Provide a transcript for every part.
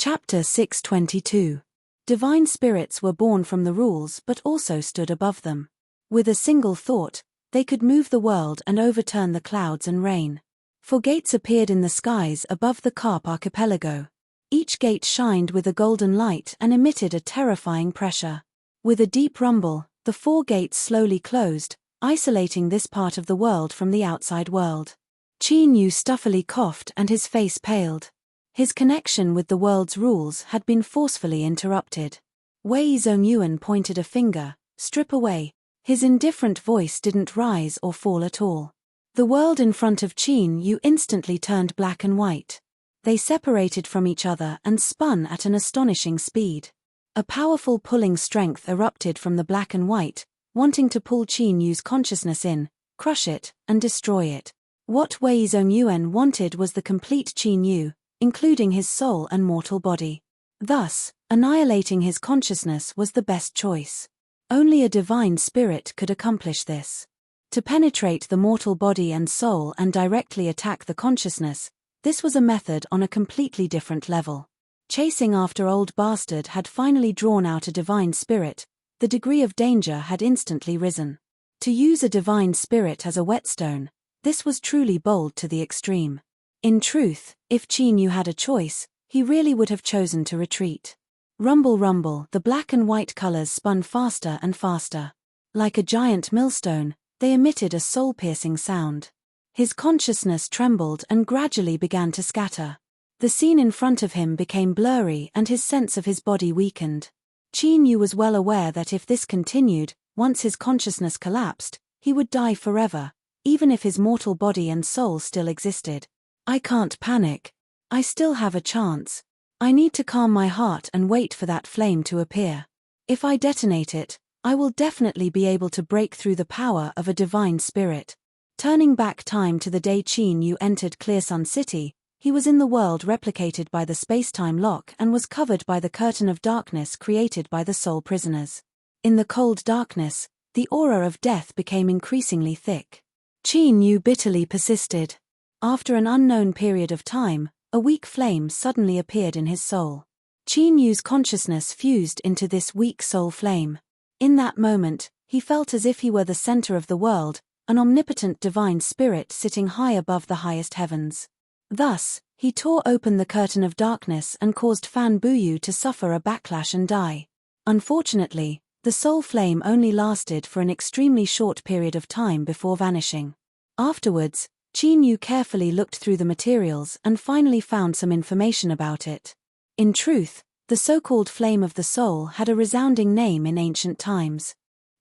Chapter 622. Divine spirits were born from the rules but also stood above them. With a single thought, they could move the world and overturn the clouds and rain. 4 gates appeared in the skies above the Carp archipelago. Each gate shined with a golden light and emitted a terrifying pressure. With a deep rumble, the 4 gates slowly closed, isolating this part of the world from the outside world. Qin Yu stuffily coughed and his face paled. His connection with the world's rules had been forcefully interrupted. Wei Zongyuan pointed a finger. "Strip away." His indifferent voice didn't rise or fall at all. The world in front of Qin Yu instantly turned black and white. They separated from each other and spun at an astonishing speed. A powerful pulling strength erupted from the black and white, wanting to pull Qin Yu's consciousness in, crush it, and destroy it. What Wei Zongyuan wanted was the complete Qin Yu, including his soul and mortal body. Thus, annihilating his consciousness was the best choice. Only a divine spirit could accomplish this. To penetrate the mortal body and soul and directly attack the consciousness, this was a method on a completely different level. Chasing after Old Bastard had finally drawn out a divine spirit, the degree of danger had instantly risen. To use a divine spirit as a whetstone, this was truly bold to the extreme. In truth, if Qin Yu had a choice, he really would have chosen to retreat. Rumble rumble, the black and white colors spun faster and faster. Like a giant millstone, they emitted a soul-piercing sound. His consciousness trembled and gradually began to scatter. The scene in front of him became blurry and his sense of his body weakened. Qin Yu was well aware that if this continued, once his consciousness collapsed, he would die forever, even if his mortal body and soul still existed. "I can't panic. I still have a chance. I need to calm my heart and wait for that flame to appear. If I detonate it, I will definitely be able to break through the power of a divine spirit." Turning back time to the day Qin Yu entered Clear Sun City, he was in the world replicated by the space-time lock and was covered by the curtain of darkness created by the soul prisoners. In the cold darkness, the aura of death became increasingly thick. Qin Yu bitterly persisted. After an unknown period of time, a weak flame suddenly appeared in his soul. Qin Yu's consciousness fused into this weak soul flame. In that moment, he felt as if he were the center of the world, an omnipotent divine spirit sitting high above the highest heavens. Thus, he tore open the curtain of darkness and caused Fan Buyu to suffer a backlash and die. Unfortunately, the soul flame only lasted for an extremely short period of time before vanishing. Afterwards, Qin Yu carefully looked through the materials and finally found some information about it. In truth, the so-called flame of the soul had a resounding name in ancient times.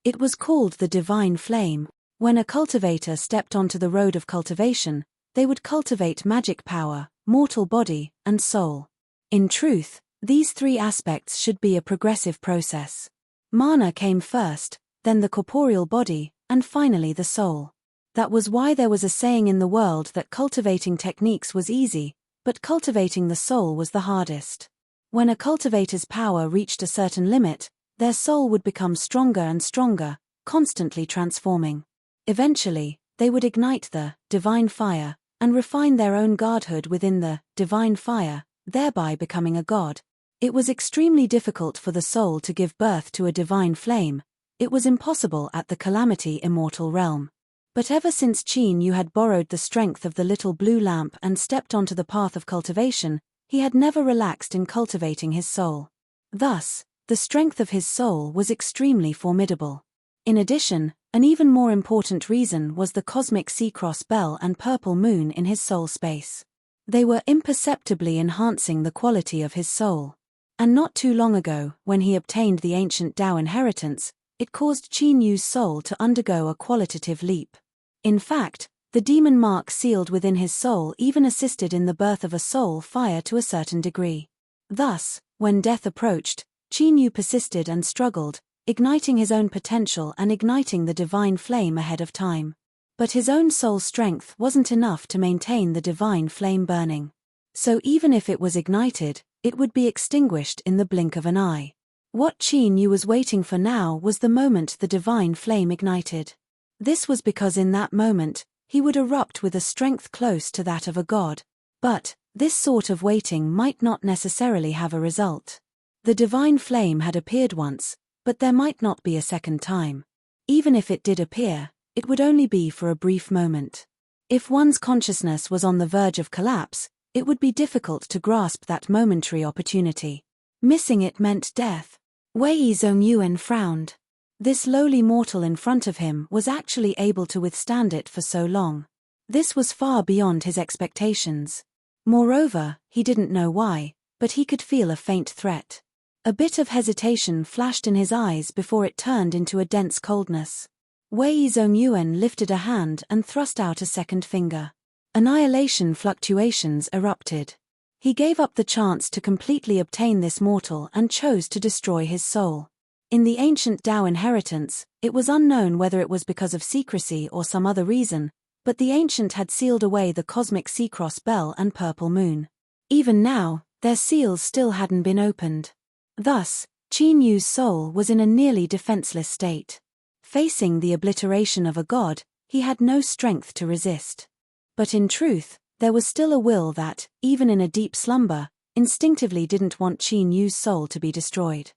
It was called the divine flame. When a cultivator stepped onto the road of cultivation, they would cultivate magic power, mortal body, and soul. In truth, these 3 aspects should be a progressive process. Mana came first, then the corporeal body, and finally the soul. That was why there was a saying in the world that cultivating techniques was easy, but cultivating the soul was the hardest. When a cultivator's power reached a certain limit, their soul would become stronger and stronger, constantly transforming. Eventually, they would ignite the divine fire and refine their own godhood within the divine fire, thereby becoming a god. It was extremely difficult for the soul to give birth to a divine flame. It was impossible at the Calamity Immortal realm. But ever since Qin Yu had borrowed the strength of the little blue lamp and stepped onto the path of cultivation, he had never relaxed in cultivating his soul. Thus, the strength of his soul was extremely formidable. In addition, an even more important reason was the cosmic sea-cross bell and purple moon in his soul space. They were imperceptibly enhancing the quality of his soul. And not too long ago, when he obtained the ancient Tao inheritance, it caused Qin Yu's soul to undergo a qualitative leap. In fact, the demon mark sealed within his soul even assisted in the birth of a soul fire to a certain degree. Thus, when death approached, Qin Yu persisted and struggled, igniting his own potential and igniting the divine flame ahead of time. But his own soul strength wasn't enough to maintain the divine flame burning. So even if it was ignited, it would be extinguished in the blink of an eye. What Qin Yu was waiting for now was the moment the divine flame ignited. This was because in that moment, he would erupt with a strength close to that of a god. But, This sort of waiting might not necessarily have a result. The divine flame had appeared once, but there might not be a second time. Even if it did appear, it would only be for a brief moment. If one's consciousness was on the verge of collapse, it would be difficult to grasp that momentary opportunity. Missing it meant death. Wei Zongyuan frowned. This lowly mortal in front of him was actually able to withstand it for so long. This was far beyond his expectations. Moreover, he didn't know why, but he could feel a faint threat. A bit of hesitation flashed in his eyes before it turned into a dense coldness. Wei Zongyuan lifted a hand and thrust out a second finger. Annihilation fluctuations erupted. He gave up the chance to completely obtain this mortal and chose to destroy his soul. In the ancient Tao inheritance, it was unknown whether it was because of secrecy or some other reason, but the ancient had sealed away the cosmic sea-cross bell and purple moon. Even now, their seals still hadn't been opened. Thus, Qin Yu's soul was in a nearly defenseless state. Facing the obliteration of a god, he had no strength to resist. But in truth, there was still a will that, even in a deep slumber, instinctively didn't want Qin Yu's soul to be destroyed.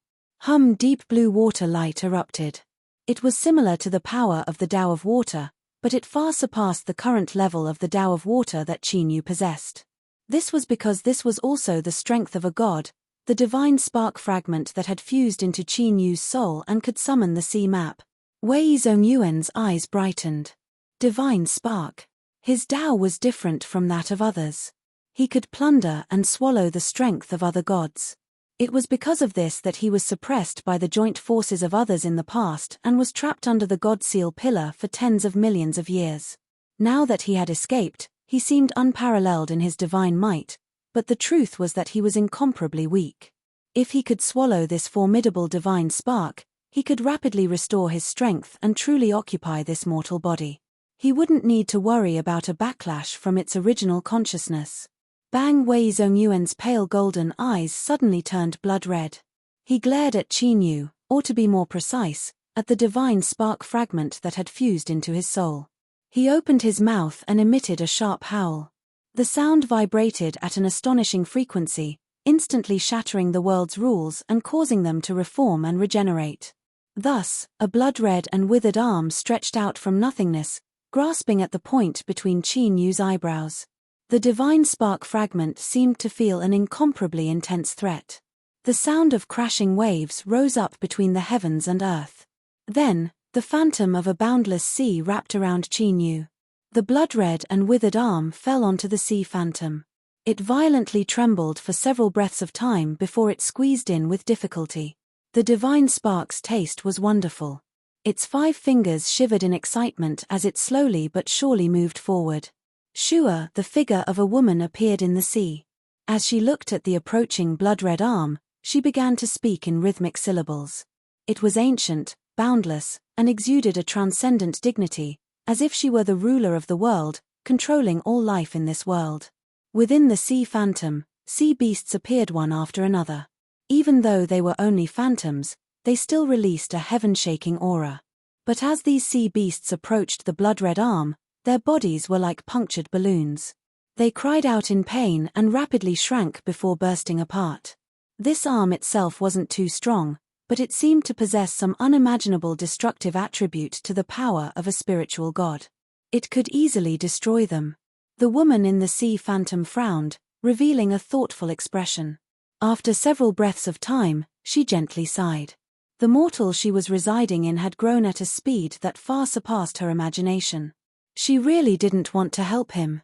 Deep blue water light erupted. It was similar to the power of the Tao of water, but it far surpassed the current level of the Tao of water that Qin Yu possessed. This was because this was also the strength of a god, the divine spark fragment that had fused into Qin Yu's soul and could summon the sea map. Wei Zongyuan's eyes brightened. Divine spark. His Tao was different from that of others. He could plunder and swallow the strength of other gods. It was because of this that he was suppressed by the joint forces of others in the past and was trapped under the God Seal pillar for tens of millions of years. Now that he had escaped, he seemed unparalleled in his divine might, but the truth was that he was incomparably weak. If he could swallow this formidable divine spark, he could rapidly restore his strength and truly occupy this mortal body. He wouldn't need to worry about a backlash from its original consciousness. Bang Wei Zongyuan's pale golden eyes suddenly turned blood red. He glared at Qin Yu, or to be more precise, at the divine spark fragment that had fused into his soul. He opened his mouth and emitted a sharp howl. The sound vibrated at an astonishing frequency, instantly shattering the world's rules and causing them to reform and regenerate. Thus, a blood-red and withered arm stretched out from nothingness, grasping at the point between Qin Yu's eyebrows. The divine spark fragment seemed to feel an incomparably intense threat. The sound of crashing waves rose up between the heavens and earth. Then, the phantom of a boundless sea wrapped around Qin Yu. The blood-red and withered arm fell onto the sea phantom. It violently trembled for several breaths of time before it squeezed in with difficulty. The divine spark's taste was wonderful. Its 5 fingers shivered in excitement as it slowly but surely moved forward. Shua, the figure of a woman, appeared in the sea. As she looked at the approaching blood-red arm, she began to speak in rhythmic syllables. It was ancient, boundless, and exuded a transcendent dignity, as if she were the ruler of the world, controlling all life in this world. Within the sea phantom, sea beasts appeared one after another. Even though they were only phantoms, they still released a heaven-shaking aura. But as these sea beasts approached the blood-red arm, their bodies were like punctured balloons. They cried out in pain and rapidly shrank before bursting apart. This arm itself wasn't too strong, but it seemed to possess some unimaginable destructive attribute to the power of a spiritual god. It could easily destroy them. The woman in the sea phantom frowned, revealing a thoughtful expression. After several breaths of time, she gently sighed. The mortal she was residing in had grown at a speed that far surpassed her imagination. She really didn't want to help him.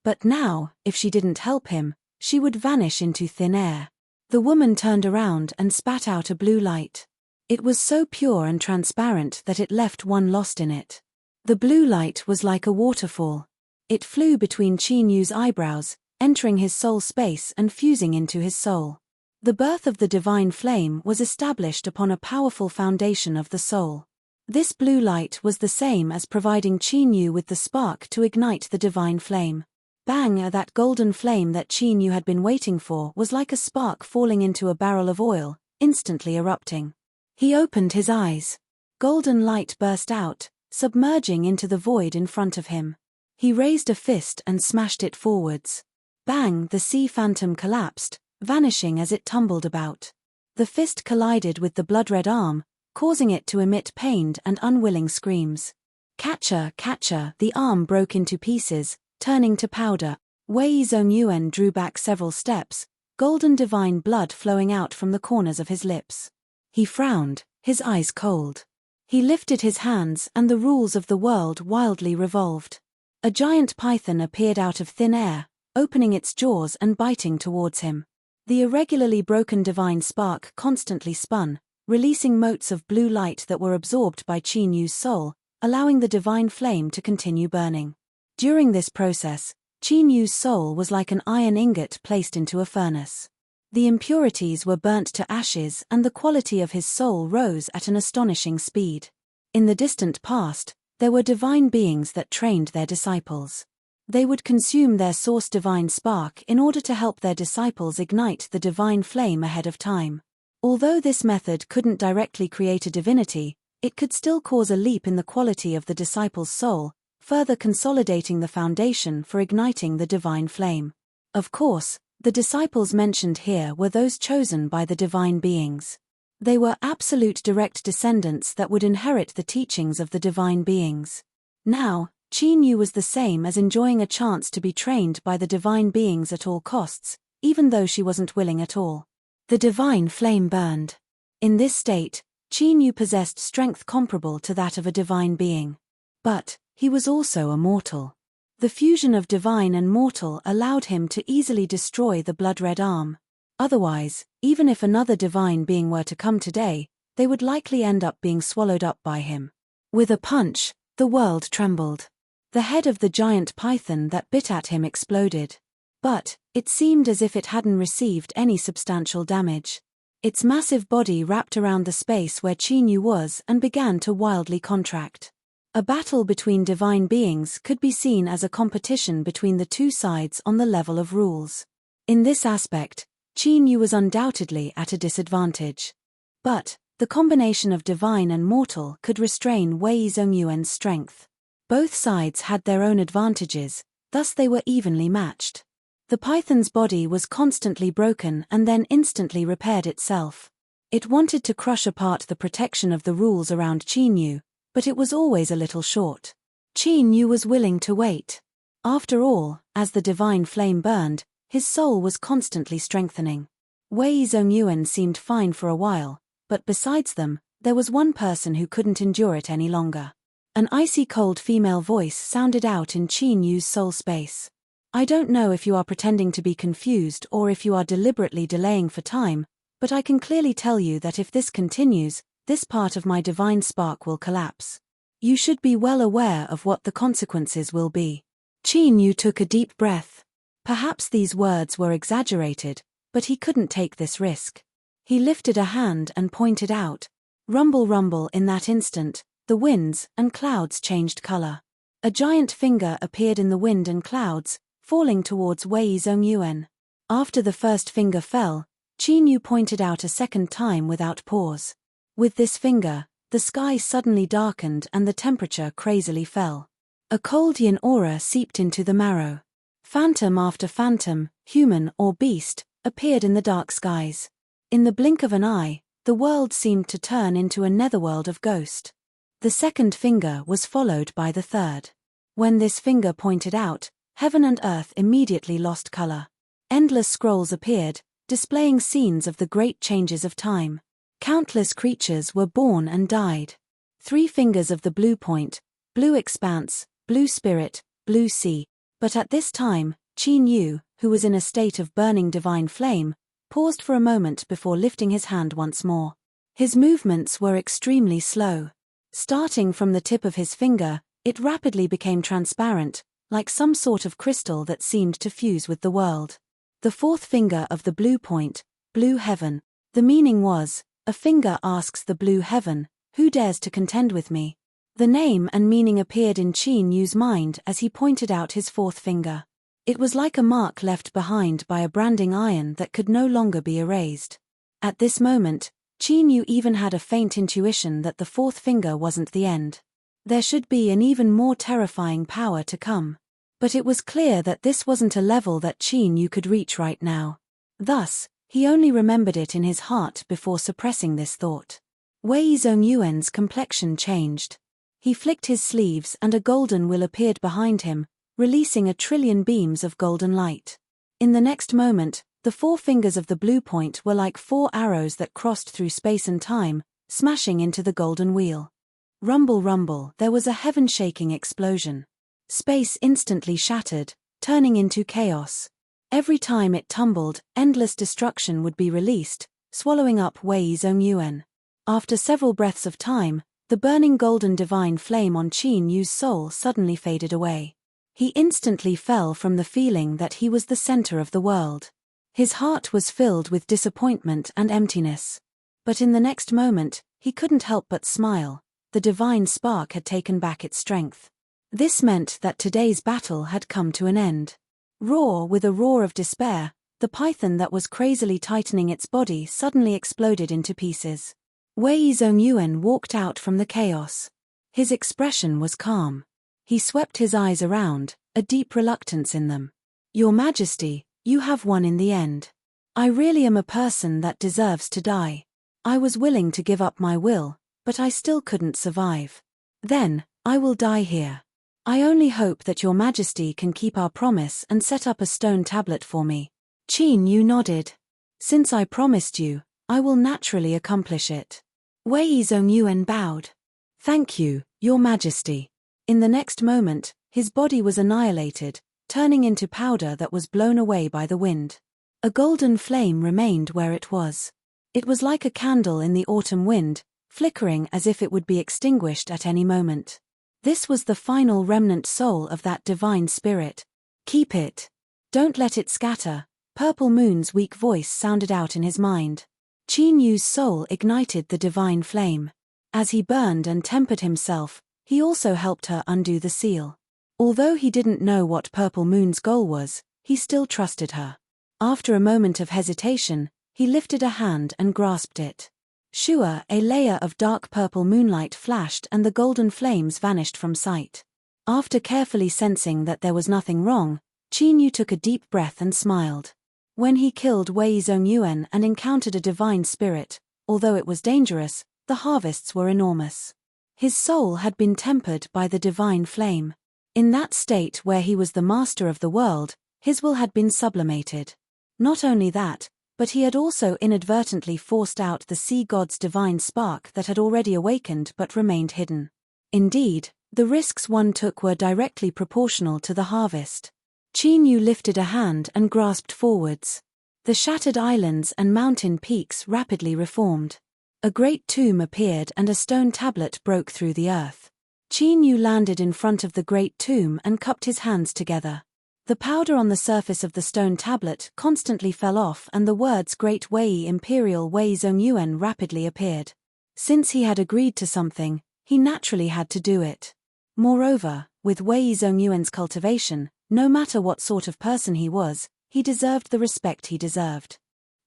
But now, if she didn't help him, she would vanish into thin air. The woman turned around and spat out a blue light. It was so pure and transparent that it left one lost in it. The blue light was like a waterfall. It flew between Qin Yu's eyebrows, entering his soul space and fusing into his soul. The birth of the divine flame was established upon a powerful foundation of the soul. This blue light was the same as providing Qin Yu with the spark to ignite the divine flame. Bang! That golden flame that Qin Yu had been waiting for was like a spark falling into a barrel of oil, instantly erupting. He opened his eyes. Golden light burst out, submerging into the void in front of him. He raised a fist and smashed it forwards. Bang! The sea phantom collapsed, vanishing as it tumbled about. The fist collided with the blood-red arm, causing it to emit pained and unwilling screams. Catcher, catcher! The arm broke into pieces, turning to powder. Wei Zongyuan drew back several steps, golden divine blood flowing out from the corners of his lips. He frowned, his eyes cold. He lifted his hands and the rules of the world wildly revolved. A giant python appeared out of thin air, opening its jaws and biting towards him. The irregularly broken divine spark constantly spun, releasing motes of blue light that were absorbed by Qin Yu's soul, allowing the divine flame to continue burning. During this process, Qin Yu's soul was like an iron ingot placed into a furnace. The impurities were burnt to ashes and the quality of his soul rose at an astonishing speed. In the distant past, there were divine beings that trained their disciples. They would consume their source divine spark in order to help their disciples ignite the divine flame ahead of time. Although this method couldn't directly create a divinity, it could still cause a leap in the quality of the disciple's soul, further consolidating the foundation for igniting the divine flame. Of course, the disciples mentioned here were those chosen by the divine beings. They were absolute direct descendants that would inherit the teachings of the divine beings. Now, Qin Yu was the same as enjoying a chance to be trained by the divine beings at all costs, even though she wasn't willing at all. The divine flame burned. In this state, Qin Yu possessed strength comparable to that of a divine being. But he was also a mortal. The fusion of divine and mortal allowed him to easily destroy the blood-red arm. Otherwise, even if another divine being were to come today, they would likely end up being swallowed up by him. With a punch, the world trembled. The head of the giant python that bit at him exploded. But it seemed as if it hadn't received any substantial damage. Its massive body wrapped around the space where Qin Yu was and began to wildly contract. A battle between divine beings could be seen as a competition between the two sides on the level of rules. In this aspect, Qin Yu was undoubtedly at a disadvantage. But the combination of divine and mortal could restrain Wei Zongyuan's strength. Both sides had their own advantages, thus they were evenly matched. The python's body was constantly broken and then instantly repaired itself. It wanted to crush apart the protection of the rules around Qin Yu, but it was always a little short. Qin Yu was willing to wait. After all, as the divine flame burned, his soul was constantly strengthening. Wei Zongyuan seemed fine for a while, but besides them, there was one person who couldn't endure it any longer. An icy cold female voice sounded out in Qin Yu's soul space. I don't know if you are pretending to be confused or if you are deliberately delaying for time, but I can clearly tell you that if this continues, this part of my divine spark will collapse. You should be well aware of what the consequences will be. Qin Yu took a deep breath. Perhaps these words were exaggerated, but he couldn't take this risk. He lifted a hand and pointed out. Rumble, rumble. In that instant, the winds and clouds changed color. A giant finger appeared in the wind and clouds, falling towards Wei Zongyuan. After the first finger fell, Qin Yu pointed out a second time without pause. With this finger, the sky suddenly darkened and the temperature crazily fell. A cold yin aura seeped into the marrow. Phantom after phantom, human or beast, appeared in the dark skies. In the blink of an eye, the world seemed to turn into a netherworld of ghost. The second finger was followed by the third. When this finger pointed out, heaven and earth immediately lost color. Endless scrolls appeared, displaying scenes of the great changes of time. Countless creatures were born and died. 3 fingers of the blue point, blue expanse, blue spirit, blue sea. But at this time, Qin Yu, who was in a state of burning divine flame, paused for a moment before lifting his hand once more. His movements were extremely slow. Starting from the tip of his finger, it rapidly became transparent, like some sort of crystal that seemed to fuse with the world. The 4th finger of the blue point, blue heaven. The meaning was, a finger asks the blue heaven, who dares to contend with me? The name and meaning appeared in Qin Yu's mind as he pointed out his 4th finger. It was like a mark left behind by a branding iron that could no longer be erased. At this moment, Qin Yu even had a faint intuition that the 4th finger wasn't the end. There should be an even more terrifying power to come. But it was clear that this wasn't a level that Qin Yu could reach right now. Thus, he only remembered it in his heart before suppressing this thought. Wei Zongyuan's complexion changed. He flicked his sleeves and a golden will appeared behind him, releasing 1,000,000,000,000 beams of golden light. In the next moment, the 4 fingers of the blue point were like 4 arrows that crossed through space and time, smashing into the golden wheel. Rumble, rumble, there was a heaven-shaking explosion. Space instantly shattered, turning into chaos. Every time it tumbled, endless destruction would be released, swallowing up Wei Zongyuan. After several breaths of time, the burning golden divine flame on Qin Yu's soul suddenly faded away. He instantly fell from the feeling that he was the center of the world. His heart was filled with disappointment and emptiness. But in the next moment, he couldn't help but smile. The divine spark had taken back its strength. This meant that today's battle had come to an end. With a roar of despair, the python that was crazily tightening its body suddenly exploded into pieces. Wei Zongyuan walked out from the chaos. His expression was calm. He swept his eyes around, a deep reluctance in them. "Your Majesty, you have won in the end. I really am a person that deserves to die. I was willing to give up my will, but I still couldn't survive. Then, I will die here. I only hope that your Majesty can keep our promise and set up a stone tablet for me." Qin Yu nodded. "Since I promised you, I will naturally accomplish it." Wei Zongyuan bowed. "Thank you, your Majesty." In the next moment, his body was annihilated, turning into powder that was blown away by the wind. A golden flame remained where it was. It was like a candle in the autumn wind, flickering as if it would be extinguished at any moment. This was the final remnant soul of that divine spirit. "Keep it. Don't let it scatter," Purple Moon's weak voice sounded out in his mind. Qin Yu's soul ignited the divine flame. As he burned and tempered himself, he also helped her undo the seal. Although he didn't know what Purple Moon's goal was, he still trusted her. After a moment of hesitation, he lifted a hand and grasped it. Shua, a layer of dark purple moonlight flashed and the golden flames vanished from sight. After carefully sensing that there was nothing wrong, Qin Yu took a deep breath and smiled. When he killed Wei Zongyuan and encountered a divine spirit, although it was dangerous, the harvests were enormous. His soul had been tempered by the divine flame. In that state where he was the master of the world, his will had been sublimated. Not only that, but he had also inadvertently forced out the sea god's divine spark that had already awakened but remained hidden. Indeed, the risks one took were directly proportional to the harvest. Qin Yu lifted a hand and grasped forwards. The shattered islands and mountain peaks rapidly reformed. A great tomb appeared and a stone tablet broke through the earth. Qin Yu landed in front of the great tomb and cupped his hands together. The powder on the surface of the stone tablet constantly fell off and the words Great Wei Imperial Wei Zongyuan rapidly appeared. Since he had agreed to something, he naturally had to do it. Moreover, with Wei Zongyuan's cultivation, no matter what sort of person he was, he deserved the respect he deserved.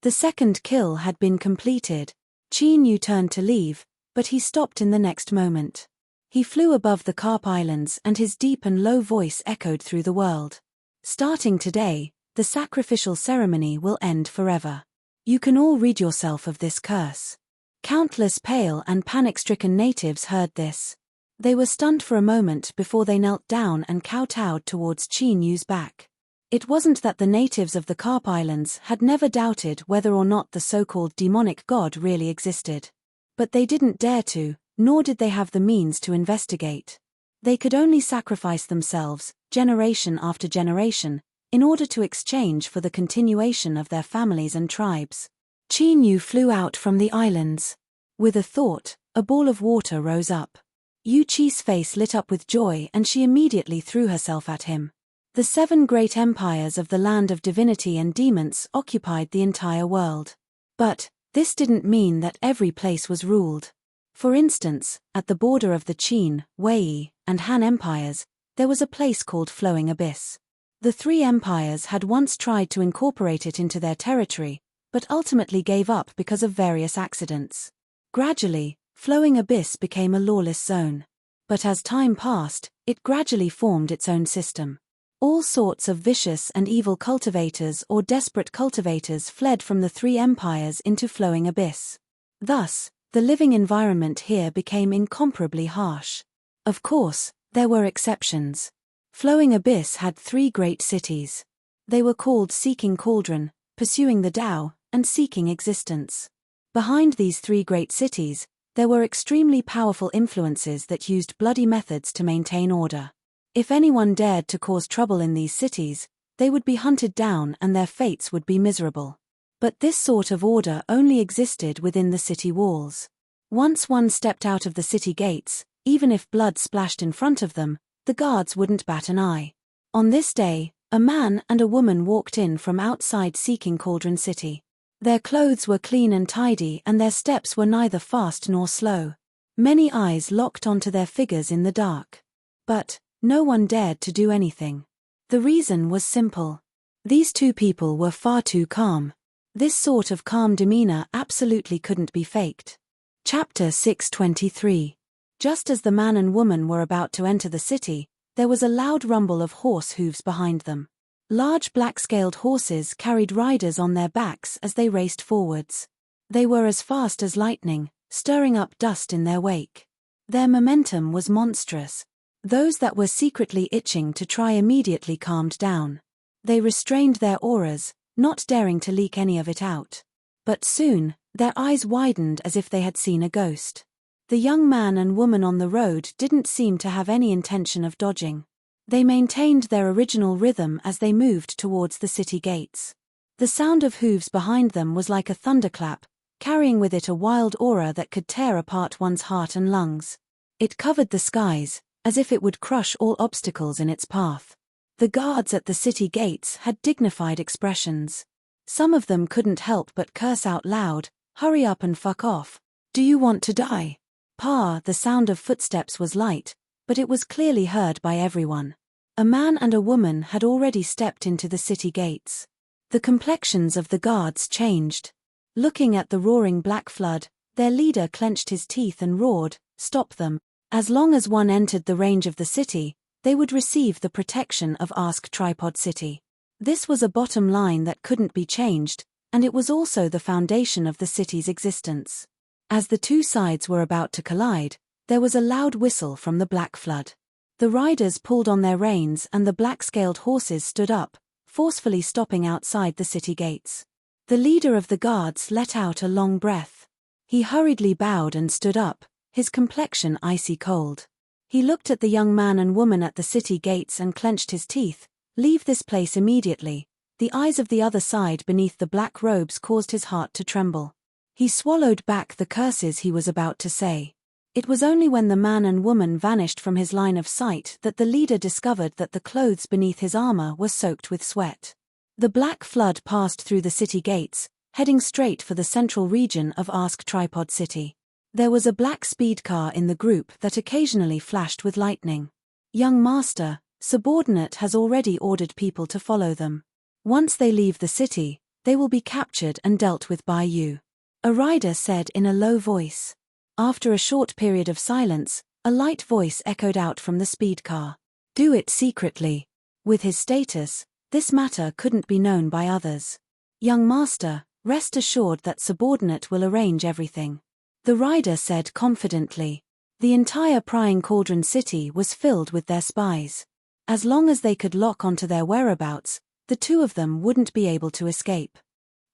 The second kill had been completed. Qin Yu turned to leave, but he stopped in the next moment. He flew above the Carp Islands and his deep and low voice echoed through the world. "Starting today, the sacrificial ceremony will end forever. You can all rid yourself of this curse." Countless pale and panic-stricken natives heard this. They were stunned for a moment before they knelt down and kowtowed towards Qin Yu's back. It wasn't that the natives of the Carp Islands had never doubted whether or not the so-called demonic god really existed. But they didn't dare to, nor did they have the means to investigate. They could only sacrifice themselves, generation after generation, in order to exchange for the continuation of their families and tribes. Qin Yu flew out from the islands. With a thought, a ball of water rose up. Yu Qi's face lit up with joy and she immediately threw herself at him. The 7 great empires of the land of divinity and demons occupied the entire world. But this didn't mean that every place was ruled. For instance, at the border of the Qin, Wei, and Han empires, there was a place called Flowing Abyss. The 3 empires had once tried to incorporate it into their territory, but ultimately gave up because of various accidents. Gradually, Flowing Abyss became a lawless zone. But as time passed, it gradually formed its own system. All sorts of vicious and evil cultivators or desperate cultivators fled from the three empires into flowing abyss. Thus, the living environment here became incomparably harsh. Of course, there were exceptions. Flowing abyss had three great cities. They were called Seeking Cauldron, Pursuing the Tao, and Seeking Existence. Behind these three great cities, there were extremely powerful influences that used bloody methods to maintain order. If anyone dared to cause trouble in these cities, they would be hunted down and their fates would be miserable. But this sort of order only existed within the city walls. Once one stepped out of the city gates, even if blood splashed in front of them, the guards wouldn't bat an eye. On this day, a man and a woman walked in from outside Seeking Cauldron City. Their clothes were clean and tidy and their steps were neither fast nor slow. Many eyes locked onto their figures in the dark. But no one dared to do anything. The reason was simple. These two people were far too calm. This sort of calm demeanor absolutely couldn't be faked. Chapter 623. Just as the man and woman were about to enter the city, there was a loud rumble of horse hooves behind them. Large black-scaled horses carried riders on their backs as they raced forwards. They were as fast as lightning, stirring up dust in their wake. Their momentum was monstrous. Those that were secretly itching to try immediately calmed down. They restrained their auras, not daring to leak any of it out. But soon, their eyes widened as if they had seen a ghost. The young man and woman on the road didn't seem to have any intention of dodging. They maintained their original rhythm as they moved towards the city gates. The sound of hooves behind them was like a thunderclap, carrying with it a wild aura that could tear apart one's heart and lungs. It covered the skies, as if it would crush all obstacles in its path. The guards at the city gates had dignified expressions. Some of them couldn't help but curse out loud, "Hurry up and fuck off. Do you want to die?" The sound of footsteps was light, but it was clearly heard by everyone. A man and a woman had already stepped into the city gates. The complexions of the guards changed. Looking at the roaring black flood, their leader clenched his teeth and roared, "Stop them." As long as one entered the range of the city, they would receive the protection of Ask Tripod City. This was a bottom line that couldn't be changed, and it was also the foundation of the city's existence. As the two sides were about to collide, there was a loud whistle from the black flood. The riders pulled on their reins and the black-scaled horses stood up, forcefully stopping outside the city gates. The leader of the guards let out a long breath. He hurriedly bowed and stood up, his complexion icy cold. He looked at the young man and woman at the city gates and clenched his teeth. "Leave this place immediately." The eyes of the other side beneath the black robes caused his heart to tremble. He swallowed back the curses he was about to say. It was only when the man and woman vanished from his line of sight that the leader discovered that the clothes beneath his armor were soaked with sweat. The black flood passed through the city gates, heading straight for the central region of Ask Tripod City. There was a black speed car in the group that occasionally flashed with lightning. "Young master, subordinate has already ordered people to follow them. Once they leave the city, they will be captured and dealt with by you," a rider said in a low voice. After a short period of silence, a light voice echoed out from the speed car. "Do it secretly." With his status, this matter couldn't be known by others. "Young master, rest assured that subordinate will arrange everything," the rider said confidently. The entire prying Cauldron City was filled with their spies. As long as they could lock onto their whereabouts, the two of them wouldn't be able to escape.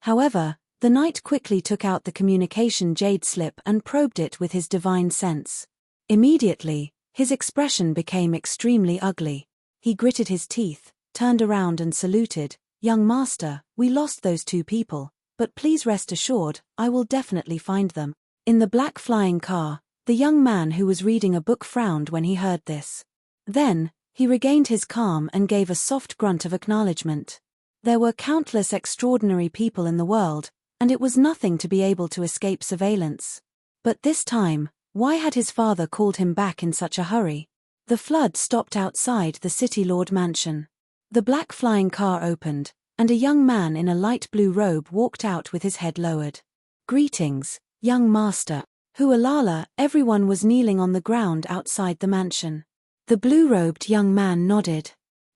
However, the knight quickly took out the communication jade slip and probed it with his divine sense. Immediately, his expression became extremely ugly. He gritted his teeth, turned around and saluted. "Young master, we lost those two people, but please rest assured, I will definitely find them." In the black flying car, the young man who was reading a book frowned when he heard this. Then, he regained his calm and gave a soft grunt of acknowledgement. There were countless extraordinary people in the world, and it was nothing to be able to escape surveillance. But this time, why had his father called him back in such a hurry? The flood stopped outside the City Lord mansion. The black flying car opened, and a young man in a light blue robe walked out with his head lowered. "Greetings, young master." Hualala, everyone was kneeling on the ground outside the mansion. The blue-robed young man nodded.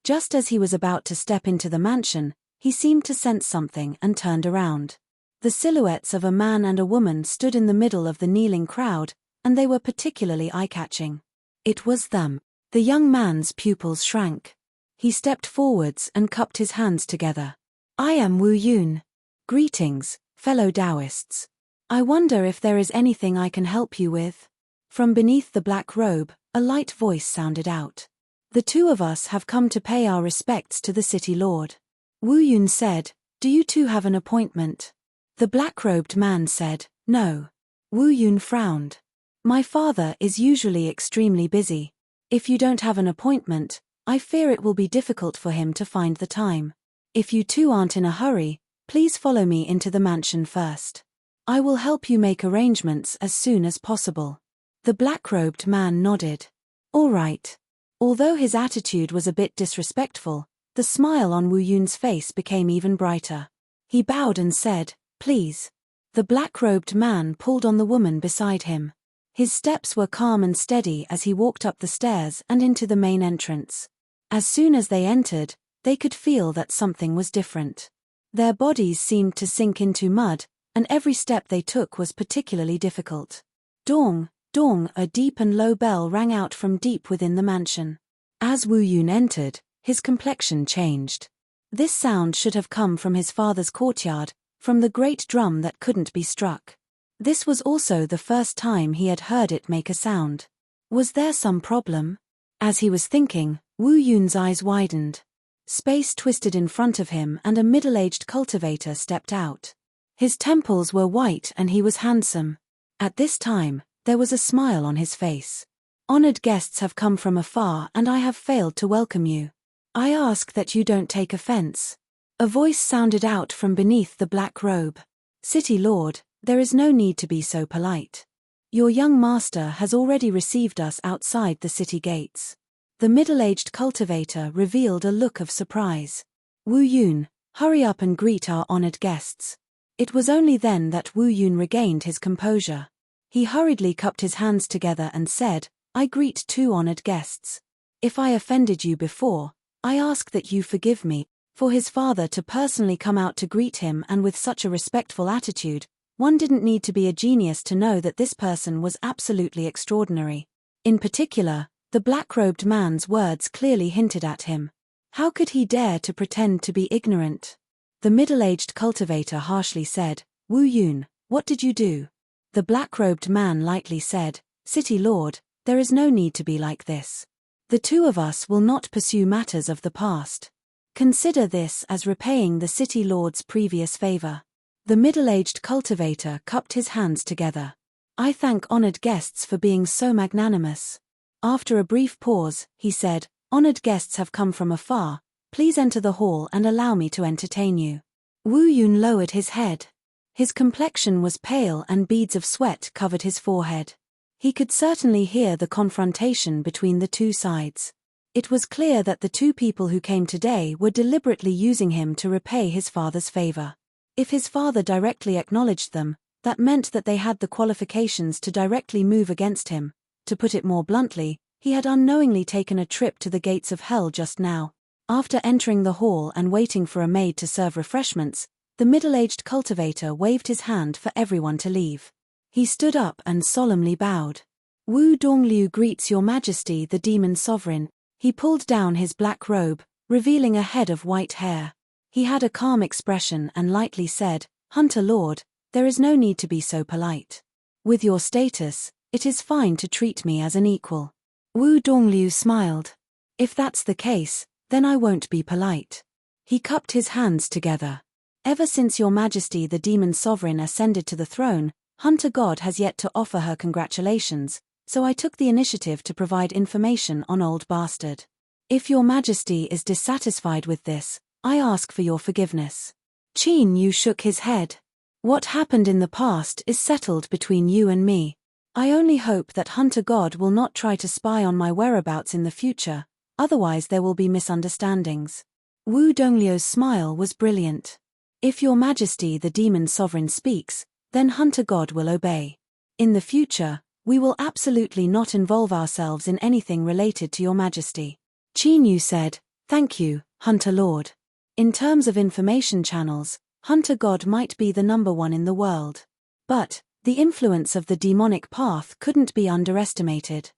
Just as he was about to step into the mansion, he seemed to sense something and turned around. The silhouettes of a man and a woman stood in the middle of the kneeling crowd, and they were particularly eye-catching. It was them. The young man's pupils shrank. He stepped forwards and cupped his hands together. I am Wu Yun. Greetings, fellow Taoists. I wonder if there is anything I can help you with. From beneath the black robe, a light voice sounded out. The two of us have come to pay our respects to the city lord. Wu Yun said, do you two have an appointment? The black-robed man said, no. Wu Yun frowned. My father is usually extremely busy. If you don't have an appointment, I fear it will be difficult for him to find the time. If you two aren't in a hurry, please follow me into the mansion first. I will help you make arrangements as soon as possible. The black-robed man nodded. All right. Although his attitude was a bit disrespectful, the smile on Wu Yun's face became even brighter. He bowed and said, please. The black-robed man pulled on the woman beside him. His steps were calm and steady as he walked up the stairs and into the main entrance. As soon as they entered, they could feel that something was different. Their bodies seemed to sink into mud, and every step they took was particularly difficult. Dong, dong, a deep and low bell rang out from deep within the mansion. As Wu Yun entered, his complexion changed. This sound should have come from his father's courtyard, from the great drum that couldn't be struck. This was also the first time he had heard it make a sound. Was there some problem? As he was thinking, Wu Yun's eyes widened. Space twisted in front of him and a middle-aged cultivator stepped out. His temples were white and he was handsome. At this time, there was a smile on his face. Honored guests have come from afar and I have failed to welcome you. I ask that you don't take offense. A voice sounded out from beneath the black robe. City Lord, there is no need to be so polite. Your young master has already received us outside the city gates. The middle-aged cultivator revealed a look of surprise. Wu Yun, hurry up and greet our honored guests. It was only then that Wu Yun regained his composure. He hurriedly cupped his hands together and said, I greet two honored guests. If I offended you before, I ask that you forgive me. For his father to personally come out to greet him and with such a respectful attitude, one didn't need to be a genius to know that this person was absolutely extraordinary. In particular, the black-robed man's words clearly hinted at him. How could he dare to pretend to be ignorant? The middle-aged cultivator harshly said, Wu Yun, what did you do? The black-robed man lightly said, City Lord, there is no need to be like this. The two of us will not pursue matters of the past. Consider this as repaying the city lord's previous favor. The middle-aged cultivator cupped his hands together. I thank honored guests for being so magnanimous. After a brief pause, he said, Honored guests have come from afar, please enter the hall and allow me to entertain you. Wu Yun lowered his head. His complexion was pale and beads of sweat covered his forehead. He could certainly hear the confrontation between the two sides. It was clear that the two people who came today were deliberately using him to repay his father's favor. If his father directly acknowledged them, that meant that they had the qualifications to directly move against him. To put it more bluntly, he had unknowingly taken a trip to the gates of hell just now. After entering the hall and waiting for a maid to serve refreshments, the middle-aged cultivator waved his hand for everyone to leave. He stood up and solemnly bowed. Wu Dongliu greets your majesty the demon sovereign. He pulled down his black robe, revealing a head of white hair. He had a calm expression and lightly said, Hunter Lord, there is no need to be so polite. With your status, it is fine to treat me as an equal. Wu Dongliu smiled. If that's the case, then I won't be polite. He cupped his hands together. Ever since your majesty the demon sovereign ascended to the throne, Hunter God has yet to offer her congratulations, so I took the initiative to provide information on Old Bastard. If your majesty is dissatisfied with this, I ask for your forgiveness. Qin Yu shook his head. What happened in the past is settled between you and me. I only hope that Hunter God will not try to spy on my whereabouts in the future, otherwise there will be misunderstandings. Wu Dongliu's smile was brilliant. If your majesty the demon sovereign speaks, then Hunter God will obey. In the future, we will absolutely not involve ourselves in anything related to your majesty. Qin Yu said, Thank you, Hunter Lord. In terms of information channels, Hunter God might be the number one in the world. But the influence of the demonic path couldn't be underestimated.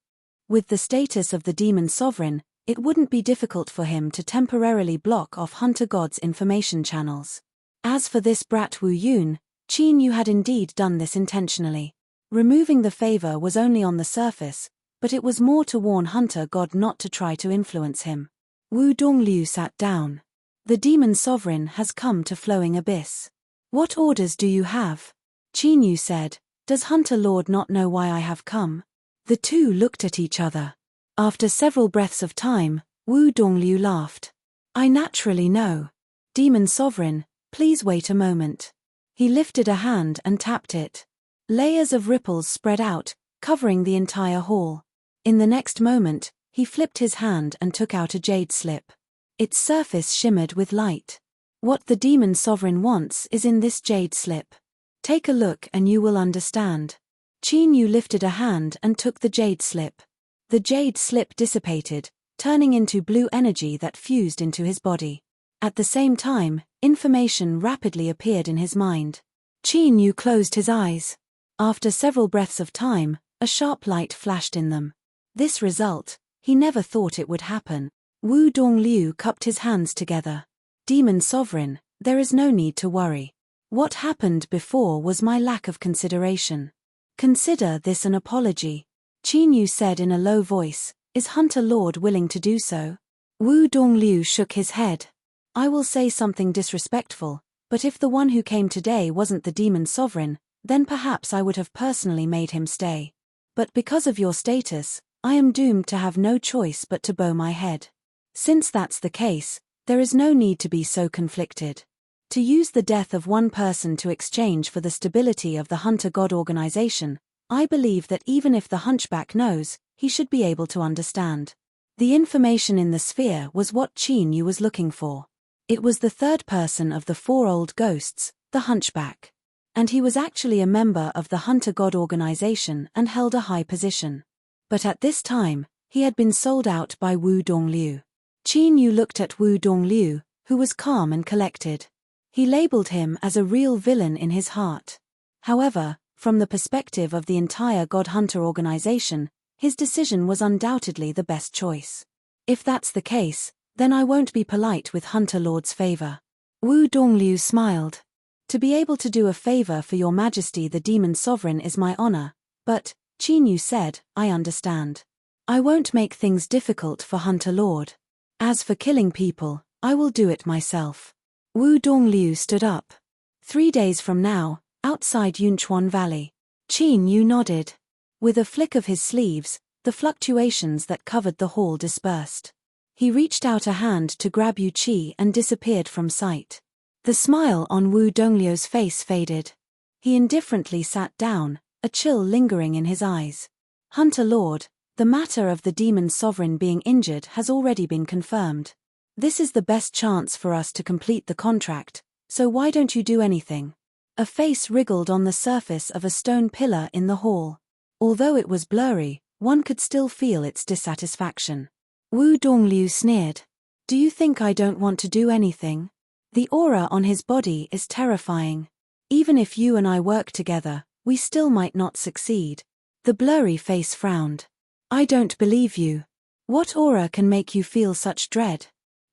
With the status of the demon sovereign, it wouldn't be difficult for him to temporarily block off Hunter God's information channels. As for this brat Wu Yun, Qin Yu had indeed done this intentionally. Removing the favor was only on the surface, but it was more to warn Hunter God not to try to influence him. Wu Dongliu sat down. The demon sovereign has come to Flowing Abyss. What orders do you have? Qin Yu said, Does Hunter Lord not know why I have come? The two looked at each other. After several breaths of time, Wu Dongliu laughed. I naturally know. Demon sovereign, please wait a moment. He lifted a hand and tapped it. Layers of ripples spread out, covering the entire hall. In the next moment, he flipped his hand and took out a jade slip. Its surface shimmered with light. What the demon sovereign wants is in this jade slip. Take a look and you will understand. Qin Yu lifted a hand and took the jade slip. The jade slip dissipated, turning into blue energy that fused into his body. At the same time, information rapidly appeared in his mind. Qin Yu closed his eyes. After several breaths of time, a sharp light flashed in them. This result, he never thought it would happen. Wu Dongliu cupped his hands together. Demon sovereign, there is no need to worry. What happened before was my lack of consideration. Consider this an apology. Qin Yu said in a low voice, Is Hunter Lord willing to do so? Wu Dongliu shook his head. I will say something disrespectful, but if the one who came today wasn't the demon sovereign, then perhaps I would have personally made him stay. But because of your status, I am doomed to have no choice but to bow my head. Since that's the case, there is no need to be so conflicted. To use the death of one person to exchange for the stability of the Hunter God organization, I believe that even if the hunchback knows, he should be able to understand. The information in the sphere was what Qin Yu was looking for. It was the third person of the four old ghosts, the hunchback. And he was actually a member of the Hunter God organization and held a high position. But at this time, he had been sold out by Wu Dongliu. Qin Yu looked at Wu Dongliu, who was calm and collected. He labeled him as a real villain in his heart. However, from the perspective of the entire God Hunter organization, his decision was undoubtedly the best choice. If that's the case, then I won't be polite with Hunter Lord's favor. Wu Dongliu smiled. To be able to do a favor for your majesty the demon sovereign is my honor, but, Qin Yu said, I understand. I won't make things difficult for Hunter Lord. As for killing people, I will do it myself. Wu Dongliu stood up. 3 days from now, outside Yunchuan Valley. Qin Yu nodded. With a flick of his sleeves, the fluctuations that covered the hall dispersed. He reached out a hand to grab Yu Qi and disappeared from sight. The smile on Wu Dongliu's face faded. He indifferently sat down, a chill lingering in his eyes. Hunter Lord, the matter of the demon sovereign being injured has already been confirmed. This is the best chance for us to complete the contract, so why don't you do anything? A face wriggled on the surface of a stone pillar in the hall. Although it was blurry, one could still feel its dissatisfaction. Wu Dongliu sneered. Do you think I don't want to do anything? The aura on his body is terrifying. Even if you and I work together, we still might not succeed. The blurry face frowned. I don't believe you. What aura can make you feel such dread?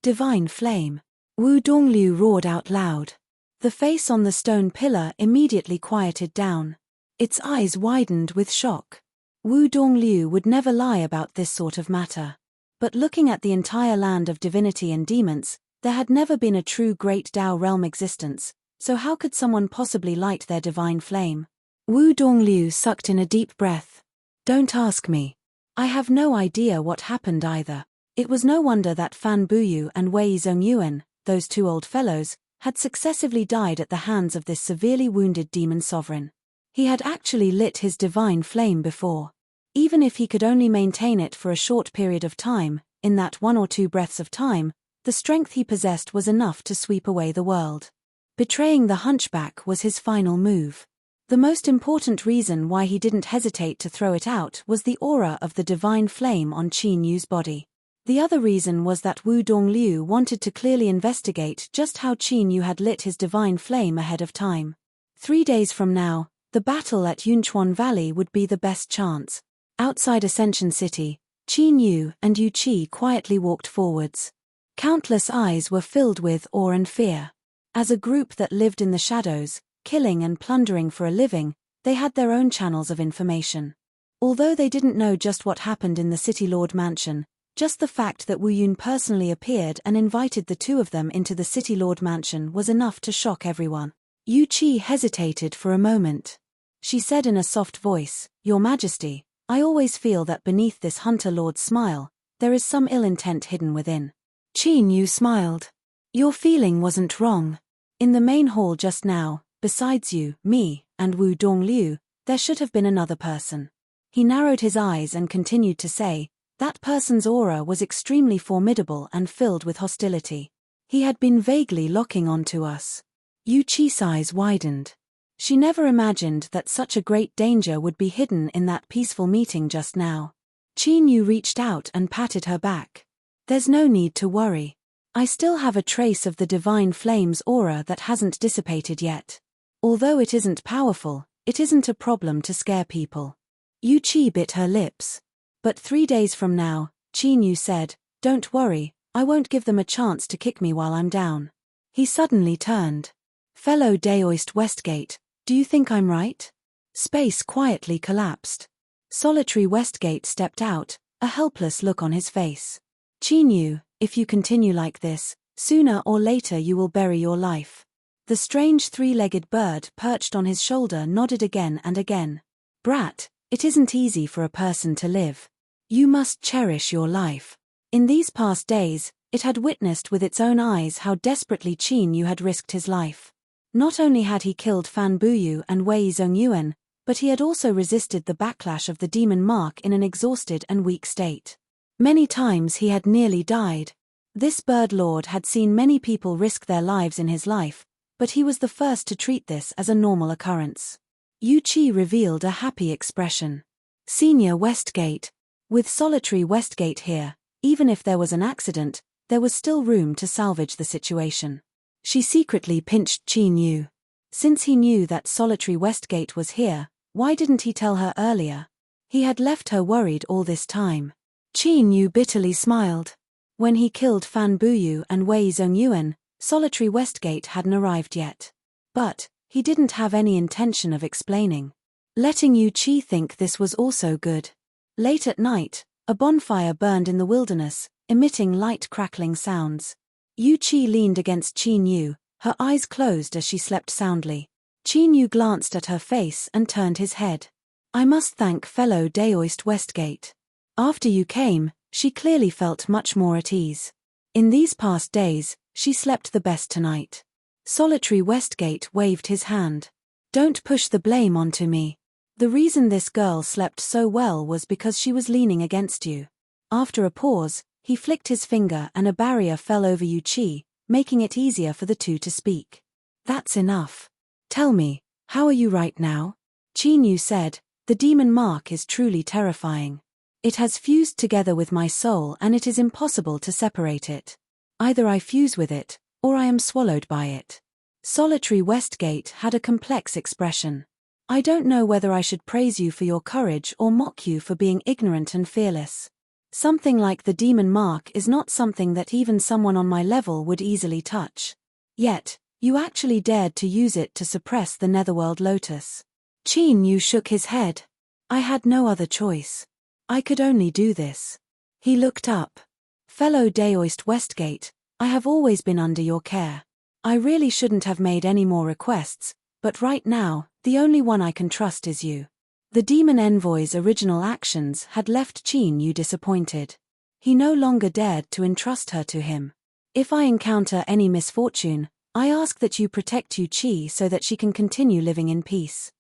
Divine flame. Wu Dongliu roared out loud. The face on the stone pillar immediately quieted down. Its eyes widened with shock. Wu Dongliu would never lie about this sort of matter. But looking at the entire land of divinity and demons, there had never been a true great Tao realm existence, so how could someone possibly light their divine flame? Wu Dongliu sucked in a deep breath. Don't ask me. I have no idea what happened either. It was no wonder that Fan Buyu and Wei Zongyuan, those two old fellows, had successively died at the hands of this severely wounded demon sovereign. He had actually lit his divine flame before. Even if he could only maintain it for a short period of time, in that 1 or 2 breaths of time, the strength he possessed was enough to sweep away the world. Betraying the hunchback was his final move. The most important reason why he didn't hesitate to throw it out was the aura of the divine flame on Qin Yu's body. The other reason was that Wu Dongliu wanted to clearly investigate just how Qin Yu had lit his divine flame ahead of time. 3 days from now, the battle at Yunchuan Valley would be the best chance. Outside Ascension City, Qin Yu and Yu Qi quietly walked forwards. Countless eyes were filled with awe and fear. As a group that lived in the shadows, killing and plundering for a living, they had their own channels of information. Although they didn't know just what happened in the City Lord Mansion, just the fact that Wu Yun personally appeared and invited the two of them into the City Lord Mansion was enough to shock everyone. Yu Qi hesitated for a moment. She said in a soft voice, "Your Majesty, I always feel that beneath this Hunter Lord's smile, there is some ill intent hidden within." Qin Yu smiled. "Your feeling wasn't wrong. In the main hall just now, besides you, me, and Wu Dongliu, there should have been another person." He narrowed his eyes and continued to say, "That person's aura was extremely formidable and filled with hostility. He had been vaguely locking onto us." Yu Qi's eyes widened. She never imagined that such a great danger would be hidden in that peaceful meeting just now. Qin Yu reached out and patted her back. "There's no need to worry. I still have a trace of the divine flame's aura that hasn't dissipated yet. Although it isn't powerful, it isn't a problem to scare people." Yu Qi bit her lips. "But 3 days from now," Qin Yu said, "don't worry, I won't give them a chance to kick me while I'm down." He suddenly turned. "Fellow Daoist Westgate, do you think I'm right?" Space quietly collapsed. Solitary Westgate stepped out, a helpless look on his face. "Qin Yu, if you continue like this, sooner or later you will bury your life." The strange 3-legged bird perched on his shoulder nodded again and again. "Brat, it isn't easy for a person to live. You must cherish your life." In these past days, it had witnessed with its own eyes how desperately Qin Yu had risked his life. Not only had he killed Fan Buyu and Wei Zongyuan, but he had also resisted the backlash of the demon mark in an exhausted and weak state. Many times he had nearly died. This bird lord had seen many people risk their lives in his life, but he was the first to treat this as a normal occurrence. Yu Qi revealed a happy expression. "Senior Westgate. With solitary Westgate here, even if there was an accident, there was still room to salvage the situation." She secretly pinched Qin Yu. Since he knew that solitary Westgate was here, why didn't he tell her earlier? He had left her worried all this time. Qin Yu bitterly smiled. When he killed Fan Buyu and Wei Zongyuan, solitary Westgate hadn't arrived yet. But he didn't have any intention of explaining. Letting Yu Qi think this was also good. Late at night, a bonfire burned in the wilderness, emitting light crackling sounds. Yu Qi leaned against Qin Yu, her eyes closed as she slept soundly. Qin Yu glanced at her face and turned his head. "I must thank fellow Daoist Westgate. After you came, she clearly felt much more at ease. In these past days, she slept the best tonight." Solitary Westgate waved his hand. "Don't push the blame onto me. The reason this girl slept so well was because she was leaning against you." After a pause, he flicked his finger and a barrier fell over Yu Qi, making it easier for the two to speak. "That's enough. Tell me, how are you right now?" Qin Yu said, "The demon mark is truly terrifying. It has fused together with my soul and it is impossible to separate it. Either I fuse with it, or I am swallowed by it." Solitary Westgate had a complex expression. "I don't know whether I should praise you for your courage or mock you for being ignorant and fearless. Something like the demon mark is not something that even someone on my level would easily touch. Yet, you actually dared to use it to suppress the Netherworld Lotus." Qin Yu shook his head. "I had no other choice. I could only do this." He looked up. "Fellow Daoist Westgate, I have always been under your care. I really shouldn't have made any more requests, but right now, the only one I can trust is you." The demon envoy's original actions had left Qin Yu disappointed. He no longer dared to entrust her to him. "If I encounter any misfortune, I ask that you protect Yu Qi so that she can continue living in peace.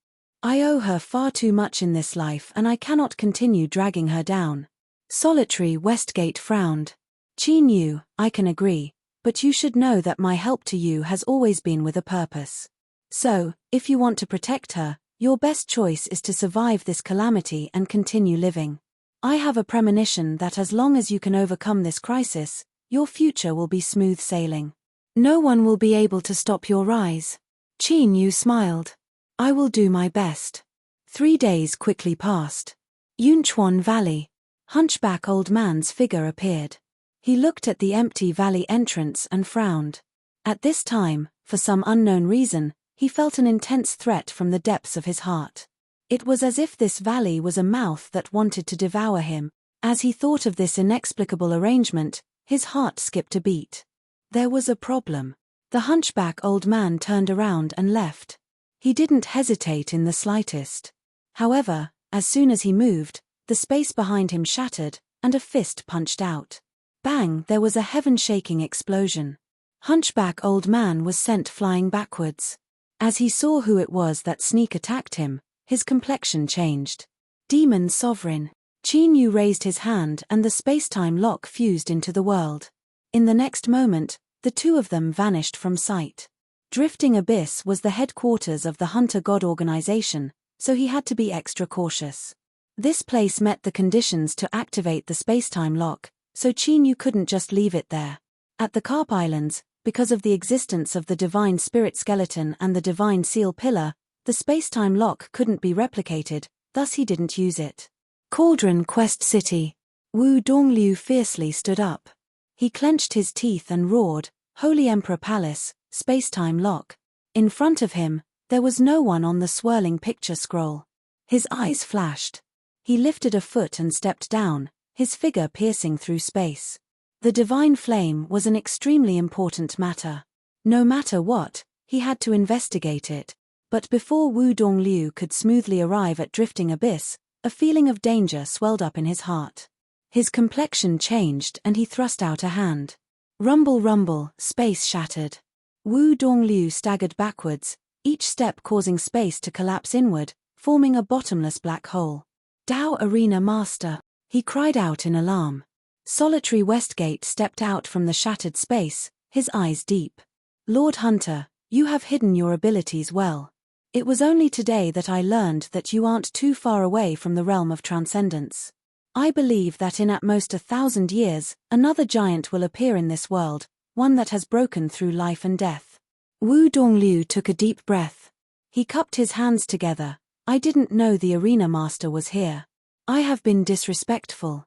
I owe her far too much in this life and I cannot continue dragging her down." Solitary Westgate frowned. "Qin Yu, I can agree, but you should know that my help to you has always been with a purpose. So, if you want to protect her, your best choice is to survive this calamity and continue living. I have a premonition that as long as you can overcome this crisis, your future will be smooth sailing. No one will be able to stop your rise. Qin Yu smiled. I will do my best. 3 days quickly passed. Yunchuan Valley. Hunchback old man's figure appeared. He looked at the empty valley entrance and frowned. At this time, for some unknown reason, he felt an intense threat from the depths of his heart. It was as if this valley was a mouth that wanted to devour him. As he thought of this inexplicable arrangement, his heart skipped a beat. There was a problem. The hunchback old man turned around and left. He didn't hesitate in the slightest. However, as soon as he moved, the space behind him shattered, and a fist punched out. Bang! There was a heaven-shaking explosion. Hunchback old man was sent flying backwards. As he saw who it was that sneak attacked him, his complexion changed. Demon Sovereign. Qin Yu raised his hand and the space-time lock fused into the world. In the next moment, the two of them vanished from sight. Drifting Abyss was the headquarters of the Hunter God organization, so he had to be extra cautious. This place met the conditions to activate the space-time lock, so Qin Yu couldn't just leave it there. At the Carp Islands, because of the existence of the Divine Spirit Skeleton and the Divine Seal Pillar, the space-time lock couldn't be replicated, thus he didn't use it. Cauldron Quest City. Wu Dongliu fiercely stood up. He clenched his teeth and roared, Holy Emperor Palace, space-time lock. In front of him, there was no one on the swirling picture scroll. His eyes flashed. He lifted a foot and stepped down, his figure piercing through space. The divine flame was an extremely important matter. No matter what, he had to investigate it. But before Wu Dongliu could smoothly arrive at Drifting Abyss, a feeling of danger swelled up in his heart. His complexion changed and he thrust out a hand. Rumble rumble, space shattered. Wu Dongliu staggered backwards, each step causing space to collapse inward, forming a bottomless black hole. Dao Arena Master, he cried out in alarm. Solitary Westgate stepped out from the shattered space, his eyes deep. Lord Hunter, you have hidden your abilities well. It was only today that I learned that you aren't too far away from the realm of transcendence. I believe that in at most 1,000 years, another giant will appear in this world, one that has broken through life and death. Wu Dongliu took a deep breath. He cupped his hands together. I didn't know the arena master was here. I have been disrespectful.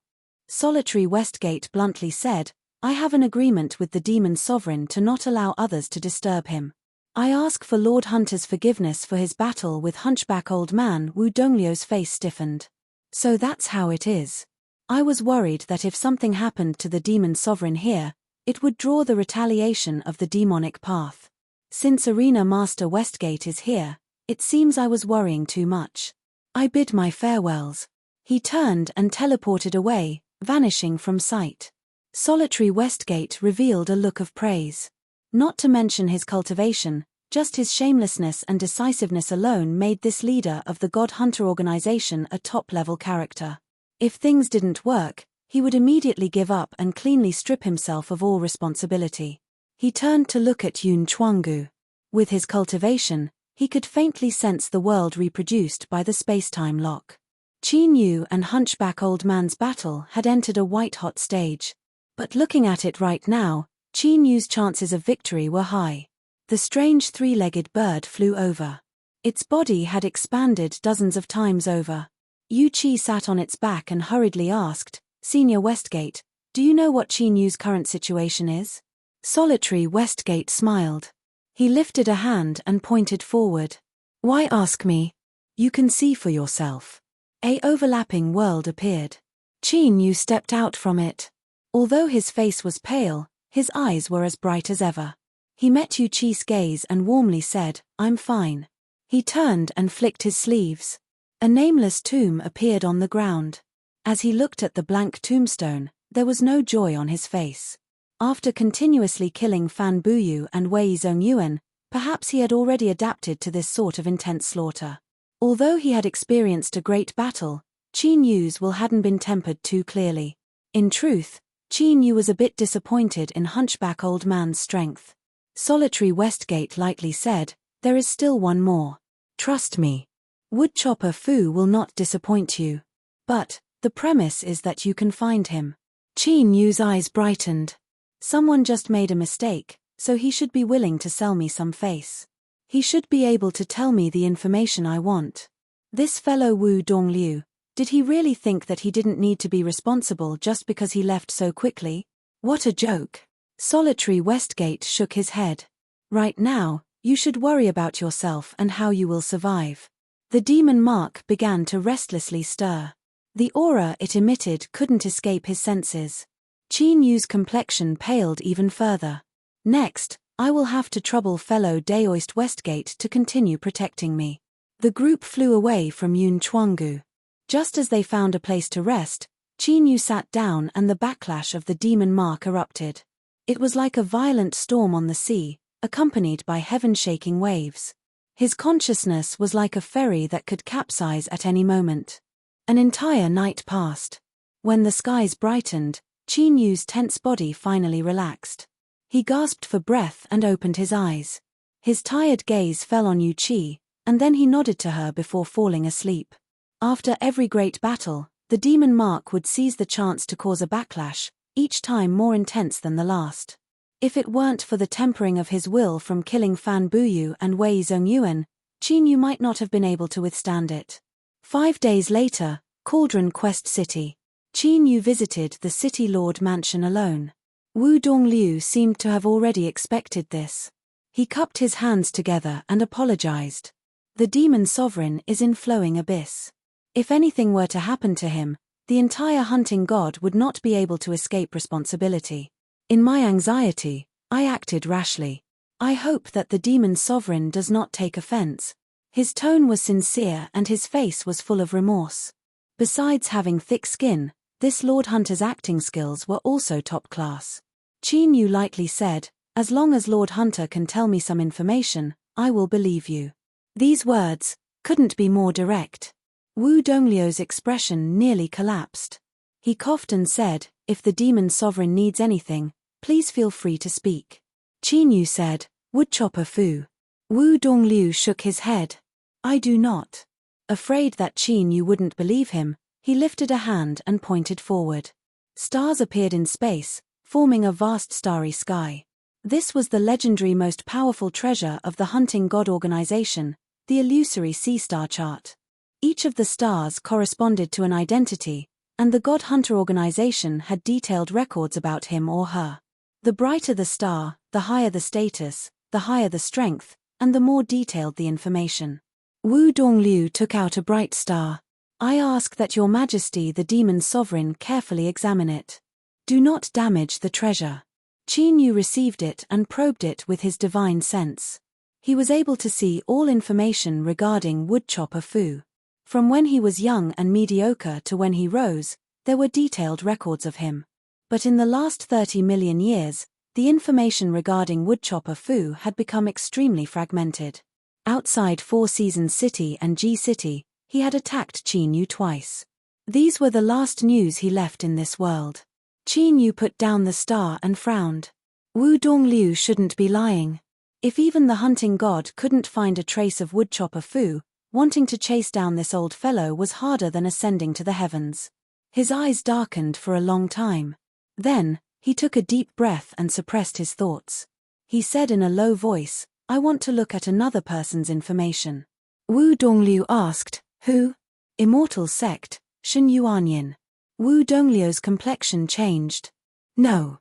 Solitary Westgate bluntly said, I have an agreement with the Demon Sovereign to not allow others to disturb him. I ask for Lord Hunter's forgiveness for his battle with Hunchback Old Man. Wu Dongliu's face stiffened. So that's how it is. I was worried that if something happened to the Demon Sovereign here, it would draw the retaliation of the demonic path. Since Arena Master Westgate is here, it seems I was worrying too much. I bid my farewells. He turned and teleported away, vanishing from sight. Solitary Westgate revealed a look of praise. Not to mention his cultivation, just his shamelessness and decisiveness alone made this leader of the God Hunter organization a top-level character. If things didn't work, he would immediately give up and cleanly strip himself of all responsibility. He turned to look at Yun Chuanggu. With his cultivation, he could faintly sense the world reproduced by the space-time lock. Qin Yu and Hunchback Old Man's battle had entered a white-hot stage. But looking at it right now, Qin Yu's chances of victory were high. The strange three-legged bird flew over. Its body had expanded dozens of times over. Yu Qi sat on its back and hurriedly asked, Senior Westgate, do you know what Qin Yu's current situation is? Solitary Westgate smiled. He lifted a hand and pointed forward. Why ask me? You can see for yourself. A overlapping world appeared. Qin Yu stepped out from it. Although his face was pale, his eyes were as bright as ever. He met Yu Qi's gaze and warmly said, I'm fine. He turned and flicked his sleeves. A nameless tomb appeared on the ground. As he looked at the blank tombstone, there was no joy on his face. After continuously killing Fan Buyu and Wei Zongyuan, perhaps he had already adapted to this sort of intense slaughter. Although he had experienced a great battle, Qin Yu's will hadn't been tempered too clearly. In truth, Qin Yu was a bit disappointed in Hunchback Old Man's strength. Solitary Westgate lightly said, there is still one more. Trust me. Woodchopper Fu will not disappoint you. But, The premise is that you can find him. Qin Yu's eyes brightened. Someone just made a mistake, so he should be willing to sell me some face. He should be able to tell me the information I want. This fellow Wu Dongliu, did he really think that he didn't need to be responsible just because he left so quickly? What a joke. Solitary Westgate shook his head. Right now, you should worry about yourself and how you will survive. The demon mark began to restlessly stir. The aura it emitted couldn't escape his senses. Qin Yu's complexion paled even further. Next, I will have to trouble fellow Daoist Westgate to continue protecting me. The group flew away from Yun Chuanggu. Just as they found a place to rest, Qin Yu sat down and the backlash of the demon mark erupted. It was like a violent storm on the sea, accompanied by heaven-shaking waves. His consciousness was like a ferry that could capsize at any moment. An entire night passed. When the skies brightened, Qin Yu's tense body finally relaxed. He gasped for breath and opened his eyes. His tired gaze fell on Yu Qi, and then he nodded to her before falling asleep. After every great battle, the demon mark would seize the chance to cause a backlash, each time more intense than the last. If it weren't for the tempering of his will from killing Fan Buyu and Wei Zongyuan, Qin Yu might not have been able to withstand it. 5 days later, Cauldron Quest City. Qin Yu visited the City Lord Mansion alone. Wu Dongliu seemed to have already expected this. He cupped his hands together and apologized. The demon sovereign is in flowing abyss. If anything were to happen to him, the entire hunting god would not be able to escape responsibility. In my anxiety, I acted rashly. I hope that the demon sovereign does not take offense. His tone was sincere and his face was full of remorse. Besides having thick skin, this Lord Hunter's acting skills were also top class. Qin Yu lightly said, "As long as Lord Hunter can tell me some information, I will believe you." These words couldn't be more direct. Wu Dongliu's expression nearly collapsed. He coughed and said, "If the demon sovereign needs anything, please feel free to speak." Qin Yu said, "Woodchopper Fu." Wu Dongliu shook his head. "I do not." Afraid that Qin Yu wouldn't believe him, he lifted a hand and pointed forward. Stars appeared in space, forming a vast starry sky. This was the legendary most powerful treasure of the hunting god organization, the illusory sea star chart. Each of the stars corresponded to an identity, and the God Hunter organization had detailed records about him or her. The brighter the star, the higher the status, the higher the strength, and the more detailed the information. Wu Dongliu took out a bright star. "I ask that your majesty the demon sovereign carefully examine it. Do not damage the treasure." Qin Yu received it and probed it with his divine sense. He was able to see all information regarding Woodchopper Fu. From when he was young and mediocre to when he rose, there were detailed records of him. But in the last 30 million years, the information regarding Woodchopper Fu had become extremely fragmented. Outside Four Seasons City and G City, he had attacked Qin Yu twice. These were the last news he left in this world. Qin Yu put down the star and frowned. Wu Dongliu shouldn't be lying. If even the hunting god couldn't find a trace of Woodchopper Fu, wanting to chase down this old fellow was harder than ascending to the heavens. His eyes darkened for a long time. Then, he took a deep breath and suppressed his thoughts. He said in a low voice, "I want to look at another person's information." Wu Dongliu asked, "Who?" "Immortal sect, Shen Yuanyin." Wu Dongliu's complexion changed. "No.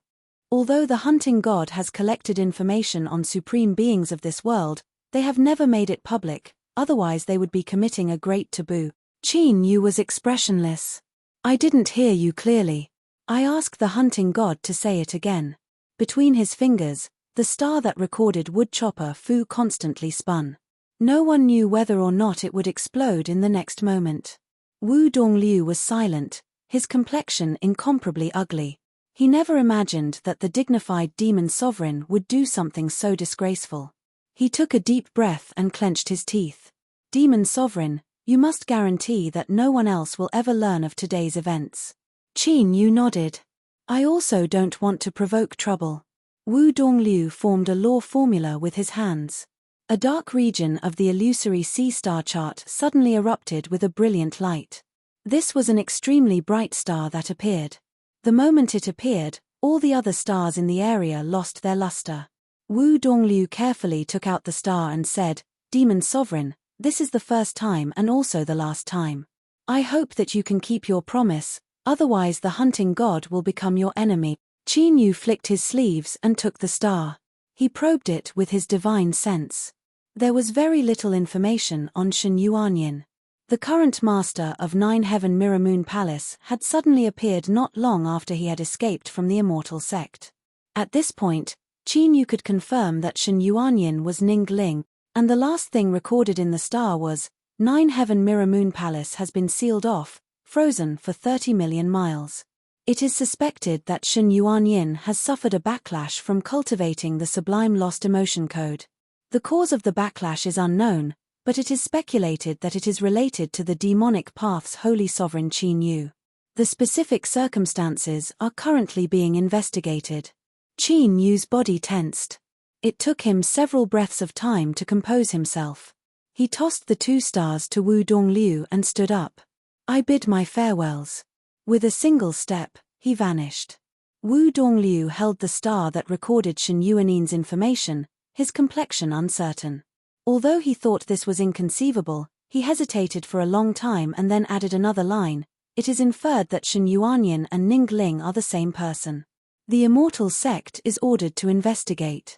Although the hunting god has collected information on supreme beings of this world, they have never made it public, otherwise they would be committing a great taboo." Qin Yu was expressionless. "I didn't hear you clearly. I ask the hunting god to say it again." Between his fingers, the star that recorded Woodchopper Fu constantly spun. No one knew whether or not it would explode in the next moment. Wu Dongliu was silent, his complexion incomparably ugly. He never imagined that the dignified demon sovereign would do something so disgraceful. He took a deep breath and clenched his teeth. "Demon sovereign, you must guarantee that no one else will ever learn of today's events." Qin Yu nodded. "I also don't want to provoke trouble." Wu Dongliu formed a law formula with his hands. A dark region of the illusory sea star chart suddenly erupted with a brilliant light. This was an extremely bright star that appeared. The moment it appeared, all the other stars in the area lost their luster. Wu Dongliu carefully took out the star and said, "Demon Sovereign, this is the first time and also the last time. I hope that you can keep your promise, otherwise the hunting god will become your enemy." Qin Yu flicked his sleeves and took the star. He probed it with his divine sense. There was very little information on Shen Yuanyin. The current master of Nine Heaven Mirror Moon Palace had suddenly appeared not long after he had escaped from the immortal sect. At this point, Qin Yu could confirm that Shen Yuanyin was Ningling, and the last thing recorded in the star was, Nine Heaven Mirror Moon Palace has been sealed off, frozen for 30 million miles. It is suspected that Shen Yuanyin has suffered a backlash from cultivating the sublime lost emotion code. The cause of the backlash is unknown, but it is speculated that it is related to the demonic path's holy sovereign Qin Yu. The specific circumstances are currently being investigated. Qin Yu's body tensed. It took him several breaths of time to compose himself. He tossed the 2 stars to Wu Dongliu and stood up. "I bid my farewells." With a single step, he vanished. Wu Dongliu held the star that recorded Shen Yuanin's information, his complexion uncertain. Although he thought this was inconceivable, he hesitated for a long time and then added another line, "It is inferred that Shen Yuanyin and Ningling are the same person. The immortal sect is ordered to investigate."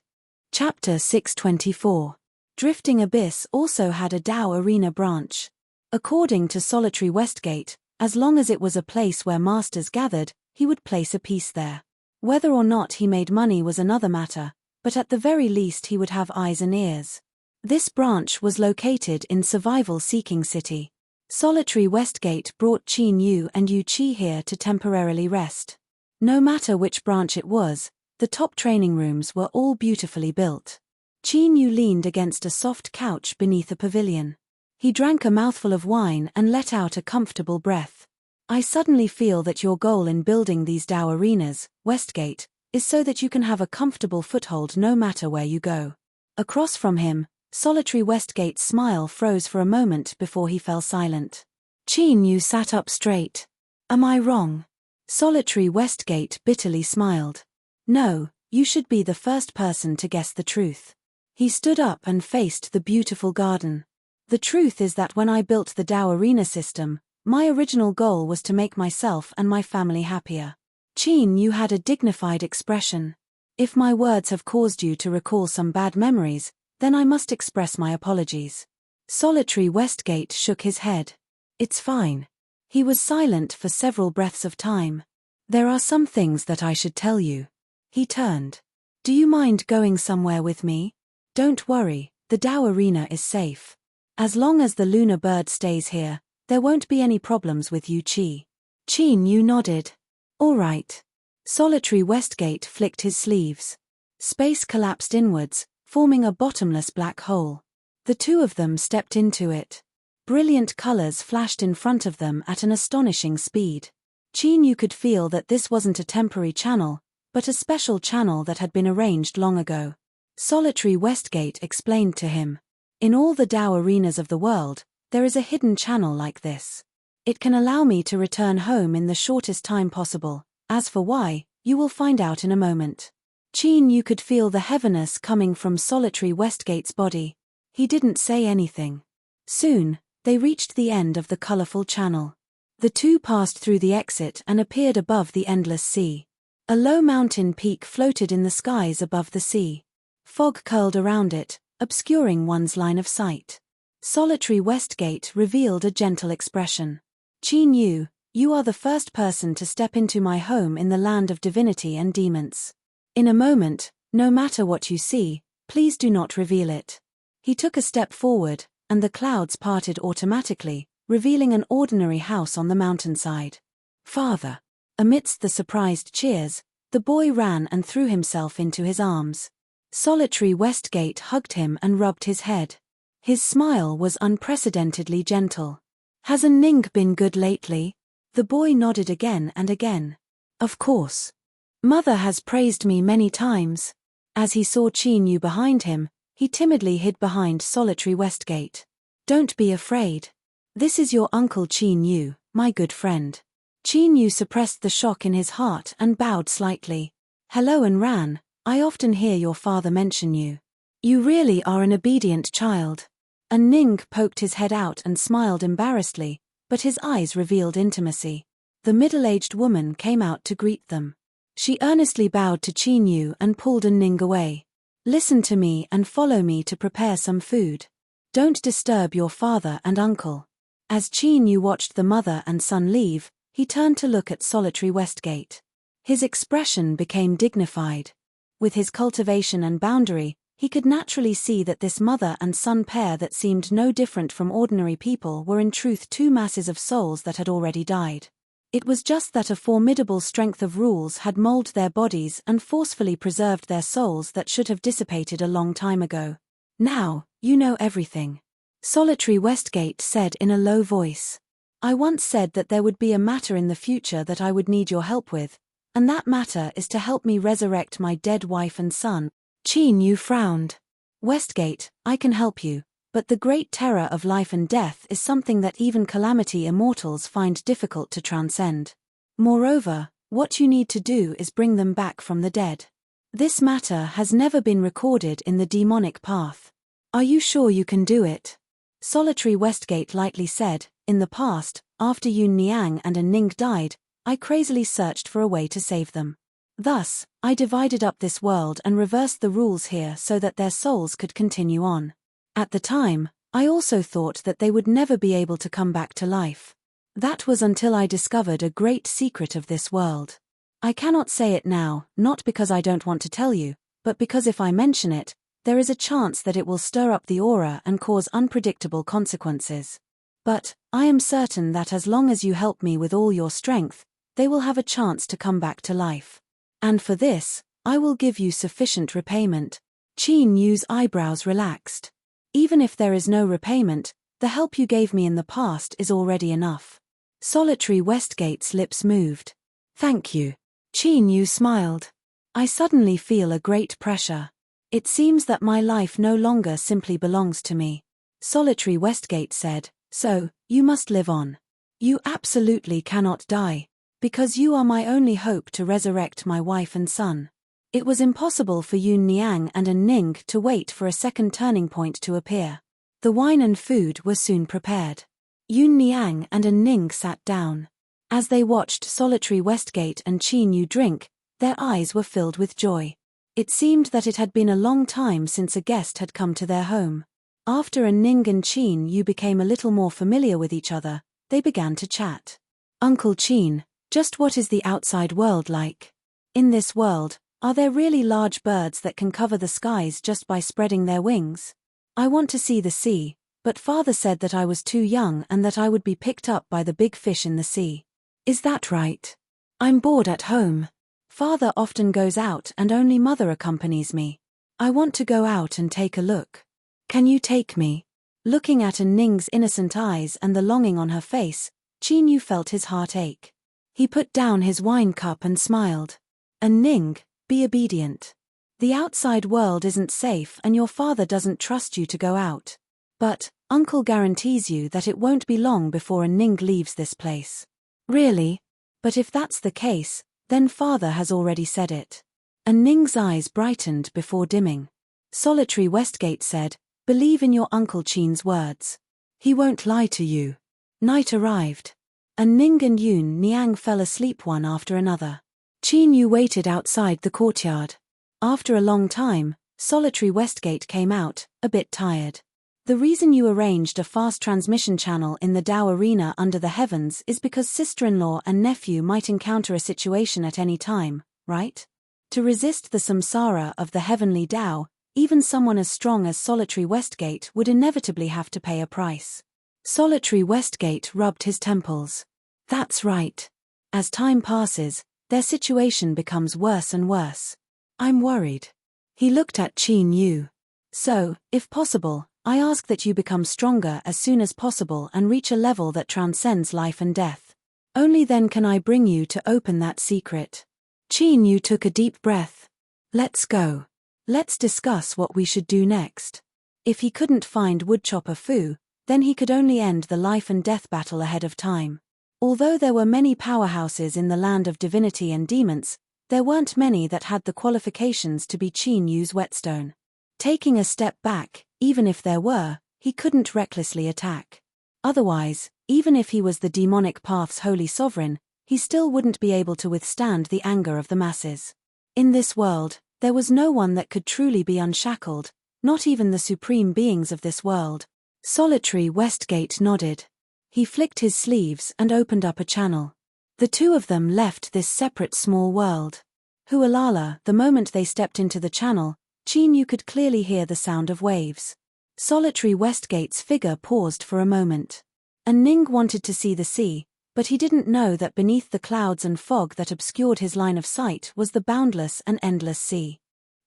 Chapter 624. Drifting Abyss also had a Dao Arena branch. According to Solitary Westgate, as long as it was a place where masters gathered, he would place a piece there. Whether or not he made money was another matter, but at the very least he would have eyes and ears. This branch was located in Survival-Seeking City. Solitary Westgate brought Qin Yu and Yu Qi here to temporarily rest. No matter which branch it was, the top training rooms were all beautifully built. Qin Yu leaned against a soft couch beneath a pavilion. He drank a mouthful of wine and let out a comfortable breath. "I suddenly feel that your goal in building these Dao arenas, Westgate, is so that you can have a comfortable foothold no matter where you go." Across from him, Solitary Westgate's smile froze for a moment before he fell silent. Qin Yu sat up straight. "Am I wrong?" Solitary Westgate bitterly smiled. "No, you should be the first person to guess the truth." He stood up and faced the beautiful garden. "The truth is that when I built the Dao Arena system, my original goal was to make myself and my family happier." Qin Yu had a dignified expression. "If my words have caused you to recall some bad memories, then I must express my apologies." Solitary Westgate shook his head. "It's fine." He was silent for several breaths of time. "There are some things that I should tell you." He turned. "Do you mind going somewhere with me?" "Don't worry, the Dao Arena is safe. As long as the lunar bird stays here, there won't be any problems with Yu Qi." Qin Yu nodded. "All right." Solitary Westgate flicked his sleeves. Space collapsed inwards, forming a bottomless black hole. The 2 of them stepped into it. Brilliant colors flashed in front of them at an astonishing speed. Qin Yu could feel that this wasn't a temporary channel, but a special channel that had been arranged long ago. Solitary Westgate explained to him. "In all the Dao arenas of the world, there is a hidden channel like this. It can allow me to return home in the shortest time possible. As for why, you will find out in a moment." Qin Yu could feel the heaviness coming from Solitary Westgate's body. He didn't say anything. Soon, they reached the end of the colorful channel. The 2 passed through the exit and appeared above the endless sea. A low mountain peak floated in the skies above the sea. Fog curled around it, obscuring one's line of sight. Solitary Westgate revealed a gentle expression. "Qin Yu, you are the first person to step into my home in the land of divinity and demons. In a moment, no matter what you see, please do not reveal it." He took a step forward, and the clouds parted automatically, revealing an ordinary house on the mountainside. "Father!" Amidst the surprised cheers, the boy ran and threw himself into his arms. Solitary Westgate hugged him and rubbed his head. His smile was unprecedentedly gentle. "Hasn't Ning been good lately?" The boy nodded again and again. "Of course. Mother has praised me many times." As he saw Qin Yu behind him, he timidly hid behind Solitary Westgate. "Don't be afraid. This is your uncle Qin Yu, my good friend. Qin Yu suppressed the shock in his heart and bowed slightly. Hello Ran, I often hear your father mention you. You really are an obedient child. And Ning poked his head out and smiled embarrassedly, but his eyes revealed intimacy. The middle-aged woman came out to greet them. She earnestly bowed to Qin Yu and pulled Ning away. Listen to me and follow me to prepare some food. Don't disturb your father and uncle. As Qin Yu watched the mother and son leave, he turned to look at solitary Westgate. His expression became dignified. With his cultivation and boundary, he could naturally see that this mother and son pair that seemed no different from ordinary people were in truth two masses of souls that had already died. It was just that a formidable strength of rules had molded their bodies and forcefully preserved their souls that should have dissipated a long time ago. Now, you know everything. Solitary Westgate said in a low voice. I once said that there would be a matter in the future that I would need your help with, and that matter is to help me resurrect my dead wife and son. Qin Yu frowned. Westgate, I can help you, but the great terror of life and death is something that even calamity immortals find difficult to transcend. Moreover, what you need to do is bring them back from the dead. This matter has never been recorded in the demonic path. Are you sure you can do it? Solitary Westgate lightly said, in the past, after Yun Niang and Ning died, I crazily searched for a way to save them. Thus, I divided up this world and reversed the rules here so that their souls could continue on. At the time, I also thought that they would never be able to come back to life. That was until I discovered a great secret of this world. I cannot say it now, not because I don't want to tell you, but because if I mention it, there is a chance that it will stir up the aura and cause unpredictable consequences. But, I am certain that as long as you help me with all your strength, they will have a chance to come back to life. And for this, I will give you sufficient repayment. Qin Yu's eyebrows relaxed. Even if there is no repayment, the help you gave me in the past is already enough. Solitary Westgate's lips moved. Thank you. Qin Yu smiled. I suddenly feel a great pressure. It seems that my life no longer simply belongs to me. Solitary Westgate said, so, you must live on. You absolutely cannot die. Because you are my only hope to resurrect my wife and son. It was impossible for Yun Niang and Ning to wait for a second turning point to appear. The wine and food were soon prepared. Yun Niang and Ning sat down. As they watched Solitary Westgate and Qin Yu drink, their eyes were filled with joy. It seemed that it had been a long time since a guest had come to their home. After Ning and Qin Yu became a little more familiar with each other, they began to chat. Uncle Qin, just what is the outside world like? In this world, are there really large birds that can cover the skies just by spreading their wings? I want to see the sea, but father said that I was too young and that I would be picked up by the big fish in the sea. Is that right? I'm bored at home. Father often goes out and only mother accompanies me. I want to go out and take a look. Can you take me? Looking at Ning's innocent eyes and the longing on her face, Qin Yu felt his heart ache. He put down his wine cup and smiled. Ning, be obedient. The outside world isn't safe and your father doesn't trust you to go out. But, Uncle guarantees you that it won't be long before Ning leaves this place. Really? But if that's the case, then father has already said it. Ning's eyes brightened before dimming. Solitary Westgate said, believe in your Uncle Qin's words. He won't lie to you. Night arrived. Ning and Yun Niang fell asleep one after another. Qin Yu waited outside the courtyard. After a long time, Solitary Westgate came out, a bit tired. The reason you arranged a fast transmission channel in the Dao arena under the heavens is because sister-in-law and nephew might encounter a situation at any time, right? To resist the samsara of the heavenly Dao, even someone as strong as Solitary Westgate would inevitably have to pay a price. Solitary Westgate rubbed his temples. That's right. As time passes, their situation becomes worse and worse. I'm worried. He looked at Qin Yu. So, if possible, I ask that you become stronger as soon as possible and reach a level that transcends life and death. Only then can I bring you to open that secret. Qin Yu took a deep breath. Let's go. Let's discuss what we should do next. If he couldn't find Woodchopper Fu, then he could only end the life and death battle ahead of time. Although there were many powerhouses in the land of divinity and demons, there weren't many that had the qualifications to be Qin Yu's whetstone. Taking a step back, even if there were, he couldn't recklessly attack. Otherwise, even if he was the demonic path's holy sovereign, he still wouldn't be able to withstand the anger of the masses. In this world, there was no one that could truly be unshackled, not even the supreme beings of this world. Solitary Westgate nodded. He flicked his sleeves and opened up a channel. The two of them left this separate small world. Hualala, the moment they stepped into the channel, Qin Yu could clearly hear the sound of waves. Solitary Westgate's figure paused for a moment. And Ning wanted to see the sea, but he didn't know that beneath the clouds and fog that obscured his line of sight was the boundless and endless sea.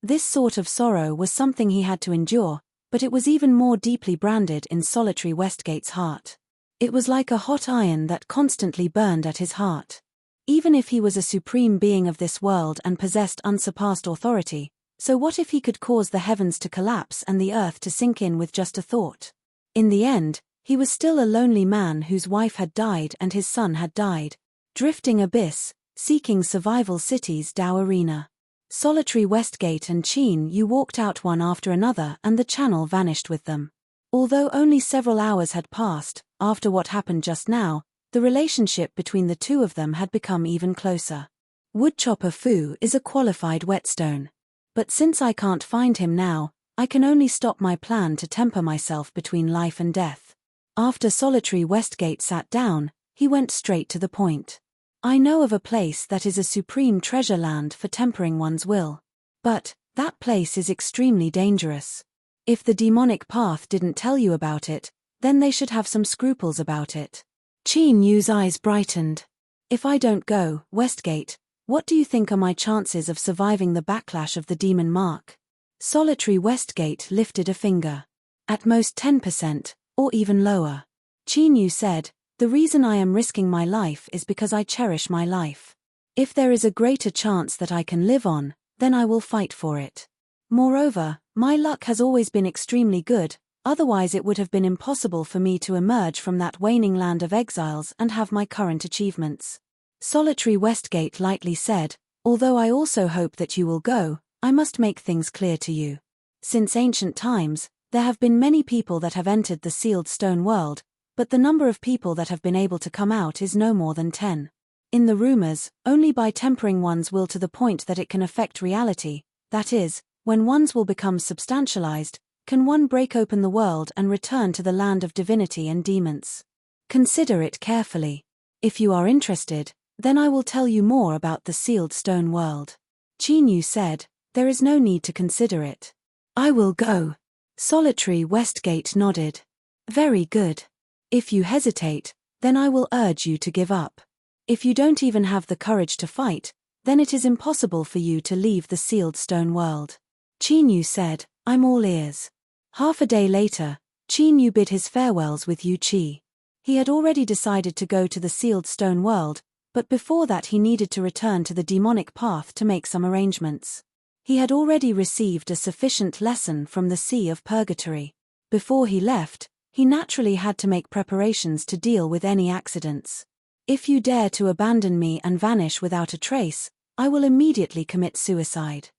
This sort of sorrow was something he had to endure, but it was even more deeply branded in Solitary Westgate's heart. It was like a hot iron that constantly burned at his heart. Even if he was a supreme being of this world and possessed unsurpassed authority, so what if he could cause the heavens to collapse and the earth to sink in with just a thought? In the end, he was still a lonely man whose wife had died and his son had died. Drifting abyss, seeking survival cities Dao Arena. Solitary Westgate and Qin Yu walked out one after another and the channel vanished with them. Although only several hours had passed, after what happened just now, the relationship between the two of them had become even closer. Woodchopper Fu is a qualified whetstone. But since I can't find him now, I can only stop my plan to temper myself between life and death. After Solitary Westgate sat down, he went straight to the point. I know of a place that is a supreme treasure land for tempering one's will. But that place is extremely dangerous. If the demonic path didn't tell you about it, then they should have some scruples about it. Qin Yu's eyes brightened. If I don't go, Westgate, what do you think are my chances of surviving the backlash of the demon mark? Solitary Westgate lifted a finger. At most 10%, or even lower. Qin Yu said, the reason I am risking my life is because I cherish my life. If there is a greater chance that I can live on, then I will fight for it. Moreover, my luck has always been extremely good, otherwise it would have been impossible for me to emerge from that waning land of exiles and have my current achievements. Solitary Westgate lightly said, although I also hope that you will go, I must make things clear to you. Since ancient times, there have been many people that have entered the sealed stone world, but the number of people that have been able to come out is no more than 10. In the rumors, only by tempering one's will to the point that it can affect reality, that is, when one's will becomes substantialized, can one break open the world and return to the land of divinity and demons. Consider it carefully. If you are interested, then I will tell you more about the sealed stone world. Qin Yu said, there is no need to consider it. I will go. Solitary Westgate nodded. Very good. If you hesitate, then I will urge you to give up. If you don't even have the courage to fight, then it is impossible for you to leave the sealed stone world. Qin Yu said, I'm all ears. Half a day later, Qin Yu bid his farewells with Yu Qi. He had already decided to go to the sealed stone world, but before that he needed to return to the demonic path to make some arrangements. He had already received a sufficient lesson from the Sea of Purgatory. Before he left, he naturally had to make preparations to deal with any accidents. If you dare to abandon me and vanish without a trace, I will immediately commit suicide.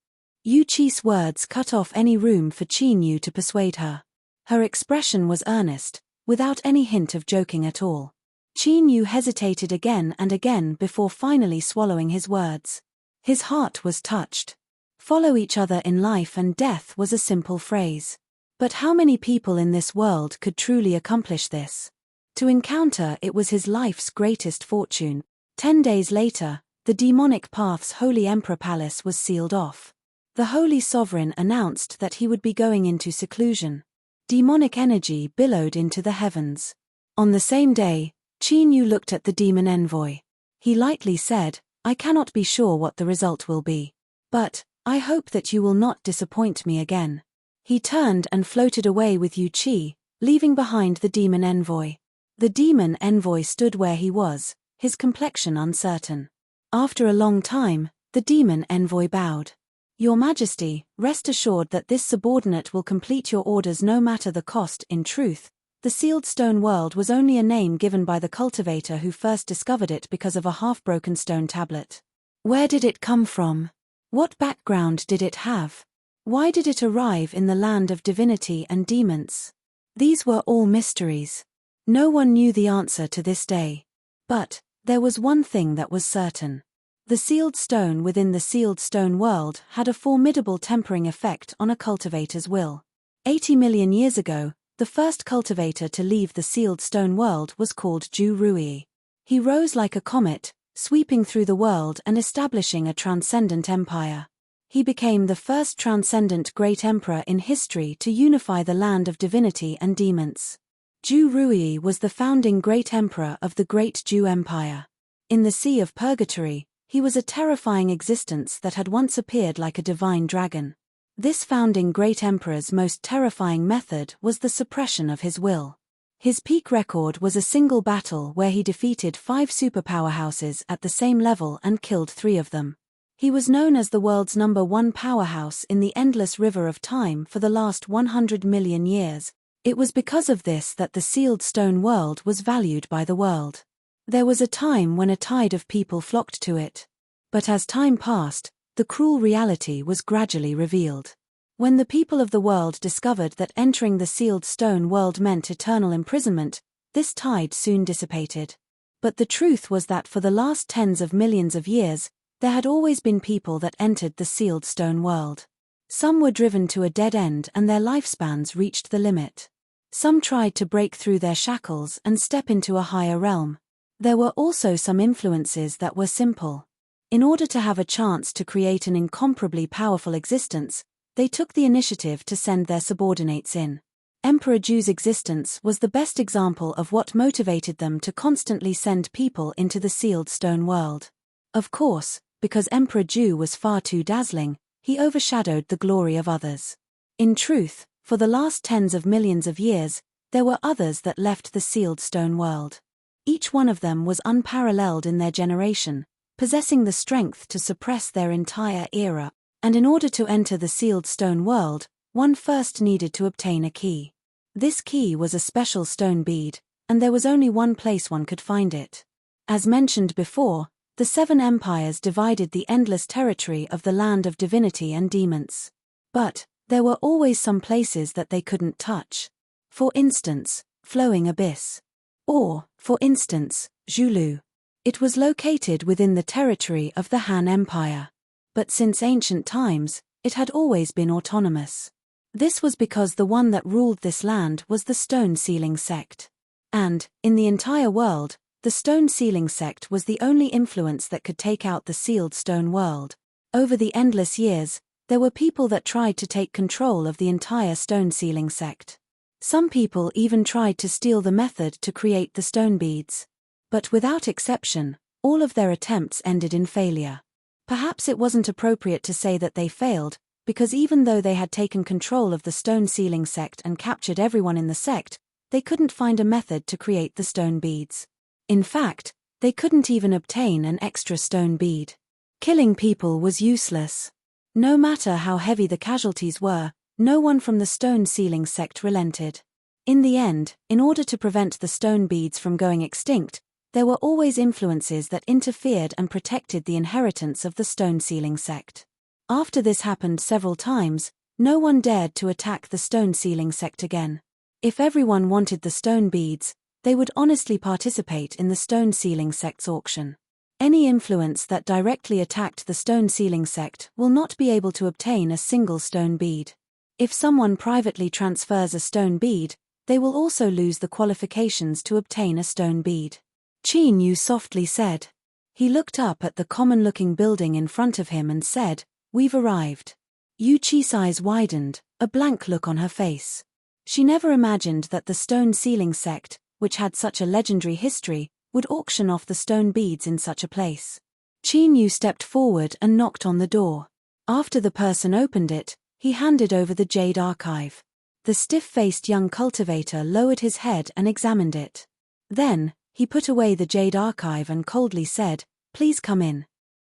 Yu Qi's words cut off any room for Qin Yu to persuade her. Her expression was earnest, without any hint of joking at all. Qin Yu hesitated again and again before finally swallowing his words. His heart was touched. Follow each other in life and death was a simple phrase. But how many people in this world could truly accomplish this? To encounter it was his life's greatest fortune. 10 days later, the demonic path's holy emperor palace was sealed off. The holy sovereign announced that he would be going into seclusion. Demonic energy billowed into the heavens. On the same day, Qin Yu looked at the demon envoy. He lightly said, I cannot be sure what the result will be. But, I hope that you will not disappoint me again. He turned and floated away with Yu Qi, leaving behind the demon envoy. The demon envoy stood where he was, his complexion uncertain. After a long time, the demon envoy bowed. Your Majesty, rest assured that this subordinate will complete your orders no matter the cost. In truth, The sealed stone world was only a name given by the cultivator who first discovered it because of a half-broken stone tablet. Where did it come from? What background did it have? Why did it arrive in the land of divinity and demons? These were all mysteries. No one knew the answer to this day. But there was one thing that was certain. The sealed stone within the sealed stone world had a formidable tempering effect on a cultivator's will. 80 million years ago, the first cultivator to leave the sealed stone world was called Ju Rui. He rose like a comet, sweeping through the world and establishing a transcendent empire. He became the first transcendent great emperor in history to unify the land of divinity and demons. Ju Rui was the founding great emperor of the Great Ju Empire. In the Sea of Purgatory, he was a terrifying existence that had once appeared like a divine dragon. This founding great emperor's most terrifying method was the suppression of his will. His peak record was a single battle where he defeated 5 superpowerhouses at the same level and killed 3 of them. He was known as the world's #1 powerhouse in the endless river of time for the last 100 million years. It was because of this that the sealed stone world was valued by the world. There was a time when a tide of people flocked to it. But as time passed, the cruel reality was gradually revealed. When the people of the world discovered that entering the sealed stone world meant eternal imprisonment, this tide soon dissipated. But the truth was that for the last tens of millions of years, there had always been people that entered the sealed stone world. Some were driven to a dead end and their lifespans reached the limit. Some tried to break through their shackles and step into a higher realm. There were also some influences that were simple. In order to have a chance to create an incomparably powerful existence, they took the initiative to send their subordinates in. Emperor Ju's existence was the best example of what motivated them to constantly send people into the sealed stone world. Of course, because Emperor Ju was far too dazzling, he overshadowed the glory of others. In truth, for the last tens of millions of years, there were others that left the sealed stone world. Each one of them was unparalleled in their generation, possessing the strength to suppress their entire era, and in order to enter the sealed stone world, one first needed to obtain a key. This key was a special stone bead, and there was only one place one could find it. As mentioned before, the 7 empires divided the endless territory of the land of divinity and demons. But there were always some places that they couldn't touch. For instance, Flowing Abyss. Or, for instance, Zulu. It was located within the territory of the Han Empire. But since ancient times, it had always been autonomous. This was because the one that ruled this land was the Stone Sealing Sect. And, in the entire world, the Stone Sealing Sect was the only influence that could take out the sealed stone world. Over the endless years, there were people that tried to take control of the entire Stone Sealing Sect. Some people even tried to steal the method to create the stone beads. But without exception, all of their attempts ended in failure. Perhaps it wasn't appropriate to say that they failed, because even though they had taken control of the Stone Sealing Sect and captured everyone in the sect, they couldn't find a method to create the stone beads. In fact, they couldn't even obtain an extra stone bead. Killing people was useless. No matter how heavy the casualties were, no one from the Stone Sealing Sect relented. In the end, in order to prevent the stone beads from going extinct, there were always influences that interfered and protected the inheritance of the Stone Sealing Sect. After this happened several times, no one dared to attack the Stone Sealing Sect again. If everyone wanted the stone beads, they would honestly participate in the Stone Sealing Sect's auction. Any influence that directly attacked the Stone Sealing Sect will not be able to obtain a single stone bead. If someone privately transfers a stone bead, they will also lose the qualifications to obtain a stone bead. Qin Yu softly said. He looked up at the common-looking building in front of him and said, "We've arrived." Yu Qi's eyes widened, a blank look on her face. She never imagined that the Stone Sealing Sect, which had such a legendary history, would auction off the stone beads in such a place. Qin Yu stepped forward and knocked on the door. After the person opened it, he handed over the jade archive. The stiff-faced young cultivator lowered his head and examined it. Then, he put away the jade archive and coldly said, "Please come in."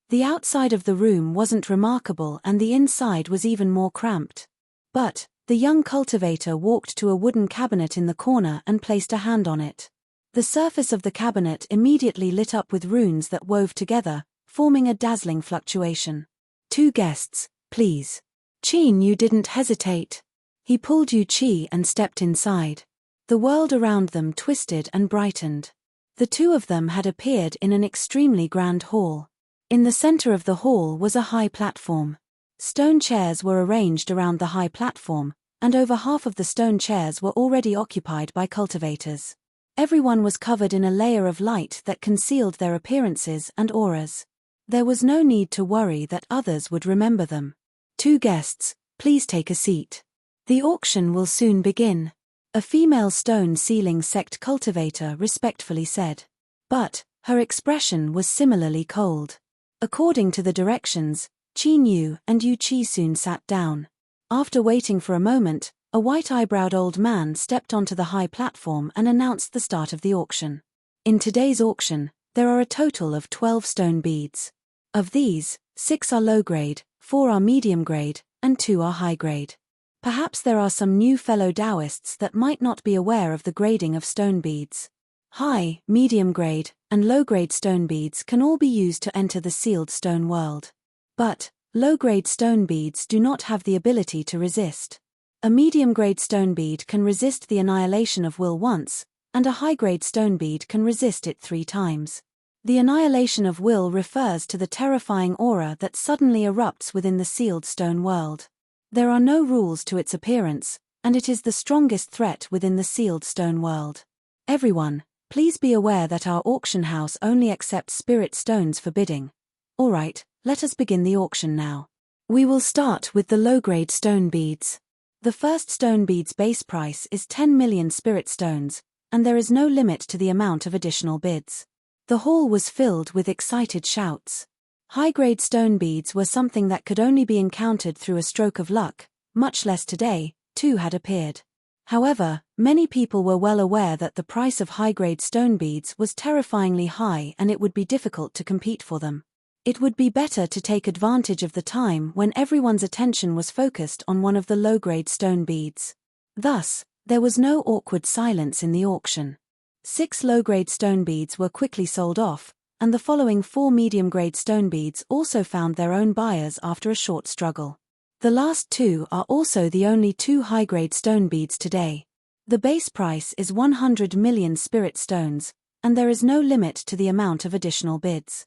The outside of the room wasn't remarkable and the inside was even more cramped. But, The young cultivator walked to a wooden cabinet in the corner and placed a hand on it. The surface of the cabinet immediately lit up with runes that wove together, forming a dazzling fluctuation. 2 guests, please. Qin Yu didn't hesitate. He pulled Yu Qi and stepped inside. The world around them twisted and brightened. The 2 of them had appeared in an extremely grand hall. In the center of the hall was a high platform. Stone chairs were arranged around the high platform, and over half of the stone chairs were already occupied by cultivators. Everyone was covered in a layer of light that concealed their appearances and auras. There was no need to worry that others would remember them. 2 guests, please take a seat. The auction will soon begin. A female stone ceiling sect cultivator respectfully said. But her expression was similarly cold. According to the directions, Qin Yu and Yu Qi soon sat down. After waiting for a moment, a white-eyebrowed old man stepped onto the high platform and announced the start of the auction. In today's auction, there are a total of 12 stone beads. Of these, 6 are low-grade, 4 are medium-grade, and 2 are high-grade. Perhaps there are some new fellow Taoists that might not be aware of the grading of stone beads. High, medium-grade, and low-grade stone beads can all be used to enter the sealed stone world. But low-grade stone beads do not have the ability to resist. A medium-grade stone bead can resist the annihilation of will once, and a high-grade stone bead can resist it 3 times. The annihilation of will refers to the terrifying aura that suddenly erupts within the sealed stone world. There are no rules to its appearance, and it is the strongest threat within the sealed stone world. Everyone, please be aware that our auction house only accepts spirit stones for bidding. Alright, let us begin the auction now. We will start with the low-grade stone beads. The first stone bead's base price is 10 million spirit stones, and there is no limit to the amount of additional bids. The hall was filled with excited shouts. High-grade stone beads were something that could only be encountered through a stroke of luck, much less today. 2 had appeared. However, many people were well aware that the price of high-grade stone beads was terrifyingly high and it would be difficult to compete for them. It would be better to take advantage of the time when everyone's attention was focused on one of the low-grade stone beads. Thus, there was no awkward silence in the auction. 6 low-grade stone beads were quickly sold off, and the following 4 medium-grade stone beads also found their own buyers after a short struggle. The last 2 are also the only 2 high-grade stone beads today. The base price is 100 million spirit stones, and there is no limit to the amount of additional bids.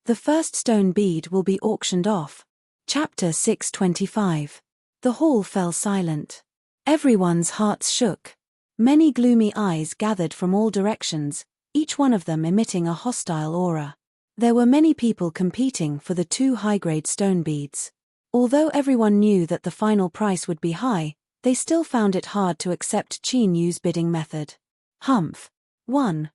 The first stone bead will be auctioned off. Chapter 625. The hall fell silent. Everyone's hearts shook. Many gloomy eyes gathered from all directions, each one of them emitting a hostile aura. There were many people competing for the 2 high-grade stone beads. Although everyone knew that the final price would be high, they still found it hard to accept Qin Yu's bidding method. Humph. 1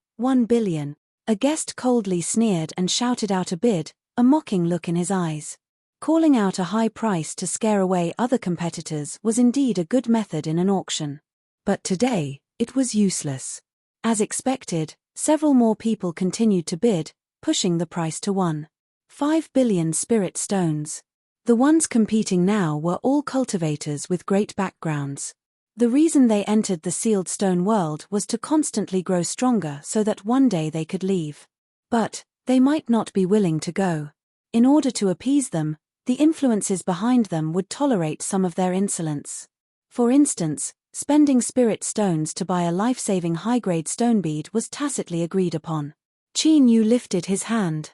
billion. A guest coldly sneered and shouted out a bid, a mocking look in his eyes. Calling out a high price to scare away other competitors was indeed a good method in an auction. But today, it was useless. As expected, several more people continued to bid, pushing the price to 1.5 billion spirit stones. The ones competing now were all cultivators with great backgrounds. The reason they entered the sealed stone world was to constantly grow stronger so that one day they could leave. But they might not be willing to go. In order to appease them, the influences behind them would tolerate some of their insolence. For instance, spending spirit stones to buy a life-saving high-grade stone bead was tacitly agreed upon. Qin Yu lifted his hand.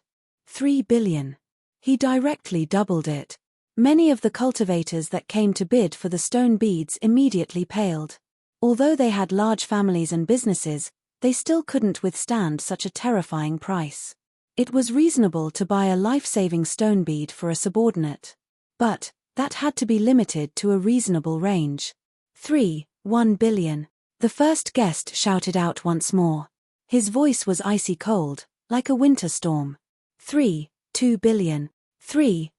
3 billion. He directly doubled it. Many of the cultivators that came to bid for the stone beads immediately paled. Although they had large families and businesses, they still couldn't withstand such a terrifying price. It was reasonable to buy a life-saving stone bead for a subordinate. But that had to be limited to a reasonable range. 1 billion. The first guest shouted out once more. His voice was icy cold, like a winter storm. 2 billion. 3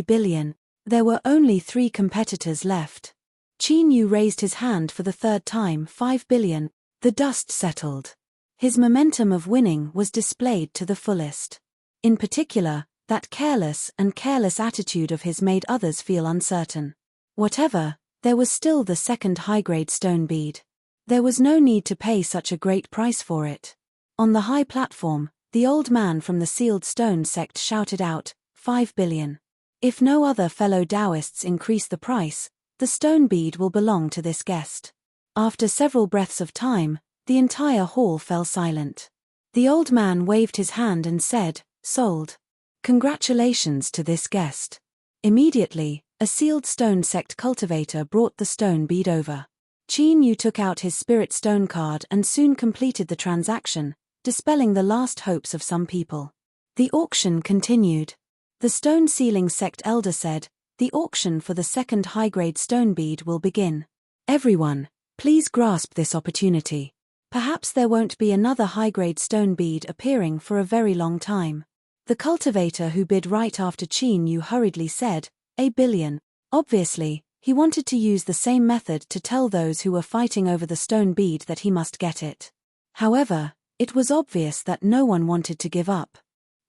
billion. There were only 3 competitors left. Qin Yu raised his hand for the 3rd time. 5 billion. The dust settled. His momentum of winning was displayed to the fullest. In particular, that careless attitude of his made others feel uncertain. Whatever, There was still the second high-grade stone bead. There was no need to pay such a great price for it. On the high platform, the old man from the sealed stone sect shouted out, 5 billion. If no other fellow Taoists increase the price, the stone bead will belong to this guest. After several breaths of time, the entire hall fell silent. The old man waved his hand and said, sold. Congratulations to this guest. Immediately, a sealed stone sect cultivator brought the stone bead over. Qin Yu took out his spirit stone card and soon completed the transaction, dispelling the last hopes of some people. The auction continued. The stone sealing sect elder said, the auction for the second high-grade stone bead will begin. Everyone, please grasp this opportunity. Perhaps there won't be another high-grade stone bead appearing for a very long time. The cultivator who bid right after Qin Yu hurriedly said, a billion. Obviously, he wanted to use the same method to tell those who were fighting over the stone bead that he must get it. However, it was obvious that no one wanted to give up.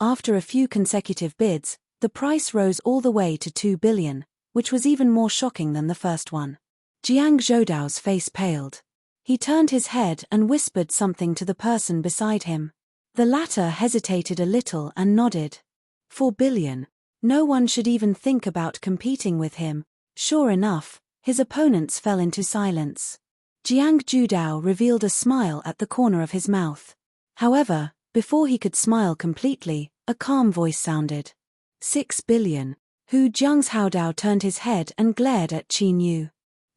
After a few consecutive bids, the price rose all the way to 2 billion, which was even more shocking than the first one. Jiang Zhoudao's face paled. He turned his head and whispered something to the person beside him. The latter hesitated a little and nodded. 4 billion. No one should even think about competing with him. Sure enough, his opponents fell into silence. Jiang Zhoudao revealed a smile at the corner of his mouth. However, before he could smile completely, a calm voice sounded. 6 billion. Hu Jiangzhaodao turned his head and glared at Qin Yu.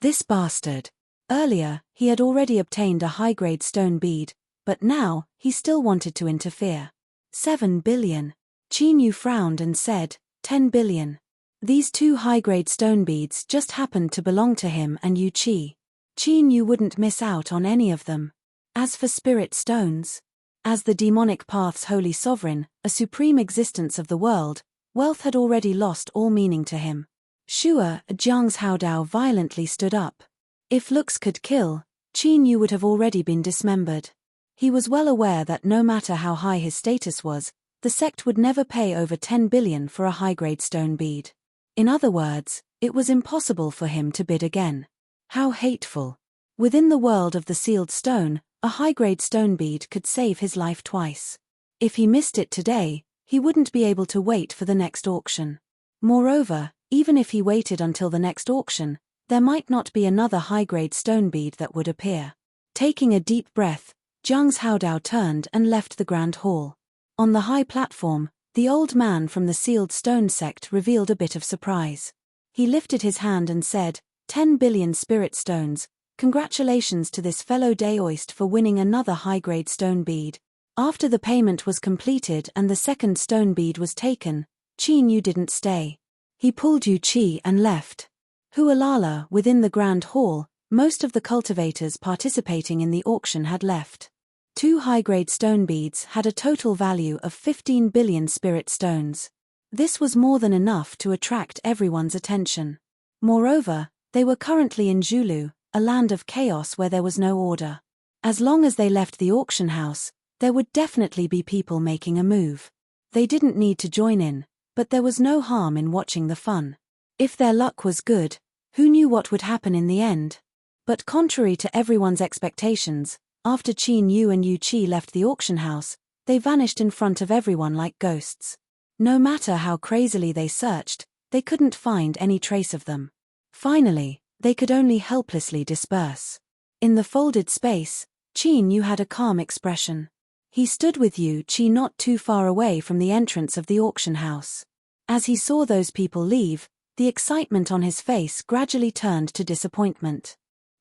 This bastard. Earlier, he had already obtained a high-grade stone bead, but now, he still wanted to interfere. 7 billion. Qin Yu frowned and said, 10 billion. These two high-grade stone beads just happened to belong to him and Yu Qi. Qin Yu wouldn't miss out on any of them. As for spirit stones, as the demonic path's holy sovereign, a supreme existence of the world, wealth had already lost all meaning to him. Shua Jiangzhaodao violently stood up. If looks could kill, Qin Yu would have already been dismembered. He was well aware that no matter how high his status was, the sect would never pay over 10 billion for a high-grade stone bead. In other words, it was impossible for him to bid again. How hateful. Within the world of the sealed stone, a high-grade stone bead could save his life twice. If he missed it today, he wouldn't be able to wait for the next auction. Moreover, even if he waited until the next auction, there might not be another high-grade stone bead that would appear. Taking a deep breath, Jiangzhaodao turned and left the grand hall. On the high platform, the old man from the sealed stone sect revealed a bit of surprise. He lifted his hand and said, 10 billion spirit stones, congratulations to this fellow Daoist for winning another high-grade stone bead. After the payment was completed and the second stone bead was taken, Qin Yu didn't stay. He pulled Yu Qi and left. Hualala, within the grand hall, most of the cultivators participating in the auction had left. Two high-grade stone beads had a total value of 15 billion spirit stones. This was more than enough to attract everyone's attention. Moreover, they were currently in Zhulu, a land of chaos where there was no order. As long as they left the auction house, there would definitely be people making a move. They didn't need to join in, but there was no harm in watching the fun. If their luck was good, who knew what would happen in the end? But contrary to everyone's expectations, after Qin Yu and Yu Qi left the auction house, they vanished in front of everyone like ghosts. No matter how crazily they searched, they couldn't find any trace of them. Finally, they could only helplessly disperse. In the folded space, Qin Yu had a calm expression. He stood with Yu Qi not too far away from the entrance of the auction house. As he saw those people leave, the excitement on his face gradually turned to disappointment.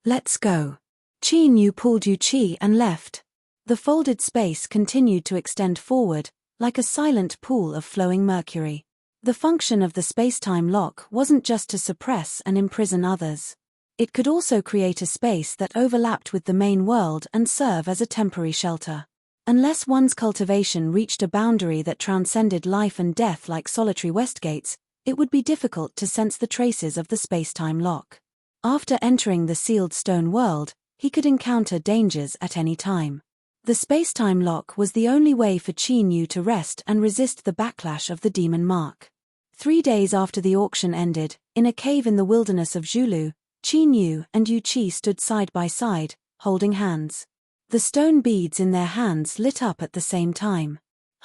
Let's go. Qin Yu pulled Yu Qi and left. The folded space continued to extend forward, like a silent pool of flowing mercury. The function of the space-time lock wasn't just to suppress and imprison others. It could also create a space that overlapped with the main world and serve as a temporary shelter. Unless one's cultivation reached a boundary that transcended life and death like solitary Westgates, it would be difficult to sense the traces of the space-time lock. After entering the sealed stone world, he could encounter dangers at any time. The space-time lock was the only way for Qin Yu to rest and resist the backlash of the demon mark. 3 days after the auction ended, in a cave in the wilderness of Zhulu, Qin Yu and Yu Qi stood side by side, holding hands. The stone beads in their hands lit up at the same time.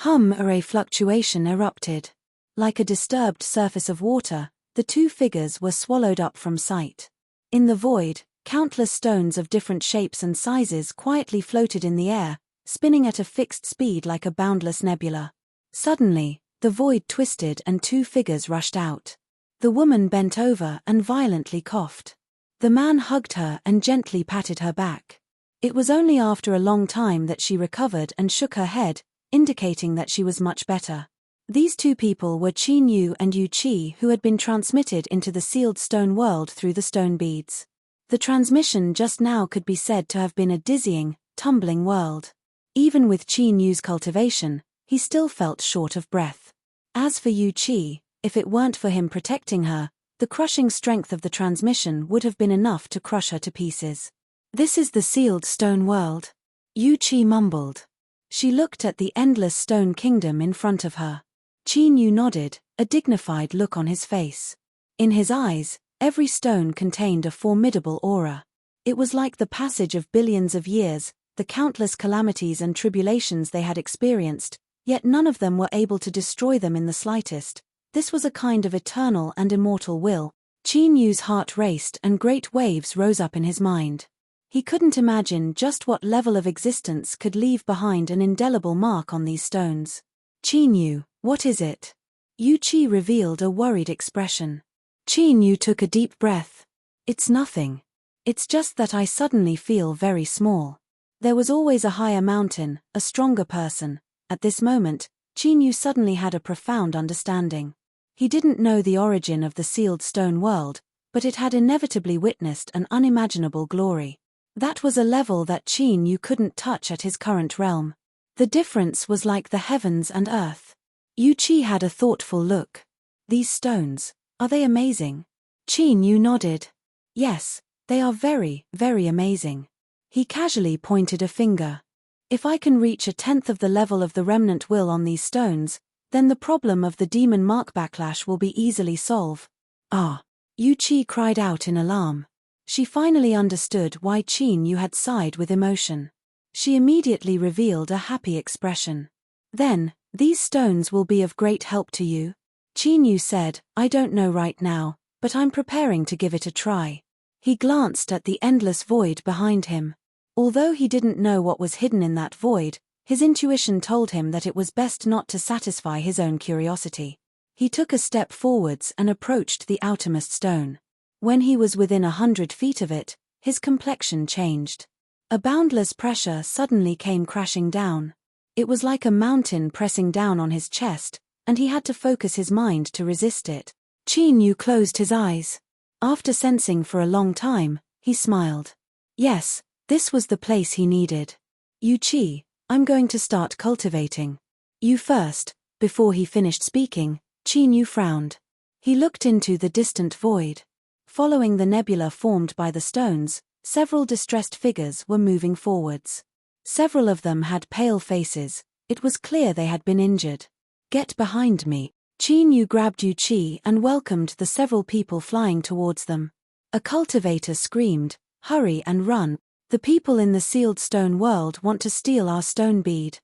A fluctuation erupted. Like a disturbed surface of water, the two figures were swallowed up from sight. In the void, countless stones of different shapes and sizes quietly floated in the air, spinning at a fixed speed like a boundless nebula. Suddenly, the void twisted and two figures rushed out. The woman bent over and violently coughed. The man hugged her and gently patted her back. It was only after a long time that she recovered and shook her head, indicating that she was much better. These two people were Qin Yu and Yu Qi, who had been transmitted into the sealed stone world through the stone beads. The transmission just now could be said to have been a dizzying, tumbling world. Even with Qin Yu's cultivation, he still felt short of breath. As for Yu Qi, if it weren't for him protecting her, the crushing strength of the transmission would have been enough to crush her to pieces. "This is the sealed stone world," Yu Qi mumbled. She looked at the endless stone kingdom in front of her. Qin Yu nodded, a dignified look on his face. In his eyes, every stone contained a formidable aura. It was like the passage of billions of years, the countless calamities and tribulations they had experienced, yet none of them were able to destroy them in the slightest. This was a kind of eternal and immortal will. Qin Yu's heart raced and great waves rose up in his mind. He couldn't imagine just what level of existence could leave behind an indelible mark on these stones. "Qin Yu, what is it?" Yu Qi revealed a worried expression. Qin Yu took a deep breath. "It's nothing. It's just that I suddenly feel very small. There was always a higher mountain, a stronger person." At this moment, Qin Yu suddenly had a profound understanding. He didn't know the origin of the sealed stone world, but it had inevitably witnessed an unimaginable glory. That was a level that Qin Yu couldn't touch at his current realm. The difference was like the heavens and earth. Yu Qi had a thoughtful look. "These stones, are they amazing?" Qin Yu nodded. "Yes, they are very, very amazing." He casually pointed a finger. "If I can reach 1/10 of the level of the remnant will on these stones, then the problem of the demon mark backlash will be easily solved." "Ah!" Yu Qi cried out in alarm. She finally understood why Qin Yu had sighed with emotion. She immediately revealed a happy expression. "Then, these stones will be of great help to you?" Qin Yu said, "I don't know right now, but I'm preparing to give it a try." He glanced at the endless void behind him. Although he didn't know what was hidden in that void, his intuition told him that it was best not to satisfy his own curiosity. He took a step forwards and approached the outermost stone. When he was within 100 feet of it, his complexion changed. A boundless pressure suddenly came crashing down. It was like a mountain pressing down on his chest, and he had to focus his mind to resist it. Qin Yu closed his eyes. After sensing for a long time, he smiled. Yes, this was the place he needed. "Yu Qi, I'm going to start cultivating." "You first." Before he finished speaking, Qin Yu frowned. He looked into the distant void. Following the nebula formed by the stones, several distressed figures were moving forwards. Several of them had pale faces. It was clear they had been injured. "Get behind me." Qin Yu grabbed Yu Qi and welcomed the several people flying towards them. A cultivator screamed, "Hurry and run. The people in the sealed stone world want to steal our stone bead."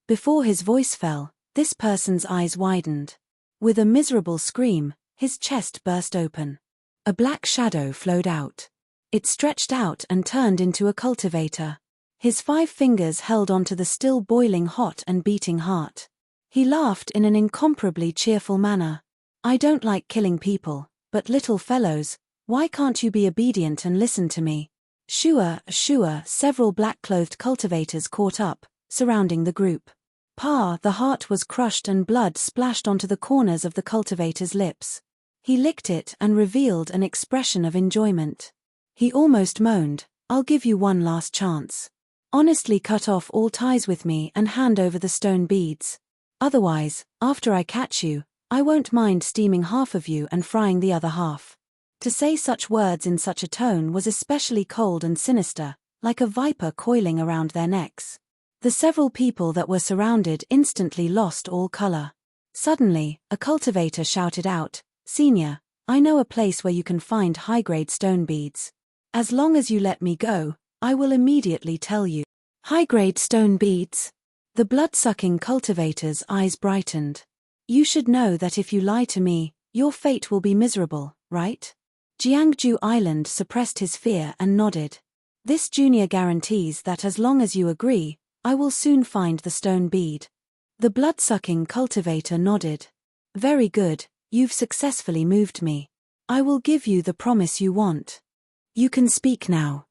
Before his voice fell, this person's eyes widened. With a miserable scream, his chest burst open. A black shadow flowed out. It stretched out and turned into a cultivator. His 5 fingers held onto the still boiling hot and beating heart. He laughed in an incomparably cheerful manner. "I don't like killing people, but little fellows, why can't you be obedient and listen to me?" Shua, shua, several black-clothed cultivators caught up, surrounding the group. The heart was crushed and blood splashed onto the corners of the cultivator's lips. He licked it and revealed an expression of enjoyment. He almost moaned, "I'll give you one last chance. Honestly cut off all ties with me and hand over the stone beads. Otherwise, after I catch you, I won't mind steaming half of you and frying the other half." To say such words in such a tone was especially cold and sinister, like a viper coiling around their necks. The several people that were surrounded instantly lost all color. Suddenly, a cultivator shouted out, "Senior, I know a place where you can find high-grade stone beads. As long as you let me go, I will immediately tell you. High-grade stone beads? The blood-sucking cultivator's eyes brightened. You should know that if you lie to me, your fate will be miserable, right? Jiangju Island suppressed his fear and nodded. This junior guarantees that as long as you agree, I will soon find the stone bead. The blood-sucking cultivator nodded. Very good, you've successfully moved me. I will give you the promise you want. You can speak now.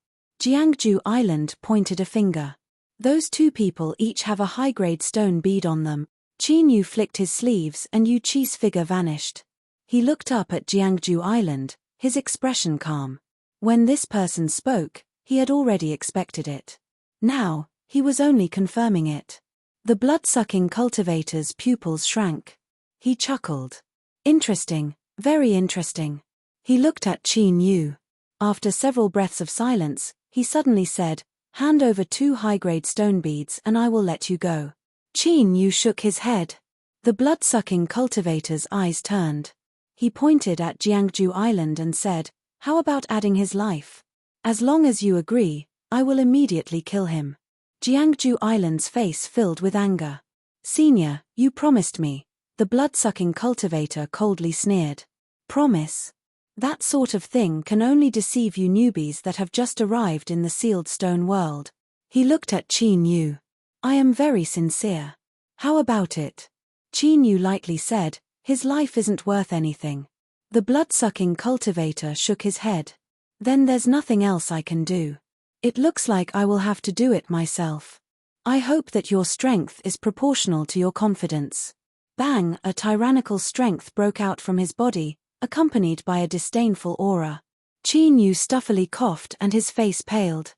Jiangju Island pointed a finger. Those two people each have a high-grade stone bead on them. Qin Yu flicked his sleeves and Yu Qi's figure vanished. He looked up at Jiangju Island, his expression calm. When this person spoke, he had already expected it. Now, he was only confirming it. The blood-sucking cultivator's pupils shrank. He chuckled. Interesting, very interesting. He looked at Qin Yu. After several breaths of silence, he suddenly said, "Hand over 2 high-grade stone beads and I will let you go." Qin Yu shook his head. The blood-sucking cultivator's eyes turned. He pointed at Jiangju Island and said, "How about adding his life? As long as you agree, I will immediately kill him." Jiangju Island's face filled with anger. "Senior, you promised me," the blood-sucking cultivator coldly sneered. "Promise? That sort of thing can only deceive you newbies that have just arrived in the sealed stone world." He looked at Qin Yu. "I am very sincere. How about it?" Qin Yu lightly said, "His life isn't worth anything." The blood-sucking cultivator shook his head. "Then there's nothing else I can do. It looks like I will have to do it myself. I hope that your strength is proportional to your confidence." Bang! A tyrannical strength broke out from his body, accompanied by a disdainful aura. Qin Yu stuffily coughed and his face paled.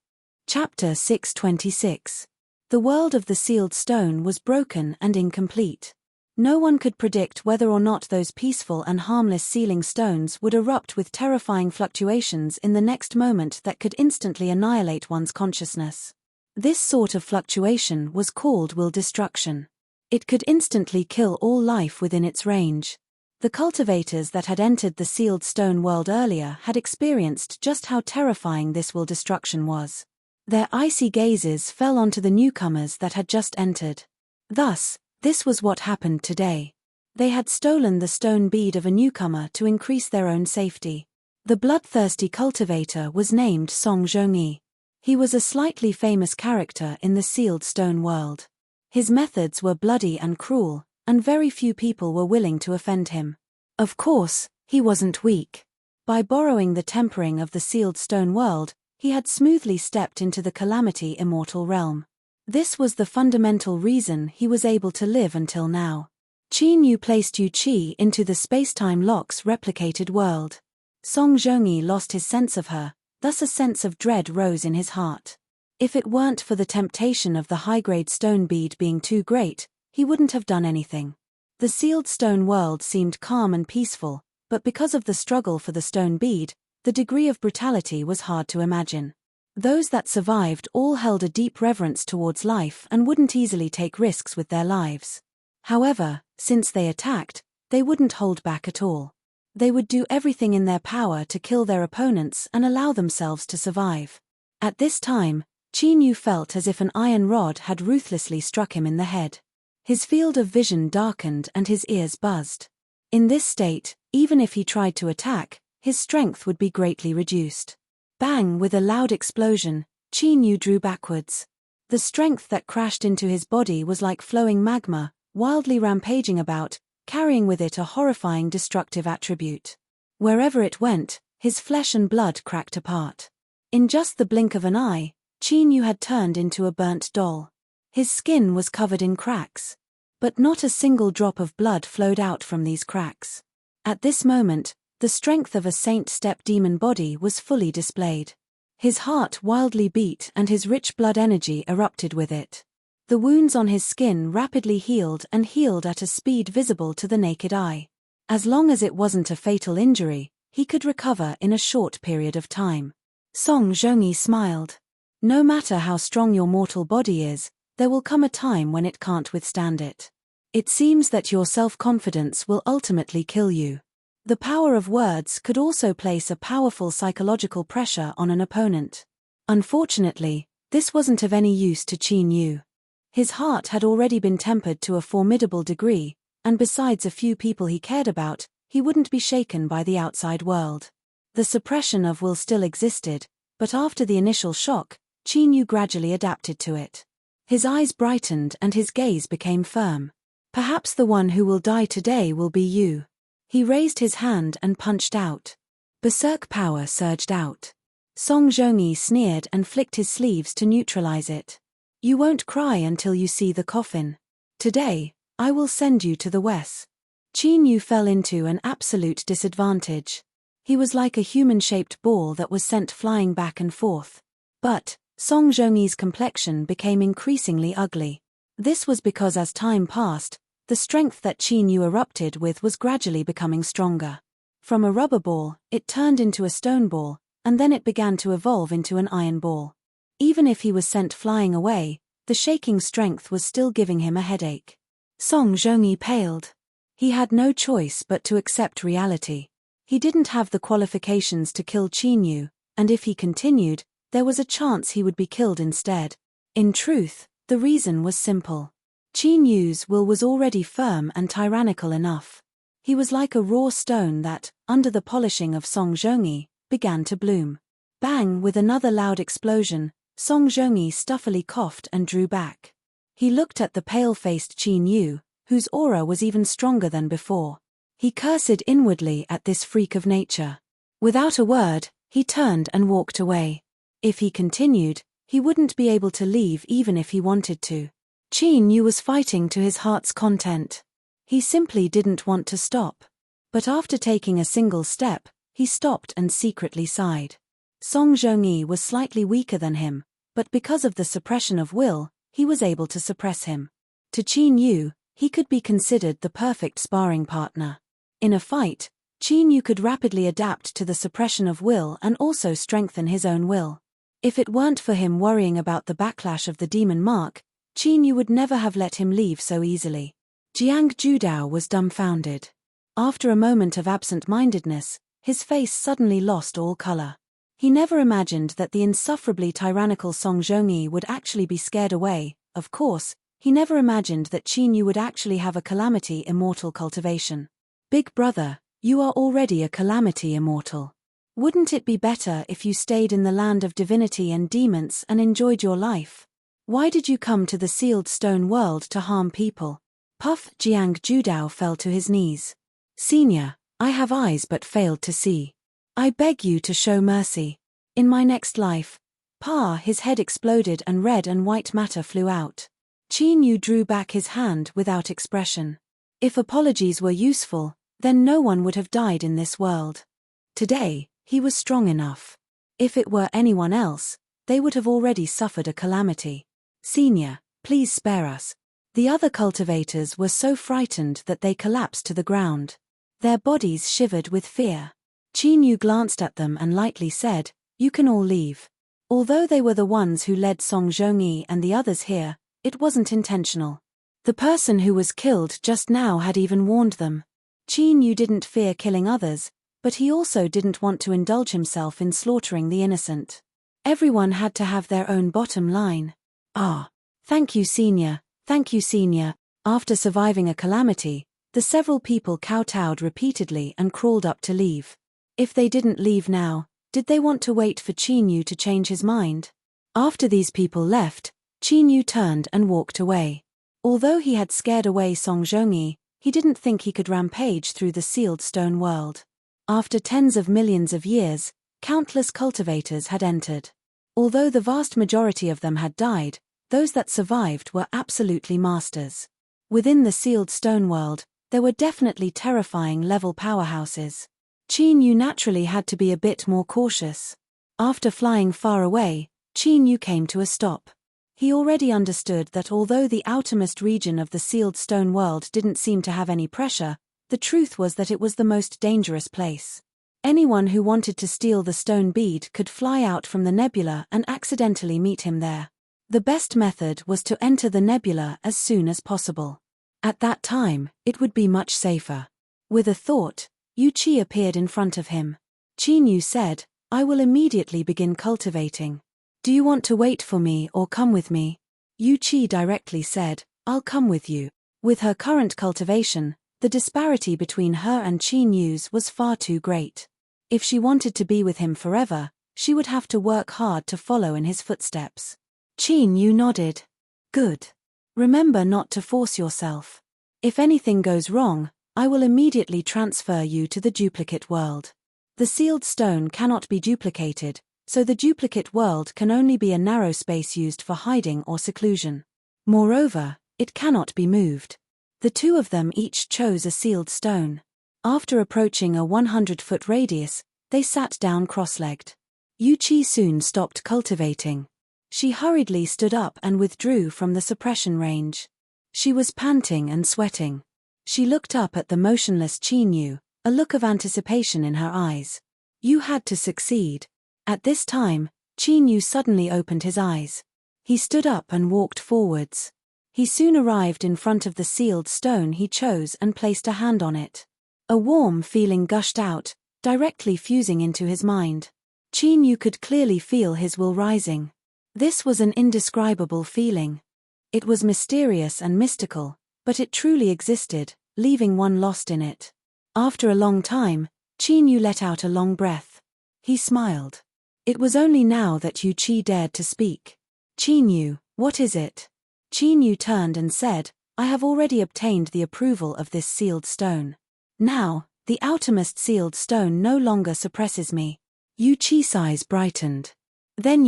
Chapter 626. The world of the sealed stone was broken and incomplete. No one could predict whether or not those peaceful and harmless sealing stones would erupt with terrifying fluctuations in the next moment that could instantly annihilate one's consciousness. This sort of fluctuation was called will destruction. It could instantly kill all life within its range. The cultivators that had entered the sealed stone world earlier had experienced just how terrifying this will destruction was. Their icy gazes fell onto the newcomers that had just entered. Thus, this was what happened today. They had stolen the stone bead of a newcomer to increase their own safety. The bloodthirsty cultivator was named Song Zhongyi. He was a slightly famous character in the sealed stone world. His methods were bloody and cruel, and very few people were willing to offend him. Of course, he wasn't weak. By borrowing the tempering of the sealed stone world, he had smoothly stepped into the calamity immortal realm. This was the fundamental reason he was able to live until now. Qin Yu placed Yu Qi into the space-time lock's replicated world. Song Zhongyi lost his sense of her, thus a sense of dread rose in his heart. If it weren't for the temptation of the high-grade stone bead being too great, he wouldn't have done anything. The sealed stone world seemed calm and peaceful, but because of the struggle for the stone bead, the degree of brutality was hard to imagine. Those that survived all held a deep reverence towards life and wouldn't easily take risks with their lives. However, since they attacked, they wouldn't hold back at all. They would do everything in their power to kill their opponents and allow themselves to survive. At this time, Qin Yu felt as if an iron rod had ruthlessly struck him in the head. His field of vision darkened and his ears buzzed. In this state, even if he tried to attack, his strength would be greatly reduced. Bang! With a loud explosion, Qin Yu drew backwards. The strength that crashed into his body was like flowing magma, wildly rampaging about, carrying with it a horrifying destructive attribute. Wherever it went, his flesh and blood cracked apart. In just the blink of an eye, Qin Yu had turned into a burnt doll. His skin was covered in cracks. But not a single drop of blood flowed out from these cracks. At this moment, the strength of a saint-step demon body was fully displayed. His heart wildly beat and his rich blood energy erupted with it. The wounds on his skin rapidly healed and healed at a speed visible to the naked eye. As long as it wasn't a fatal injury, he could recover in a short period of time. Song Zhongyi smiled. No matter how strong your mortal body is, there will come a time when it can't withstand it. It seems that your self-confidence will ultimately kill you. The power of words could also place a powerful psychological pressure on an opponent. Unfortunately, this wasn't of any use to Qin Yu. His heart had already been tempered to a formidable degree, and besides a few people he cared about, he wouldn't be shaken by the outside world. The suppression of will still existed, but after the initial shock, Qin Yu gradually adapted to it. His eyes brightened and his gaze became firm. Perhaps the one who will die today will be you. He raised his hand and punched out. Berserk power surged out. Song Zhongyi sneered and flicked his sleeves to neutralize it. You won't cry until you see the coffin. Today, I will send you to the west. Qin Yu fell into an absolute disadvantage. He was like a human-shaped ball that was sent flying back and forth. But Song Zhongyi's complexion became increasingly ugly. This was because as time passed, the strength that Qin Yu erupted with was gradually becoming stronger. From a rubber ball, it turned into a stone ball, and then it began to evolve into an iron ball. Even if he was sent flying away, the shaking strength was still giving him a headache. Song Zhongyi paled. He had no choice but to accept reality. He didn't have the qualifications to kill Qin Yu, and if he continued, there was a chance he would be killed instead. In truth, the reason was simple. Qin Yu's will was already firm and tyrannical enough. He was like a raw stone that, under the polishing of Song Zhongyi, began to bloom. Bang! With another loud explosion, Song Zhongyi stuffily coughed and drew back. He looked at the pale-faced Qin Yu, whose aura was even stronger than before. He cursed inwardly at this freak of nature. Without a word, he turned and walked away. If he continued, he wouldn't be able to leave even if he wanted to. Qin Yu was fighting to his heart's content. He simply didn't want to stop. But after taking a single step, he stopped and secretly sighed. Song Zhongyi was slightly weaker than him, but because of the suppression of will, he was able to suppress him. To Qin Yu, he could be considered the perfect sparring partner. In a fight, Qin Yu could rapidly adapt to the suppression of will and also strengthen his own will. If it weren't for him worrying about the backlash of the demon mark, Qin Yu would never have let him leave so easily. Jiang Judao was dumbfounded. After a moment of absent-mindedness, his face suddenly lost all color. He never imagined that the insufferably tyrannical Song Zhongyi would actually be scared away. Of course, he never imagined that Qin Yu would actually have a calamity immortal cultivation. Big brother, you are already a calamity immortal. Wouldn't it be better if you stayed in the land of divinity and demons and enjoyed your life? Why did you come to the sealed stone world to harm people? Puff! Jiang Judao fell to his knees. Senior, I have eyes but failed to see. I beg you to show mercy. In my next life. His head exploded and red and white matter flew out. Qin Yu drew back his hand without expression. If apologies were useful, then no one would have died in this world. Today, he was strong enough. If it were anyone else, they would have already suffered a calamity. Senior, please spare us. The other cultivators were so frightened that they collapsed to the ground. Their bodies shivered with fear. Qin Yu glanced at them and lightly said, "You can all leave." Although they were the ones who led Song Zhongyi and the others here, it wasn't intentional. The person who was killed just now had even warned them. Qin Yu didn't fear killing others, but he also didn't want to indulge himself in slaughtering the innocent. Everyone had to have their own bottom line. Thank you, Senior. Thank you, Senior. After surviving a calamity, the several people kowtowed repeatedly and crawled up to leave. If they didn't leave now, did they want to wait for Qin Yu to change his mind? After these people left, Qin Yu turned and walked away. Although he had scared away Song Zhongyi, he didn't think he could rampage through the sealed stone world. After tens of millions of years, countless cultivators had entered. Although the vast majority of them had died, those that survived were absolutely masters. Within the sealed stone world, there were definitely terrifying level powerhouses. Qin Yu naturally had to be a bit more cautious. After flying far away, Qin Yu came to a stop. He already understood that although the outermost region of the sealed stone world didn't seem to have any pressure, the truth was that it was the most dangerous place. Anyone who wanted to steal the stone bead could fly out from the nebula and accidentally meet him there. The best method was to enter the nebula as soon as possible. At that time, it would be much safer. With a thought, Yu Qi appeared in front of him. Qin Yu said, "I will immediately begin cultivating. Do you want to wait for me or come with me?" Yu Qi directly said, "I'll come with you." With her current cultivation, the disparity between her and Qin Yu's was far too great. If she wanted to be with him forever, she would have to work hard to follow in his footsteps. Qin Yu nodded. "Good. Remember not to force yourself. If anything goes wrong, I will immediately transfer you to the duplicate world. The sealed stone cannot be duplicated, so the duplicate world can only be a narrow space used for hiding or seclusion. Moreover, it cannot be moved." The two of them each chose a sealed stone. After approaching a 100-foot radius, they sat down cross-legged. Yu Qi soon stopped cultivating. She hurriedly stood up and withdrew from the suppression range. She was panting and sweating. She looked up at the motionless Qin Yu, a look of anticipation in her eyes. You had to succeed. At this time, Qin Yu suddenly opened his eyes. He stood up and walked forwards. He soon arrived in front of the sealed stone he chose and placed a hand on it. A warm feeling gushed out, directly fusing into his mind. Qin Yu could clearly feel his will rising. This was an indescribable feeling. It was mysterious and mystical, but it truly existed, leaving one lost in it. After a long time, Qin Yu let out a long breath. He smiled. It was only now that Yu Qi dared to speak. "Qin Yu, what is it?" Qin Yu turned and said, "I have already obtained the approval of this sealed stone. Now, the outermost sealed stone no longer suppresses me." Yu Qi's eyes brightened. "Then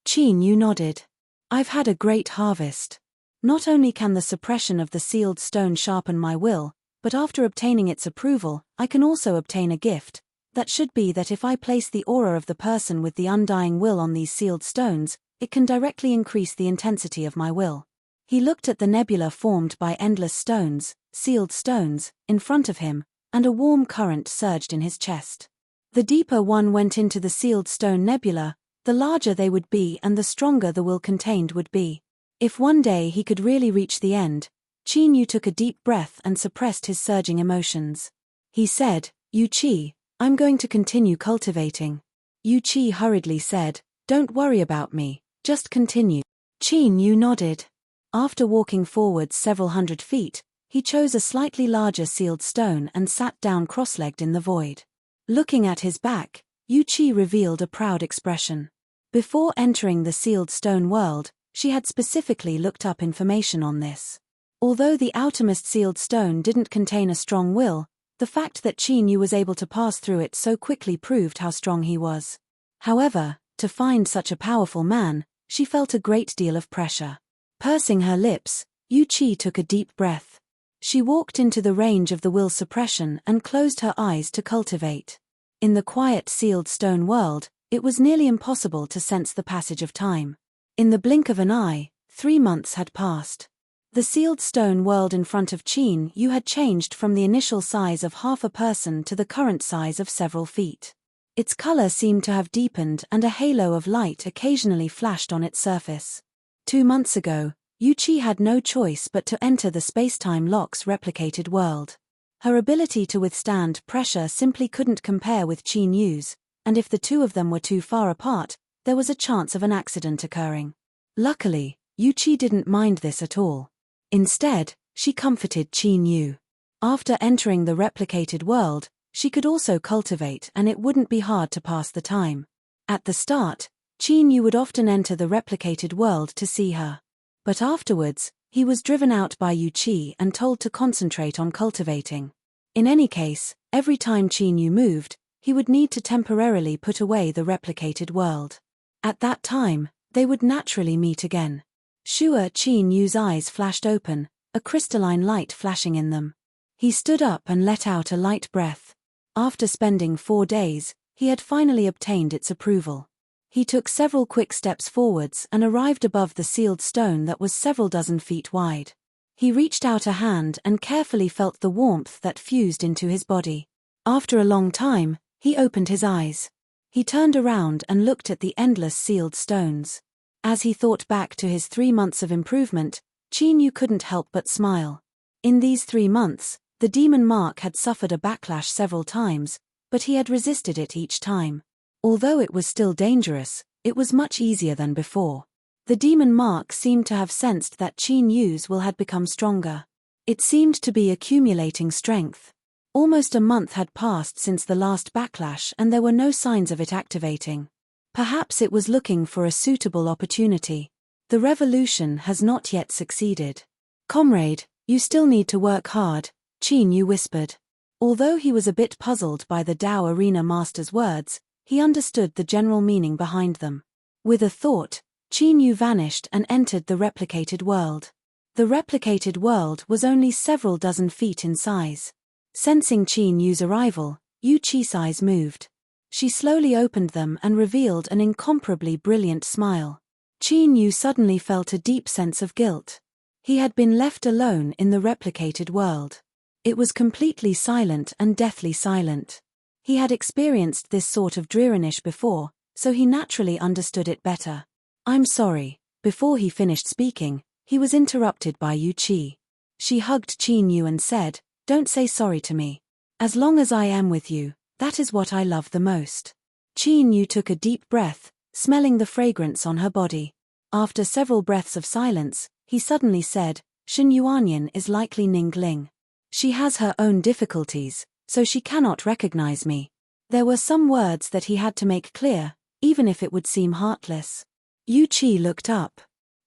Qin Yu nodded. "I've had a great harvest. Not only can the suppression of the sealed stone sharpen my will, but after obtaining its approval, I can also obtain a gift. That should be that if I place the aura of the person with the undying will on these sealed stones, it can directly increase the intensity of my will." He looked at the nebula formed by endless stones, sealed stones, in front of him, and a warm current surged in his chest. The deeper one went into the sealed stone nebula, the larger they would be and the stronger the will contained would be. If one day he could really reach the end, Qin Yu took a deep breath and suppressed his surging emotions. He said, "Yu Qi, I'm going to continue cultivating." Yu Qi hurriedly said, "Don't worry about me, just continue." Qin Yu nodded. After walking forward several hundred feet, he chose a slightly larger sealed stone and sat down cross-legged in the void. Looking at his back, Yu Qi revealed a proud expression. Before entering the sealed stone world, she had specifically looked up information on this. Although the outermost sealed stone didn't contain a strong will, the fact that Qin Yu was able to pass through it so quickly proved how strong he was. However, to find such a powerful man, she felt a great deal of pressure. Pursing her lips, Yu Qi took a deep breath. She walked into the range of the will suppression and closed her eyes to cultivate. In the quiet sealed stone world, it was nearly impossible to sense the passage of time. In the blink of an eye, 3 months had passed. The sealed stone world in front of Qin Yu had changed from the initial size of half a person to the current size of several feet. Its color seemed to have deepened and a halo of light occasionally flashed on its surface. 2 months ago, Yu Qi had no choice but to enter the space-time lock's replicated world. Her ability to withstand pressure simply couldn't compare with Qin Yu's, and if the two of them were too far apart, there was a chance of an accident occurring. Luckily, Yu Qi didn't mind this at all. Instead, she comforted Qin Yu. After entering the replicated world, she could also cultivate and it wouldn't be hard to pass the time. At the start, Qin Yu would often enter the replicated world to see her. But afterwards, he was driven out by Yu Qi and told to concentrate on cultivating. In any case, every time Qin Yu moved, he would need to temporarily put away the replicated world. At that time, they would naturally meet again. Sure, Qin Yu's eyes flashed open, a crystalline light flashing in them. He stood up and let out a light breath. After spending 4 days, he had finally obtained its approval. He took several quick steps forwards and arrived above the sealed stone that was several dozen feet wide. He reached out a hand and carefully felt the warmth that fused into his body. After a long time, he opened his eyes. He turned around and looked at the endless sealed stones. As he thought back to his 3 months of improvement, Qin Yu couldn't help but smile. In these 3 months, The demon Mark had suffered a backlash several times, but he had resisted it each time. Although it was still dangerous, it was much easier than before. The demon Mark seemed to have sensed that Qin Yu's will had become stronger. It seemed to be accumulating strength. Almost a month had passed since the last backlash and there were no signs of it activating. Perhaps it was looking for a suitable opportunity. The revolution has not yet succeeded. Comrade, you still need to work hard, Qin Yu whispered. Although he was a bit puzzled by the Dao Arena Master's words, he understood the general meaning behind them. With a thought, Qin Yu vanished and entered the replicated world. The replicated world was only several dozen feet in size. Sensing Qin Yu's arrival, Yu Qi's eyes moved. She slowly opened them and revealed an incomparably brilliant smile. Qin Yu suddenly felt a deep sense of guilt. He had been left alone in the replicated world. It was completely silent and deathly silent. He had experienced this sort of dreariness before, so he naturally understood it better. I'm sorry. Before he finished speaking, he was interrupted by Yu Qi. She hugged Qin Yu and said, "Don't say sorry to me. As long as I am with you, that is what I love the most." Qin Yu took a deep breath, smelling the fragrance on her body. After several breaths of silence, he suddenly said, "Shen Yuanyan is likely Ningling. She has her own difficulties, so she cannot recognize me." There were some words that he had to make clear, even if it would seem heartless. Yu Qi looked up.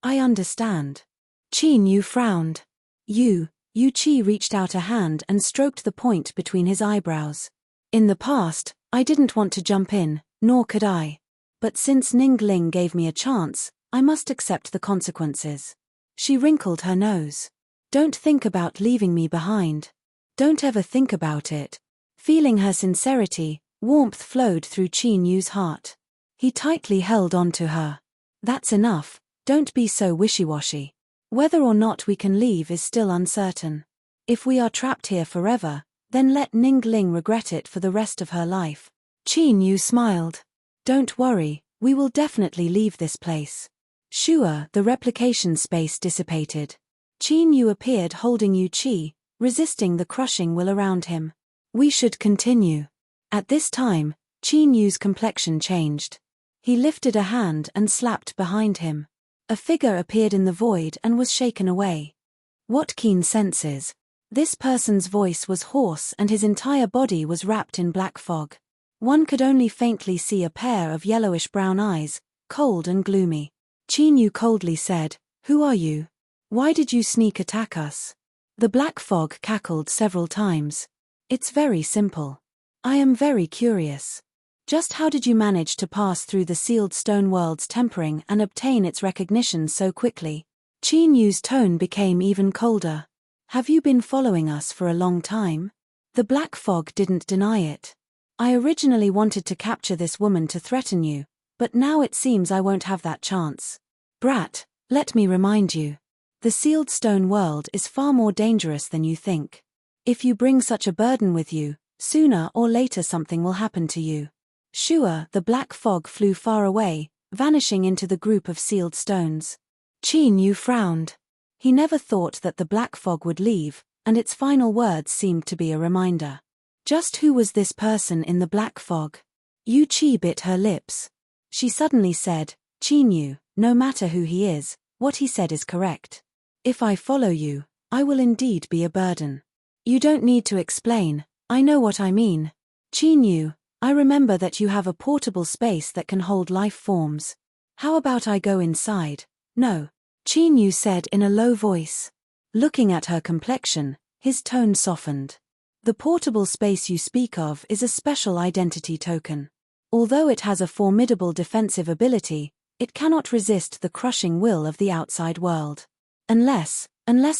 "I understand." Qin Yu frowned. Yu Qi reached out a hand and stroked the point between his eyebrows. "In the past, I didn't want to jump in, nor could I. But since Ningling gave me a chance, I must accept the consequences." She wrinkled her nose. "Don't think about leaving me behind. Don't ever think about it." Feeling her sincerity, warmth flowed through Qin Yu's heart. He tightly held on to her. "That's enough, don't be so wishy-washy. Whether or not we can leave is still uncertain. If we are trapped here forever, then let Ningling regret it for the rest of her life." Qin Yu smiled. "Don't worry, we will definitely leave this place." Sure, the replication space dissipated. Qin Yu appeared holding Yu Qi, resisting the crushing will around him. "We should continue." At this time, Qin Yu's complexion changed. He lifted a hand and slapped behind him. A figure appeared in the void and was shaken away. What keen senses! This person's voice was hoarse and his entire body was wrapped in black fog. One could only faintly see a pair of yellowish-brown eyes, cold and gloomy. Qin Yu coldly said, "Who are you? Why did you sneak attack us?" The black fog cackled several times. "It's very simple. I am very curious. Just how did you manage to pass through the sealed stone world's tempering and obtain its recognition so quickly?" Qin Yu's tone became even colder. "Have you been following us for a long time?" The black fog didn't deny it. "I originally wanted to capture this woman to threaten you, but now it seems I won't have that chance. Brat, let me remind you. The sealed stone world is far more dangerous than you think. If you bring such a burden with you, sooner or later something will happen to you." Sure, the black fog flew far away, vanishing into the group of sealed stones. Qin Yu frowned. He never thought that the black fog would leave, and its final words seemed to be a reminder. Just who was this person in the black fog? Yu Qi bit her lips. She suddenly said, "Qin Yu, no matter who he is, what he said is correct. If I follow you, I will indeed be a burden. You don't need to explain, I know what I mean. Qin Yu, I remember that you have a portable space that can hold life forms. How about I go inside?" "No," Qin Yu said in a low voice. Looking at her complexion, his tone softened. "The portable space you speak of is a special identity token. Although it has a formidable defensive ability, it cannot resist the crushing will of the outside world. Unless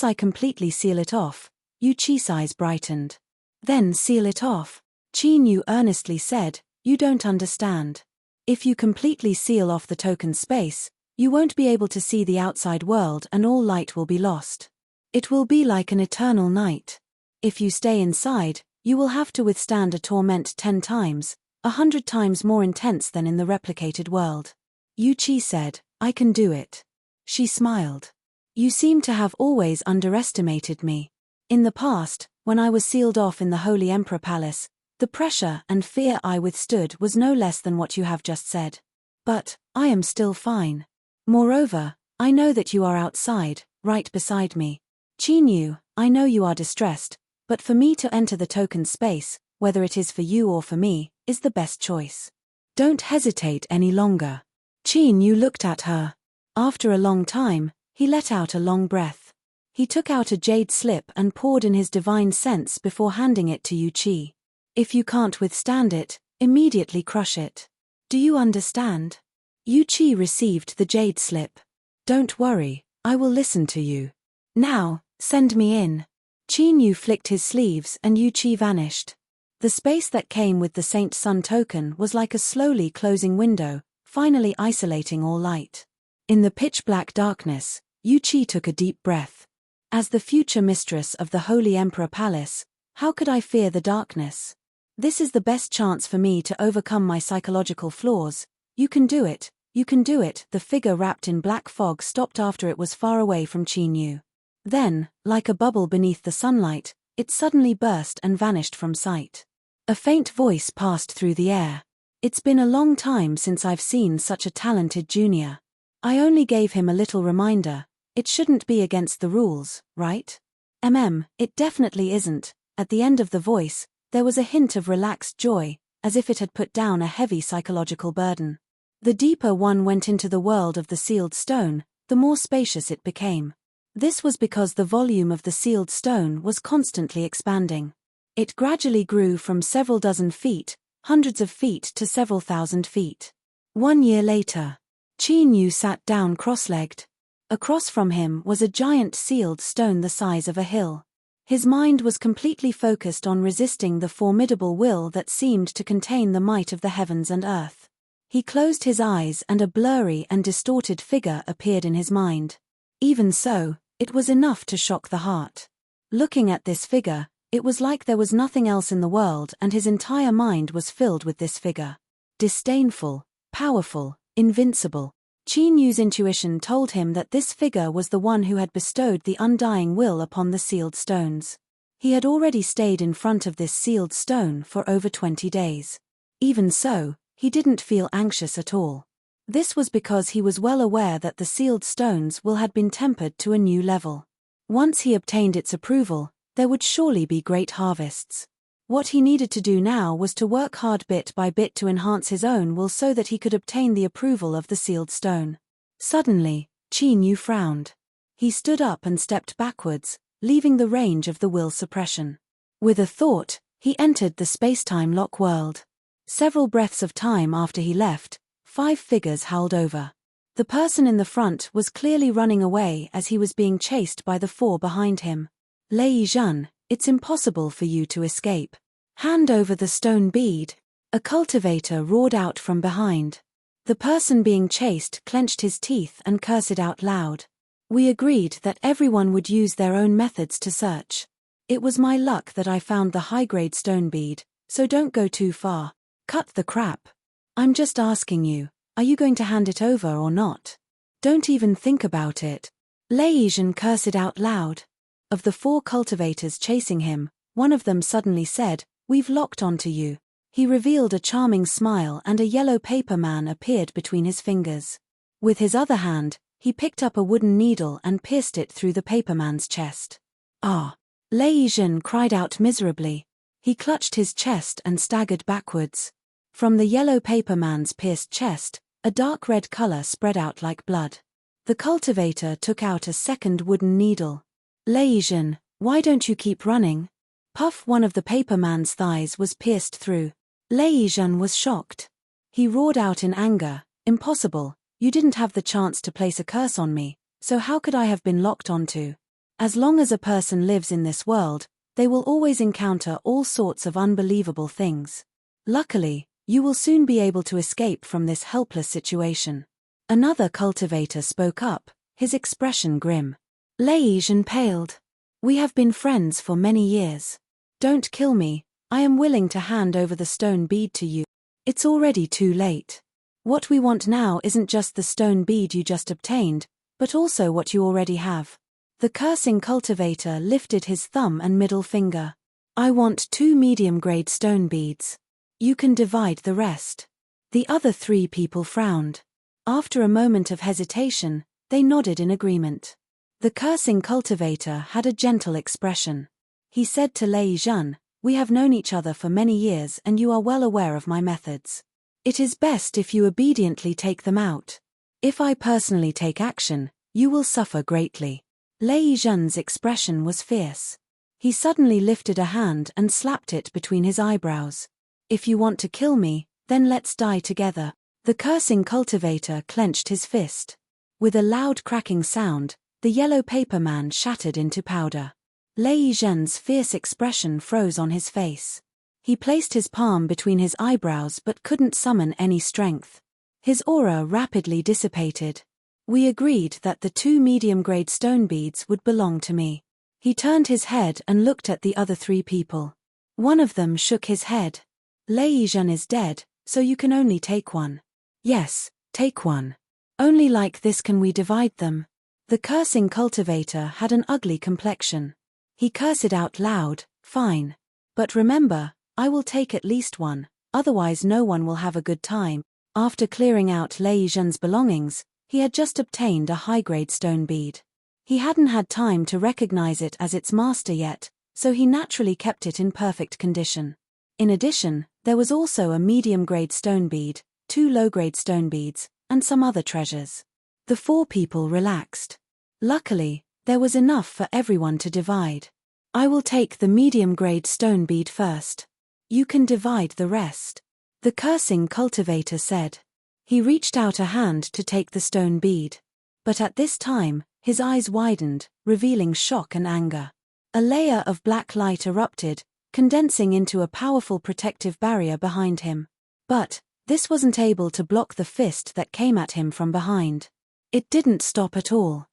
I completely seal it off." Yu Qi's eyes brightened. "Then seal it off," Qin Yu earnestly said, "you don't understand. If you completely seal off the token space, you won't be able to see the outside world and all light will be lost. It will be like an eternal night. If you stay inside, you will have to withstand a torment 10 times, 100 times more intense than in the replicated world." Yu Qi said, "I can do it." She smiled. "You seem to have always underestimated me. In the past, When I was sealed off in the Holy Emperor Palace, the pressure and fear I withstood was no less than what you have just said. But I am still fine. Moreover, I know that you are outside, right beside me. Qinyu, I know you are distressed, but for me to enter the token space, whether it is for you or for me, is the best choice. Don't hesitate any longer. Qinyu looked at her. After a long time, he let out a long breath. He took out a jade slip and poured in his divine sense before handing it to Yu Qi. If you can't withstand it, immediately crush it. Do you understand? Yu Qi received the jade slip. Don't worry, I will listen to you. Now, send me in. Qinyu flicked his sleeves and Yu Qi vanished. The space that came with the Saint Sun token was like a slowly closing window, finally isolating all light. In the pitch-black darkness, Yu Qi took a deep breath. As the future mistress of the Holy Emperor Palace, how could I fear the darkness? This is the best chance for me to overcome my psychological flaws. You can do it, you can do it. The figure wrapped in black fog stopped after it was far away from Qinyu. Then, like a bubble beneath the sunlight, it suddenly burst and vanished from sight. A faint voice passed through the air. It's been a long time since I've seen such a talented junior. I only gave him a little reminder. It shouldn't be against the rules, right? It definitely isn't. At the end of the voice, there was a hint of relaxed joy, as if it had put down a heavy psychological burden. The deeper one went into the world of the sealed stone, the more spacious it became. This was because the volume of the sealed stone was constantly expanding. It gradually grew from several dozen feet, hundreds of feet to several thousand feet. 1 year later, Qinyu sat down cross-legged. Across from him was a giant sealed stone the size of a hill. His mind was completely focused on resisting the formidable will that seemed to contain the might of the heavens and earth. He closed his eyes and a blurry and distorted figure appeared in his mind. Even so, it was enough to shock the heart. Looking at this figure, it was like there was nothing else in the world and his entire mind was filled with this figure. Disdainful, powerful, invincible. Qinyu's intuition told him that this figure was the one who had bestowed the undying will upon the sealed stones. He had already stayed in front of this sealed stone for over 20 days. Even so, he didn't feel anxious at all. This was because he was well aware that the sealed stones' will had been tempered to a new level. Once he obtained its approval, there would surely be great harvests. What he needed to do now was to work hard bit by bit to enhance his own will so that he could obtain the approval of the sealed stone. Suddenly, Qinyu frowned. He stood up and stepped backwards, leaving the range of the will suppression. With a thought, he entered the space-time lock world. Several breaths of time after he left, 5 figures howled over. The person in the front was clearly running away as he was being chased by the 4 behind him. Lei Zhen, it's impossible for you to escape. Hand over the stone bead. A cultivator roared out from behind. The person being chased clenched his teeth and cursed out loud. We agreed that everyone would use their own methods to search. It was my luck that I found the high-grade stone bead, so don't go too far. Cut the crap. I'm just asking you, are you going to hand it over or not? Don't even think about it. Lei Zhen cursed out loud. Of the 4 cultivators chasing him, one of them suddenly said, "We've locked onto you." He revealed a charming smile and a yellow paper man appeared between his fingers. With his other hand, he picked up a wooden needle and pierced it through the paper man's chest. Ah! Lei Zhen cried out miserably. He clutched his chest and staggered backwards. From the yellow paper man's pierced chest, a dark red color spread out like blood. The cultivator took out a second wooden needle. Lei Zhen, why don't you keep running? Puff, one of the paper man's thighs was pierced through. Lei Zhen was shocked. He roared out in anger, "Impossible, you didn't have the chance to place a curse on me, so how could I have been locked onto? As long as a person lives in this world, they will always encounter all sorts of unbelievable things. Luckily, you will soon be able to escape from this helpless situation." Another cultivator spoke up, his expression grim. Lei Zhen paled. "We have been friends for many years. Don't kill me, I am willing to hand over the stone bead to you. It's already too late. What we want now isn't just the stone bead you just obtained, but also what you already have. The cursing cultivator lifted his thumb and middle finger. I want 2 medium-grade stone beads. You can divide the rest. The other 3 people frowned. After a moment of hesitation, they nodded in agreement. The cursing cultivator had a gentle expression. He said to Lei Zhen, "We have known each other for many years and you are well aware of my methods. It is best if you obediently take them out. If I personally take action, you will suffer greatly." Lei Zhen's expression was fierce. He suddenly lifted a hand and slapped it between his eyebrows. "If you want to kill me, then let's die together." The cursing cultivator clenched his fist. With a loud cracking sound, the yellow paper man shattered into powder. Lei Zhen's fierce expression froze on his face. He placed his palm between his eyebrows but couldn't summon any strength. His aura rapidly dissipated. "We agreed that the 2 medium-grade stone beads would belong to me." He turned his head and looked at the other 3 people. One of them shook his head. "Lei Zhen is dead, so you can only take one." "Yes, take one. Only like this can we divide them." The cursing cultivator had an ugly complexion. He cursed out loud, "Fine. But remember, I will take at least one, otherwise no one will have a good time." After clearing out Lei Zhen's belongings, he had just obtained a high-grade stone bead. He hadn't had time to recognize it as its master yet, so he naturally kept it in perfect condition. In addition, there was also a medium-grade stone bead, 2 low-grade stone beads, and some other treasures. The 4 people relaxed. Luckily, there was enough for everyone to divide. "I will take the medium-grade stone bead first. You can divide the rest," the cursing cultivator said. He reached out a hand to take the stone bead. But at this time, his eyes widened, revealing shock and anger. A layer of black light erupted, condensing into a powerful protective barrier behind him. But this wasn't able to block the fist that came at him from behind. It didn't stop at all.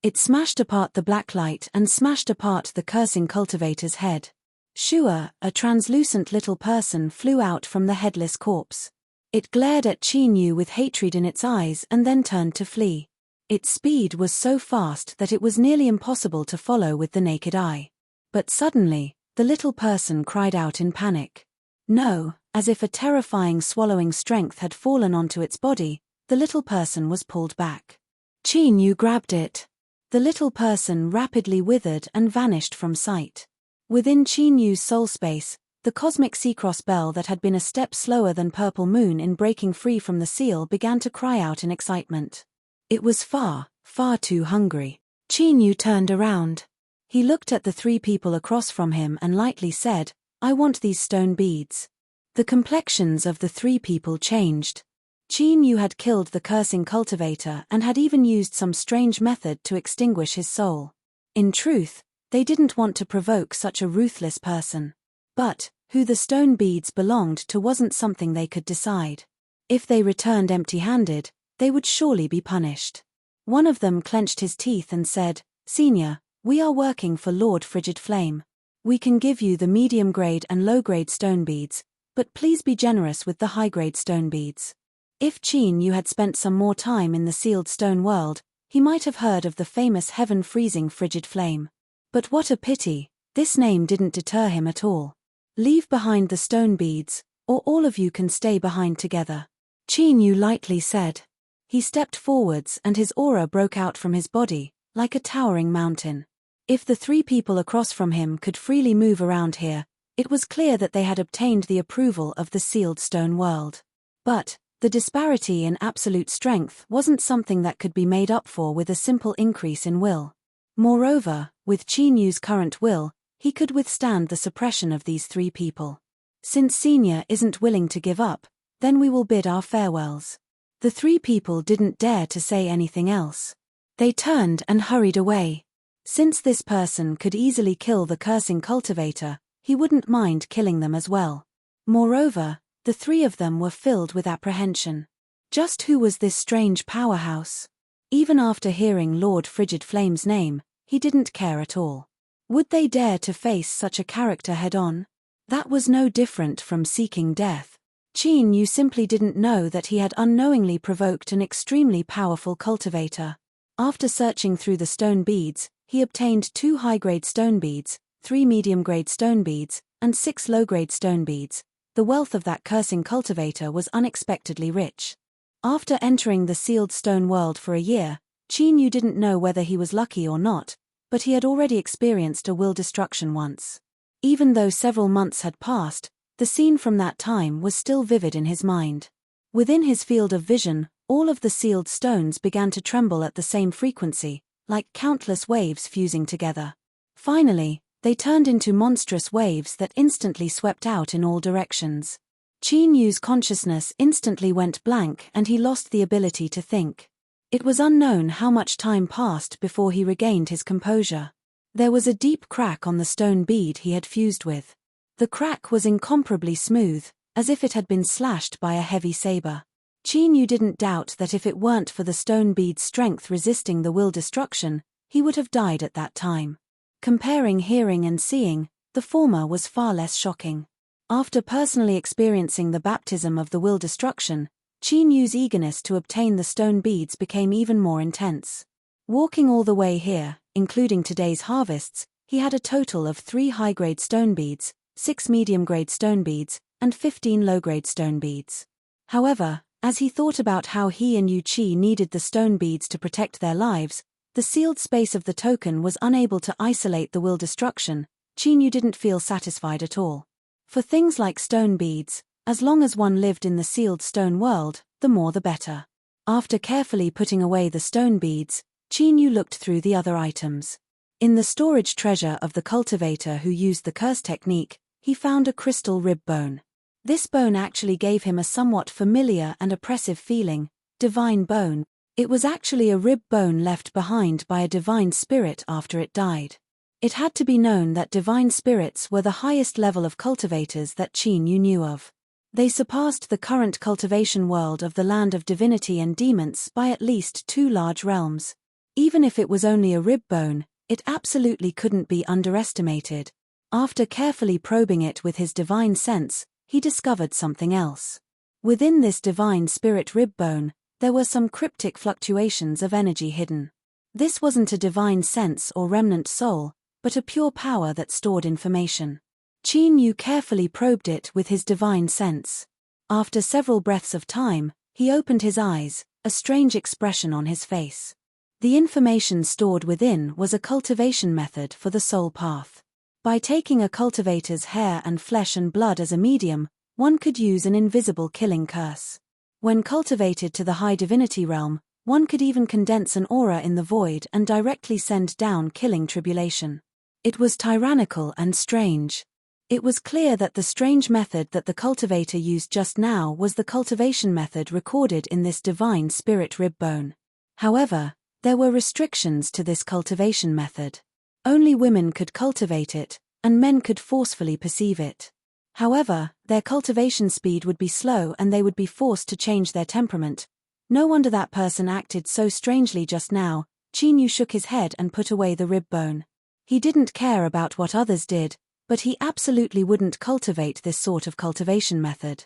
It smashed apart the black light and smashed apart the cursing cultivator's head. Shua, a translucent little person, flew out from the headless corpse. It glared at Qin Yu with hatred in its eyes and then turned to flee. Its speed was so fast that it was nearly impossible to follow with the naked eye. But suddenly, the little person cried out in panic. No, as if a terrifying swallowing strength had fallen onto its body, the little person was pulled back. Qin Yu grabbed it. The little person rapidly withered and vanished from sight. Within Qin Yu's soul space, the cosmic sea-cross bell that had been a step slower than Purple Moon in breaking free from the seal began to cry out in excitement. It was far, far too hungry. Qin Yu turned around. He looked at the 3 people across from him and lightly said, "I want these stone beads." The complexions of the 3 people changed. Qin Yu had killed the cursing cultivator and had even used some strange method to extinguish his soul. In truth, they didn't want to provoke such a ruthless person. But who the stone beads belonged to wasn't something they could decide. If they returned empty-handed, they would surely be punished. One of them clenched his teeth and said, "Senior, we are working for Lord Frigid Flame. We can give you the medium-grade and low-grade stone beads, but please be generous with the high-grade stone beads." If Qin Yu had spent some more time in the sealed stone world, he might have heard of the famous heaven-freezing Frigid Flame. But what a pity, this name didn't deter him at all. "Leave behind the stone beads, or all of you can stay behind together," Qin Yu lightly said. He stepped forwards and his aura broke out from his body, like a towering mountain. If the 3 people across from him could freely move around here, it was clear that they had obtained the approval of the sealed stone world. But the disparity in absolute strength wasn't something that could be made up for with a simple increase in will. Moreover, with Qin Yu's current will, he could withstand the suppression of these 3 people. Since Senior isn't willing to give up, then we will bid our farewells. The 3 people didn't dare to say anything else. They turned and hurried away. Since this person could easily kill the cursing cultivator, he wouldn't mind killing them as well. Moreover, the 3 of them were filled with apprehension. Just who was this strange powerhouse? Even after hearing Lord Frigid Flame's name, he didn't care at all. Would they dare to face such a character head-on? That was no different from seeking death. Qin Yu simply didn't know that he had unknowingly provoked an extremely powerful cultivator. After searching through the stone beads, he obtained 2 high-grade stone beads, 3 medium-grade stone beads, and 6 low-grade stone beads. The wealth of that cursing cultivator was unexpectedly rich. After entering the sealed stone world for a year, Qin Yu didn't know whether he was lucky or not, but he had already experienced a will destruction once. Even though several months had passed, the scene from that time was still vivid in his mind. Within his field of vision, all of the sealed stones began to tremble at the same frequency, like countless waves fusing together. Finally, they turned into monstrous waves that instantly swept out in all directions. Qin Yu's consciousness instantly went blank and he lost the ability to think. It was unknown how much time passed before he regained his composure. There was a deep crack on the stone bead he had fused with. The crack was incomparably smooth, as if it had been slashed by a heavy saber. Qin Yu didn't doubt that if it weren't for the stone bead's strength resisting the will destruction, he would have died at that time. Comparing hearing and seeing, the former was far less shocking. After personally experiencing the baptism of the will destruction, Qin Yu's eagerness to obtain the stone beads became even more intense. Walking all the way here, including today's harvests, he had a total of 3 high-grade stone beads, 6 medium-grade stone beads, and 15 low-grade stone beads. However, as he thought about how he and Yu Qi needed the stone beads to protect their lives, the sealed space of the token was unable to isolate the will destruction. Qin Yu didn't feel satisfied at all. For things like stone beads, as long as one lived in the sealed stone world, the more the better. After carefully putting away the stone beads, Qin Yu looked through the other items. In the storage treasure of the cultivator who used the curse technique, he found a crystal rib bone. This bone actually gave him a somewhat familiar and oppressive feeling, divine bone. It was actually a rib bone left behind by a divine spirit after it died. It had to be known that divine spirits were the highest level of cultivators that Qin Yu knew of. They surpassed the current cultivation world of the land of divinity and demons by at least 2 large realms. Even if it was only a rib bone, it absolutely couldn't be underestimated. After carefully probing it with his divine sense, he discovered something else. Within this divine spirit rib bone, there were some cryptic fluctuations of energy hidden. This wasn't a divine sense or remnant soul, but a pure power that stored information. Qin Yu carefully probed it with his divine sense. After several breaths of time, he opened his eyes, a strange expression on his face. The information stored within was a cultivation method for the soul path. By taking a cultivator's hair and flesh and blood as a medium, one could use an invisible killing curse. When cultivated to the high divinity realm, one could even condense an aura in the void and directly send down killing tribulation. It was tyrannical and strange. It was clear that the strange method that the cultivator used just now was the cultivation method recorded in this divine spirit rib bone. However, there were restrictions to this cultivation method. Only women could cultivate it, and men could forcefully perceive it. However, their cultivation speed would be slow and they would be forced to change their temperament. No wonder that person acted so strangely just now. Qin Yu shook his head and put away the rib bone. He didn't care about what others did, but he absolutely wouldn't cultivate this sort of cultivation method.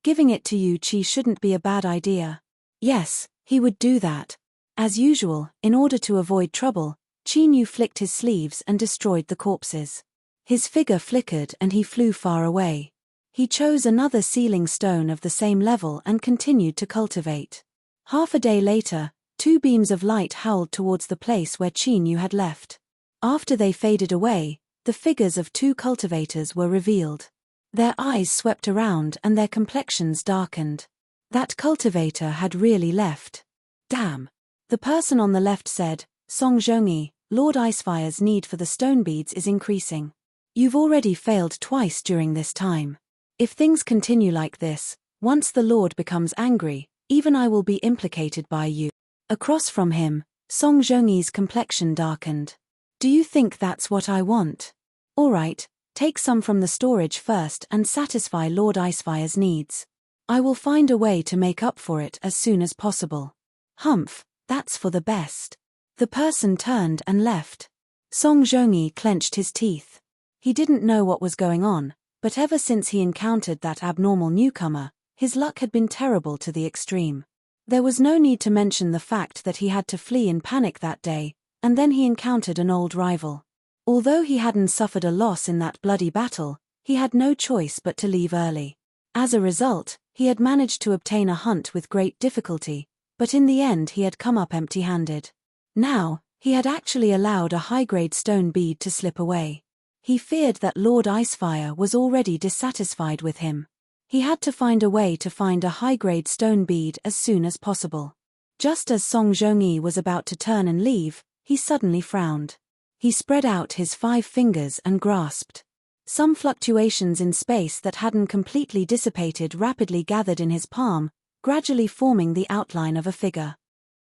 Giving it to Yu Qi shouldn't be a bad idea. Yes, he would do that. As usual, in order to avoid trouble, Qin Yu flicked his sleeves and destroyed the corpses. His figure flickered and he flew far away. He chose another sealing stone of the same level and continued to cultivate. Half a day later, 2 beams of light howled towards the place where Qin Yu had left. After they faded away, the figures of 2 cultivators were revealed. Their eyes swept around and their complexions darkened. That cultivator had really left. Damn. The person on the left said, Song Zhongyi, Lord Icefire's need for the stone beads is increasing. You've already failed twice during this time. If things continue like this, once the Lord becomes angry, even I will be implicated by you. Across from him, Song Zhongyi's complexion darkened. Do you think that's what I want? Alright, take some from the storage first and satisfy Lord Icefire's needs. I will find a way to make up for it as soon as possible. Humph, that's for the best. The person turned and left. Song Zhongyi clenched his teeth. He didn't know what was going on, but ever since he encountered that abnormal newcomer, his luck had been terrible to the extreme. There was no need to mention the fact that he had to flee in panic that day. and then he encountered an old rival. Although he hadn't suffered a loss in that bloody battle, he had no choice but to leave early. As a result, he had managed to obtain a hunt with great difficulty, but in the end he had come up empty-handed. Now, he had actually allowed a high-grade stone bead to slip away. He feared that Lord Icefire was already dissatisfied with him. He had to find a way to find a high-grade stone bead as soon as possible. Just as Song Zhongyi was about to turn and leave, he suddenly frowned. He spread out his 5 fingers and grasped. Some fluctuations in space that hadn't completely dissipated rapidly gathered in his palm, gradually forming the outline of a figure.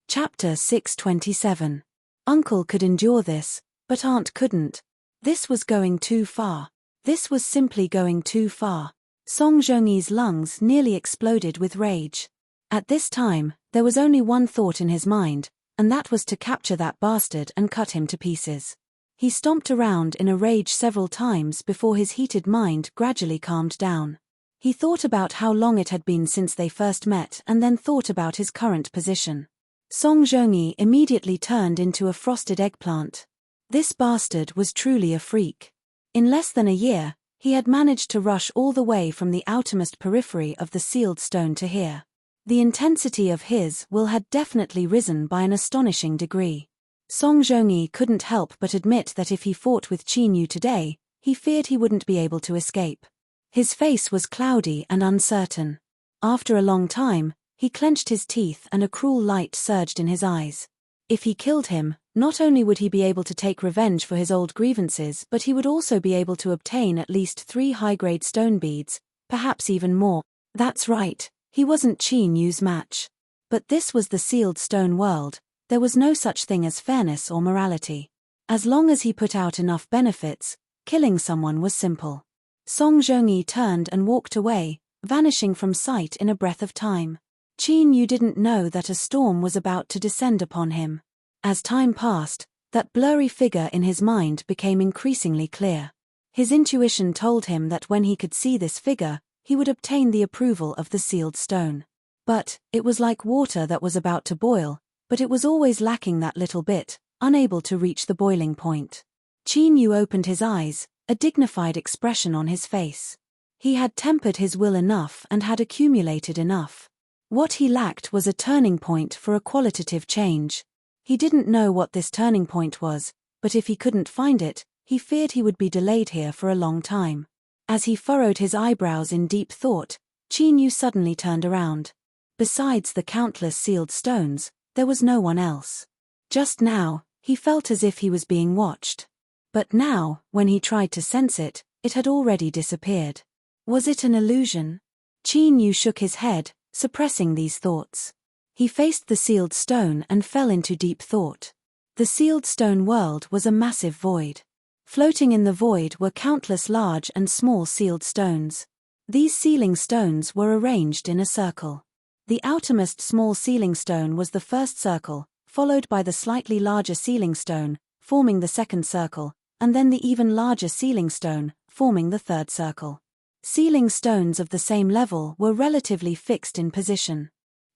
Chapter 627. Uncle could endure this, but Aunt couldn't. This was going too far. This was simply going too far. Song Zhongyi's lungs nearly exploded with rage. At this time, there was only one thought in his mind, and that was to capture that bastard and cut him to pieces. He stomped around in a rage several times before his heated mind gradually calmed down. He thought about how long it had been since they first met and then thought about his current position. Song Zhongyi immediately turned into a frosted eggplant. This bastard was truly a freak. In less than a year, he had managed to rush all the way from the outermost periphery of the sealed stone to here. The intensity of his will had definitely risen by an astonishing degree. Song Zhongyi couldn't help but admit that if he fought with Qin Yu today, he feared he wouldn't be able to escape. His face was cloudy and uncertain. After a long time, he clenched his teeth and a cruel light surged in his eyes. If he killed him, not only would he be able to take revenge for his old grievances, but he would also be able to obtain at least 3 high-grade stone beads, perhaps even more. That's right, he wasn't Qin Yu's match. But this was the sealed stone world. There was no such thing as fairness or morality. As long as he put out enough benefits, killing someone was simple. Song Zhongyi turned and walked away, vanishing from sight in a breath of time. Qin Yu didn't know that a storm was about to descend upon him. As time passed, that blurry figure in his mind became increasingly clear. His intuition told him that when he could see this figure, he would obtain the approval of the sealed stone. But, it was like water that was about to boil, but it was always lacking that little bit, unable to reach the boiling point. Qin Yu opened his eyes, a dignified expression on his face. He had tempered his will enough and had accumulated enough. What he lacked was a turning point for a qualitative change. He didn't know what this turning point was, but if he couldn't find it, he feared he would be delayed here for a long time. As he furrowed his eyebrows in deep thought, Qin Yu suddenly turned around. Besides the countless sealed stones, there was no one else. Just now, he felt as if he was being watched. But now, when he tried to sense it, it had already disappeared. Was it an illusion? Qin Yu shook his head, suppressing these thoughts. He faced the sealed stone and fell into deep thought. The sealed stone world was a massive void. Floating in the void were countless large and small sealed stones. These sealing stones were arranged in a circle. The outermost small sealing stone was the first circle, followed by the slightly larger sealing stone, forming the second circle, and then the even larger sealing stone, forming the third circle. Sealing stones of the same level were relatively fixed in position.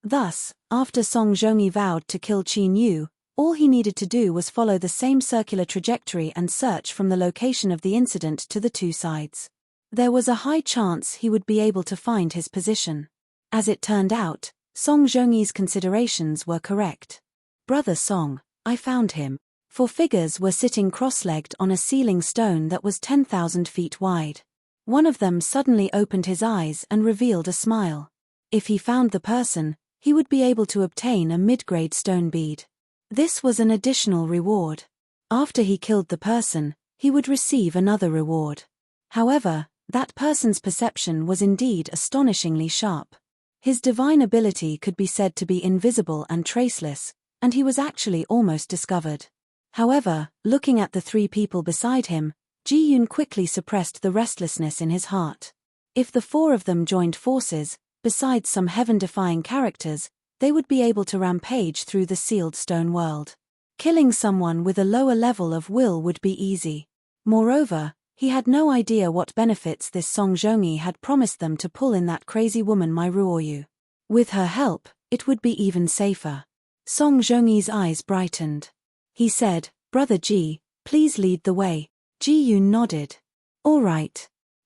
Thus, after Song Zhongyi vowed to kill Qin Yu, all he needed to do was follow the same circular trajectory and search from the location of the incident to the 2 sides. There was a high chance he would be able to find his position. As it turned out, Song Zhongyi's considerations were correct. Brother Song, I found him. 4 figures were sitting cross-legged on a sealing stone that was 10,000 feet wide. One of them suddenly opened his eyes and revealed a smile. If he found the person, he would be able to obtain a mid-grade stone bead. This was an additional reward. After he killed the person, he would receive another reward. However, that person's perception was indeed astonishingly sharp. His divine ability could be said to be invisible and traceless, and he was actually almost discovered. However, looking at the 3 people beside him, Ji Yun quickly suppressed the restlessness in his heart. If the 4 of them joined forces, besides some heaven-defying characters, they would be able to rampage through the sealed stone world. Killing someone with a lower level of will would be easy. Moreover, he had no idea what benefits this Song Zhongyi had promised them to pull in that crazy woman My Ruoyu. With her help, it would be even safer. Song Zhongyi's eyes brightened. He said, "Brother Ji, please lead the way." Ji Yun nodded. "All right."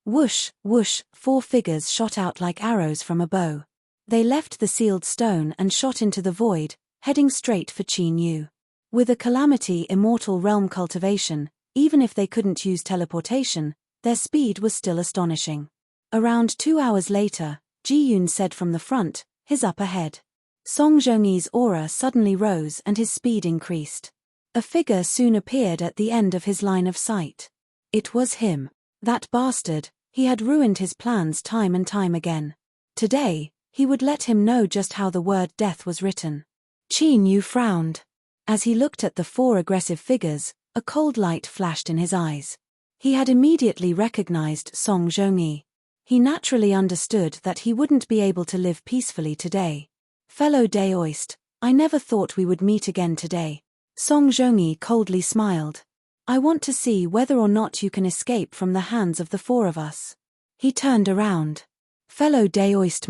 Whoosh, whoosh, 4 figures shot out like arrows from a bow. They left the sealed stone and shot into the void, heading straight for Qin Yu. With a calamity immortal realm cultivation, even if they couldn't use teleportation, their speed was still astonishing. Around 2 hours later, Ji Yun said from the front, his up ahead. Song Zhongyi's aura suddenly rose and his speed increased. A figure soon appeared at the end of his line of sight. It was him. That bastard, he had ruined his plans time and time again. Today, he would let him know just how the word death was written. Qin Yu frowned. As he looked at the 4 aggressive figures, a cold light flashed in his eyes. He had immediately recognized Song Zhongyi. He naturally understood that he wouldn't be able to live peacefully today. "Fellow Daoist, I never thought we would meet again today." Song Zhongyi coldly smiled. "I want to see whether or not you can escape from the hands of the 4 of us." He turned around. "Fellow Daoist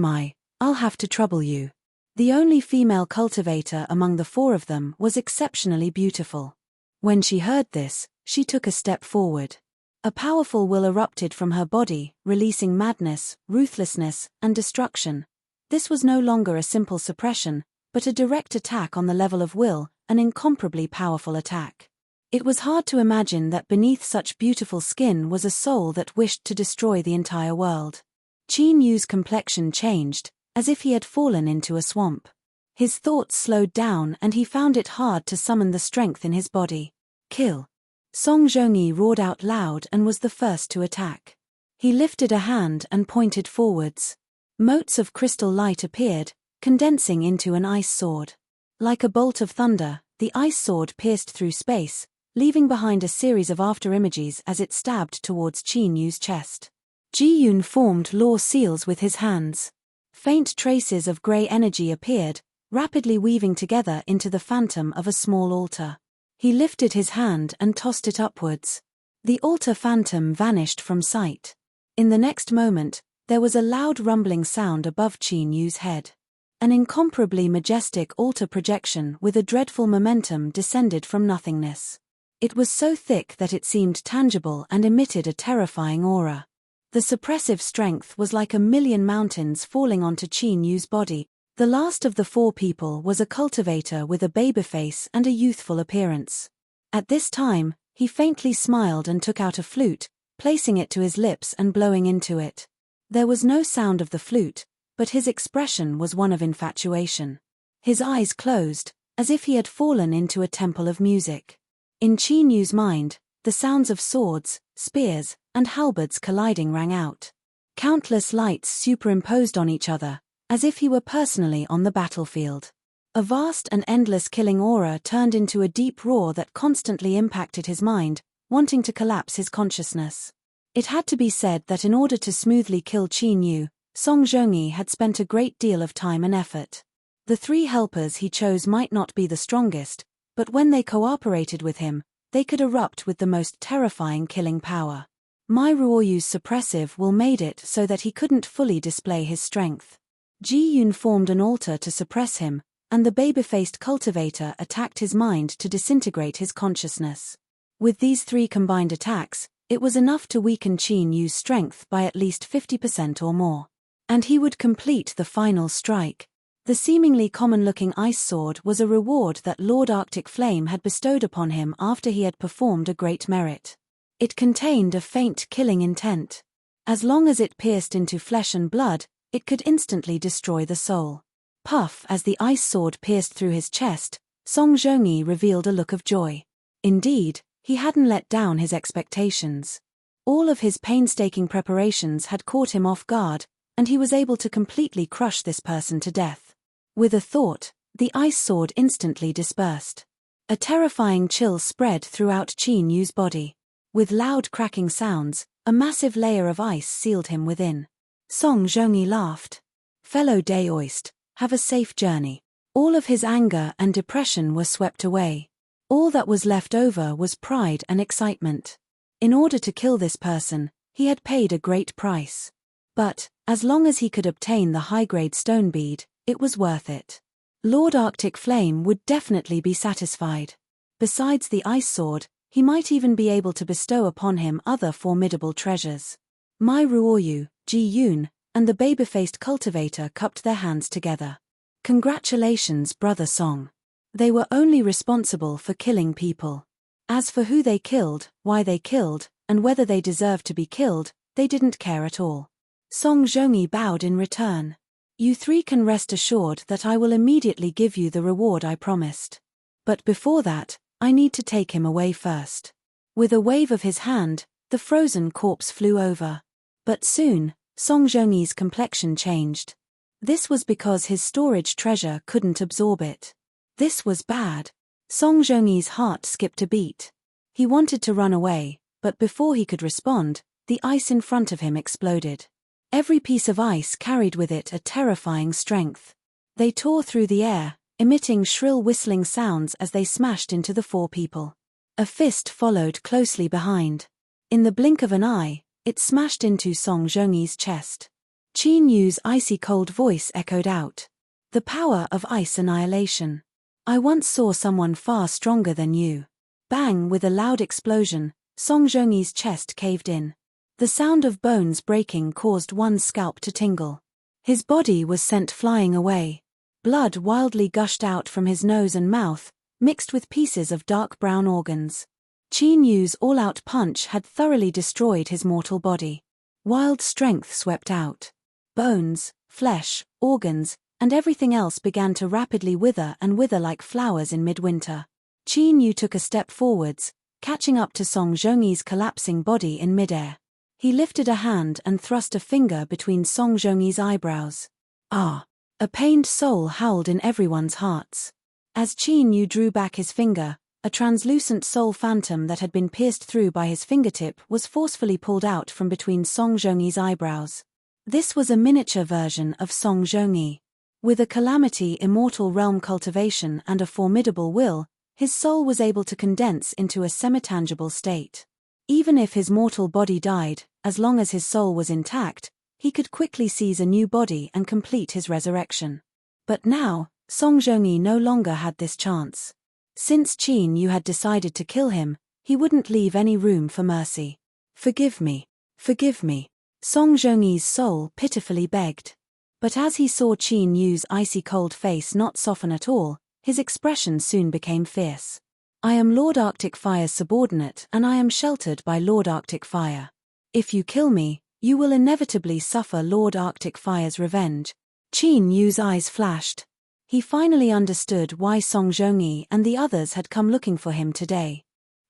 I'll have to trouble you." The only female cultivator among the 4 of them was exceptionally beautiful. When she heard this, she took a step forward. A powerful will erupted from her body, releasing madness, ruthlessness, and destruction. This was no longer a simple suppression, but a direct attack on the level of will, an incomparably powerful attack. It was hard to imagine that beneath such beautiful skin was a soul that wished to destroy the entire world. Qin Yu's complexion changed, as if he had fallen into a swamp. His thoughts slowed down and he found it hard to summon the strength in his body. "Kill!" Song Zhongyi roared out loud and was the first to attack. He lifted a hand and pointed forwards. Motes of crystal light appeared, condensing into an ice sword. Like a bolt of thunder, the ice sword pierced through space, leaving behind a series of afterimages as it stabbed towards Qin Yu's chest. Ji Yun formed law seals with his hands. Faint traces of grey energy appeared, rapidly weaving together into the phantom of a small altar. He lifted his hand and tossed it upwards. The altar phantom vanished from sight. In the next moment, there was a loud rumbling sound above Qin Yu's head. An incomparably majestic altar projection with a dreadful momentum descended from nothingness. It was so thick that it seemed tangible and emitted a terrifying aura. The suppressive strength was like a million mountains falling onto Qin Yu's body. The last of the 4 people was a cultivator with a baby face and a youthful appearance. At this time, he faintly smiled and took out a flute, placing it to his lips and blowing into it. There was no sound of the flute, but his expression was one of infatuation. His eyes closed, as if he had fallen into a temple of music. In Qin Yu's mind, the sounds of swords, spears, and halberds colliding rang out. Countless lights superimposed on each other, as if he were personally on the battlefield. A vast and endless killing aura turned into a deep roar that constantly impacted his mind, wanting to collapse his consciousness. It had to be said that in order to smoothly kill Qin Yu, Song Zhongyi had spent a great deal of time and effort. The 3 helpers he chose might not be the strongest, but when they cooperated with him, they could erupt with the most terrifying killing power. Mai Ruoyu's suppressive will made it so that he couldn't fully display his strength. Ji Yun formed an altar to suppress him, and the baby-faced cultivator attacked his mind to disintegrate his consciousness. With these 3 combined attacks, it was enough to weaken Qin Yu's strength by at least 50% or more. And he would complete the final strike. The seemingly common-looking ice sword was a reward that Lord Arctic Flame had bestowed upon him after he had performed a great merit. It contained a faint killing intent. As long as it pierced into flesh and blood, it could instantly destroy the soul. Puff! As the ice sword pierced through his chest, Song Zhongyi revealed a look of joy. Indeed, he hadn't let down his expectations. All of his painstaking preparations had caught him off guard, and he was able to completely crush this person to death. With a thought, the ice sword instantly dispersed. A terrifying chill spread throughout Qin Yu's body. With loud cracking sounds, a massive layer of ice sealed him within. Song Zhongyi laughed. "Fellow Daoist, have a safe journey." All of his anger and depression were swept away. All that was left over was pride and excitement. In order to kill this person, he had paid a great price. But, as long as he could obtain the high-grade stone bead, it was worth it. Lord Arctic Flame would definitely be satisfied. Besides the ice sword, he might even be able to bestow upon him other formidable treasures. Mai Ruoyu, Ji Yun, and the baby-faced cultivator cupped their hands together. Congratulations, Brother Song. They were only responsible for killing people. As for who they killed, why they killed, and whether they deserved to be killed, they didn't care at all. Song Zhongyi bowed in return. You three can rest assured that I will immediately give you the reward I promised. But before that, I need to take him away first. With a wave of his hand, the frozen corpse flew over. But soon, Song Zhongyi's complexion changed. This was because his storage treasure couldn't absorb it. This was bad. Song Zhongyi's heart skipped a beat. He wanted to run away, but before he could respond, the ice in front of him exploded. Every piece of ice carried with it a terrifying strength. They tore through the air, emitting shrill whistling sounds as they smashed into the four people. A fist followed closely behind. In the blink of an eye, it smashed into Song Zhongyi's chest. Qin Yu's icy cold voice echoed out. The power of ice annihilation. I once saw someone far stronger than you. Bang! With a loud explosion, Song Zhongyi's chest caved in. The sound of bones breaking caused one's scalp to tingle. His body was sent flying away. Blood wildly gushed out from his nose and mouth, mixed with pieces of dark brown organs. Qin Yu's all-out punch had thoroughly destroyed his mortal body. Wild strength swept out. Bones, flesh, organs, and everything else began to rapidly wither like flowers in midwinter. Qin Yu took a step forwards, catching up to Song Zhongyi's collapsing body in midair. He lifted a hand and thrust a finger between Song Zhongyi's eyebrows. Ah! A pained soul howled in everyone's hearts. As Qin Yu drew back his finger, a translucent soul phantom that had been pierced through by his fingertip was forcefully pulled out from between Song Zhongyi's eyebrows. This was a miniature version of Song Zhongyi. With a calamity immortal realm cultivation and a formidable will, his soul was able to condense into a semi-tangible state. Even if his mortal body died, as long as his soul was intact, he could quickly seize a new body and complete his resurrection. But now, Song Zhongyi no longer had this chance. Since Qin Yu had decided to kill him, he wouldn't leave any room for mercy. Forgive me. Forgive me. Song Zhongyi's soul pitifully begged. But as he saw Qin Yu's icy cold face not soften at all, his expression soon became fierce. I am Lord Arctic Fire's subordinate and I am sheltered by Lord Arctic Fire. If you kill me, you will inevitably suffer Lord Arctic Fire's revenge. Qin Yu's eyes flashed. He finally understood why Song Zhongyi and the others had come looking for him today.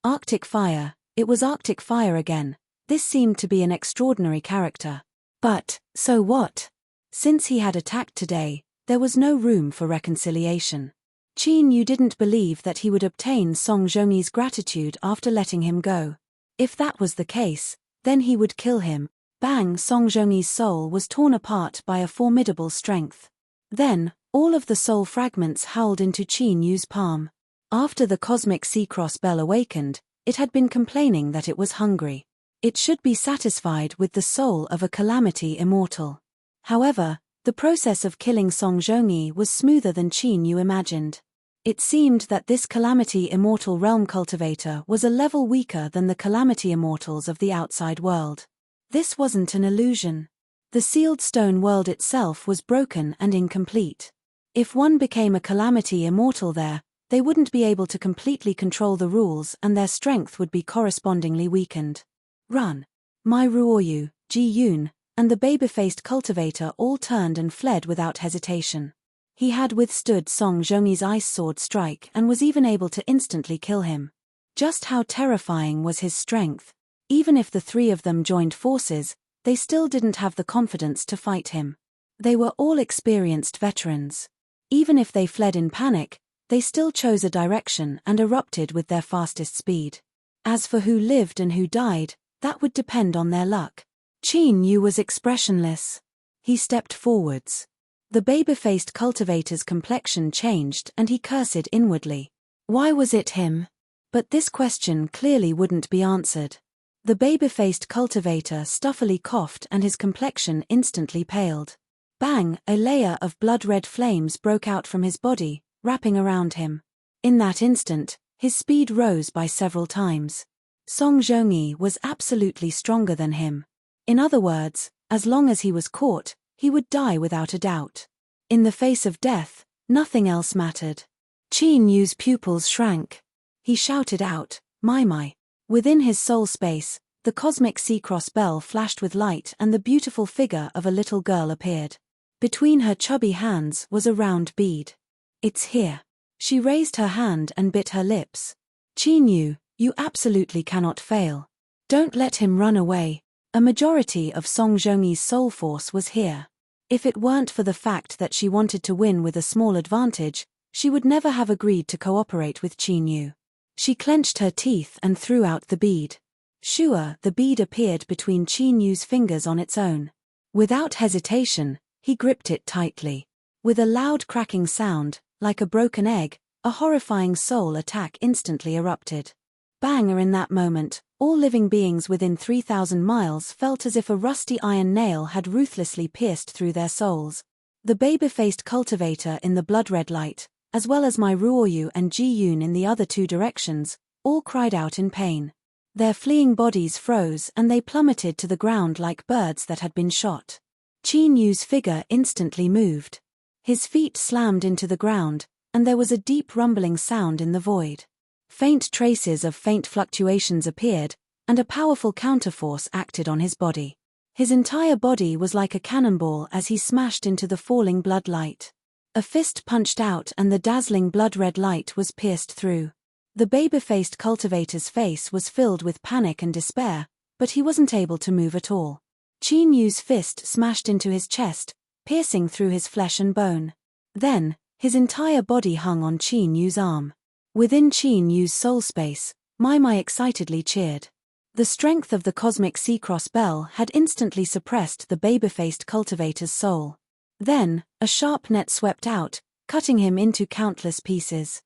Arctic Fire, it was Arctic Fire again. This seemed to be an extraordinary character. But, so what? Since he had attacked today, there was no room for reconciliation. Qin Yu didn't believe that he would obtain Song Zhongyi's gratitude after letting him go. If that was the case, then he would kill him. Bang! Song Zhongyi's soul was torn apart by a formidable strength. Then, all of the soul fragments howled into Qin Yu's palm. After the cosmic sea cross bell awakened, it had been complaining that it was hungry. It should be satisfied with the soul of a calamity immortal. However, the process of killing Song Zhongyi was smoother than Qin Yu imagined. It seemed that this calamity immortal realm cultivator was a level weaker than the calamity immortals of the outside world. This wasn't an illusion. The sealed stone world itself was broken and incomplete. If one became a calamity immortal there, they wouldn't be able to completely control the rules and their strength would be correspondingly weakened. Run! Mai Ruoyu, Ji Yun, and the baby-faced cultivator all turned and fled without hesitation. He had withstood Song Zhongyi's ice sword strike and was even able to instantly kill him. Just how terrifying was his strength. Even if the three of them joined forces, they still didn't have the confidence to fight him. They were all experienced veterans. Even if they fled in panic, they still chose a direction and erupted with their fastest speed. As for who lived and who died, that would depend on their luck. Qin Yu was expressionless. He stepped forwards. The baby-faced cultivator's complexion changed and he cursed inwardly. Why was it him? But this question clearly wouldn't be answered. The baby-faced cultivator stuffily coughed and his complexion instantly paled. Bang! A layer of blood-red flames broke out from his body, wrapping around him. In that instant, His speed rose by several times. Song Zhongyi was absolutely stronger than him. In other words, as long as he was caught, he would die without a doubt. In the face of death, nothing else mattered. Qin Yu's pupils shrank. He shouted out, "My." Within his soul space, the cosmic sea-cross bell flashed with light and the beautiful figure of a little girl appeared. Between her chubby hands was a round bead. "It's here." She raised her hand and bit her lips. "Qin Yu, you absolutely cannot fail. Don't let him run away." A majority of Song Zhongyi's soul force was here. If it weren't for the fact that she wanted to win with a small advantage, she would never have agreed to cooperate with Qin Yu. She clenched her teeth and threw out the bead. Sure, the bead appeared between Qin Yu's fingers on its own. Without hesitation, he gripped it tightly. With a loud cracking sound, like a broken egg, a horrifying soul attack instantly erupted. Bang! In that moment, all living beings within 3,000 miles felt as if a rusty iron nail had ruthlessly pierced through their souls. The baby-faced cultivator in the blood-red light, as well as my Ruoyu and Ji Yun in the other two directions, all cried out in pain. Their fleeing bodies froze and they plummeted to the ground like birds that had been shot. Qin Yu's figure instantly moved. His feet slammed into the ground, and there was a deep rumbling sound in the void. Faint traces of faint fluctuations appeared, and a powerful counterforce acted on his body. His entire body was like a cannonball as he smashed into the falling blood light. A fist punched out and the dazzling blood-red light was pierced through. The baby-faced cultivator's face was filled with panic and despair, but he wasn't able to move at all. Qin Yu's fist smashed into his chest, piercing through his flesh and bone. Then, his entire body hung on Qin Yu's arm. Within Qin Yu's soul space, Mai excitedly cheered. The strength of the cosmic sea-cross bell had instantly suppressed the baby-faced cultivator's soul. Then, a sharp net swept out, cutting him into countless pieces.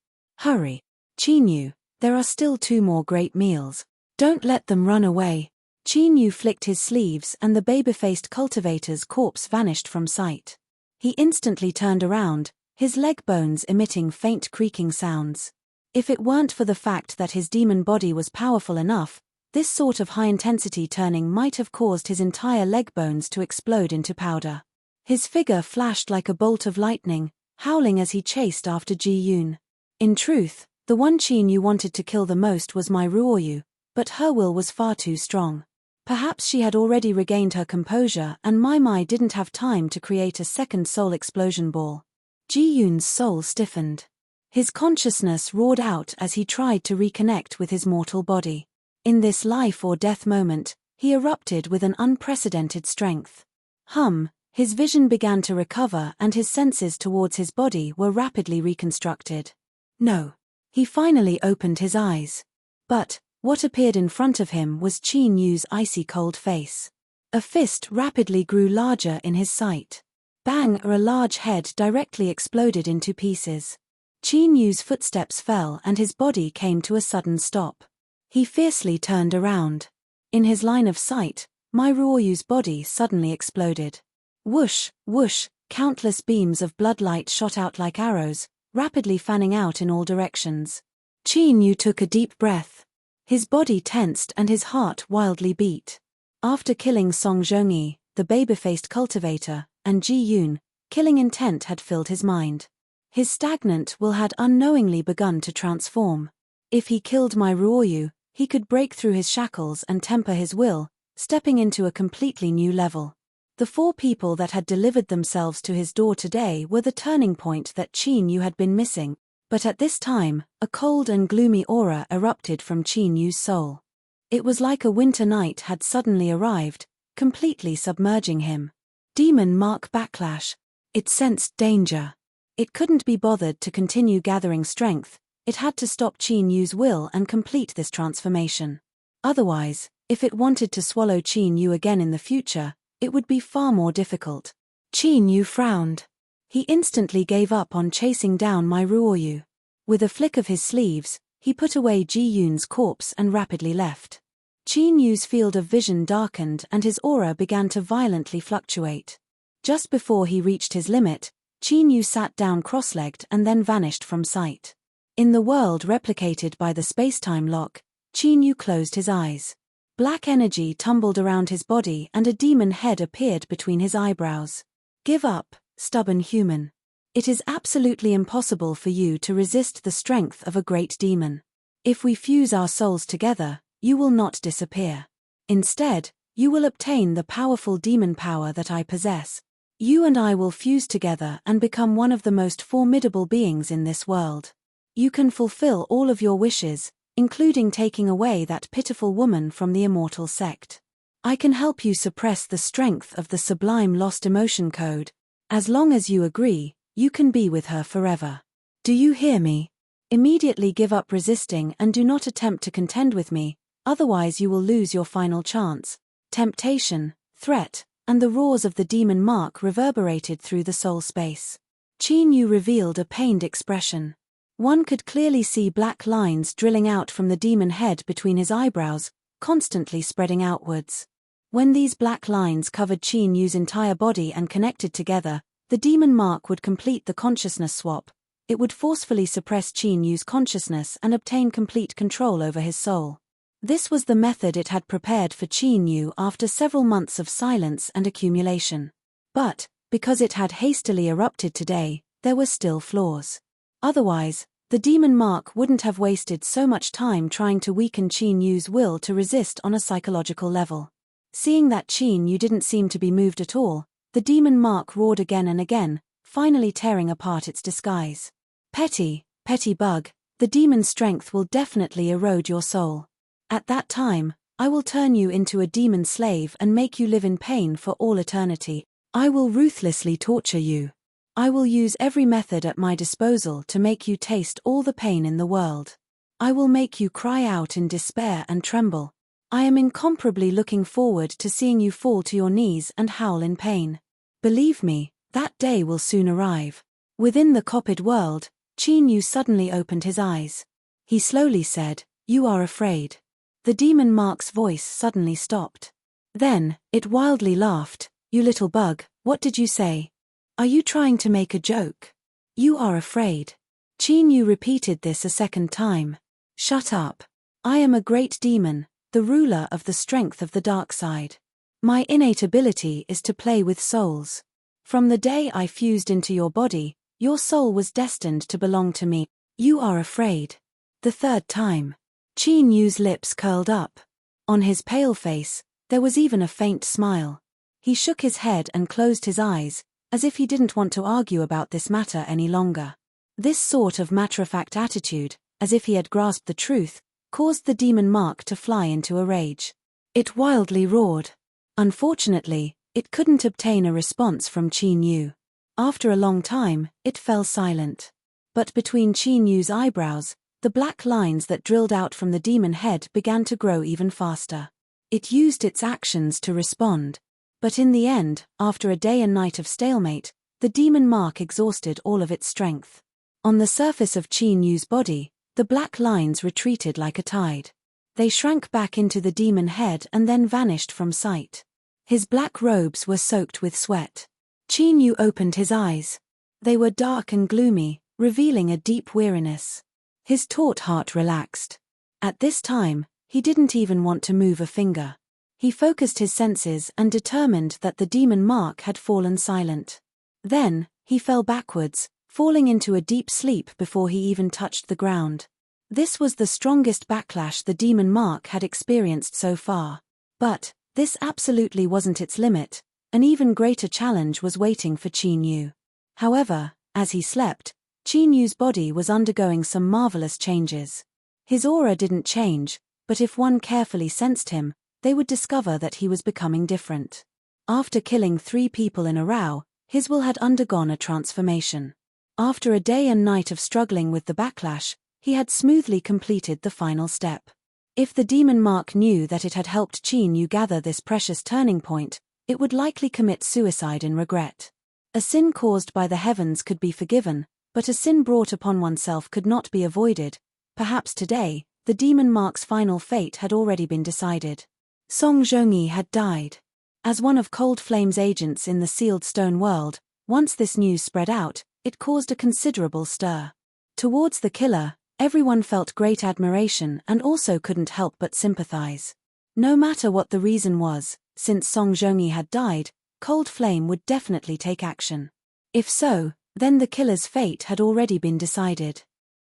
"Hurry, Qin Yu, there are still 2 more great meals. Don't let them run away." Qin Yu flicked his sleeves and the baby-faced cultivator's corpse vanished from sight. He instantly turned around, his leg bones emitting faint creaking sounds. If it weren't for the fact that his demon body was powerful enough, this sort of high-intensity turning might have caused his entire leg bones to explode into powder. His figure flashed like a bolt of lightning, howling as he chased after Ji Yun. In truth, the one Qin Yu wanted to kill the most was my Ruoyu, but her will was far too strong. Perhaps she had already regained her composure and Mai didn't have time to create a second soul explosion ball. Ji Yun's soul stiffened. His consciousness roared out as he tried to reconnect with his mortal body. In this life-or-death moment, he erupted with an unprecedented strength. His vision began to recover and his senses towards his body were rapidly reconstructed. No. He finally opened his eyes. But what appeared in front of him was Qin Yu's icy cold face. A fist rapidly grew larger in his sight. Bang! A large head directly exploded into pieces. Qin Yu's footsteps fell and his body came to a sudden stop. He fiercely turned around. In his line of sight, my Ruoyu's body suddenly exploded. Whoosh, whoosh, countless beams of bloodlight shot out like arrows, rapidly fanning out in all directions. Qin Yu took a deep breath. His body tensed and his heart wildly beat. After killing Song Zhongyi, the baby-faced cultivator, and Ji Yun, killing intent had filled his mind. His stagnant will had unknowingly begun to transform. If he killed my Ruoyu, he could break through his shackles and temper his will, stepping into a completely new level. The 4 people that had delivered themselves to his door today were the turning point that Qin Yu had been missing, but at this time, a cold and gloomy aura erupted from Qin Yu's soul. It was like a winter night had suddenly arrived, completely submerging him. Demon mark backlash. It sensed danger. It couldn't be bothered to continue gathering strength, it had to stop Qin Yu's will and complete this transformation. Otherwise, if it wanted to swallow Qin Yu again in the future, it would be far more difficult. Qin Yu frowned. He instantly gave up on chasing down my Ruoyu. With a flick of his sleeves, he put away Ji Yun's corpse and rapidly left. Qin Yu's field of vision darkened and his aura began to violently fluctuate. Just before he reached his limit, Qin Yu sat down cross-legged and then vanished from sight. In the world replicated by the spacetime lock, Qin Yu closed his eyes. Black energy tumbled around his body and a demon head appeared between his eyebrows. Give up, stubborn human. It is absolutely impossible for you to resist the strength of a great demon. If we fuse our souls together, you will not disappear. Instead, you will obtain the powerful demon power that I possess. You and I will fuse together and become one of the most formidable beings in this world. You can fulfill all of your wishes, including taking away that pitiful woman from the immortal sect. I can help you suppress the strength of the sublime lost emotion code. As long as you agree, you can be with her forever. Do you hear me? Immediately give up resisting and do not attempt to contend with me, otherwise you will lose your final chance. Temptation, threat, and the roars of the demon mark reverberated through the soul space. Qin Yu revealed a pained expression. One could clearly see black lines drilling out from the demon head between his eyebrows, constantly spreading outwards. When these black lines covered Qin Yu's entire body and connected together, the demon mark would complete the consciousness swap. It would forcefully suppress Qin Yu's consciousness and obtain complete control over his soul. This was the method it had prepared for Qin Yu after several months of silence and accumulation. But, because it had hastily erupted today, there were still flaws. Otherwise, the demon mark wouldn't have wasted so much time trying to weaken Qin Yu's will to resist on a psychological level. Seeing that Qin Yu didn't seem to be moved at all, the demon mark roared again and again, finally tearing apart its disguise. Petty bug, the demon's strength will definitely erode your soul. At that time, I will turn you into a demon slave and make you live in pain for all eternity. I will ruthlessly torture you. I will use every method at my disposal to make you taste all the pain in the world. I will make you cry out in despair and tremble. I am incomparably looking forward to seeing you fall to your knees and howl in pain. Believe me, that day will soon arrive. Within the copied world, Qin Yu suddenly opened his eyes. He slowly said, "You are afraid." The demon mark's voice suddenly stopped. Then, it wildly laughed. "You little bug, what did you say? Are you trying to make a joke? You are afraid." Qin Yu repeated this a second time. "Shut up. I am a great demon, the ruler of the strength of the dark side. My innate ability is to play with souls. From the day I fused into your body, your soul was destined to belong to me. You are afraid." The third time. Qin Yu's lips curled up. On his pale face, there was even a faint smile. He shook his head and closed his eyes, as if he didn't want to argue about this matter any longer. This sort of matter-of-fact attitude, as if he had grasped the truth, caused the demon mark to fly into a rage. It wildly roared. Unfortunately, it couldn't obtain a response from Qin Yu. After a long time, it fell silent. But between Qin Yu's eyebrows, the black lines that drilled out from the demon head began to grow even faster. It used its actions to respond. But in the end, after a day and night of stalemate, the demon mark exhausted all of its strength. On the surface of Qin Yu's body, the black lines retreated like a tide. They shrank back into the demon head and then vanished from sight. His black robes were soaked with sweat. Qin Yu opened his eyes. They were dark and gloomy, revealing a deep weariness. His taut heart relaxed. At this time, he didn't even want to move a finger. He focused his senses and determined that the demon mark had fallen silent. Then, he fell backwards, falling into a deep sleep before he even touched the ground. This was the strongest backlash the demon mark had experienced so far. But, this absolutely wasn't its limit. An even greater challenge was waiting for Qin Yu. However, as he slept, Qin Yu's body was undergoing some marvelous changes. His aura didn't change, but if one carefully sensed him, they would discover that he was becoming different. After killing 3 people in a row, his will had undergone a transformation. After a day and night of struggling with the backlash, he had smoothly completed the final step. If the demon mark knew that it had helped Qin Yu gather this precious turning point, it would likely commit suicide in regret. A sin caused by the heavens could be forgiven, but a sin brought upon oneself could not be avoided. Perhaps today, the demon mark's final fate had already been decided. Song Zhongyi had died. As one of Cold Flame's agents in the sealed stone world, once this news spread out, it caused a considerable stir. Towards the killer, Everyone felt great admiration and also couldn't help but sympathize. No matter what the reason was, since Song Zhongyi had died, Cold Flame would definitely take action. If so, then the killer's fate had already been decided.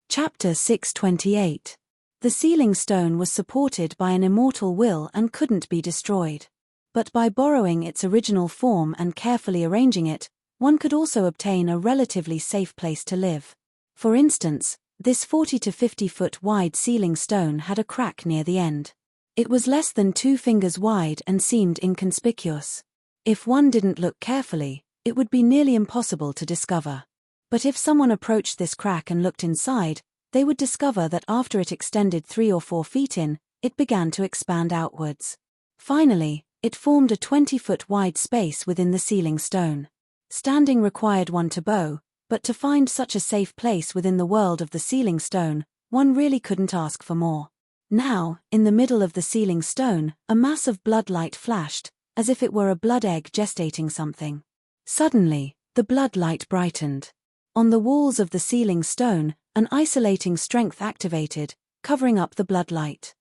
Chapter 628. The sealing stone was supported by an immortal will and couldn't be destroyed. But by borrowing its original form and carefully arranging it, one could also obtain a relatively safe place to live. For instance, this 40 to 50 foot wide sealing stone had a crack near the end. It was less than 2 fingers wide and seemed inconspicuous. If one didn't look carefully, it would be nearly impossible to discover. But if someone approached this crack and looked inside, they would discover that after it extended 3 or 4 feet in, it began to expand outwards. Finally, it formed a 20-foot wide space within the sealing stone. Standing required one to bow, but to find such a safe place within the world of the sealing stone, one really couldn't ask for more. Now, in the middle of the sealing stone, a mass of blood light flashed, as if it were a blood egg gestating something. Suddenly, the blood light brightened. On the walls of the sealing stone, an isolating strength activated, covering up the blood light.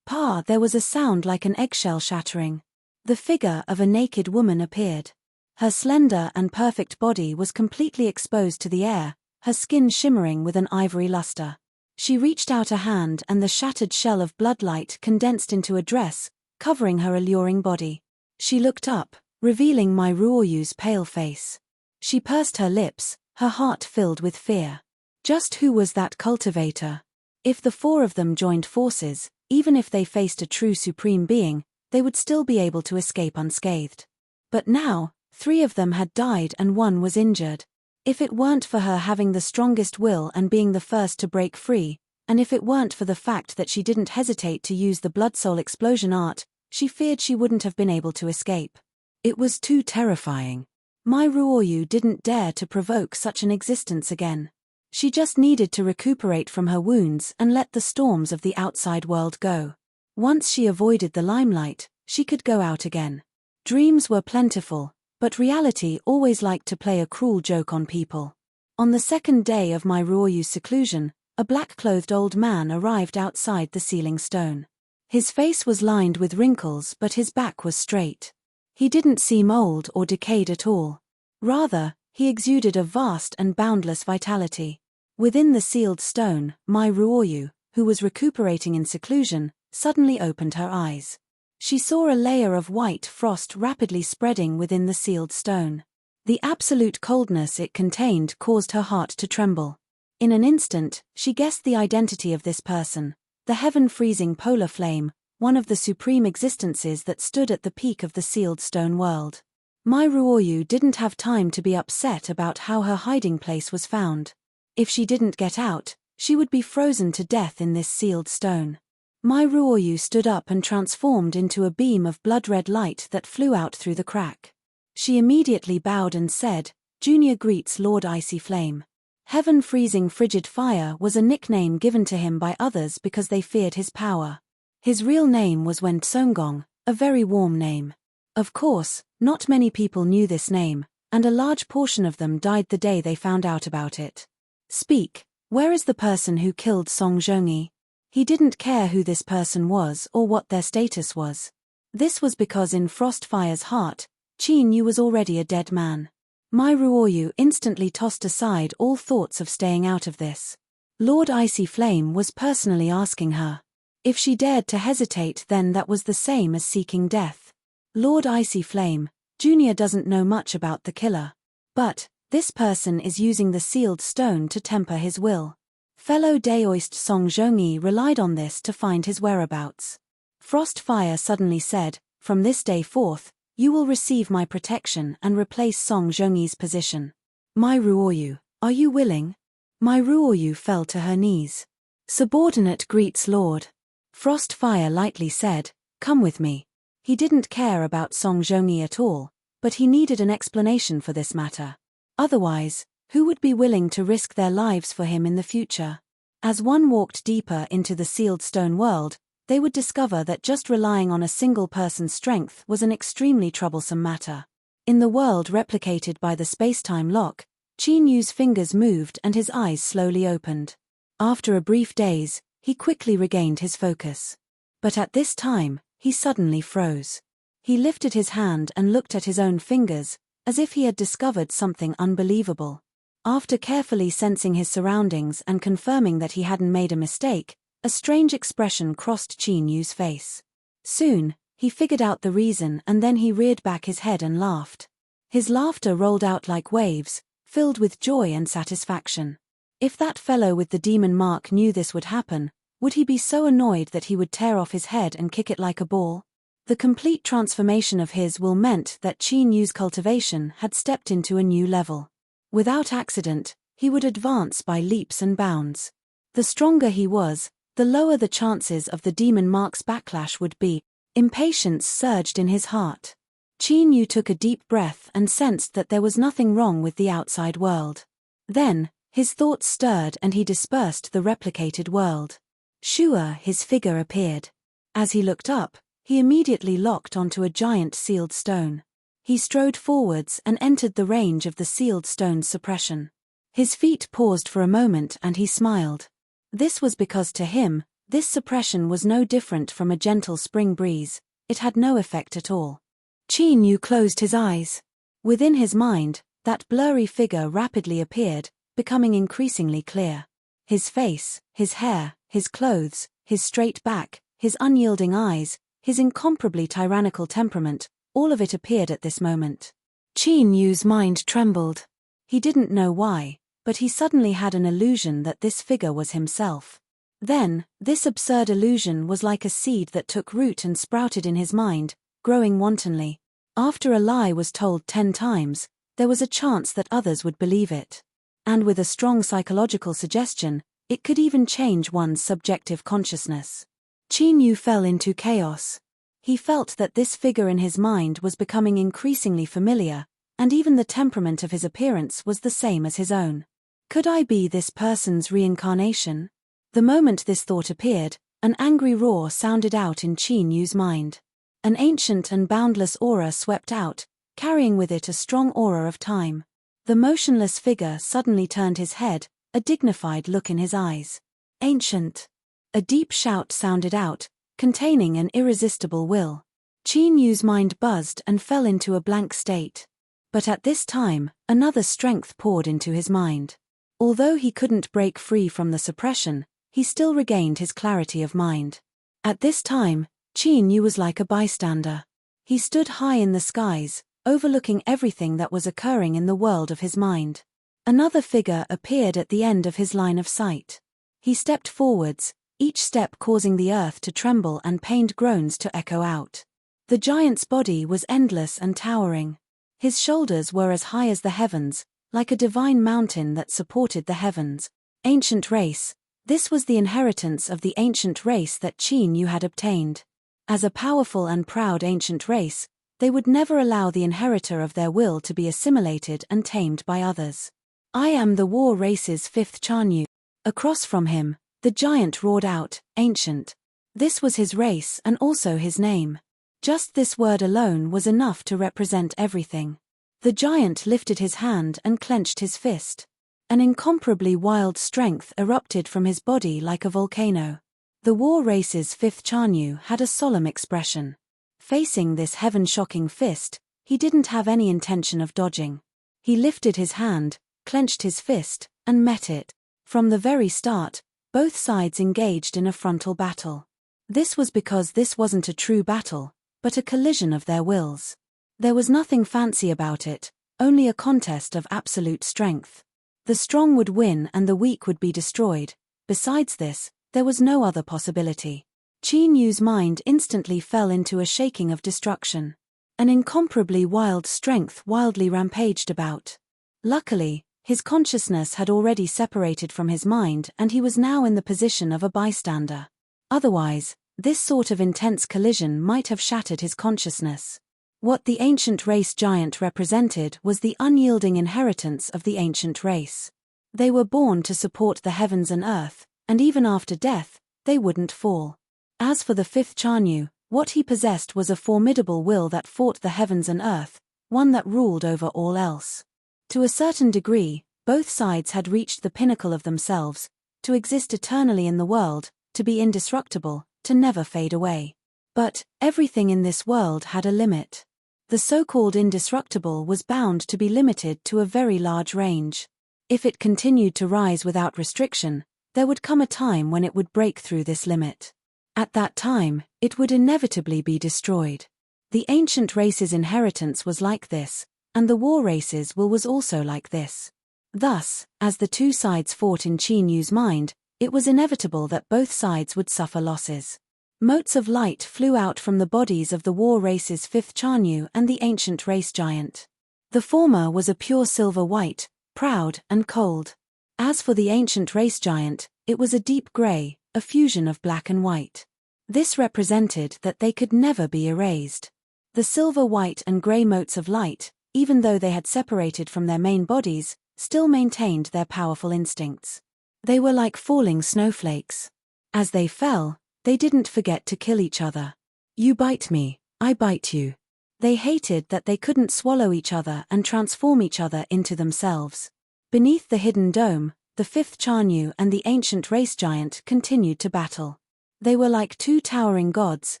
There was a sound like an eggshell shattering. The figure of a naked woman appeared. Her slender and perfect body was completely exposed to the air, her skin shimmering with an ivory luster. She reached out a hand and the shattered shell of blood light condensed into a dress, covering her alluring body. She looked up, revealing Mai Ruoyu's pale face. She pursed her lips, her heart filled with fear. Just who was that cultivator? If the 4 of them joined forces, even if they faced a true supreme being, they would still be able to escape unscathed. But now, 3 of them had died and 1 was injured. If it weren't for her having the strongest will and being the first to break free, and if it weren't for the fact that she didn't hesitate to use the blood soul explosion art, she feared she wouldn't have been able to escape. It was too terrifying. Mai Ruoyu didn't dare to provoke such an existence again. She just needed to recuperate from her wounds and let the storms of the outside world go. Once she avoided the limelight, she could go out again. Dreams were plentiful, but reality always liked to play a cruel joke on people. On the second day of Mai Ruoyu's seclusion, a black-clothed old man arrived outside the sealing stone. His face was lined with wrinkles but his back was straight. He didn't seem old or decayed at all. Rather, he exuded a vast and boundless vitality. Within the sealed stone, Mai Ruoyu, who was recuperating in seclusion, suddenly opened her eyes. She saw a layer of white frost rapidly spreading within the sealed stone. The absolute coldness it contained caused her heart to tremble. In an instant, she guessed the identity of this person, the heaven-freezing polar flame, one of the supreme existences that stood at the peak of the sealed stone world. Mai Ruoyu didn't have time to be upset about how her hiding place was found. If she didn't get out, she would be frozen to death in this sealed stone. Mai Ruoyu stood up and transformed into a beam of blood-red light that flew out through the crack. She immediately bowed and said, "Junior greets Lord Icy Flame." Heaven-freezing frigid fire was a nickname given to him by others because they feared his power. His real name was Wen Tsonggong, a very warm name. Of course, not many people knew this name, and a large portion of them died the day they found out about it. "Speak, where is the person who killed Song Zhongyi?" He didn't care who this person was or what their status was. This was because in Frostfire's heart, Qin Yu was already a dead man. Mai Ruoyu instantly tossed aside all thoughts of staying out of this. Lord Icy Flame was personally asking her. If she dared to hesitate, then that was the same as seeking death. Lord Icy Flame, Junior doesn't know much about the killer. But, this person is using the sealed stone to temper his will. Fellow Daoist Song Zhongyi relied on this to find his whereabouts. Frostfire suddenly said, "From this day forth, you will receive my protection and replace Song Zhongyi's position." Mai Ruoyu, are you willing? Mai Ruoyu fell to her knees. "Subordinate greets Lord." Frostfire lightly said, "Come with me." He didn't care about Song Zhongyi at all, but he needed an explanation for this matter. Otherwise, who would be willing to risk their lives for him in the future? As one walked deeper into the sealed stone world, they would discover that just relying on a single person's strength was an extremely troublesome matter. In the world replicated by the space-time lock, Qin Yu's fingers moved and his eyes slowly opened. After a brief daze, he quickly regained his focus. But at this time, he suddenly froze. He lifted his hand and looked at his own fingers, as if he had discovered something unbelievable. After carefully sensing his surroundings and confirming that he hadn't made a mistake, a strange expression crossed Qin Yu's face. Soon, he figured out the reason, and then he reared back his head and laughed. His laughter rolled out like waves, filled with joy and satisfaction. If that fellow with the demon mark knew this would happen, would he be so annoyed that he would tear off his head and kick it like a ball? The complete transformation of his will meant that Qin Yu's cultivation had stepped into a new level. Without accident, he would advance by leaps and bounds. The stronger he was, the lower the chances of the demon mark's backlash would be. Impatience surged in his heart. Qin Yu took a deep breath and sensed that there was nothing wrong with the outside world. Then, his thoughts stirred and he dispersed the replicated world. Sure, his figure appeared. As he looked up, he immediately locked onto a giant sealed stone. He strode forwards and entered the range of the sealed stone's suppression. His feet paused for a moment and he smiled. This was because to him, this suppression was no different from a gentle spring breeze. It had no effect at all. Qin Yu closed his eyes. Within his mind, that blurry figure rapidly appeared, becoming increasingly clear. His face, his hair, his clothes, his straight back, his unyielding eyes, his incomparably tyrannical temperament, all of it appeared at this moment. Qin Yu's mind trembled. He didn't know why, but he suddenly had an illusion that this figure was himself. Then, this absurd illusion was like a seed that took root and sprouted in his mind, growing wantonly. After a lie was told 10 times, there was a chance that others would believe it. And with a strong psychological suggestion, it could even change one's subjective consciousness. Qin Yu fell into chaos. He felt that this figure in his mind was becoming increasingly familiar, and even the temperament of his appearance was the same as his own. Could I be this person's reincarnation? The moment this thought appeared, an angry roar sounded out in Qin Yu's mind. An ancient and boundless aura swept out, carrying with it a strong aura of time. The motionless figure suddenly turned his head, a dignified look in his eyes. Ancient. A deep shout sounded out, containing an irresistible will. Qin Yu's mind buzzed and fell into a blank state. But at this time, another strength poured into his mind. Although he couldn't break free from the suppression, he still regained his clarity of mind. At this time, Qin Yu was like a bystander. He stood high in the skies, overlooking everything that was occurring in the world of his mind. Another figure appeared at the end of his line of sight. He stepped forwards, each step causing the earth to tremble and pained groans to echo out. The giant's body was endless and towering. His shoulders were as high as the heavens, like a divine mountain that supported the heavens. Ancient race. This was the inheritance of the ancient race that Qin Yu had obtained. As a powerful and proud ancient race, they would never allow the inheritor of their will to be assimilated and tamed by others. I am the war race's 5th Chanyu. Across from him, the giant roared out, ancient. This was his race and also his name. Just this word alone was enough to represent everything. The giant lifted his hand and clenched his fist. An incomparably wild strength erupted from his body like a volcano. The war race's 5th Chanyu had a solemn expression. Facing this heaven-shocking fist, he didn't have any intention of dodging. He lifted his hand, clenched his fist, and met it. From the very start, both sides engaged in a frontal battle. This was because this wasn't a true battle, but a collision of their wills. There was nothing fancy about it, only a contest of absolute strength. The strong would win and the weak would be destroyed. Besides this, there was no other possibility. Qin Yu's mind instantly fell into a shaking of destruction. An incomparably wild strength wildly rampaged about. Luckily, his consciousness had already separated from his mind and he was now in the position of a bystander. Otherwise, this sort of intense collision might have shattered his consciousness. What the ancient race giant represented was the unyielding inheritance of the ancient race. They were born to support the heavens and earth, and even after death, they wouldn't fall. As for the 5th Chanyu, what he possessed was a formidable will that fought the heavens and earth, one that ruled over all else. To a certain degree, both sides had reached the pinnacle of themselves, to exist eternally in the world, to be indestructible, to never fade away. But everything in this world had a limit. The so-called indestructible was bound to be limited to a very large range. If it continued to rise without restriction, there would come a time when it would break through this limit. At that time, it would inevitably be destroyed. The ancient race's inheritance was like this, and the war race's will was also like this. Thus, as the two sides fought in Qin Yu's mind, it was inevitable that both sides would suffer losses. Motes of light flew out from the bodies of the war race's fifth Chanyu and the ancient race giant. The former was a pure silver white, proud and cold. As for the ancient race giant, it was a deep gray, a fusion of black and white. This represented that they could never be erased. The silver white and gray motes of light, even though they had separated from their main bodies, still maintained their powerful instincts. They were like falling snowflakes. As they fell, they didn't forget to kill each other. You bite me, I bite you. They hated that they couldn't swallow each other and transform each other into themselves. Beneath the hidden dome, the fifth Chanyu and the ancient race giant continued to battle. They were like two towering gods.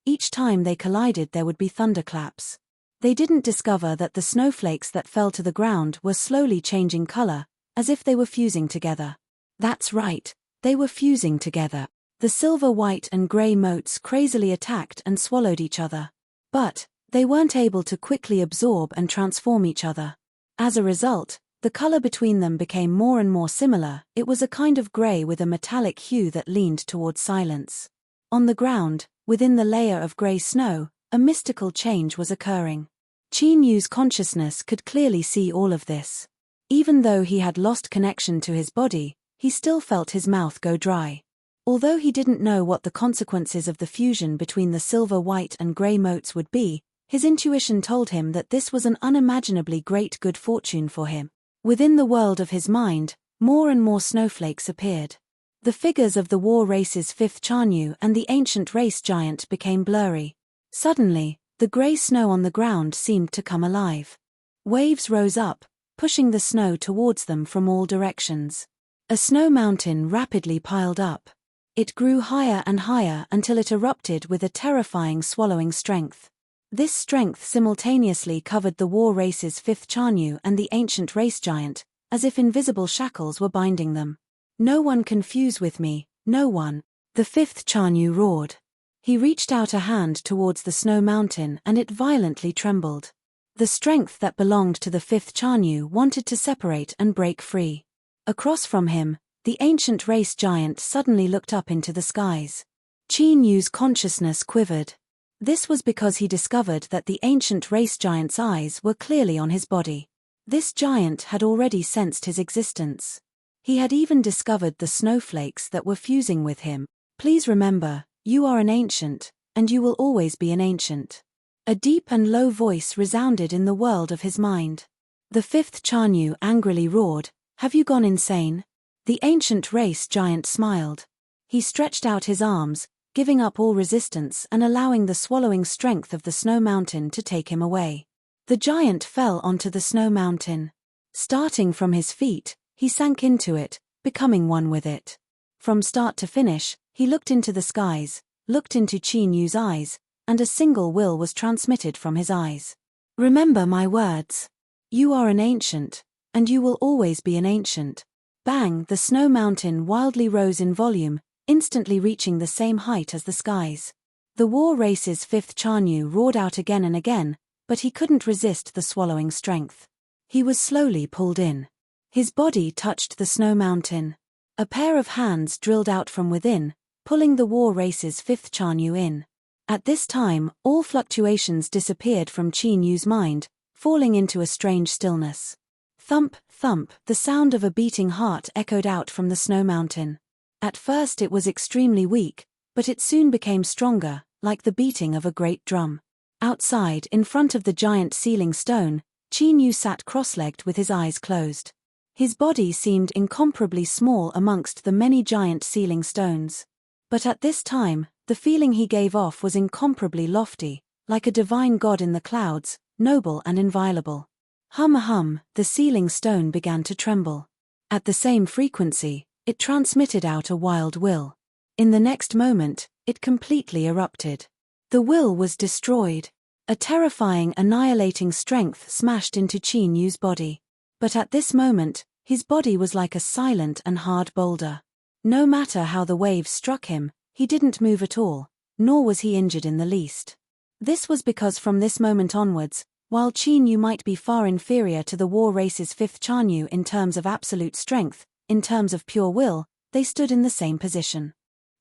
Each time they collided there would be thunderclaps. They didn't discover that the snowflakes that fell to the ground were slowly changing color, as if they were fusing together. That's right, they were fusing together. The silver white and gray motes crazily attacked and swallowed each other. But they weren't able to quickly absorb and transform each other. As a result, the color between them became more and more similar. It was a kind of gray with a metallic hue that leaned towards silence. On the ground, within the layer of gray snow, a mystical change was occurring. Qin Yu's consciousness could clearly see all of this. Even though he had lost connection to his body, he still felt his mouth go dry. Although he didn't know what the consequences of the fusion between the silver white and gray motes would be, his intuition told him that this was an unimaginably great good fortune for him. Within the world of his mind, more and more snowflakes appeared. The figures of the war race's fifth Chanyu and the ancient race giant became blurry. Suddenly, the gray snow on the ground seemed to come alive. Waves rose up, pushing the snow towards them from all directions. A snow mountain rapidly piled up. It grew higher and higher until it erupted with a terrifying swallowing strength. This strength simultaneously covered the war race's fifth Chanyu and the ancient race giant, as if invisible shackles were binding them. No one can fuse with me, no one. The fifth Chanyu roared. He reached out a hand towards the snow mountain and it violently trembled. The strength that belonged to the fifth Chanyu wanted to separate and break free. Across from him, the ancient race giant suddenly looked up into the skies. Qin Yu's consciousness quivered. This was because he discovered that the ancient race giant's eyes were clearly on his body. This giant had already sensed his existence. He had even discovered the snowflakes that were fusing with him. Please remember, you are an ancient, and you will always be an ancient. A deep and low voice resounded in the world of his mind. The fifth Chanyu angrily roared, "Have you gone insane?" The ancient race giant smiled. He stretched out his arms, giving up all resistance and allowing the swallowing strength of the snow mountain to take him away. The giant fell onto the snow mountain. Starting from his feet, he sank into it, becoming one with it. From start to finish, he looked into the skies, looked into Qin Yu's eyes, and a single will was transmitted from his eyes. Remember my words. You are an ancient, and you will always be an ancient. Bang! The snow mountain wildly rose in volume, instantly reaching the same height as the skies. The war race's fifth Chanyu roared out again and again, but he couldn't resist the swallowing strength. He was slowly pulled in. His body touched the snow mountain. A pair of hands drilled out from within, pulling the war race's fifth Chanyu in. At this time, all fluctuations disappeared from Qin Yu's mind, falling into a strange stillness. Thump, thump, the sound of a beating heart echoed out from the snow mountain. At first it was extremely weak, but it soon became stronger, like the beating of a great drum. Outside, in front of the giant ceiling stone, Qin Yu sat cross-legged with his eyes closed. His body seemed incomparably small amongst the many giant ceiling stones. But at this time, the feeling he gave off was incomparably lofty, like a divine god in the clouds, noble and inviolable. Hum hum, the ceiling stone began to tremble. At the same frequency, It transmitted out a wild will. In the next moment, it completely erupted. The will was destroyed. A terrifying, annihilating strength smashed into Qin Yu's body. But at this moment, his body was like a silent and hard boulder. No matter how the waves struck him, he didn't move at all, nor was he injured in the least. This was because from this moment onwards, while Qin Yu might be far inferior to the war race's fifth Chanyu in terms of absolute strength, in terms of pure will, they stood in the same position.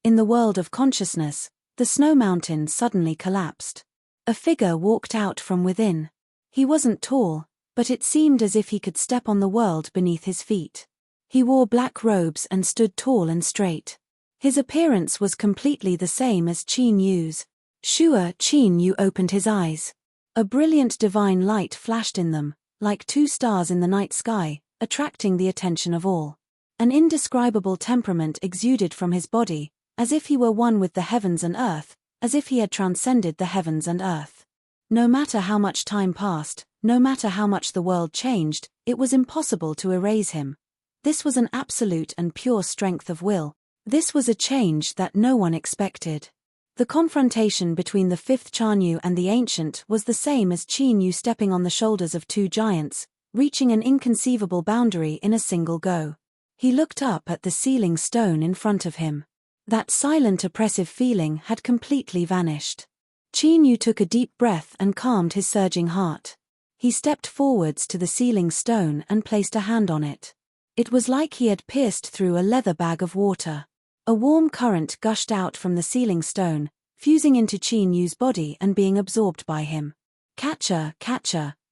In the world of consciousness, the snow mountain suddenly collapsed. A figure walked out from within. He wasn't tall, but it seemed as if he could step on the world beneath his feet. He wore black robes and stood tall and straight. His appearance was completely the same as Qin Yu's. Sure, Qin Yu opened his eyes. A brilliant divine light flashed in them, like two stars in the night sky, attracting the attention of all. An indescribable temperament exuded from his body, as if he were one with the heavens and earth, as if he had transcended the heavens and earth. No matter how much time passed, no matter how much the world changed, it was impossible to erase him. This was an absolute and pure strength of will. This was a change that no one expected. The confrontation between the fifth Chanyu and the ancient was the same as Qin Yu stepping on the shoulders of two giants, reaching an inconceivable boundary in a single go. He looked up at the ceiling stone in front of him. That silent oppressive feeling had completely vanished. Qin Yu took a deep breath and calmed his surging heart. He stepped forwards to the ceiling stone and placed a hand on it. It was like he had pierced through a leather bag of water. A warm current gushed out from the ceiling stone, fusing into Qin Yu's body and being absorbed by him. Catcher,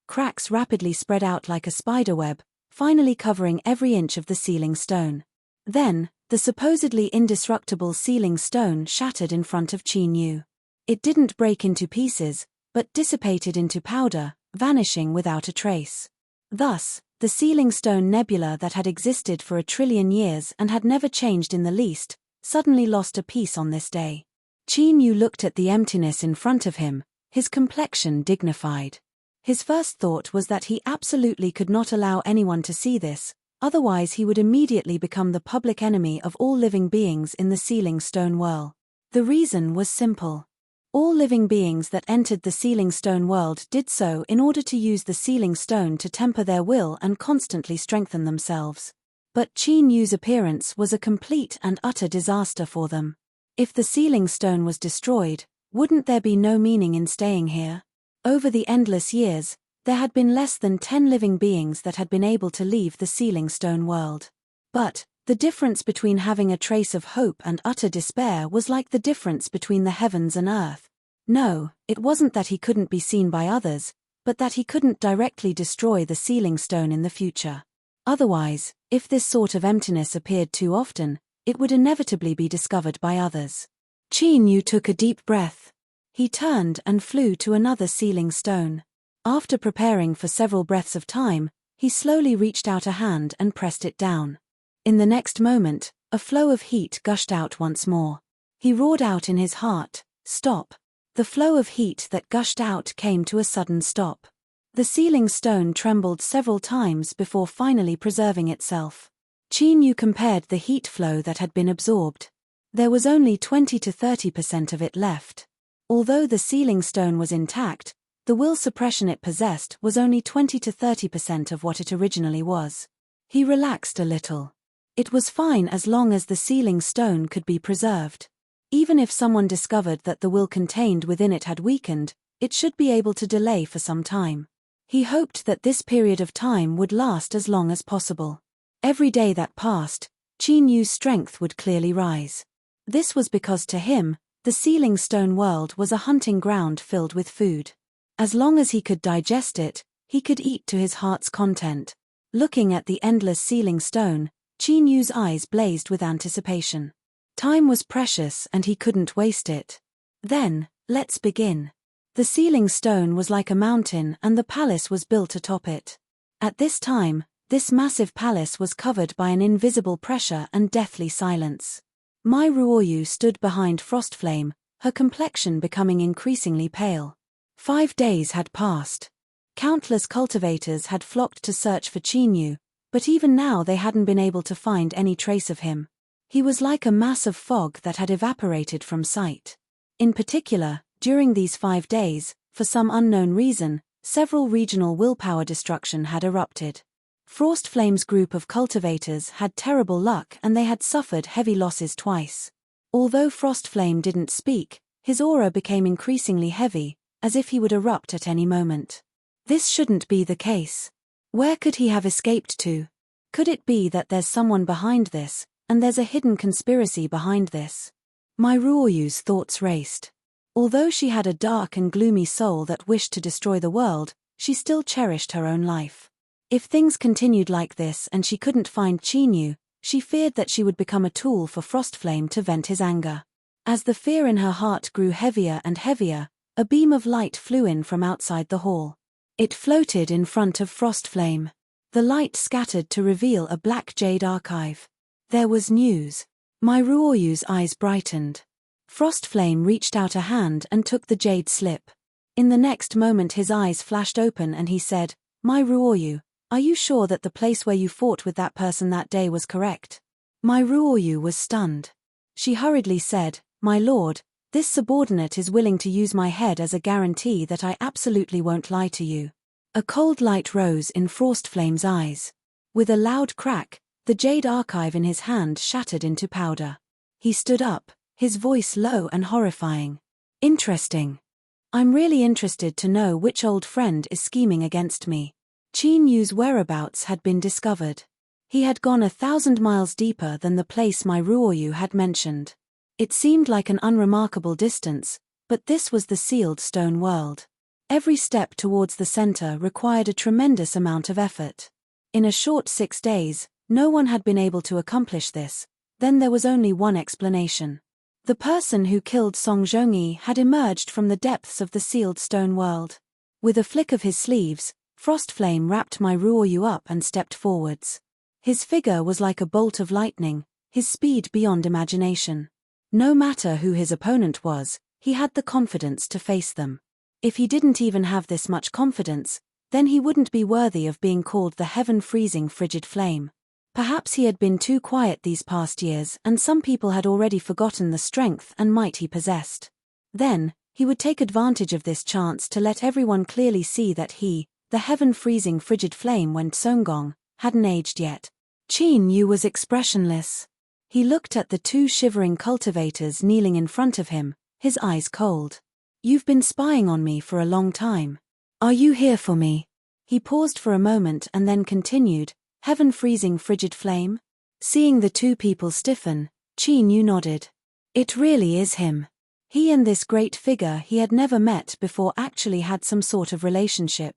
cracks rapidly spread out like a spiderweb, finally covering every inch of the ceiling stone. Then, the supposedly indestructible ceiling stone shattered in front of Qin Yu. It didn't break into pieces, but dissipated into powder, vanishing without a trace. Thus, the ceiling stone nebula that had existed for 1 trillion years and had never changed in the least, suddenly lost a piece on this day. Qin Yu looked at the emptiness in front of him, his complexion dignified. His first thought was that he absolutely could not allow anyone to see this, otherwise he would immediately become the public enemy of all living beings in the ceiling stone world. The reason was simple. All living beings that entered the ceiling stone world did so in order to use the ceiling stone to temper their will and constantly strengthen themselves. But Qin Yu's appearance was a complete and utter disaster for them. If the ceiling stone was destroyed, wouldn't there be no meaning in staying here? Over the endless years, there had been less than 10 living beings that had been able to leave the ceiling stone world. But the difference between having a trace of hope and utter despair was like the difference between the heavens and earth. No, it wasn't that he couldn't be seen by others, but that he couldn't directly destroy the ceiling stone in the future. Otherwise, if this sort of emptiness appeared too often, it would inevitably be discovered by others. Qin Yu took a deep breath. He turned and flew to another ceiling stone. After preparing for several breaths of time, he slowly reached out a hand and pressed it down. In the next moment, a flow of heat gushed out once more. He roared out in his heart, "Stop!" The flow of heat that gushed out came to a sudden stop. The ceiling stone trembled several times before finally preserving itself. Qin Yu compared the heat flow that had been absorbed. There was only 20 to 30% of it left. Although the ceiling stone was intact, the will suppression it possessed was only 20 to 30% of what it originally was. He relaxed a little. It was fine as long as the ceiling stone could be preserved. Even if someone discovered that the will contained within it had weakened, it should be able to delay for some time. He hoped that this period of time would last as long as possible. Every day that passed, Qin Yu's strength would clearly rise. This was because to him, the ceiling stone world was a hunting ground filled with food. As long as he could digest it, he could eat to his heart's content. Looking at the endless ceiling stone, Qin Yu's eyes blazed with anticipation. Time was precious and he couldn't waste it. Then, let's begin. The ceiling stone was like a mountain and the palace was built atop it. At this time, this massive palace was covered by an invisible pressure and deathly silence. Mai Ruoyu stood behind Frostflame, her complexion becoming increasingly pale. 5 days had passed. Countless cultivators had flocked to search for Qin Yu, But even now they hadn't been able to find any trace of him. He was like a mass of fog that had evaporated from sight. In particular, during these 5 days, for some unknown reason, several regional willpower destruction had erupted. Frostflame's group of cultivators had terrible luck and they had suffered heavy losses twice. Although Frostflame didn't speak, his aura became increasingly heavy, as if he would erupt at any moment. This shouldn't be the case. Where could he have escaped to? Could it be that there's someone behind this, and there's a hidden conspiracy behind this? My Ruoyu's thoughts raced. Although she had a dark and gloomy soul that wished to destroy the world, she still cherished her own life. If things continued like this and she couldn't find Chinyu, she feared that she would become a tool for Frostflame to vent his anger. As the fear in her heart grew heavier and heavier, a beam of light flew in from outside the hall. It floated in front of Frostflame. The light scattered to reveal a black jade archive. There was news. My Ruoyu's eyes brightened. Frostflame reached out a hand and took the jade slip. In the next moment his eyes flashed open and he said, "My Ruoyu, are you sure that the place where you fought with that person that day was correct?" My Ruoyu was stunned. She hurriedly said, "My lord, this subordinate is willing to use my head as a guarantee that I absolutely won't lie to you." A cold light rose in Frostflame's eyes. With a loud crack, the jade archive in his hand shattered into powder. He stood up, his voice low and horrifying. "Interesting. I'm really interested to know which old friend is scheming against me." Chinyu's whereabouts had been discovered. He had gone 1,000 miles deeper than the place my Ruoyu had mentioned. It seemed like an unremarkable distance, but this was the sealed stone world. Every step towards the center required a tremendous amount of effort. In a short 6 days, no one had been able to accomplish this. Then there was only one explanation. The person who killed Song Zhongyi had emerged from the depths of the sealed stone world. With a flick of his sleeves, Frostflame wrapped my Ruoyu up and stepped forwards. His figure was like a bolt of lightning, his speed beyond imagination. No matter who his opponent was, he had the confidence to face them. If he didn't even have this much confidence, then he wouldn't be worthy of being called the heaven-freezing frigid flame. Perhaps he had been too quiet these past years and some people had already forgotten the strength and might he possessed. Then, he would take advantage of this chance to let everyone clearly see that he, the heaven-freezing frigid flame when Songgong, hadn't aged yet. Qin Yu was expressionless. He looked at the 2 shivering cultivators kneeling in front of him, his eyes cold. "You've been spying on me for a long time. Are you here for me?" He paused for a moment and then continued, "Heaven-freezing frigid flame?" Seeing the 2 people stiffen, Qin Yu nodded. It really is him. He and this great figure he had never met before actually had some sort of relationship.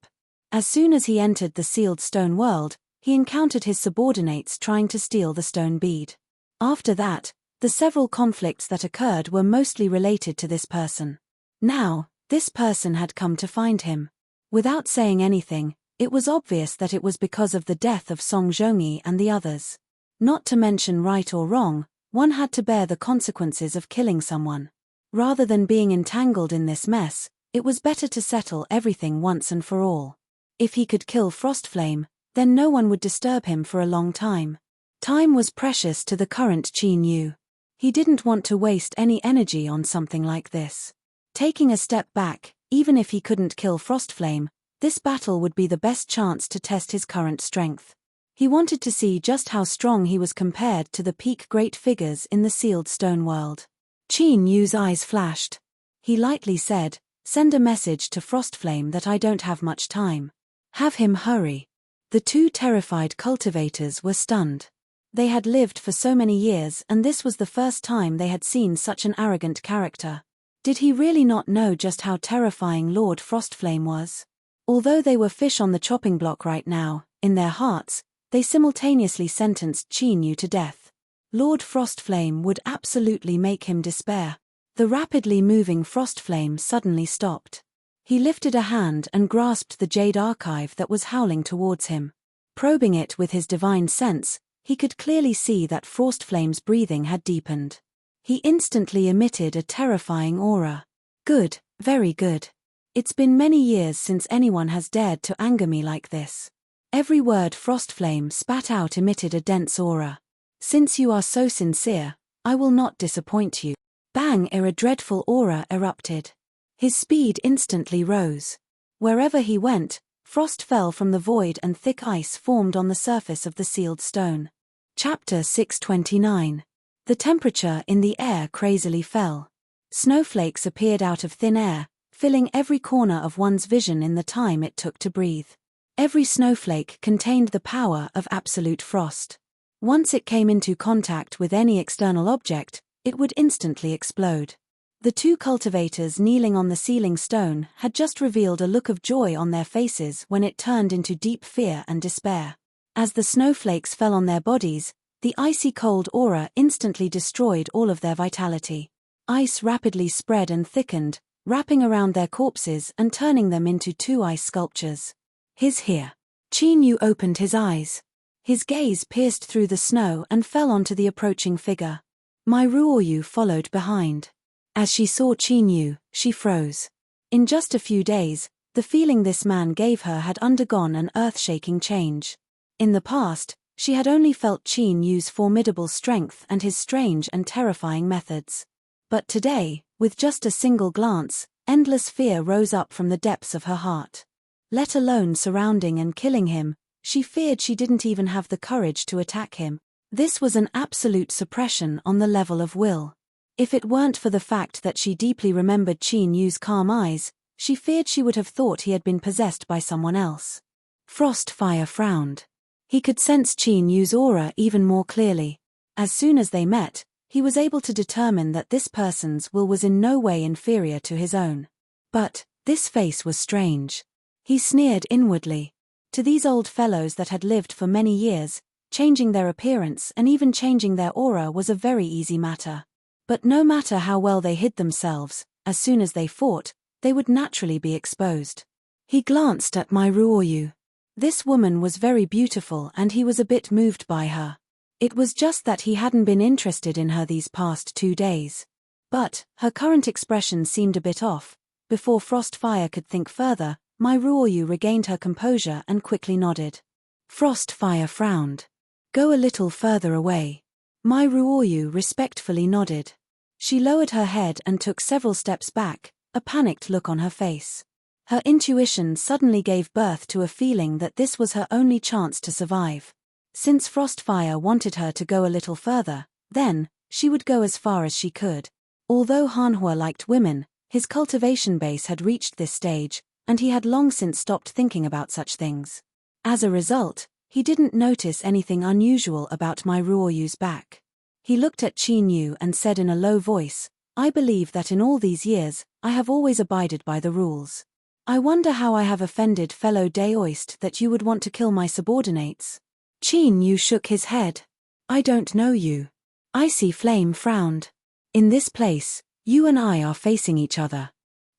As soon as he entered the sealed stone world, he encountered his subordinates trying to steal the stone bead. After that, the several conflicts that occurred were mostly related to this person. Now, this person had come to find him. Without saying anything, it was obvious that it was because of the death of Song Zhongyi and the others. Not to mention right or wrong, one had to bear the consequences of killing someone. Rather than being entangled in this mess, it was better to settle everything once and for all. If he could kill Frostflame, then no one would disturb him for a long time. Time was precious to the current Qin Yu. He didn't want to waste any energy on something like this. Taking a step back, even if he couldn't kill Frostflame, this battle would be the best chance to test his current strength. He wanted to see just how strong he was compared to the peak great figures in the sealed stone world. Qin Yu's eyes flashed. He lightly said, "Send a message to Frostflame that I don't have much time. Have him hurry." The 2 terrified cultivators were stunned. They had lived for so many years and this was the first time they had seen such an arrogant character. Did he really not know just how terrifying Lord Frostflame was? Although they were fish on the chopping block right now, in their hearts, they simultaneously sentenced Qin Yu to death. Lord Frostflame would absolutely make him despair. The rapidly moving Frostflame suddenly stopped. He lifted a hand and grasped the jade archive that was howling towards him. Probing it with his divine sense, he could clearly see that Frostflame's breathing had deepened. He instantly emitted a terrifying aura. "Good, very good. It's been many years since anyone has dared to anger me like this." Every word Frostflame spat out emitted a dense aura. Since you are so sincere, I will not disappoint you. Bang! A dreadful aura erupted. His speed instantly rose. Wherever he went, frost fell from the void and thick ice formed on the surface of the sealed stone. Chapter 629. The temperature in the air crazily fell. Snowflakes appeared out of thin air, filling every corner of one's vision in the time it took to breathe. Every snowflake contained the power of absolute frost. Once it came into contact with any external object, it would instantly explode. The two cultivators kneeling on the sealing stone had just revealed a look of joy on their faces when it turned into deep fear and despair. As the snowflakes fell on their bodies, the icy cold aura instantly destroyed all of their vitality. Ice rapidly spread and thickened, wrapping around their corpses and turning them into two ice sculptures. His here. Qin Yu opened his eyes. His gaze pierced through the snow and fell onto the approaching figure. Mai Ruoyu followed behind. As she saw Qin Yu, she froze. In just a few days, the feeling this man gave her had undergone an earth-shaking change. In the past, she had only felt Qin Yu's formidable strength and his strange and terrifying methods. But today, with just a single glance, endless fear rose up from the depths of her heart. Let alone surrounding and killing him, she feared she didn't even have the courage to attack him. This was an absolute suppression on the level of will. If it weren't for the fact that she deeply remembered Qin Yu's calm eyes, she feared she would have thought he had been possessed by someone else. Frostfire frowned. He could sense Qin Yu's aura even more clearly. As soon as they met, he was able to determine that this person's will was in no way inferior to his own. But this face was strange. He sneered inwardly. To these old fellows that had lived for many years, changing their appearance and even changing their aura was a very easy matter. But no matter how well they hid themselves, as soon as they fought, they would naturally be exposed. He glanced at Mai Ruoyu. This woman was very beautiful and he was a bit moved by her. It was just that he hadn't been interested in her these past 2 days. But her current expression seemed a bit off. Before Frostfire could think further, Mai Ruoyu regained her composure and quickly nodded. Frostfire frowned. Go a little further away. Mai Ruoyu respectfully nodded. She lowered her head and took several steps back, a panicked look on her face. Her intuition suddenly gave birth to a feeling that this was her only chance to survive. Since Frostfire wanted her to go a little further, then, she would go as far as she could. Although Hanhua liked women, his cultivation base had reached this stage, and he had long since stopped thinking about such things. As a result, he didn't notice anything unusual about Mai Ruoyu's back. He looked at Qin Yu and said in a low voice, I believe that in all these years, I have always abided by the rules. I wonder how I have offended fellow Daoist that you would want to kill my subordinates. Qin Yu shook his head. I don't know you. Icy Flame frowned. In this place, you and I are facing each other.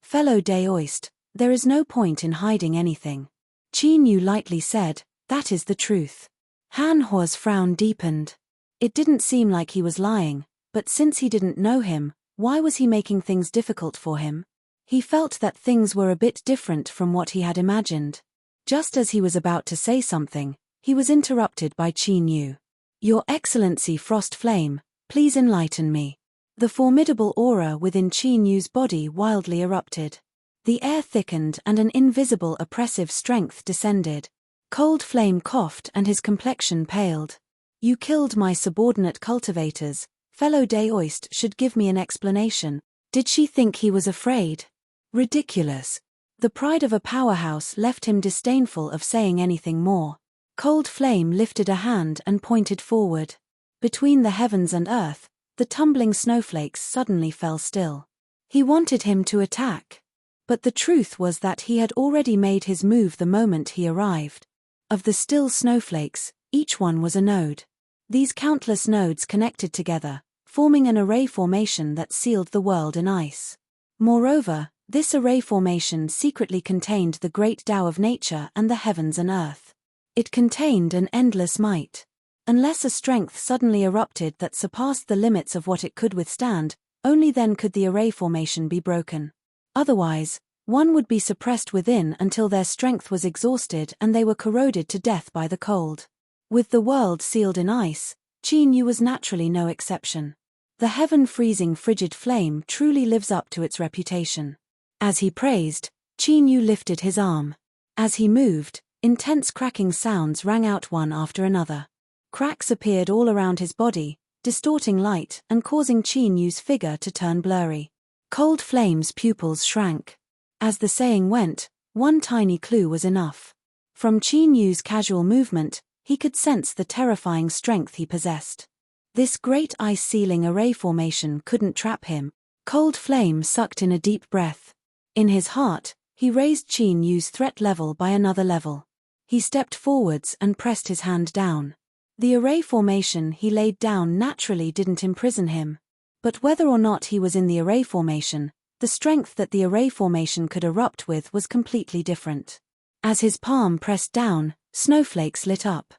Fellow Daoist, there is no point in hiding anything. Qin Yu lightly said, that is the truth. Hanhua's frown deepened. It didn't seem like he was lying, but since he didn't know him, why was he making things difficult for him? He felt that things were a bit different from what he had imagined. Just as he was about to say something, he was interrupted by Qin Yu. Your Excellency Frostflame, please enlighten me. The formidable aura within Qin Yu's body wildly erupted. The air thickened and an invisible oppressive strength descended. Cold Flame coughed and his complexion paled. You killed my subordinate cultivators. Fellow Daoist should give me an explanation. Did she think he was afraid? Ridiculous. The pride of a powerhouse left him disdainful of saying anything more. Cold Flame lifted a hand and pointed forward. Between the heavens and earth, the tumbling snowflakes suddenly fell still. He wanted him to attack. But the truth was that he had already made his move the moment he arrived. Of the still snowflakes, each one was a node. These countless nodes connected together, forming an array formation that sealed the world in ice. Moreover, this array formation secretly contained the great Tao of nature and the heavens and earth. It contained an endless might. Unless a strength suddenly erupted that surpassed the limits of what it could withstand, only then could the array formation be broken. Otherwise, One would be suppressed within until their strength was exhausted and they were corroded to death by the cold. With the world sealed in ice, Qin Yu was naturally no exception. The heaven-freezing frigid flame truly lives up to its reputation. As he praised, Qin Yu lifted his arm. As he moved, intense cracking sounds rang out one after another. Cracks appeared all around his body, distorting light and causing Qin Yu's figure to turn blurry. Cold Flame's pupils shrank. As the saying went, one tiny clue was enough. From Qin Yu's casual movement, he could sense the terrifying strength he possessed. This great ice-sealing array formation couldn't trap him. Cold Flame sucked in a deep breath. In his heart, he raised Qin Yu's threat level by another level. He stepped forwards and pressed his hand down. The array formation he laid down naturally didn't imprison him. But whether or not he was in the array formation, the strength that the array formation could erupt with was completely different. As his palm pressed down, snowflakes lit up.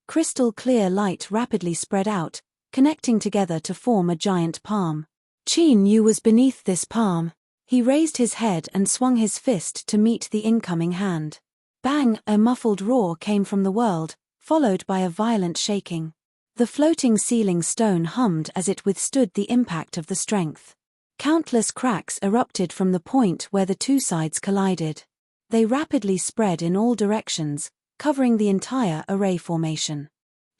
Crystal clear light rapidly spread out, connecting together to form a giant palm. Qin Yu was beneath this palm. He raised his head and swung his fist to meet the incoming hand. Bang! A muffled roar came from the world, followed by a violent shaking. The floating ceiling stone hummed as it withstood the impact of the strength. Countless cracks erupted from the point where the two sides collided. They rapidly spread in all directions, covering the entire array formation.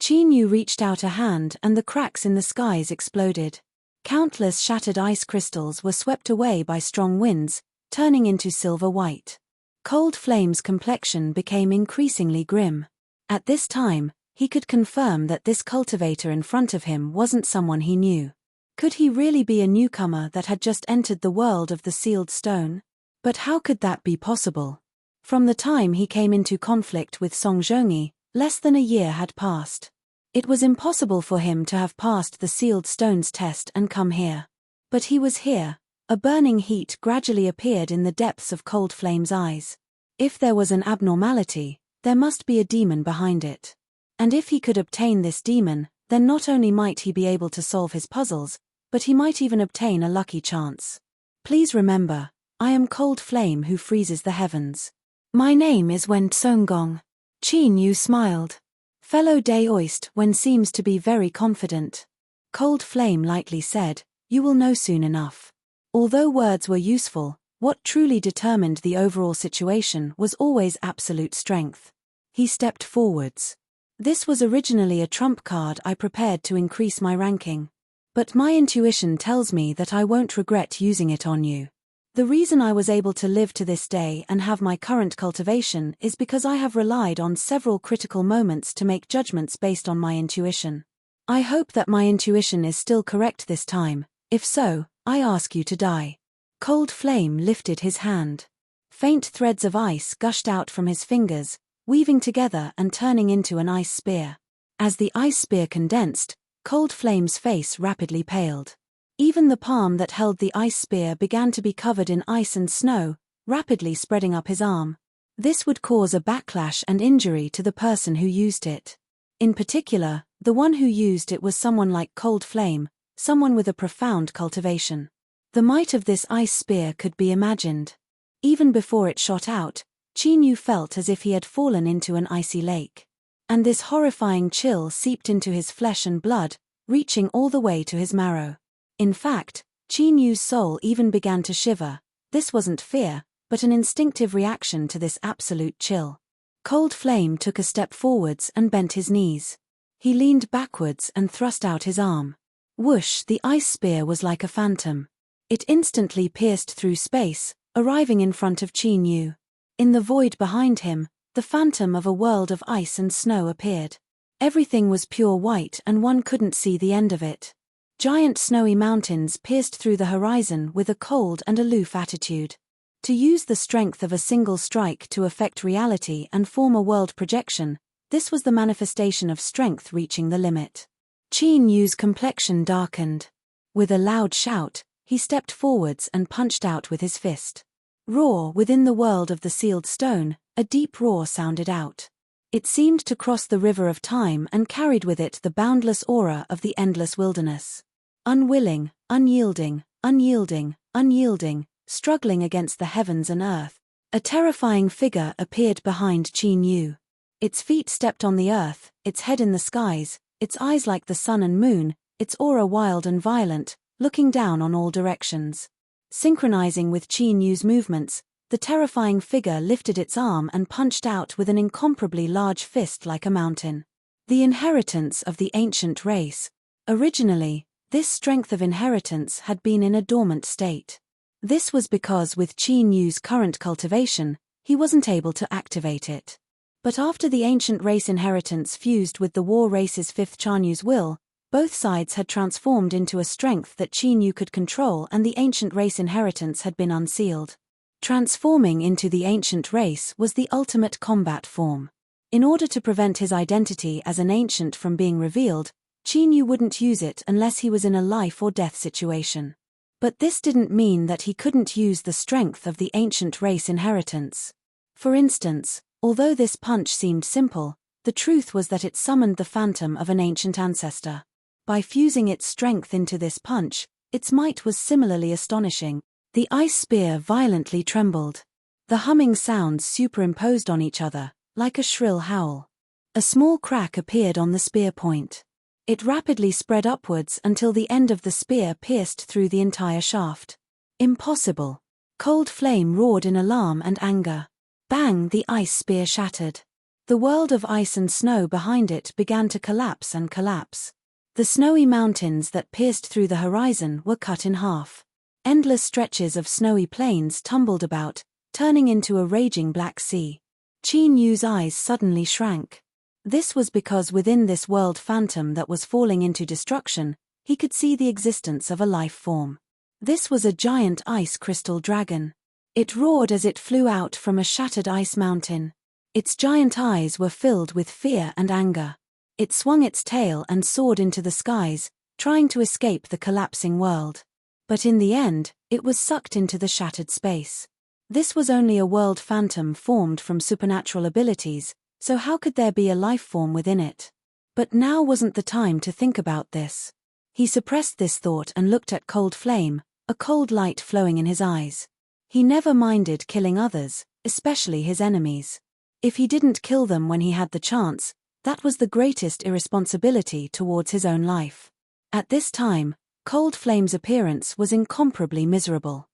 Qin Yu reached out a hand and the cracks in the skies exploded. Countless shattered ice crystals were swept away by strong winds, turning into silver white. Cold Flame's complexion became increasingly grim. At this time, he could confirm that this cultivator in front of him wasn't someone he knew. Could he really be a newcomer that had just entered the world of the sealed stone? But how could that be possible? From the time he came into conflict with Song Zhongyi, less than a year had passed. It was impossible for him to have passed the sealed stone's test and come here. But he was here. A burning heat gradually appeared in the depths of Cold Flame's eyes. If there was an abnormality, there must be a demon behind it. And if he could obtain this demon, then not only might he be able to solve his puzzles, but he might even obtain a lucky chance. Please remember, I am Cold Flame who freezes the heavens. My name is Wen Tsonggong. Qin Yu smiled. Fellow Daoist Wen seems to be very confident. Cold Flame lightly said, you will know soon enough. Although words were useful, what truly determined the overall situation was always absolute strength. He stepped forwards. This was originally a trump card I prepared to increase my ranking. But my intuition tells me that I won't regret using it on you. The reason I was able to live to this day and have my current cultivation is because I have relied on several critical moments to make judgments based on my intuition. I hope that my intuition is still correct this time. If so, I ask you to die. Cold Flame lifted his hand. Faint threads of ice gushed out from his fingers, weaving together and turning into an ice spear. As the ice spear condensed, Cold Flame's face rapidly paled. Even the palm that held the ice spear began to be covered in ice and snow, rapidly spreading up his arm. This would cause a backlash and injury to the person who used it. In particular, the one who used it was someone like Cold Flame, someone with a profound cultivation. The might of this ice spear could be imagined. Even before it shot out, Qin Yu felt as if he had fallen into an icy lake. And this horrifying chill seeped into his flesh and blood, reaching all the way to his marrow. In fact, Qin Yu's soul even began to shiver. This wasn't fear, but an instinctive reaction to this absolute chill. Cold Flame took a step forwards and bent his knees. He leaned backwards and thrust out his arm. Whoosh! The ice spear was like a phantom. It instantly pierced through space, arriving in front of Qin Yu. In the void behind him, the phantom of a world of ice and snow appeared. Everything was pure white and one couldn't see the end of it. Giant snowy mountains pierced through the horizon with a cold and aloof attitude. To use the strength of a single strike to affect reality and form a world projection, this was the manifestation of strength reaching the limit. Qin Yu's complexion darkened. With a loud shout, he stepped forwards and punched out with his fist. Roar! Within the world of the sealed stone, a deep roar sounded out. It seemed to cross the river of time and carried with it the boundless aura of the endless wilderness. Unwilling, unyielding, unyielding, unyielding, struggling against the heavens and earth. A terrifying figure appeared behind Qin Yu. Its feet stepped on the earth, its head in the skies, its eyes like the sun and moon, its aura wild and violent, looking down on all directions. Synchronizing with Qin Yu's movements, the terrifying figure lifted its arm and punched out with an incomparably large fist like a mountain. The inheritance of the ancient race. Originally, this strength of inheritance had been in a dormant state. This was because with Qin Yu's current cultivation, he wasn't able to activate it. But after the ancient race inheritance fused with the war race's fifth Qin Yu's will, both sides had transformed into a strength that Qin Yu could control, and the ancient race inheritance had been unsealed. Transforming into the ancient race was the ultimate combat form. In order to prevent his identity as an ancient from being revealed, Qin Yu wouldn't use it unless he was in a life or death situation. But this didn't mean that he couldn't use the strength of the ancient race inheritance. For instance, although this punch seemed simple, the truth was that it summoned the phantom of an ancient ancestor. By fusing its strength into this punch, its might was similarly astonishing. The ice spear violently trembled. The humming sounds superimposed on each other, like a shrill howl. A small crack appeared on the spear point. It rapidly spread upwards until the end of the spear pierced through the entire shaft. Impossible! Cold flame roared in alarm and anger. Bang! The ice spear shattered. The world of ice and snow behind it began to collapse and collapse. The snowy mountains that pierced through the horizon were cut in half. Endless stretches of snowy plains tumbled about, turning into a raging black sea. Qin Yu's eyes suddenly shrank. This was because within this world phantom that was falling into destruction, he could see the existence of a life form. This was a giant ice crystal dragon. It roared as it flew out from a shattered ice mountain. Its giant eyes were filled with fear and anger. It swung its tail and soared into the skies, trying to escape the collapsing world. But in the end, it was sucked into the shattered space. This was only a world phantom formed from supernatural abilities, so how could there be a life form within it? But now wasn't the time to think about this. He suppressed this thought and looked at Cold Flame, a cold light flowing in his eyes. He never minded killing others, especially his enemies. If he didn't kill them when he had the chance, that was the greatest irresponsibility towards his own life. At this time, Cold Flame's appearance was incomparably miserable.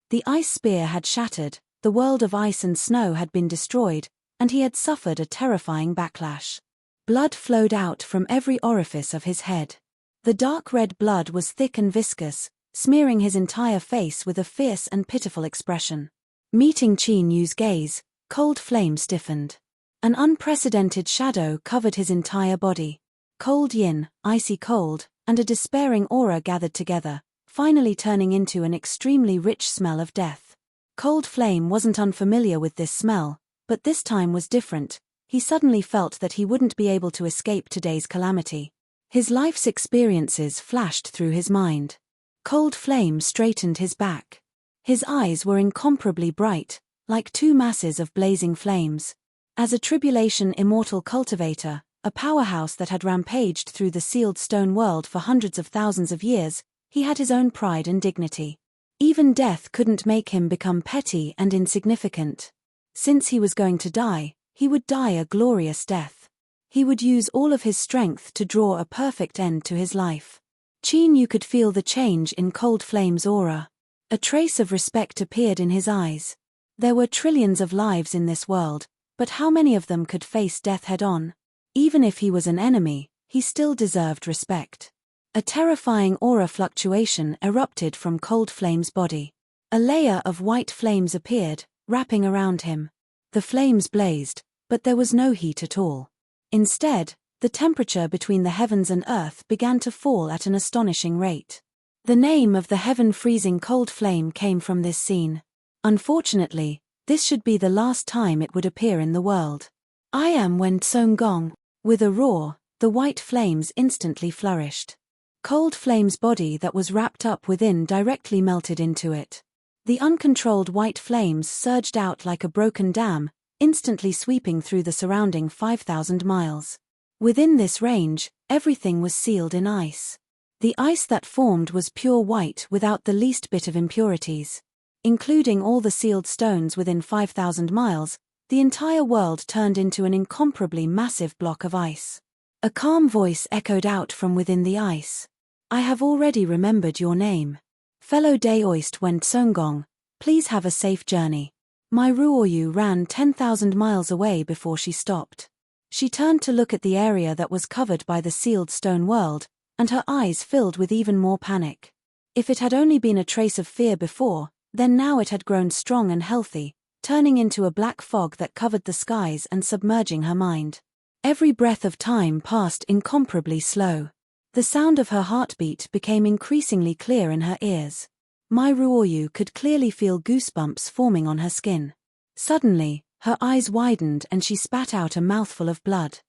The ice spear had shattered, the world of ice and snow had been destroyed, and he had suffered a terrifying backlash. Blood flowed out from every orifice of his head. The dark red blood was thick and viscous, smearing his entire face with a fierce and pitiful expression. Meeting Qin Yu's gaze, Cold Flame stiffened. An unprecedented shadow covered his entire body. Cold yin, icy cold, and a despairing aura gathered together, finally turning into an extremely rich smell of death. Cold Flame wasn't unfamiliar with this smell, but this time was different. He suddenly felt that he wouldn't be able to escape today's calamity. His life's experiences flashed through his mind. Cold Flame straightened his back. His eyes were incomparably bright, like two masses of blazing flames. As a tribulation immortal cultivator, a powerhouse that had rampaged through the sealed stone world for hundreds of thousands of years, he had his own pride and dignity. Even death couldn't make him become petty and insignificant. Since he was going to die, he would die a glorious death. He would use all of his strength to draw a perfect end to his life. Qin Yu could feel the change in Cold Flame's aura. A trace of respect appeared in his eyes. There were trillions of lives in this world, but how many of them could face death head-on? Even if he was an enemy, he still deserved respect. A terrifying aura fluctuation erupted from Cold Flame's body. A layer of white flames appeared, wrapping around him. The flames blazed, but there was no heat at all. Instead, the temperature between the heavens and earth began to fall at an astonishing rate. The name of the heaven-freezing Cold Flame came from this scene. Unfortunately, this should be the last time it would appear in the world. I am Wen Tsong Gong. With a roar, the white flames instantly flourished. Cold Flame's body that was wrapped up within directly melted into it. The uncontrolled white flames surged out like a broken dam, instantly sweeping through the surrounding 5,000 miles. Within this range, everything was sealed in ice. The ice that formed was pure white without the least bit of impurities. including all the sealed stones within 5,000 miles, the entire world turned into an incomparably massive block of ice. A calm voice echoed out from within the ice. I have already remembered your name. Fellow Daoist Wentsongong, please have a safe journey. My Ruoyu ran 10,000 miles away before she stopped. She turned to look at the area that was covered by the sealed stone world, and her eyes filled with even more panic. If it had only been a trace of fear before, then now it had grown strong and healthy, turning into a black fog that covered the skies and submerging her mind. Every breath of time passed incomparably slow. The sound of her heartbeat became increasingly clear in her ears. Mai Ruoyu could clearly feel goosebumps forming on her skin. Suddenly, her eyes widened and she spat out a mouthful of blood.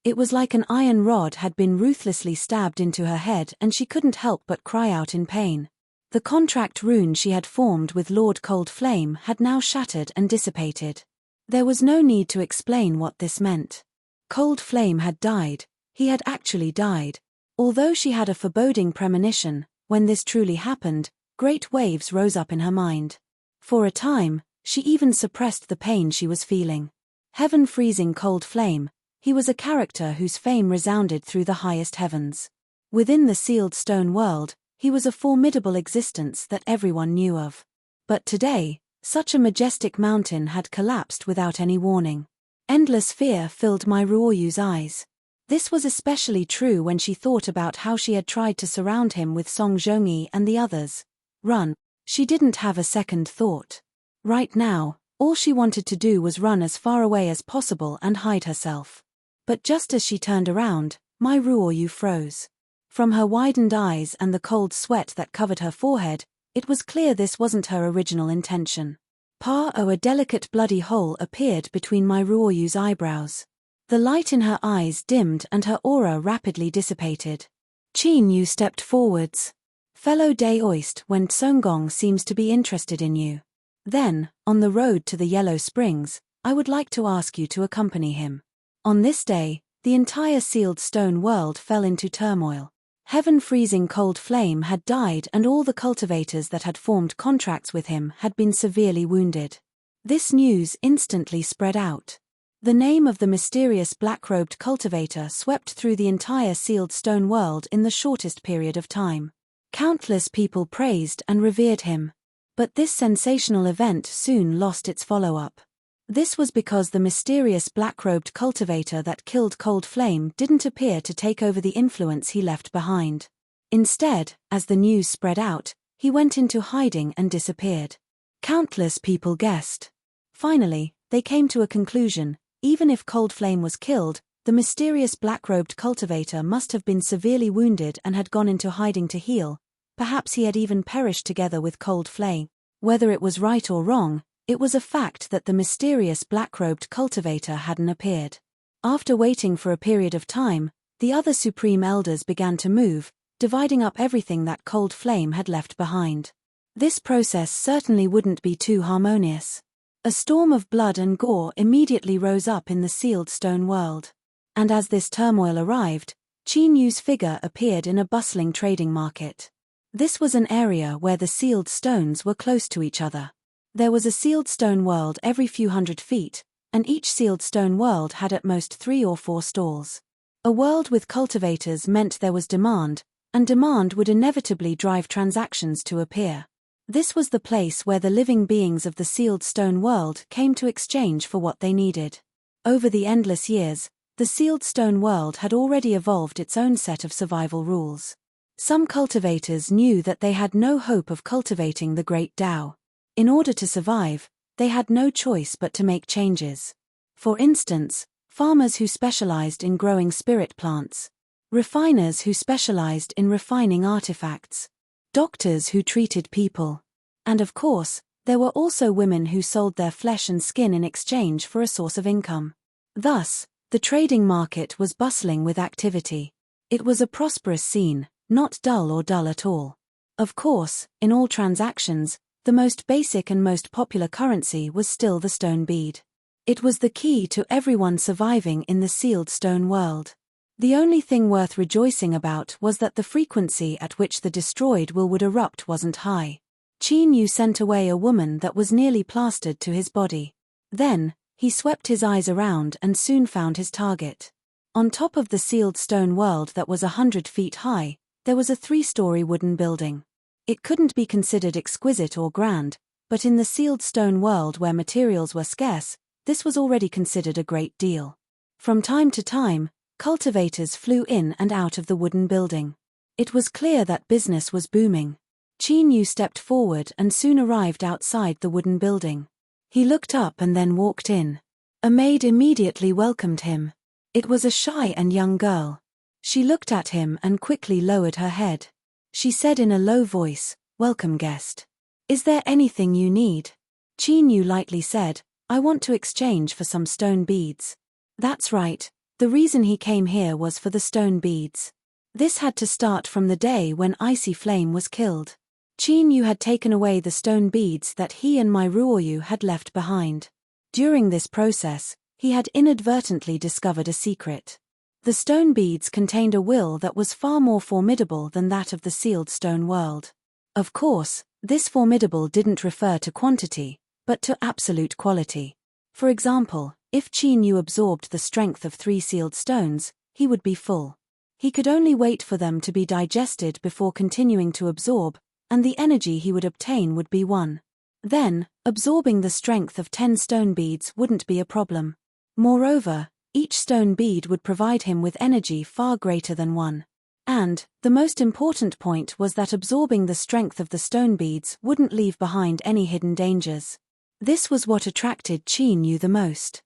It was like an iron rod had been ruthlessly stabbed into her head and she couldn't help but cry out in pain. The contract rune she had formed with Lord Cold Flame had now shattered and dissipated. There was no need to explain what this meant. Cold Flame had died. He had actually died. Although she had a foreboding premonition, when this truly happened, great waves rose up in her mind. For a time, she even suppressed the pain she was feeling. Heaven freezing Cold Flame, he was a character whose fame resounded through the highest heavens. Within the sealed stone world, he was a formidable existence that everyone knew of. But today, such a majestic mountain had collapsed without any warning. Endless fear filled Mai Ruoyu's eyes. This was especially true when she thought about how she had tried to surround him with Song Zhongyi and the others. Run. She didn't have a second thought. Right now, all she wanted to do was run as far away as possible and hide herself. But just as she turned around, Mai Ruoyu froze. From her widened eyes and the cold sweat that covered her forehead, it was clear this wasn't her original intention. A delicate bloody hole appeared between Mai Ruoyu's eyebrows. The light in her eyes dimmed and her aura rapidly dissipated. Qin Yu stepped forwards. Fellow Daoist Wentsongong seems to be interested in you. Then, on the road to the Yellow Springs, I would like to ask you to accompany him. On this day, the entire sealed stone world fell into turmoil. Heaven freezing Cold Flame had died and all the cultivators that had formed contracts with him had been severely wounded. This news instantly spread out. The name of the mysterious black-robed cultivator swept through the entire sealed stone world in the shortest period of time. Countless people praised and revered him. But this sensational event soon lost its follow-up. This was because the mysterious black-robed cultivator that killed Cold Flame didn't appear to take over the influence he left behind. Instead, as the news spread out, he went into hiding and disappeared. Countless people guessed. Finally, they came to a conclusion: even if Cold Flame was killed, the mysterious black-robed cultivator must have been severely wounded and had gone into hiding to heal. Perhaps he had even perished together with Cold Flame. Whether it was right or wrong, it was a fact that the mysterious black-robed cultivator hadn't appeared. After waiting for a period of time, the other supreme elders began to move, dividing up everything that Cold Flame had left behind. This process certainly wouldn't be too harmonious. A storm of blood and gore immediately rose up in the sealed stone world. And as this turmoil arrived, Qin Yu's figure appeared in a bustling trading market. This was an area where the sealed stones were close to each other. There was a sealed stone world every few hundred feet, and each sealed stone world had at most 3 or 4 stalls. A world with cultivators meant there was demand, and demand would inevitably drive transactions to appear. This was the place where the living beings of the sealed stone world came to exchange for what they needed. Over the endless years, the sealed stone world had already evolved its own set of survival rules. Some cultivators knew that they had no hope of cultivating the great Tao. In order to survive, they had no choice but to make changes. For instance, farmers who specialized in growing spirit plants, refiners who specialized in refining artifacts, doctors who treated people, and of course, there were also women who sold their flesh and skin in exchange for a source of income. Thus, the trading market was bustling with activity. It was a prosperous scene, not dull or dull at all. Of course, in all transactions, the most basic and most popular currency was still the stone bead. It was the key to everyone surviving in the sealed stone world. The only thing worth rejoicing about was that the frequency at which the destroyed will would erupt wasn't high. Qin Yu sent away a woman that was nearly plastered to his body. Then, he swept his eyes around and soon found his target. On top of the sealed stone world that was 100 feet high, there was a 3-story wooden building. It couldn't be considered exquisite or grand, but in the sealed stone world where materials were scarce, this was already considered a great deal. From time to time, cultivators flew in and out of the wooden building. It was clear that business was booming. Qin Yu stepped forward and soon arrived outside the wooden building. He looked up and then walked in. A maid immediately welcomed him. It was a shy and young girl. She looked at him and quickly lowered her head. She said in a low voice, "Welcome, guest. Is there anything you need?" Qin Yu lightly said, "I want to exchange for some stone beads." That's right, the reason he came here was for the stone beads. This had to start from the day when Icy Flame was killed. Qin Yu had taken away the stone beads that he and my Ruoyu had left behind. During this process, he had inadvertently discovered a secret. The stone beads contained a will that was far more formidable than that of the sealed stone world. Of course, this formidable didn't refer to quantity, but to absolute quality. For example, if Qin Yu absorbed the strength of 3 sealed stones, he would be full. He could only wait for them to be digested before continuing to absorb, and the energy he would obtain would be 1. Then, absorbing the strength of 10 stone beads wouldn't be a problem. Moreover, each stone bead would provide him with energy far greater than 1. And, the most important point was that absorbing the strength of the stone beads wouldn't leave behind any hidden dangers. This was what attracted Qin Yu the most.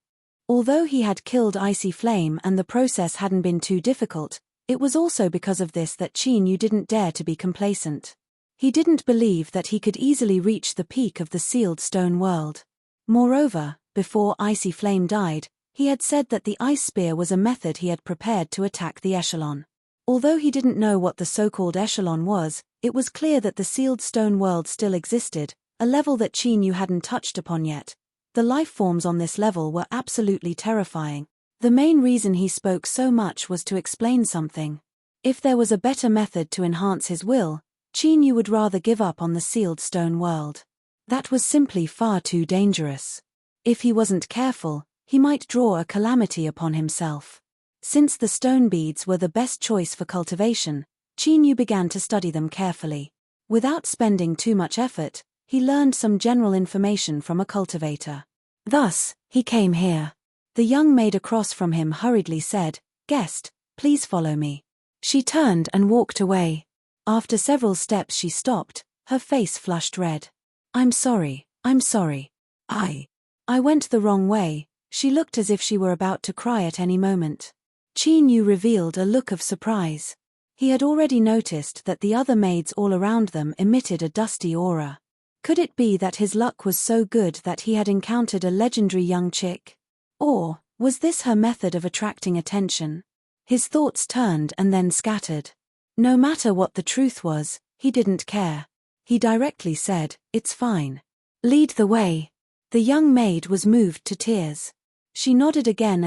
Although he had killed Icy Flame and the process hadn't been too difficult, it was also because of this that Qin Yu didn't dare to be complacent. He didn't believe that he could easily reach the peak of the sealed stone world. Moreover, before Icy Flame died, he had said that the ice spear was a method he had prepared to attack the echelon. Although he didn't know what the so-called echelon was, it was clear that the sealed stone world still existed, a level that Qin Yu hadn't touched upon yet. The life forms on this level were absolutely terrifying. The main reason he spoke so much was to explain something. If there was a better method to enhance his will, Qin Yu would rather give up on the sealed stone world. That was simply far too dangerous. If he wasn't careful, he might draw a calamity upon himself. Since the stone beads were the best choice for cultivation, Qin Yu began to study them carefully. Without spending too much effort, he learned some general information from a cultivator. Thus, he came here. The young maid across from him hurriedly said, "Guest, please follow me." She turned and walked away. After several steps she stopped, her face flushed red. I'm sorry. I went the wrong way." She looked as if she were about to cry at any moment. Qin Yu revealed a look of surprise. He had already noticed that the other maids all around them emitted a dusty aura. Could it be that his luck was so good that he had encountered a legendary young chick? Or, was this her method of attracting attention? His thoughts turned and then scattered. No matter what the truth was, he didn't care. He directly said, "It's fine. Lead the way." The young maid was moved to tears. She nodded again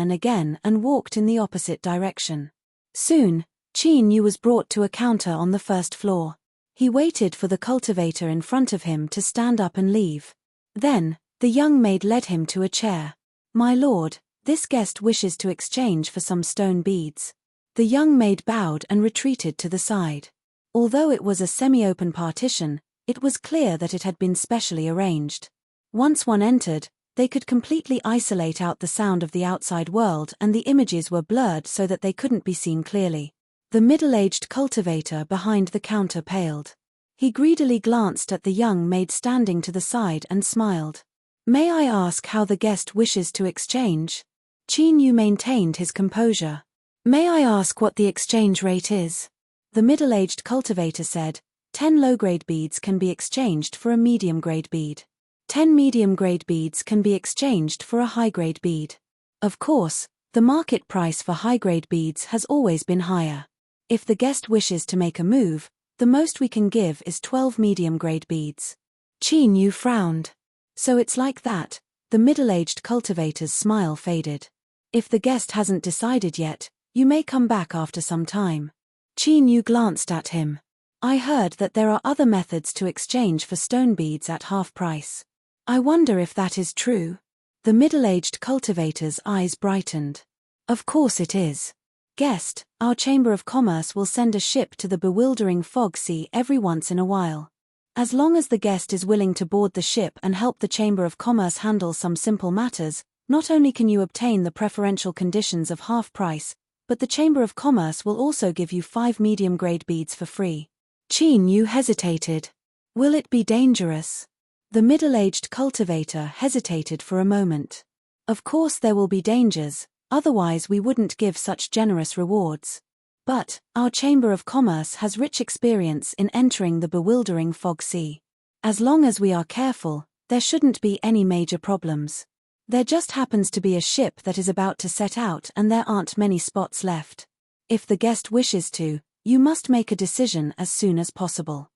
and walked in the opposite direction. Soon, Qin Yu was brought to a counter on the first floor. He waited for the cultivator in front of him to stand up and leave. Then, the young maid led him to a chair. "My lord, this guest wishes to exchange for some stone beads." The young maid bowed and retreated to the side. Although it was a semi-open partition, it was clear that it had been specially arranged. Once one entered, they could completely isolate out the sound of the outside world and the images were blurred so that they couldn't be seen clearly. The middle-aged cultivator behind the counter paled. He greedily glanced at the young maid standing to the side and smiled. "May I ask how the guest wishes to exchange?" Qin Yu maintained his composure. "May I ask what the exchange rate is?" The middle-aged cultivator said, 10 low-grade beads can be exchanged for a medium-grade bead. 10 medium-grade beads can be exchanged for a high-grade bead. Of course, the market price for high-grade beads has always been higher. If the guest wishes to make a move, the most we can give is 12 medium-grade beads. Qin Yu frowned. "So it's like that." The middle-aged cultivator's smile faded. "If the guest hasn't decided yet, you may come back after some time." Qin Yu glanced at him. I heard that there are other methods to exchange for stone beads at half price. I wonder if that is true. The middle-aged cultivator's eyes brightened. Of course it is. Guest, our Chamber of Commerce will send a ship to the bewildering fog sea every once in a while. As long as the guest is willing to board the ship and help the Chamber of Commerce handle some simple matters, not only can you obtain the preferential conditions of half price, but the Chamber of Commerce will also give you 5 medium-grade beads for free. Qin Yu hesitated. Will it be dangerous? The middle-aged cultivator hesitated for a moment. Of course there will be dangers, otherwise we wouldn't give such generous rewards. But, our Chamber of Commerce has rich experience in entering the bewildering fog sea. As long as we are careful, there shouldn't be any major problems. There just happens to be a ship that is about to set out and there aren't many spots left. If the guest wishes to, you must make a decision as soon as possible.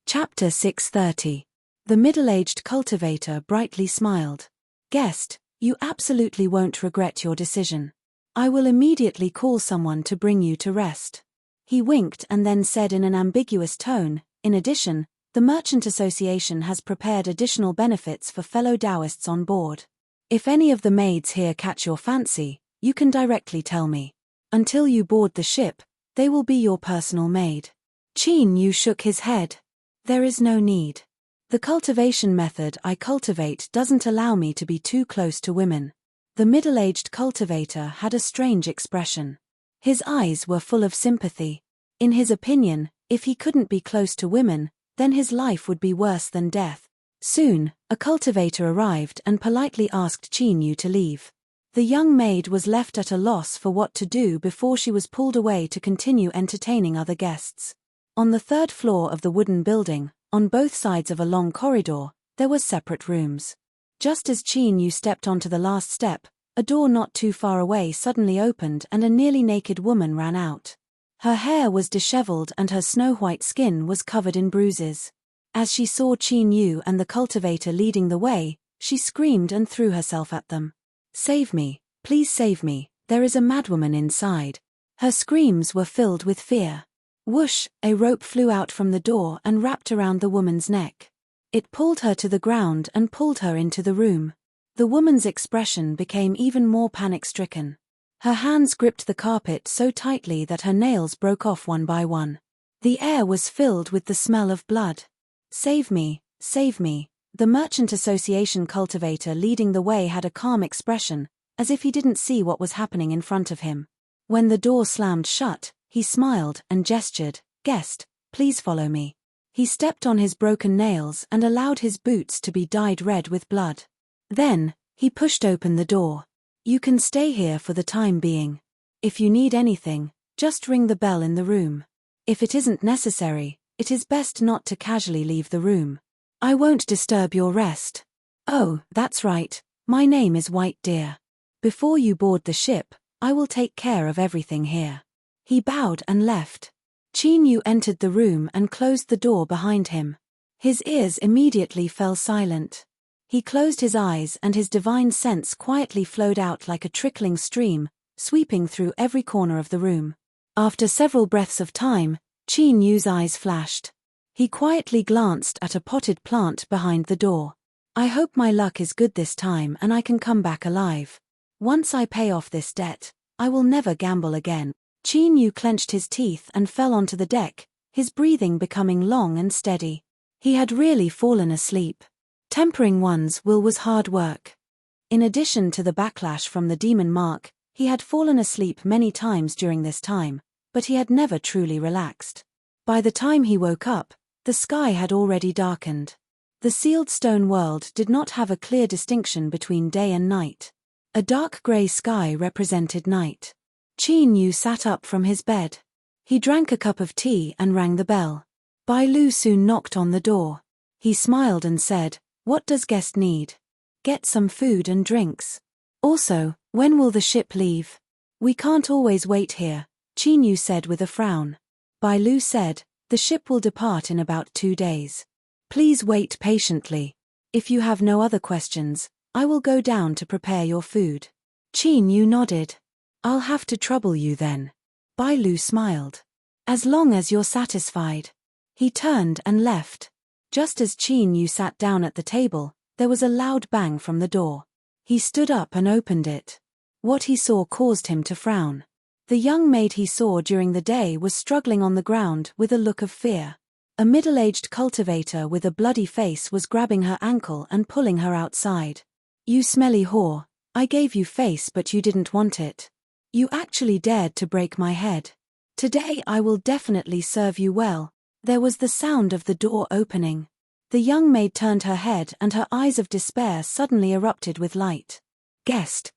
Chapter 630. The middle-aged cultivator brightly smiled. Guest, you absolutely won't regret your decision. I will immediately call someone to bring you to rest. He winked and then said in an ambiguous tone, in addition, the Merchant Association has prepared additional benefits for fellow Taoists on board. If any of the maids here catch your fancy, you can directly tell me. Until you board the ship, they will be your personal maid. Qin Yu shook his head. There is no need. The cultivation method I cultivate doesn't allow me to be too close to women. The middle-aged cultivator had a strange expression. His eyes were full of sympathy. In his opinion, if he couldn't be close to women, then his life would be worse than death. Soon, a cultivator arrived and politely asked Qin Yu to leave. The young maid was left at a loss for what to do before she was pulled away to continue entertaining other guests. On the 3rd floor of the wooden building, on both sides of a long corridor, there were separate rooms. Just as Qin Yu stepped onto the last step, a door not too far away suddenly opened and a nearly naked woman ran out. Her hair was disheveled and her snow-white skin was covered in bruises. As she saw Qin Yu and the cultivator leading the way, she screamed and threw herself at them. Save me, please save me, there is a madwoman inside. Her screams were filled with fear. Whoosh, a rope flew out from the door and wrapped around the woman's neck. It pulled her to the ground and pulled her into the room. The woman's expression became even more panic-stricken. Her hands gripped the carpet so tightly that her nails broke off one by one. The air was filled with the smell of blood. Save me, save me. The Merchant Association cultivator leading the way had a calm expression, as if he didn't see what was happening in front of him. When the door slammed shut, he smiled and gestured, "Guest, please follow me." He stepped on his broken nails and allowed his boots to be dyed red with blood. Then, he pushed open the door. "You can stay here for the time being. If you need anything, just ring the bell in the room. If it isn't necessary, it is best not to casually leave the room. I won't disturb your rest. Oh, that's right, my name is White Deer. Before you board the ship, I will take care of everything here." He bowed and left. Qin Yu entered the room and closed the door behind him. His ears immediately fell silent. He closed his eyes and his divine sense quietly flowed out like a trickling stream, sweeping through every corner of the room. After several breaths of time, Qin Yu's eyes flashed. He quietly glanced at a potted plant behind the door. "I hope my luck is good this time and I can come back alive. Once I pay off this debt, I will never gamble again." Qin Yu clenched his teeth and fell onto the deck, his breathing becoming long and steady. He had really fallen asleep. Tempering one's will was hard work. In addition to the backlash from the demon mark, he had fallen asleep many times during this time, but he had never truly relaxed. By the time he woke up, the sky had already darkened. The sealed stone world did not have a clear distinction between day and night. A dark grey sky represented night. Qin Yu sat up from his bed. He drank a cup of tea and rang the bell. Bai Lu soon knocked on the door. He smiled and said, "What does guest need?" "Get some food and drinks. Also, when will the ship leave?" "We can't always wait here," Qin Yu said with a frown. Bai Lu said, "The ship will depart in about 2 days. Please wait patiently. If you have no other questions, I will go down to prepare your food." Qin Yu nodded. "I'll have to trouble you then." Bai Lu smiled. "As long as you're satisfied." He turned and left. Just as Qin Yu sat down at the table, there was a loud bang from the door. He stood up and opened it. What he saw caused him to frown. The young maid he saw during the day was struggling on the ground with a look of fear. A middle-aged cultivator with a bloody face was grabbing her ankle and pulling her outside. "You smelly whore, I gave you face but you didn't want it. You actually dared to break my head. Today I will definitely serve you well." There was the sound of the door opening. The young maid turned her head and her eyes of despair suddenly erupted with light. Guest,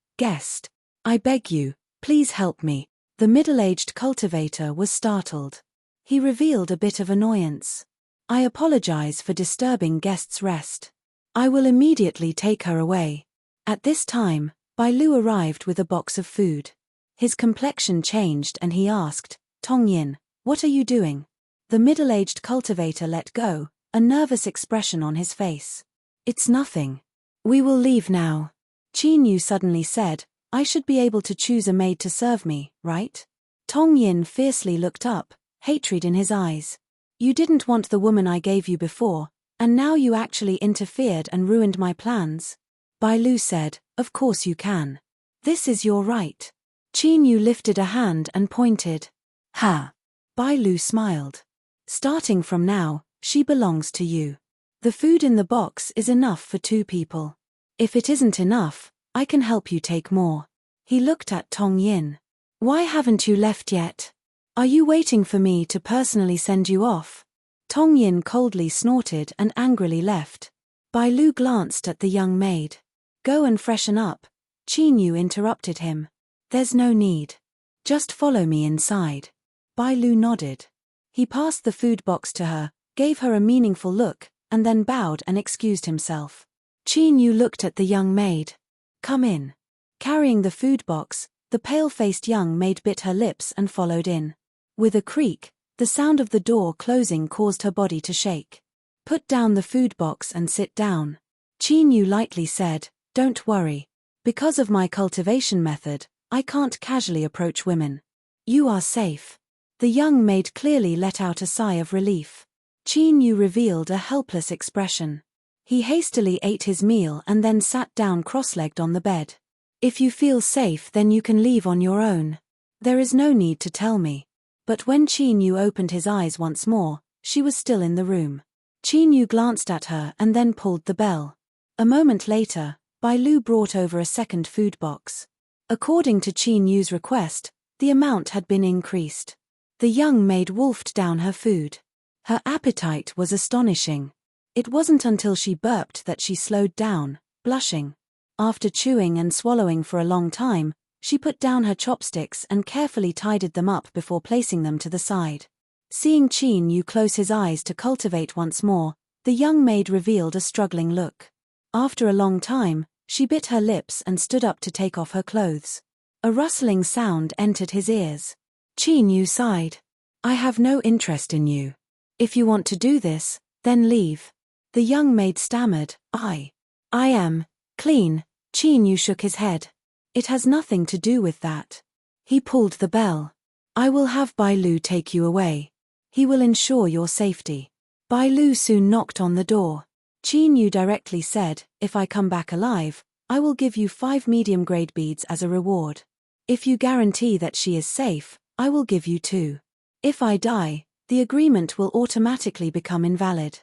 I beg you, please help me." The middle-aged cultivator was startled. He revealed a bit of annoyance. "I apologize for disturbing guest's rest. I will immediately take her away." At this time, Bai Lu arrived with a box of food. His complexion changed and he asked, "Tong Yin, what are you doing?" The middle-aged cultivator let go, a nervous expression on his face. "It's nothing. We will leave now." Qin Yu suddenly said, "I should be able to choose a maid to serve me, right?" Tong Yin fiercely looked up, hatred in his eyes. "You didn't want the woman I gave you before, and now you actually interfered and ruined my plans?" Bai Lu said, "Of course you can. This is your right." Qin Yu lifted a hand and pointed. "Ha!" Bai Lu smiled. "Starting from now, she belongs to you. The food in the box is enough for 2 people. If it isn't enough, I can help you take more." He looked at Tong Yin. "Why haven't you left yet? Are you waiting for me to personally send you off?" Tong Yin coldly snorted and angrily left. Bai Lu glanced at the young maid. "Go and freshen up." Qin Yu interrupted him. "There's no need. Just follow me inside." Bai Lu nodded. He passed the food box to her, gave her a meaningful look, and then bowed and excused himself. Qin Yu looked at the young maid. "Come in." Carrying the food box, the pale-faced young maid bit her lips and followed in. With a creak, the sound of the door closing caused her body to shake. "Put down the food box and sit down." Qin Yu lightly said, "Don't worry. Because of my cultivation method, I can't casually approach women. You are safe." The young maid clearly let out a sigh of relief. Qin Yu revealed a helpless expression. He hastily ate his meal and then sat down cross-legged on the bed. "If you feel safe then you can leave on your own. There is no need to tell me." But when Qin Yu opened his eyes once more, she was still in the room. Qin Yu glanced at her and then pulled the bell. A moment later, Bai Lu brought over a second food box. According to Qin Yu's request, the amount had been increased. The young maid wolfed down her food. Her appetite was astonishing. It wasn't until she burped that she slowed down, blushing. After chewing and swallowing for a long time, she put down her chopsticks and carefully tidied them up before placing them to the side. Seeing Qin Yu close his eyes to cultivate once more, the young maid revealed a struggling look. After a long time, she bit her lips and stood up to take off her clothes. A rustling sound entered his ears. Qin Yu sighed. "I have no interest in you. If you want to do this, then leave." The young maid stammered, I am clean." Qin Yu shook his head. "It has nothing to do with that." He pulled the bell. "I will have Bai Lu take you away. He will ensure your safety." Bai Lu soon knocked on the door. Qin Yu directly said, "If I come back alive, I will give you 5 medium-grade beads as a reward. If you guarantee that she is safe, I will give you 2. If I die, the agreement will automatically become invalid.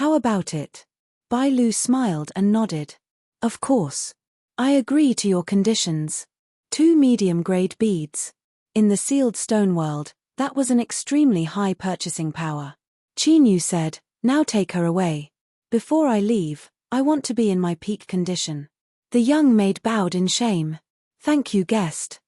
How about it?" Bai Lu smiled and nodded. "Of course. I agree to your conditions. 2 medium-grade beads." In the sealed stone world, that was an extremely high purchasing power. Qin Yu said, "Now take her away. Before I leave, I want to be in my peak condition." The young maid bowed in shame. "Thank you, guest.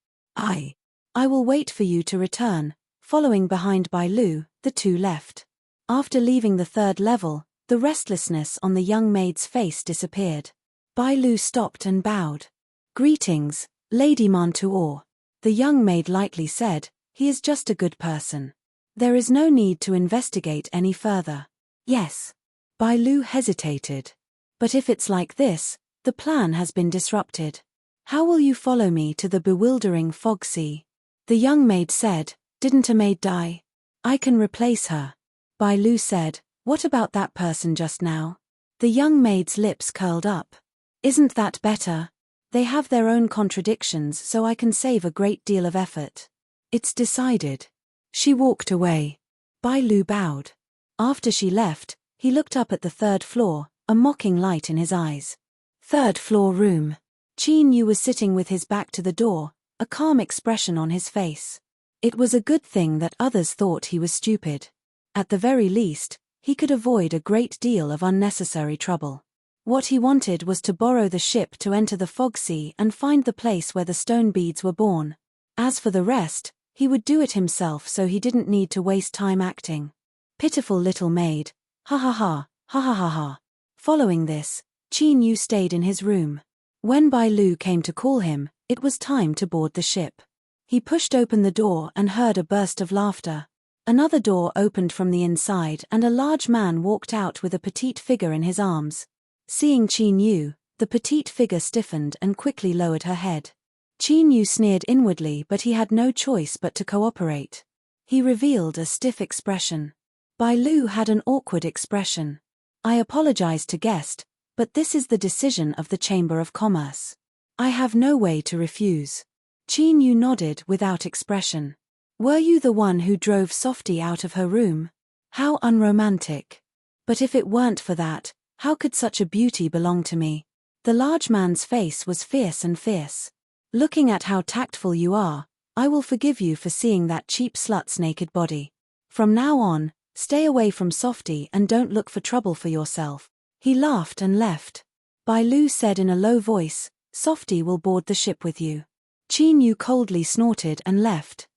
I will wait for you to return." Following behind Bai Lu, the 2 left. After leaving the 3rd level, the restlessness on the young maid's face disappeared. Bai Lu stopped and bowed. "Greetings, Lady Mantuor." The young maid lightly said, "He is just a good person. There is no need to investigate any further." "Yes." Bai Lu hesitated. "But if it's like this, the plan has been disrupted. How will you follow me to the bewildering fog sea?" The young maid said, "Didn't a maid die? I can replace her." Bai Lu said, "What about that person just now?" The young maid's lips curled up. "Isn't that better? They have their own contradictions, so I can save a great deal of effort." "It's decided." She walked away. Bai Lu bowed. After she left, he looked up at the third floor, a mocking light in his eyes. Third floor room. Qin Yu was sitting with his back to the door, a calm expression on his face. It was a good thing that others thought he was stupid. At the very least, he could avoid a great deal of unnecessary trouble. What he wanted was to borrow the ship to enter the fog sea and find the place where the stone beads were born. As for the rest, he would do it himself, so he didn't need to waste time acting. Pitiful little maid. Ha ha ha, ha ha ha ha. Following this, Qin Yu stayed in his room. When Bai Lu came to call him, it was time to board the ship. He pushed open the door and heard a burst of laughter. Another door opened from the inside and a large man walked out with a petite figure in his arms. Seeing Qin Yu, the petite figure stiffened and quickly lowered her head. Qin Yu sneered inwardly, but he had no choice but to cooperate. He revealed a stiff expression. Bai Lu had an awkward expression. "I apologize to guest, but this is the decision of the Chamber of Commerce. I have no way to refuse." Qin Yu nodded without expression. "Were you the one who drove Softy out of her room? How unromantic. But if it weren't for that, how could such a beauty belong to me?" The large man's face was fierce and fierce. "Looking at how tactful you are, I will forgive you for seeing that cheap slut's naked body. From now on, stay away from Softy and don't look for trouble for yourself." He laughed and left. Bai Lu said in a low voice, "Softy will board the ship with you." Qin Yu coldly snorted and left.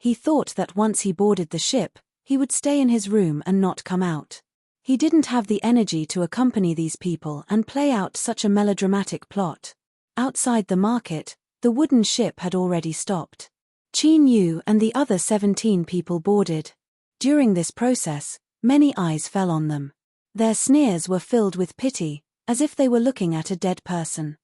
He thought that once he boarded the ship, he would stay in his room and not come out. He didn't have the energy to accompany these people and play out such a melodramatic plot. Outside the market, the wooden ship had already stopped. Qin Yu and the other 17 people boarded. During this process, many eyes fell on them. Their sneers were filled with pity, as if they were looking at a dead person.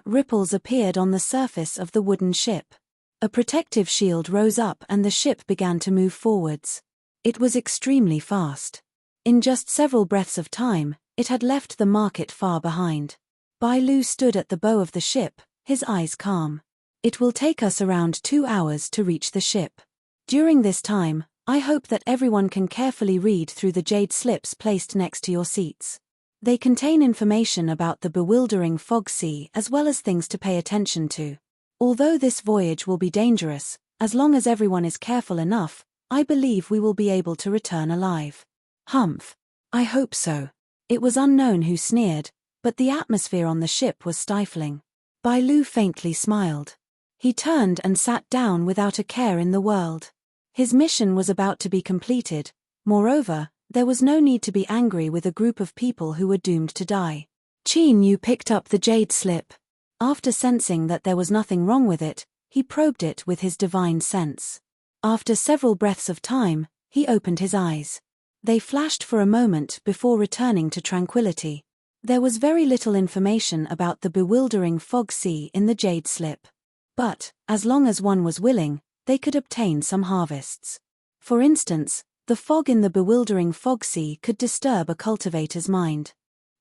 Ripples appeared on the surface of the wooden ship. A protective shield rose up and the ship began to move forwards. It was extremely fast. In just several breaths of time, it had left the market far behind. Bai Lu stood at the bow of the ship, his eyes calm. "It will take us around 2 hours to reach the ship. During this time, I hope that everyone can carefully read through the jade slips placed next to your seats. They contain information about the bewildering fog sea as well as things to pay attention to. Although this voyage will be dangerous, as long as everyone is careful enough, I believe we will be able to return alive." "Humph. I hope so." It was unknown who sneered, but the atmosphere on the ship was stifling. Bai Lu faintly smiled. He turned and sat down without a care in the world. His mission was about to be completed. Moreover, there was no need to be angry with a group of people who were doomed to die. Qin Yu picked up the jade slip. After sensing that there was nothing wrong with it, he probed it with his divine sense. After several breaths of time, he opened his eyes. They flashed for a moment before returning to tranquility. There was very little information about the bewildering fog sea in the jade slip. But, as long as one was willing, they could obtain some harvests. For instance, the fog in the bewildering fog sea could disturb a cultivator's mind.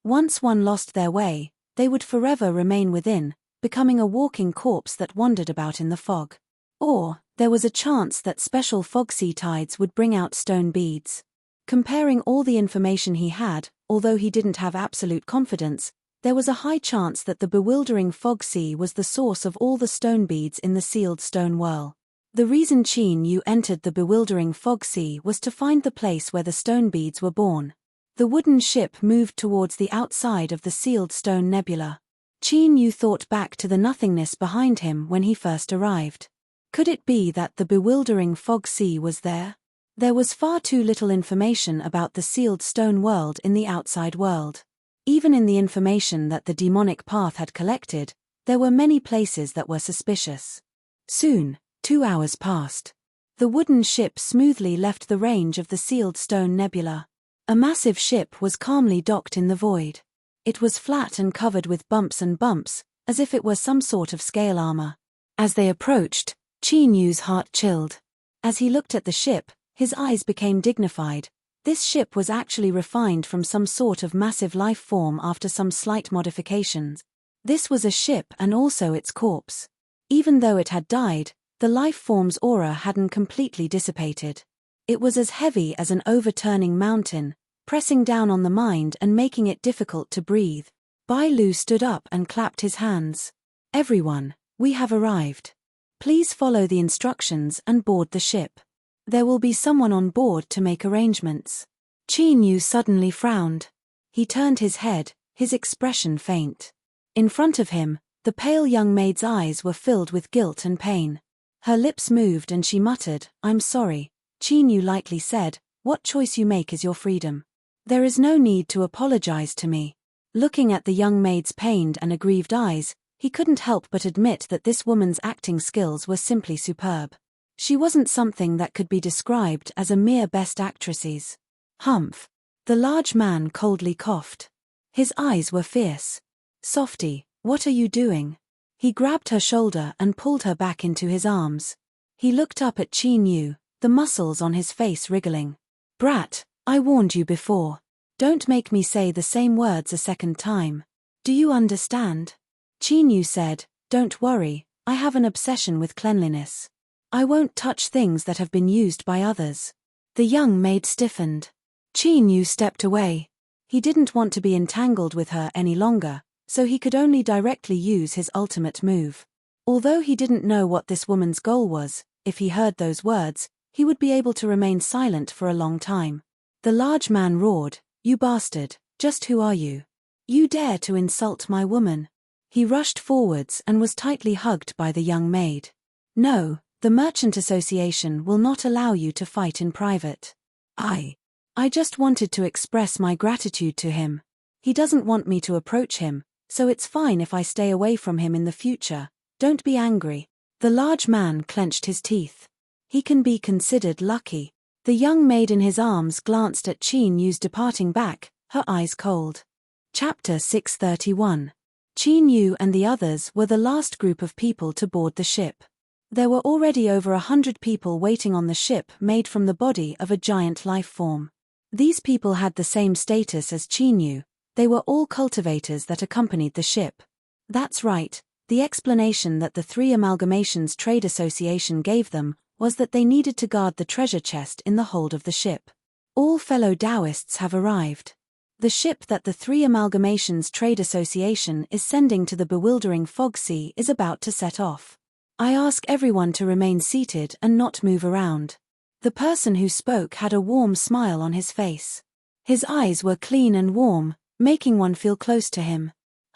Once one lost their way, they would forever remain within, becoming a walking corpse that wandered about in the fog. Or, there was a chance that special fog sea tides would bring out stone beads. Comparing all the information he had, although he didn't have absolute confidence, there was a high chance that the bewildering fog sea was the source of all the stone beads in the sealed stone whirl. The reason Qin Yu entered the bewildering fog sea was to find the place where the stone beads were born. The wooden ship moved towards the outside of the sealed stone nebula. Qin Yu thought back to the nothingness behind him when he first arrived. Could it be that the bewildering fog sea was there? There was far too little information about the sealed stone world in the outside world. Even in the information that the demonic path had collected, there were many places that were suspicious. Soon, 2 hours passed. The wooden ship smoothly left the range of the sealed stone nebula. A massive ship was calmly docked in the void. It was flat and covered with bumps, as if it were some sort of scale armor. As they approached, Qin Yu's heart chilled. As he looked at the ship, his eyes became dignified. This ship was actually refined from some sort of massive life form after some slight modifications. This was a ship and also its corpse. Even though it had died, the life form's aura hadn't completely dissipated. It was as heavy as an overturning mountain, pressing down on the mind and making it difficult to breathe. Bai Lu stood up and clapped his hands. Everyone, we have arrived. Please follow the instructions and board the ship. There will be someone on board to make arrangements. Qin Yu suddenly frowned. He turned his head, his expression faint. In front of him, the pale young maid's eyes were filled with guilt and pain. Her lips moved and she muttered, "I'm sorry." Qin Yu lightly said, "What choice you make is your freedom. There is no need to apologize to me." Looking at the young maid's pained and aggrieved eyes, he couldn't help but admit that this woman's acting skills were simply superb. She wasn't something that could be described as a mere best actresses. Humph. The large man coldly coughed. His eyes were fierce. "Softy, what are you doing?" He grabbed her shoulder and pulled her back into his arms. He looked up at Qin Yu, the muscles on his face wriggling. "Brat, I warned you before. Don't make me say the same words a second time. Do you understand?" Qin Yu said, "Don't worry, I have an obsession with cleanliness. I won't touch things that have been used by others." The young maid stiffened. Qin Yu stepped away. He didn't want to be entangled with her any longer, so he could only directly use his ultimate move. Although he didn't know what this woman's goal was, if he heard those words, he would be able to remain silent for a long time. The large man roared, "You bastard, just who are you? You dare to insult my woman?" He rushed forwards and was tightly hugged by the young maid. "No, the Merchant Association will not allow you to fight in private. I just wanted to express my gratitude to him. He doesn't want me to approach him, so it's fine if I stay away from him in the future. Don't be angry." The large man clenched his teeth. He can be considered lucky. The young maid in his arms glanced at Qin Yu's departing back, her eyes cold. Chapter 631. Qin Yu and the others were the last group of people to board the ship. There were already over 100 people waiting on the ship made from the body of a giant life form. These people had the same status as Qin Yu. They were all cultivators that accompanied the ship. That's right, the explanation that the Three Amalgamations Trade Association gave them was that they needed to guard the treasure chest in the hold of the ship. All fellow Taoists have arrived. The ship that the Three Amalgamations Trade Association is sending to the bewildering fog sea is about to set off. I ask everyone to remain seated and not move around. The person who spoke had a warm smile on his face. His eyes were clean and warm, making one feel close to him.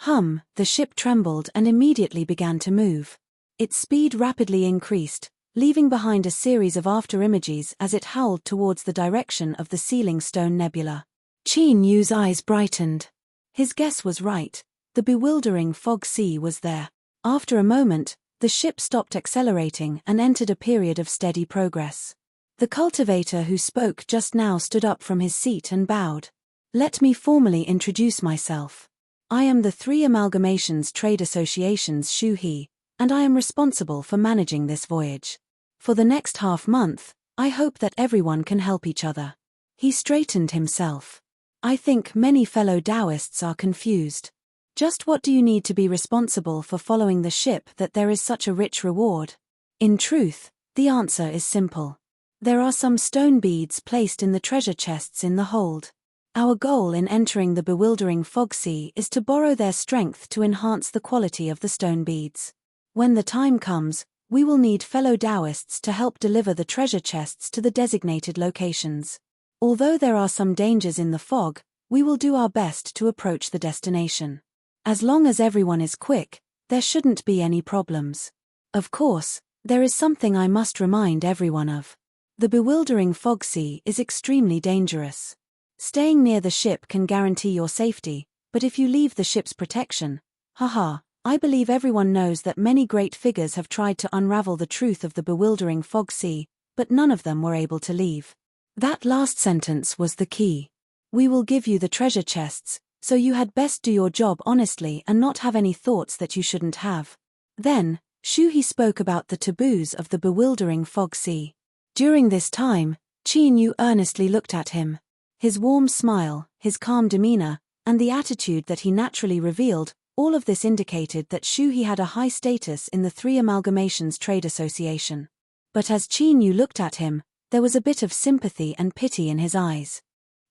The ship trembled and immediately began to move. Its speed rapidly increased, leaving behind a series of after-images as it howled towards the direction of the Sealing Stone Nebula. Qin Yu's eyes brightened. His guess was right. The bewildering fog sea was there. After a moment, the ship stopped accelerating and entered a period of steady progress. The cultivator who spoke just now stood up from his seat and bowed. "Let me formally introduce myself. I am the Three Amalgamations Trade Association's Shu He, and I am responsible for managing this voyage. For the next half-month, I hope that everyone can help each other." He straightened himself. "I think many fellow Taoists are confused. Just what do you need to be responsible for following the ship that there is such a rich reward?" In truth, the answer is simple. There are some stone beads placed in the treasure chests in the hold. Our goal in entering the bewildering fog sea is to borrow their strength to enhance the quality of the stone beads. When the time comes, we will need fellow Taoists to help deliver the treasure chests to the designated locations. Although there are some dangers in the fog, we will do our best to approach the destination. As long as everyone is quick, there shouldn't be any problems. Of course, there is something I must remind everyone of. The bewildering fog sea is extremely dangerous. Staying near the ship can guarantee your safety, but if you leave the ship's protection, I believe everyone knows that many great figures have tried to unravel the truth of the bewildering fog sea, but none of them were able to leave. That last sentence was the key. We will give you the treasure chests, so you had best do your job honestly and not have any thoughts that you shouldn't have. Then, Shu He spoke about the taboos of the bewildering fog sea. During this time, Qin Yu earnestly looked at him. His warm smile, his calm demeanor, and the attitude that he naturally revealed, all of this indicated that Shu had a high status in the Three Amalgamations Trade Association. But as Qin Yu looked at him, there was a bit of sympathy and pity in his eyes.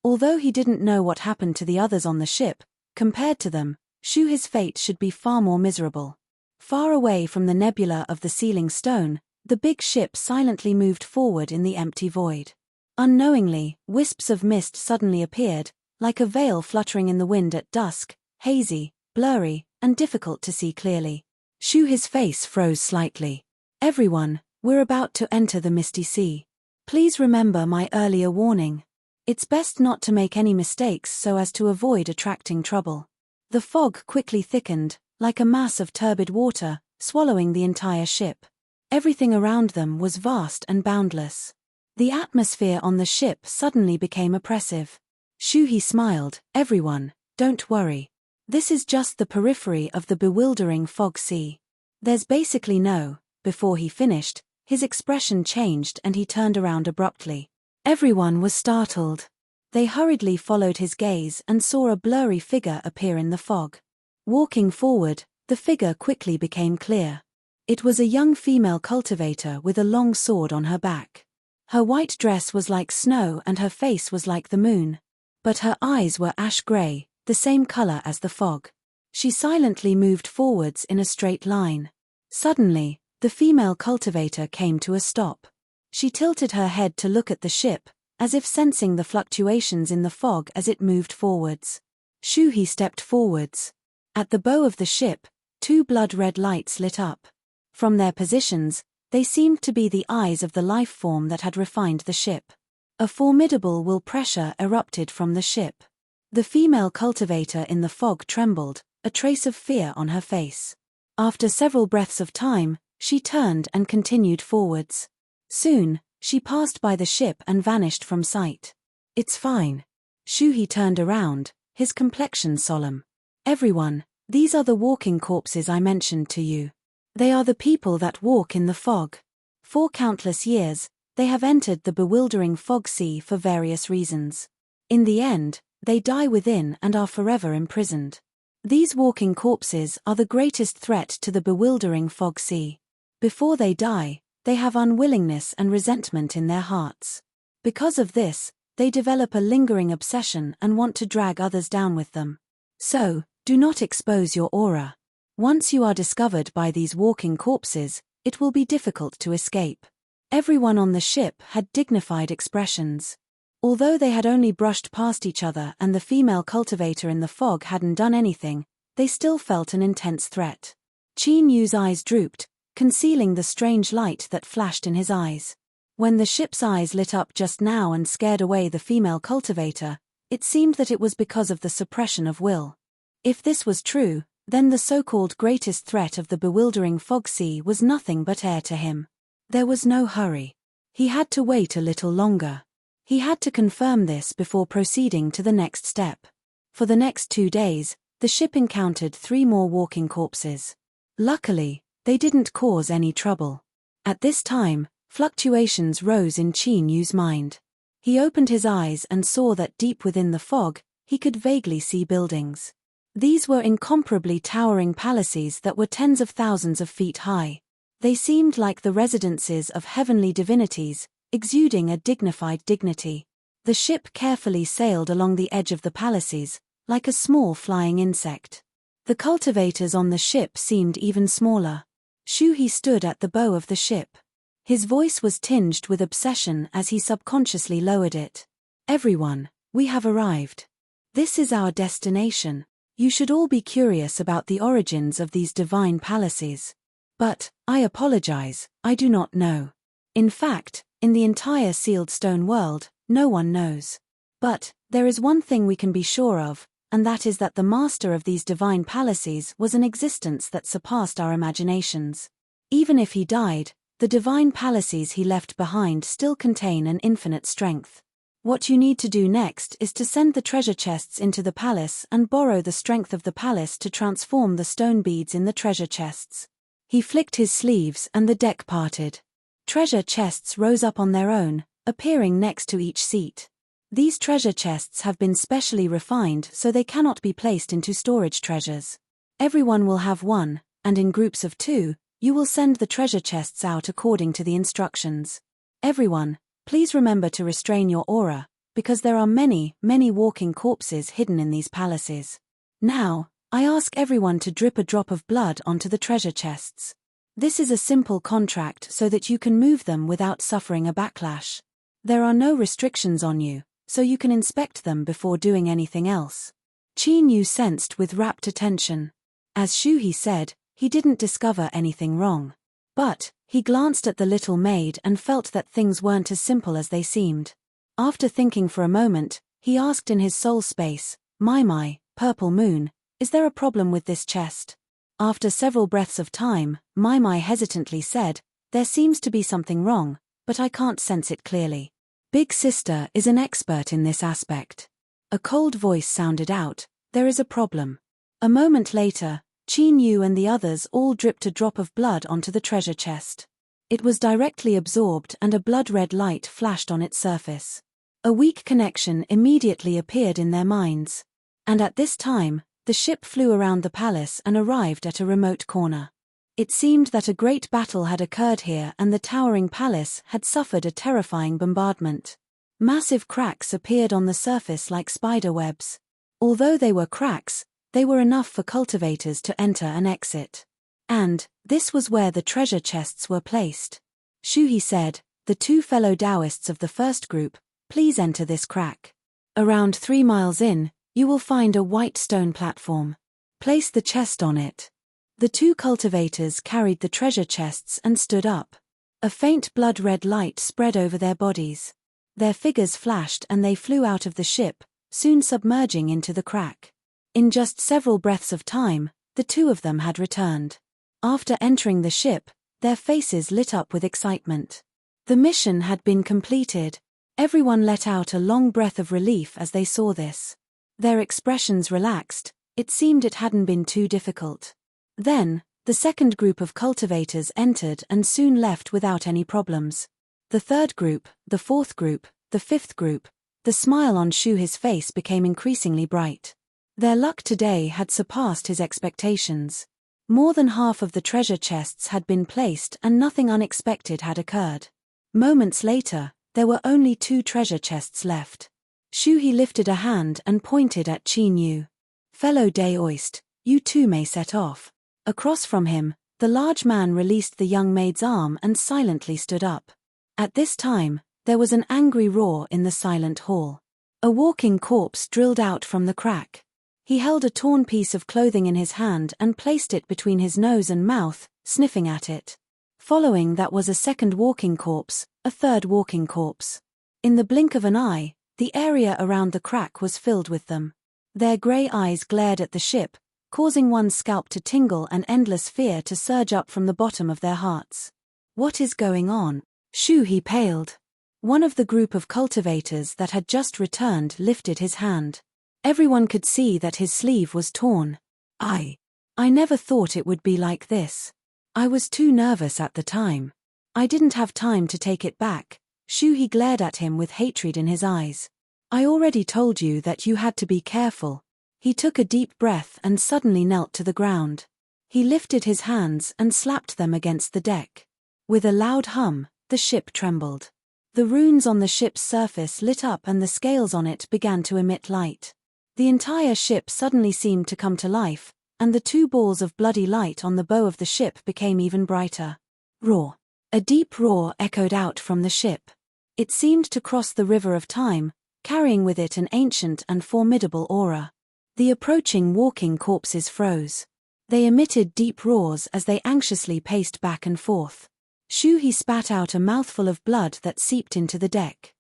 Although he didn't know what happened to the others on the ship, compared to them, Shu's fate should be far more miserable. Far away from the nebula of the sealing stone, the big ship silently moved forward in the empty void. Unknowingly, wisps of mist suddenly appeared, like a veil fluttering in the wind at dusk, hazy, blurry, and difficult to see clearly. Shu's face froze slightly. "Everyone, we're about to enter the misty sea. Please remember my earlier warning. It's best not to make any mistakes so as to avoid attracting trouble." The fog quickly thickened, like a mass of turbid water, swallowing the entire ship. Everything around them was vast and boundless. The atmosphere on the ship suddenly became oppressive. Shu smiled. "Everyone, don't worry. This is just the periphery of the bewildering fog sea. There's basically no..." Before he finished, his expression changed and he turned around abruptly. Everyone was startled. They hurriedly followed his gaze and saw a blurry figure appear in the fog. Walking forward, the figure quickly became clear. It was a young female cultivator with a long sword on her back. Her white dress was like snow and her face was like the moon. But her eyes were ash gray, the same color as the fog. She silently moved forwards in a straight line. Suddenly, the female cultivator came to a stop. She tilted her head to look at the ship, as if sensing the fluctuations in the fog as it moved forwards. Shu stepped forwards. At the bow of the ship, two blood-red lights lit up. From their positions, they seemed to be the eyes of the life form that had refined the ship. A formidable will pressure erupted from the ship. The female cultivator in the fog trembled, a trace of fear on her face. After several breaths of time, she turned and continued forwards. Soon, she passed by the ship and vanished from sight. "It's fine." Shu turned around, his complexion solemn. "Everyone, these are the walking corpses I mentioned to you. They are the people that walk in the fog. For countless years, they have entered the bewildering fog sea for various reasons. In the end, they die within and are forever imprisoned. These walking corpses are the greatest threat to the bewildering fog sea. Before they die, they have unwillingness and resentment in their hearts. Because of this, they develop a lingering obsession and want to drag others down with them. So, do not expose your aura. Once you are discovered by these walking corpses, it will be difficult to escape." Everyone on the ship had dignified expressions. Although they had only brushed past each other and the female cultivator in the fog hadn't done anything, they still felt an intense threat. Qin Yu's eyes drooped, concealing the strange light that flashed in his eyes. When the ship's eyes lit up just now and scared away the female cultivator, it seemed that it was because of the suppression of will. If this was true, then the so-called greatest threat of the bewildering fog sea was nothing but air to him. There was no hurry. He had to wait a little longer. He had to confirm this before proceeding to the next step. For the next 2 days, the ship encountered 3 more walking corpses. Luckily, they didn't cause any trouble. At this time, fluctuations rose in Qin Yu's mind. He opened his eyes and saw that deep within the fog, he could vaguely see buildings. These were incomparably towering palaces that were tens of thousands of feet high. They seemed like the residences of heavenly divinities, exuding a dignified dignity. The ship carefully sailed along the edge of the palaces, like a small flying insect. The cultivators on the ship seemed even smaller. Shu stood at the bow of the ship. His voice was tinged with obsession as he subconsciously lowered it. "Everyone, we have arrived. This is our destination. You should all be curious about the origins of these divine palaces. But, I apologize, I do not know. In fact, in the entire sealed stone world, no one knows. But, there is one thing we can be sure of, and that is that the master of these divine palaces was an existence that surpassed our imaginations. Even if he died, the divine palaces he left behind still contain an infinite strength. What you need to do next is to send the treasure chests into the palace and borrow the strength of the palace to transform the stone beads in the treasure chests." He flicked his sleeves and the deck parted. Treasure chests rose up on their own, appearing next to each seat. These treasure chests have been specially refined so they cannot be placed into storage treasures. Everyone will have one, and in groups of 2, you will send the treasure chests out according to the instructions. Everyone, please remember to restrain your aura, because there are many, many walking corpses hidden in these palaces. Now, I ask everyone to drip a drop of blood onto the treasure chests. This is a simple contract so that you can move them without suffering a backlash. There are no restrictions on you, so you can inspect them before doing anything else. Qin Yu sensed with rapt attention. As Shuhi said, he didn't discover anything wrong. But, he glanced at the little maid and felt that things weren't as simple as they seemed. After thinking for a moment, he asked in his soul space, My, Purple Moon, is there a problem with this chest? After several breaths of time, My hesitantly said, There seems to be something wrong, but I can't sense it clearly. Big Sister is an expert in this aspect. A cold voice sounded out, There is a problem. A moment later, Qin Yu and the others all dripped a drop of blood onto the treasure chest. It was directly absorbed and a blood-red light flashed on its surface. A weak connection immediately appeared in their minds. And at this time, the ship flew around the palace and arrived at a remote corner. It seemed that a great battle had occurred here and the towering palace had suffered a terrifying bombardment. Massive cracks appeared on the surface like spider webs. Although they were cracks, they were enough for cultivators to enter and exit. And, this was where the treasure chests were placed. Shuhi said, The 2 fellow Taoists of the first group, please enter this crack. Around 3 miles in, you will find a white stone platform. Place the chest on it. The 2 cultivators carried the treasure chests and stood up. A faint blood-red light spread over their bodies. Their figures flashed and they flew out of the ship, soon submerging into the crack. In just several breaths of time, the 2 of them had returned. After entering the ship, their faces lit up with excitement. The mission had been completed. Everyone let out a long breath of relief as they saw this. Their expressions relaxed, it seemed it hadn't been too difficult. Then, the second group of cultivators entered and soon left without any problems. The third group, the fourth group, the fifth group, the smile on Shuhi's face became increasingly bright. Their luck today had surpassed his expectations. More than half of the treasure chests had been placed and nothing unexpected had occurred. Moments later, there were only 2 treasure chests left. Shuhi lifted a hand and pointed at Qin Yu. Fellow Daoist, you too may set off. Across from him, the large man released the young maid's arm and silently stood up. At this time, there was an angry roar in the silent hall. A walking corpse drilled out from the crack. He held a torn piece of clothing in his hand and placed it between his nose and mouth, sniffing at it. Following that was a second walking corpse, a third walking corpse. In the blink of an eye, the area around the crack was filled with them. Their grey eyes glared at the ship, causing one's scalp to tingle and endless fear to surge up from the bottom of their hearts. What is going on? Shuhi paled. One of the group of cultivators that had just returned lifted his hand. Everyone could see that his sleeve was torn. I never thought it would be like this. I was too nervous at the time. I didn't have time to take it back. Shuhi glared at him with hatred in his eyes. I already told you that you had to be careful. He took a deep breath and suddenly knelt to the ground. He lifted his hands and slapped them against the deck. With a loud hum, the ship trembled. The runes on the ship's surface lit up and the scales on it began to emit light. The entire ship suddenly seemed to come to life, and the 2 balls of bloody light on the bow of the ship became even brighter. Roar. A deep roar echoed out from the ship. It seemed to cross the river of time, carrying with it an ancient and formidable aura. The approaching walking corpses froze. They emitted deep roars as they anxiously paced back and forth. Shuhi spat out a mouthful of blood that seeped into the deck.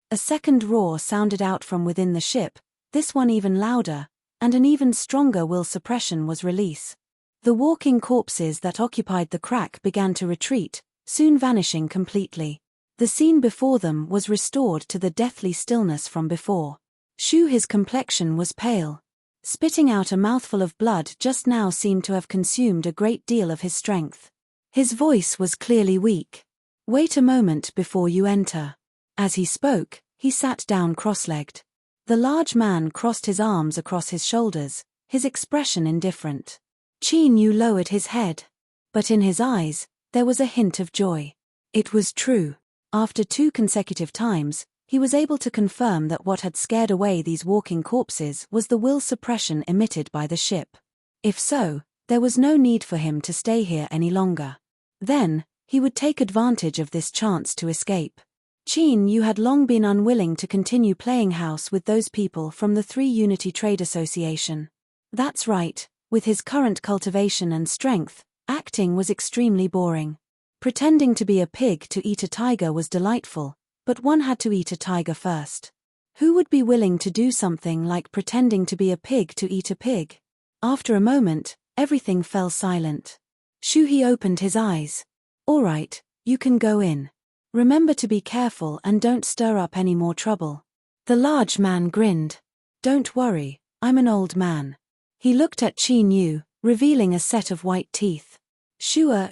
A second roar sounded out from within the ship, this one even louder, and an even stronger will suppression was released. The walking corpses that occupied the crack began to retreat, soon vanishing completely. The scene before them was restored to the deathly stillness from before. Shuhi's complexion was pale. Spitting out a mouthful of blood just now seemed to have consumed a great deal of his strength. His voice was clearly weak. Wait a moment before you enter. As he spoke, He sat down cross-legged. The large man crossed his arms across his shoulders, his expression indifferent. Qin Yu lowered his head. But in his eyes, there was a hint of joy. It was true. After 2 consecutive times, he was able to confirm that what had scared away these walking corpses was the will suppression emitted by the ship. If so, there was no need for him to stay here any longer. Then, he would take advantage of this chance to escape. Qin Yu had long been unwilling to continue playing house with those people from the 3 Unity Trade Association. That's right, with his current cultivation and strength, acting was extremely boring. Pretending to be a pig to eat a tiger was delightful, but one had to eat a tiger first. Who would be willing to do something like pretending to be a pig to eat a pig? After a moment, everything fell silent. Shu He opened his eyes. All right, you can go in. Remember to be careful and don't stir up any more trouble. The large man grinned. Don't worry, I'm an old man. He looked at Qin Yu, revealing a set of white teeth. Shua,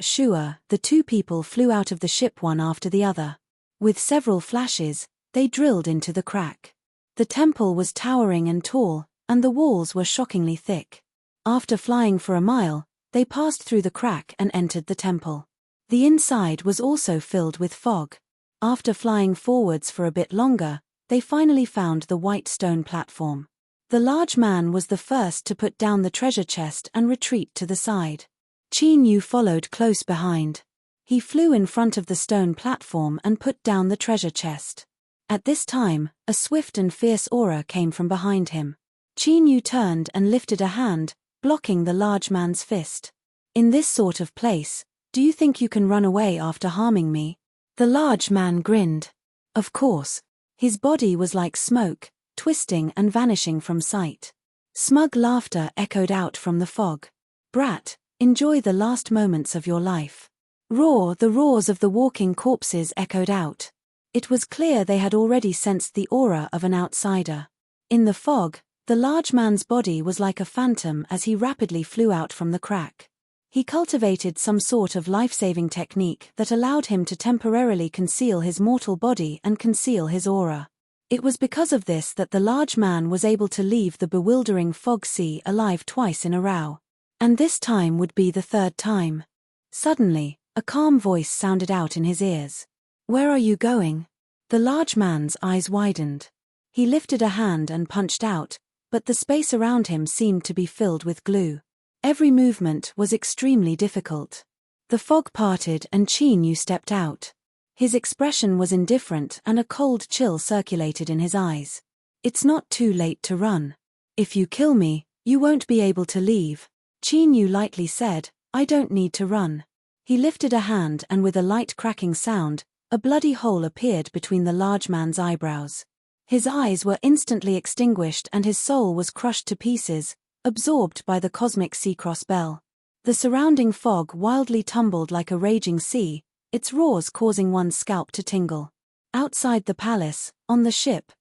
the 2 people flew out of the ship one after the other. With several flashes, they drilled into the crack. The temple was towering and tall, and the walls were shockingly thick. After flying for a mile, they passed through the crack and entered the temple. The inside was also filled with fog. After flying forwards for a bit longer, they finally found the white stone platform. The large man was the first to put down the treasure chest and retreat to the side. Qin Yu followed close behind. He flew in front of the stone platform and put down the treasure chest. At this time, a swift and fierce aura came from behind him. Qin Yu turned and lifted a hand, blocking the large man's fist. In this sort of place, do you think you can run away after harming me? The large man grinned. Of course. His body was like smoke, twisting and vanishing from sight. Smug laughter echoed out from the fog. Brat, enjoy the last moments of your life. The roars of the walking corpses echoed out. It was clear they had already sensed the aura of an outsider. In the fog, the large man's body was like a phantom as he rapidly flew out from the crack. He cultivated some sort of life-saving technique that allowed him to temporarily conceal his mortal body and conceal his aura. It was because of this that the large man was able to leave the bewildering fog sea alive twice in a row. And this time would be the 3rd time. Suddenly, a calm voice sounded out in his ears. Where are you going? The large man's eyes widened. He lifted a hand and punched out, but the space around him seemed to be filled with glue. Every movement was extremely difficult. The fog parted and Qin Yu stepped out. His expression was indifferent and a cold chill circulated in his eyes. It's not too late to run. If you kill me, you won't be able to leave. Qin Yu lightly said, I don't need to run. He lifted a hand and with a light cracking sound, a bloody hole appeared between the large man's eyebrows. His eyes were instantly extinguished and his soul was crushed to pieces, absorbed by the cosmic sea-cross bell. The surrounding fog wildly tumbled like a raging sea, its roars causing one's scalp to tingle. Outside the palace, on the ship,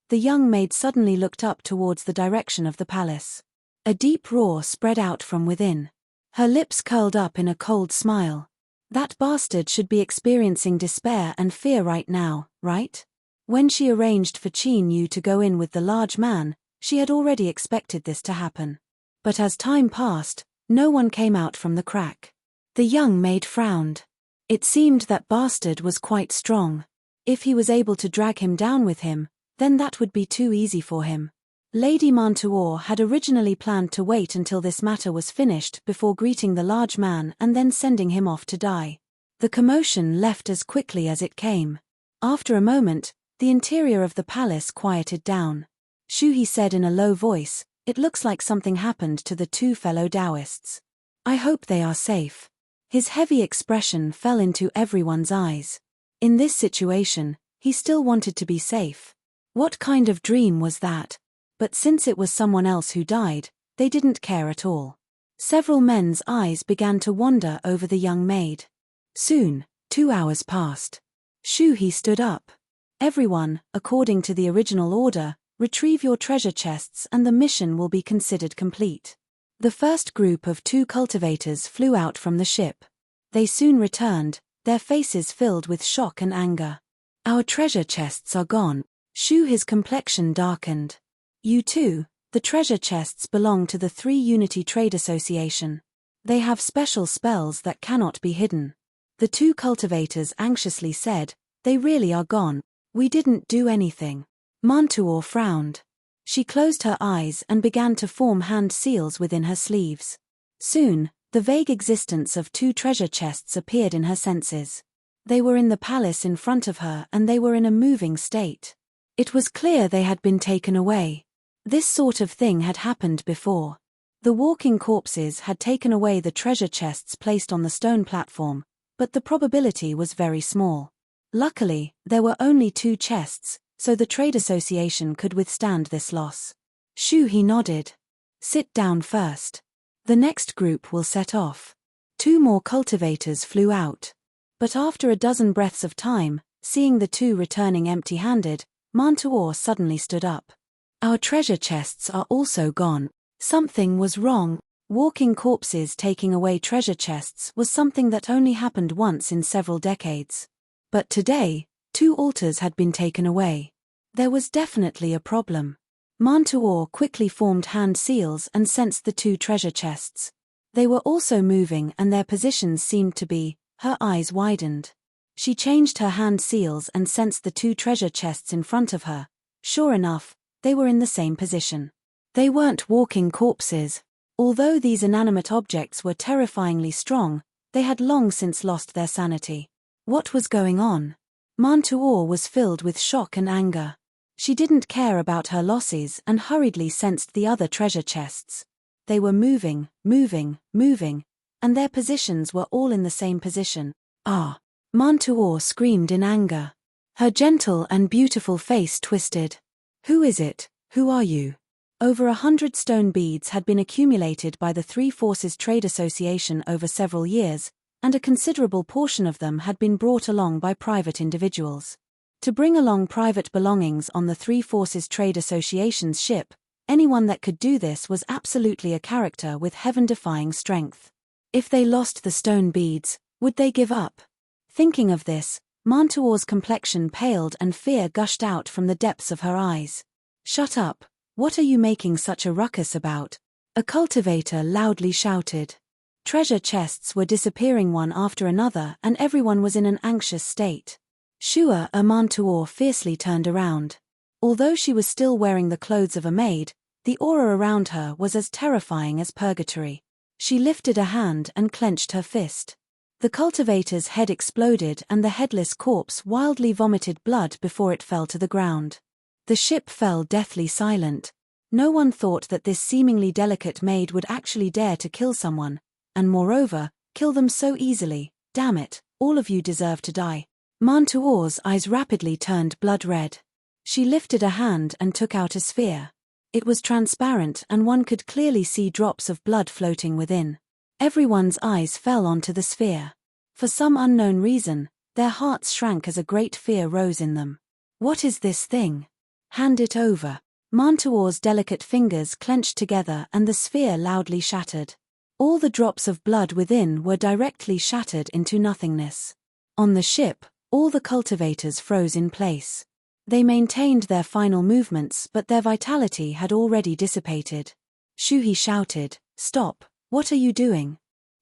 the young maid suddenly looked up towards the direction of the palace. A deep roar spread out from within. Her lips curled up in a cold smile. That bastard should be experiencing despair and fear right now, right? When she arranged for Qin Yu to go in with the large man, she had already expected this to happen. But as time passed, no one came out from the crack. The young maid frowned. It seemed that bastard was quite strong. If he was able to drag him down with him, then that would be too easy for him. Lady Mantuor had originally planned to wait until this matter was finished before greeting the large man and then sending him off to die. The commotion left as quickly as it came. After a moment, the interior of the palace quieted down. Shu He said in a low voice, it looks like something happened to the 2 fellow Taoists. I hope they are safe. His heavy expression fell into everyone's eyes. In this situation, he still wanted to be safe. What kind of dream was that? But since it was someone else who died, they didn't care at all. Several men's eyes began to wander over the young maid. Soon, 2 hours passed. Shu He stood up. Everyone, according to the original order, retrieve your treasure chests and the mission will be considered complete. The first group of 2 cultivators flew out from the ship. They soon returned, their faces filled with shock and anger. Our treasure chests are gone. Shu, his complexion darkened. You too. The treasure chests belong to the 3 Unity Trade Association. They have special spells that cannot be hidden. The 2 cultivators anxiously said, they really are gone. We didn't do anything. Mantuor frowned. She closed her eyes and began to form hand seals within her sleeves. Soon, the vague existence of 2 treasure chests appeared in her senses. They were in the palace in front of her and they were in a moving state. It was clear they had been taken away. This sort of thing had happened before. The walking corpses had taken away the treasure chests placed on the stone platform, but the probability was very small. Luckily, there were only 2 chests, so the trade association could withstand this loss. Shu, he nodded. Sit down first. The next group will set off. 2 more cultivators flew out. But after a dozen breaths of time, seeing the 2 returning empty-handed, Mantuor suddenly stood up. Our treasure chests are also gone. Something was wrong. Walking corpses taking away treasure chests was something that only happened once in several decades. But today, 2 altars had been taken away. There was definitely a problem. Mantuor quickly formed hand seals and sensed the 2 treasure chests. They were also moving and their positions seemed to be. Her eyes widened. She changed her hand seals and sensed the 2 treasure chests in front of her. Sure enough, they were in the same position. They weren't walking corpses. Although these inanimate objects were terrifyingly strong, they had long since lost their sanity. What was going on? Mantuor was filled with shock and anger. She didn't care about her losses and hurriedly sensed the other treasure chests. They were moving, and their positions were all in the same position. Ah! Mantuor screamed in anger. Her gentle and beautiful face twisted. Who is it? Who are you? Over 100 stone beads had been accumulated by the 3 Forces Trade Association over several years, and a considerable portion of them had been brought along by private individuals. To bring along private belongings on the 3 Forces Trade Association's ship, anyone that could do this was absolutely a character with heaven-defying strength. If they lost the stone beads, would they give up? Thinking of this, Mantuor's complexion paled and fear gushed out from the depths of her eyes. Shut up! What are you making such a ruckus about? A cultivator loudly shouted. Treasure chests were disappearing one after another and everyone was in an anxious state. Shua Mantuor fiercely turned around. Although she was still wearing the clothes of a maid, the aura around her was as terrifying as purgatory. She lifted a hand and clenched her fist. The cultivator's head exploded and the headless corpse wildly vomited blood before it fell to the ground. The ship fell deathly silent. No one thought that this seemingly delicate maid would actually dare to kill someone, and moreover, kill them so easily. Damn it, all of you deserve to die. Mantuor's eyes rapidly turned blood red. She lifted a hand and took out a sphere. It was transparent and one could clearly see drops of blood floating within. Everyone's eyes fell onto the sphere. For some unknown reason, their hearts shrank as a great fear rose in them. What is this thing? Hand it over. Mantuor's delicate fingers clenched together and the sphere loudly shattered. All the drops of blood within were directly shattered into nothingness. On the ship, all the cultivators froze in place. They maintained their final movements but their vitality had already dissipated. Shuhi shouted, "Stop! What are you doing?"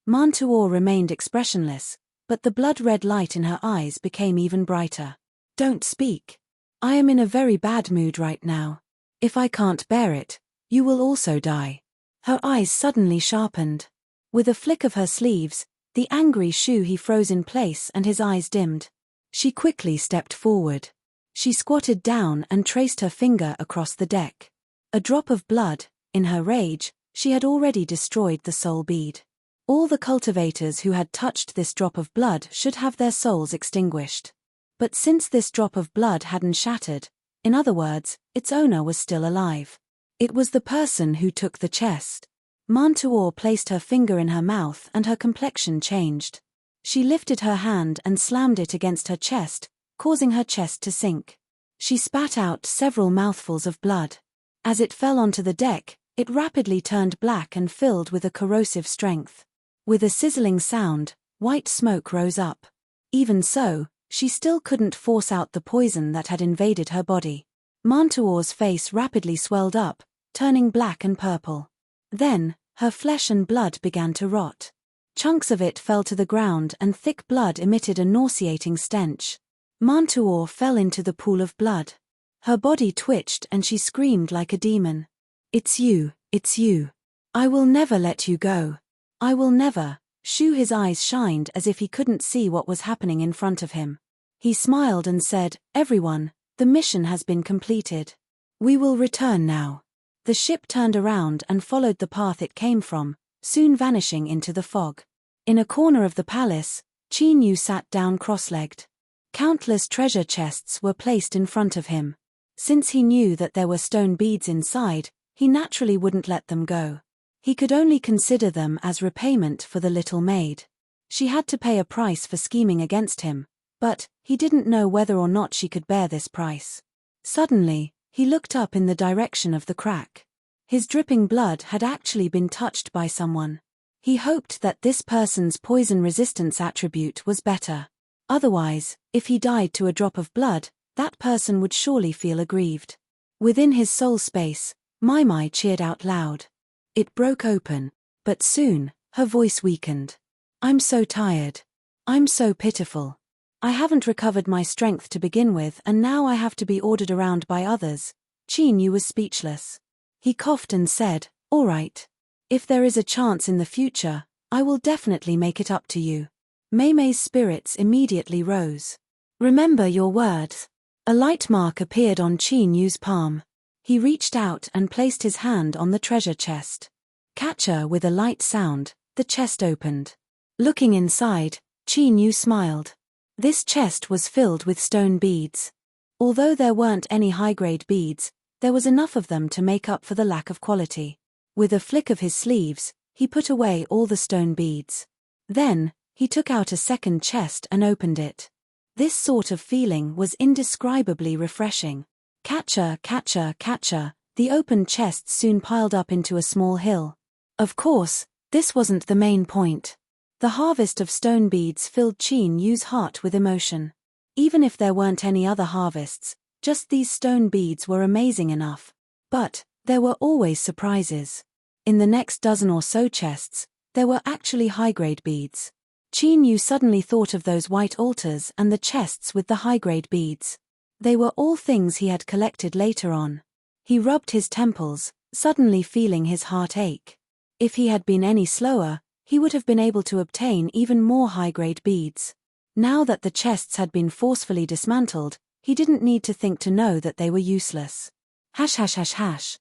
Mantuor remained expressionless, but the blood-red light in her eyes became even brighter. "Don't speak. I am in a very bad mood right now. If I can't bear it, you will also die." Her eyes suddenly sharpened. With a flick of her sleeves, the angry Shuhi froze in place and his eyes dimmed. She quickly stepped forward. She squatted down and traced her finger across the deck. A drop of blood. In her rage, she had already destroyed the soul bead. All the cultivators who had touched this drop of blood should have their souls extinguished. But since this drop of blood hadn't shattered, in other words, its owner was still alive. It was the person who took the chest. Mantuor placed her finger in her mouth and her complexion changed. She lifted her hand and slammed it against her chest, causing her chest to sink. She spat out several mouthfuls of blood. As it fell onto the deck, it rapidly turned black and filled with a corrosive strength. With a sizzling sound, white smoke rose up. Even so, she still couldn't force out the poison that had invaded her body. Mantuor's face rapidly swelled up, turning black and purple. Then, her flesh and blood began to rot. Chunks of it fell to the ground and thick blood emitted a nauseating stench. Mantuor fell into the pool of blood. Her body twitched and she screamed like a demon. It's you, it's you. I will never let you go. I will never. Shu, his eyes shined as if he couldn't see what was happening in front of him. He smiled and said, everyone, the mission has been completed. We will return now. The ship turned around and followed the path it came from, soon vanishing into the fog. In a corner of the palace, Qin Yu sat down cross-legged. Countless treasure chests were placed in front of him. Since he knew that there were stone beads inside, he naturally wouldn't let them go. He could only consider them as repayment for the little maid. She had to pay a price for scheming against him, but he didn't know whether or not she could bear this price. Suddenly, he looked up in the direction of the crack. His dripping blood had actually been touched by someone. He hoped that this person's poison resistance attribute was better. Otherwise, if he died to a drop of blood, that person would surely feel aggrieved. Within his soul space, Mai Mai cheered out loud. It broke open, but soon, her voice weakened. I'm so tired. I'm so pitiful. I haven't recovered my strength to begin with and now I have to be ordered around by others. Qin Yu was speechless. He coughed and said, all right. If there is a chance in the future, I will definitely make it up to you. Mei Mei's spirits immediately rose. Remember your words. A light mark appeared on Qin Yu's palm. He reached out and placed his hand on the treasure chest. Catcher with a light sound, the chest opened. Looking inside, Qin Yu smiled. This chest was filled with stone beads. Although there weren't any high-grade beads, there was enough of them to make up for the lack of quality. With a flick of his sleeves, he put away all the stone beads. Then, he took out a second chest and opened it. This sort of feeling was indescribably refreshing. Catcher, catcher, catcher, the opened chests soon piled up into a small hill. Of course, this wasn't the main point. The harvest of stone beads filled Qin Yu's heart with emotion. Even if there weren't any other harvests, just these stone beads were amazing enough. But there were always surprises. In the next dozen or so chests, there were actually high-grade beads. Qin Yu suddenly thought of those white altars and the chests with the high-grade beads. They were all things he had collected later on. He rubbed his temples, suddenly feeling his heart ache. If he had been any slower, he would have been able to obtain even more high-grade beads. Now that the chests had been forcefully dismantled, he didn't need to think to know that they were useless. Hash hash hash hash.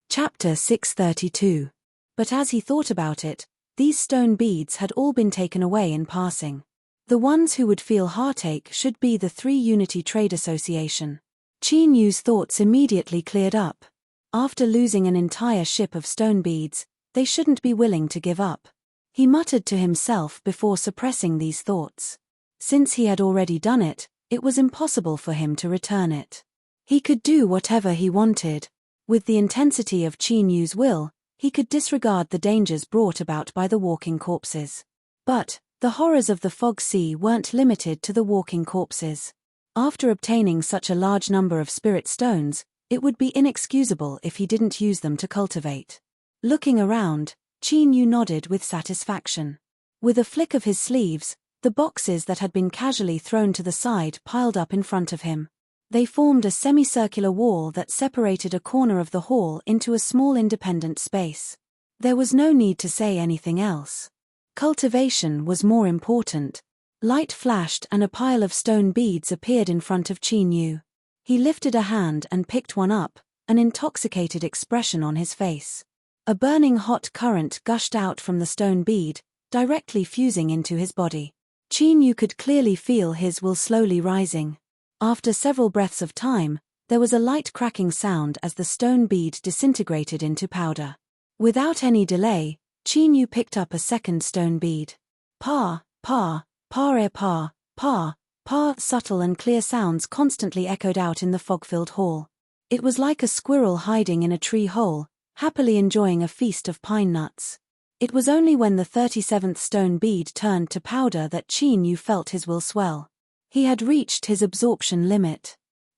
Chapter 632. But as he thought about it, these stone beads had all been taken away in passing. The ones who would feel heartache should be the 3 Unity Trade Association. Qin Yu's thoughts immediately cleared up. After losing an entire ship of stone beads, they shouldn't be willing to give up. He muttered to himself before suppressing these thoughts. Since he had already done it, it was impossible for him to return it. He could do whatever he wanted. With the intensity of Qin Yu's will, he could disregard the dangers brought about by the walking corpses. But the horrors of the fog sea weren't limited to the walking corpses. After obtaining such a large number of spirit stones, it would be inexcusable if he didn't use them to cultivate. Looking around, Qin Yu nodded with satisfaction. With a flick of his sleeves, the boxes that had been casually thrown to the side piled up in front of him. They formed a semicircular wall that separated a corner of the hall into a small independent space. There was no need to say anything else. Cultivation was more important. Light flashed and a pile of stone beads appeared in front of Qin Yu. He lifted a hand and picked one up, an intoxicated expression on his face. A burning hot current gushed out from the stone bead, directly fusing into his body. Qin Yu could clearly feel his will slowly rising. After several breaths of time, there was a light cracking sound as the stone bead disintegrated into powder. Without any delay, Qin Yu picked up a second stone bead. Pa, pa, pa, pa, pa, pa. Subtle and clear sounds constantly echoed out in the fog-filled hall. It was like a squirrel hiding in a tree hole, happily enjoying a feast of pine nuts. It was only when the 37th stone bead turned to powder that Qin Yu felt his will swell. He had reached his absorption limit.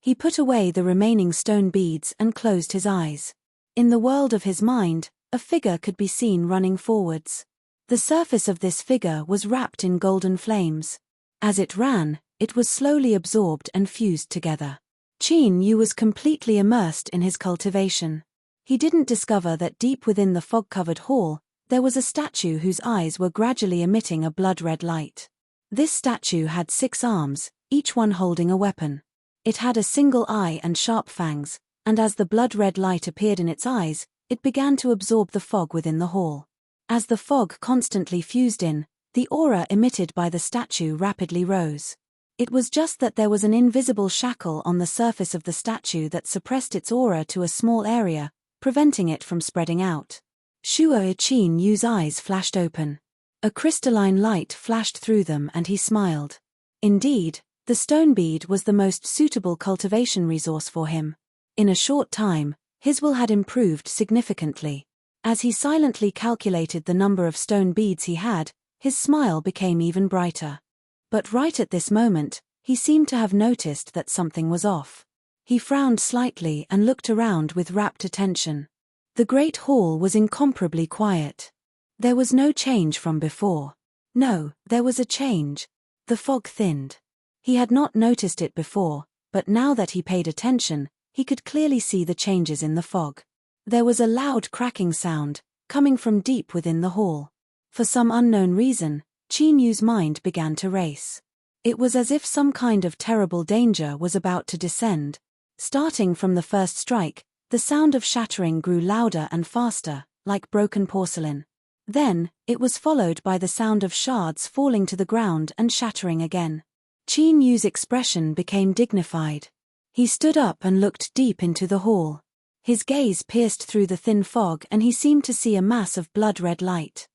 He put away the remaining stone beads and closed his eyes. In the world of his mind, a figure could be seen running forwards. The surface of this figure was wrapped in golden flames. As it ran, it was slowly absorbed and fused together. Qin Yu was completely immersed in his cultivation. He didn't discover that deep within the fog-covered hall, there was a statue whose eyes were gradually emitting a blood-red light. This statue had 6 arms, each one holding a weapon. It had a single eye and sharp fangs, and as the blood-red light appeared in its eyes, it began to absorb the fog within the hall. As the fog constantly fused in, the aura emitted by the statue rapidly rose. It was just that there was an invisible shackle on the surface of the statue that suppressed its aura to a small area, preventing it from spreading out. Shuo Qin Yu's eyes flashed open. A crystalline light flashed through them and he smiled. Indeed, the stone bead was the most suitable cultivation resource for him. In a short time, his will had improved significantly. As he silently calculated the number of stone beads he had, his smile became even brighter. But right at this moment, he seemed to have noticed that something was off. He frowned slightly and looked around with rapt attention. The great hall was incomparably quiet. There was no change from before. No, there was a change. The fog thinned. He had not noticed it before, but now that he paid attention, he could clearly see the changes in the fog. There was a loud cracking sound, coming from deep within the hall. For some unknown reason, Qin Yu's mind began to race. It was as if some kind of terrible danger was about to descend. Starting from the first strike, the sound of shattering grew louder and faster, like broken porcelain. Then, it was followed by the sound of shards falling to the ground and shattering again. Qin Yu's expression became dignified. He stood up and looked deep into the hall. His gaze pierced through the thin fog and he seemed to see a mass of blood-red light.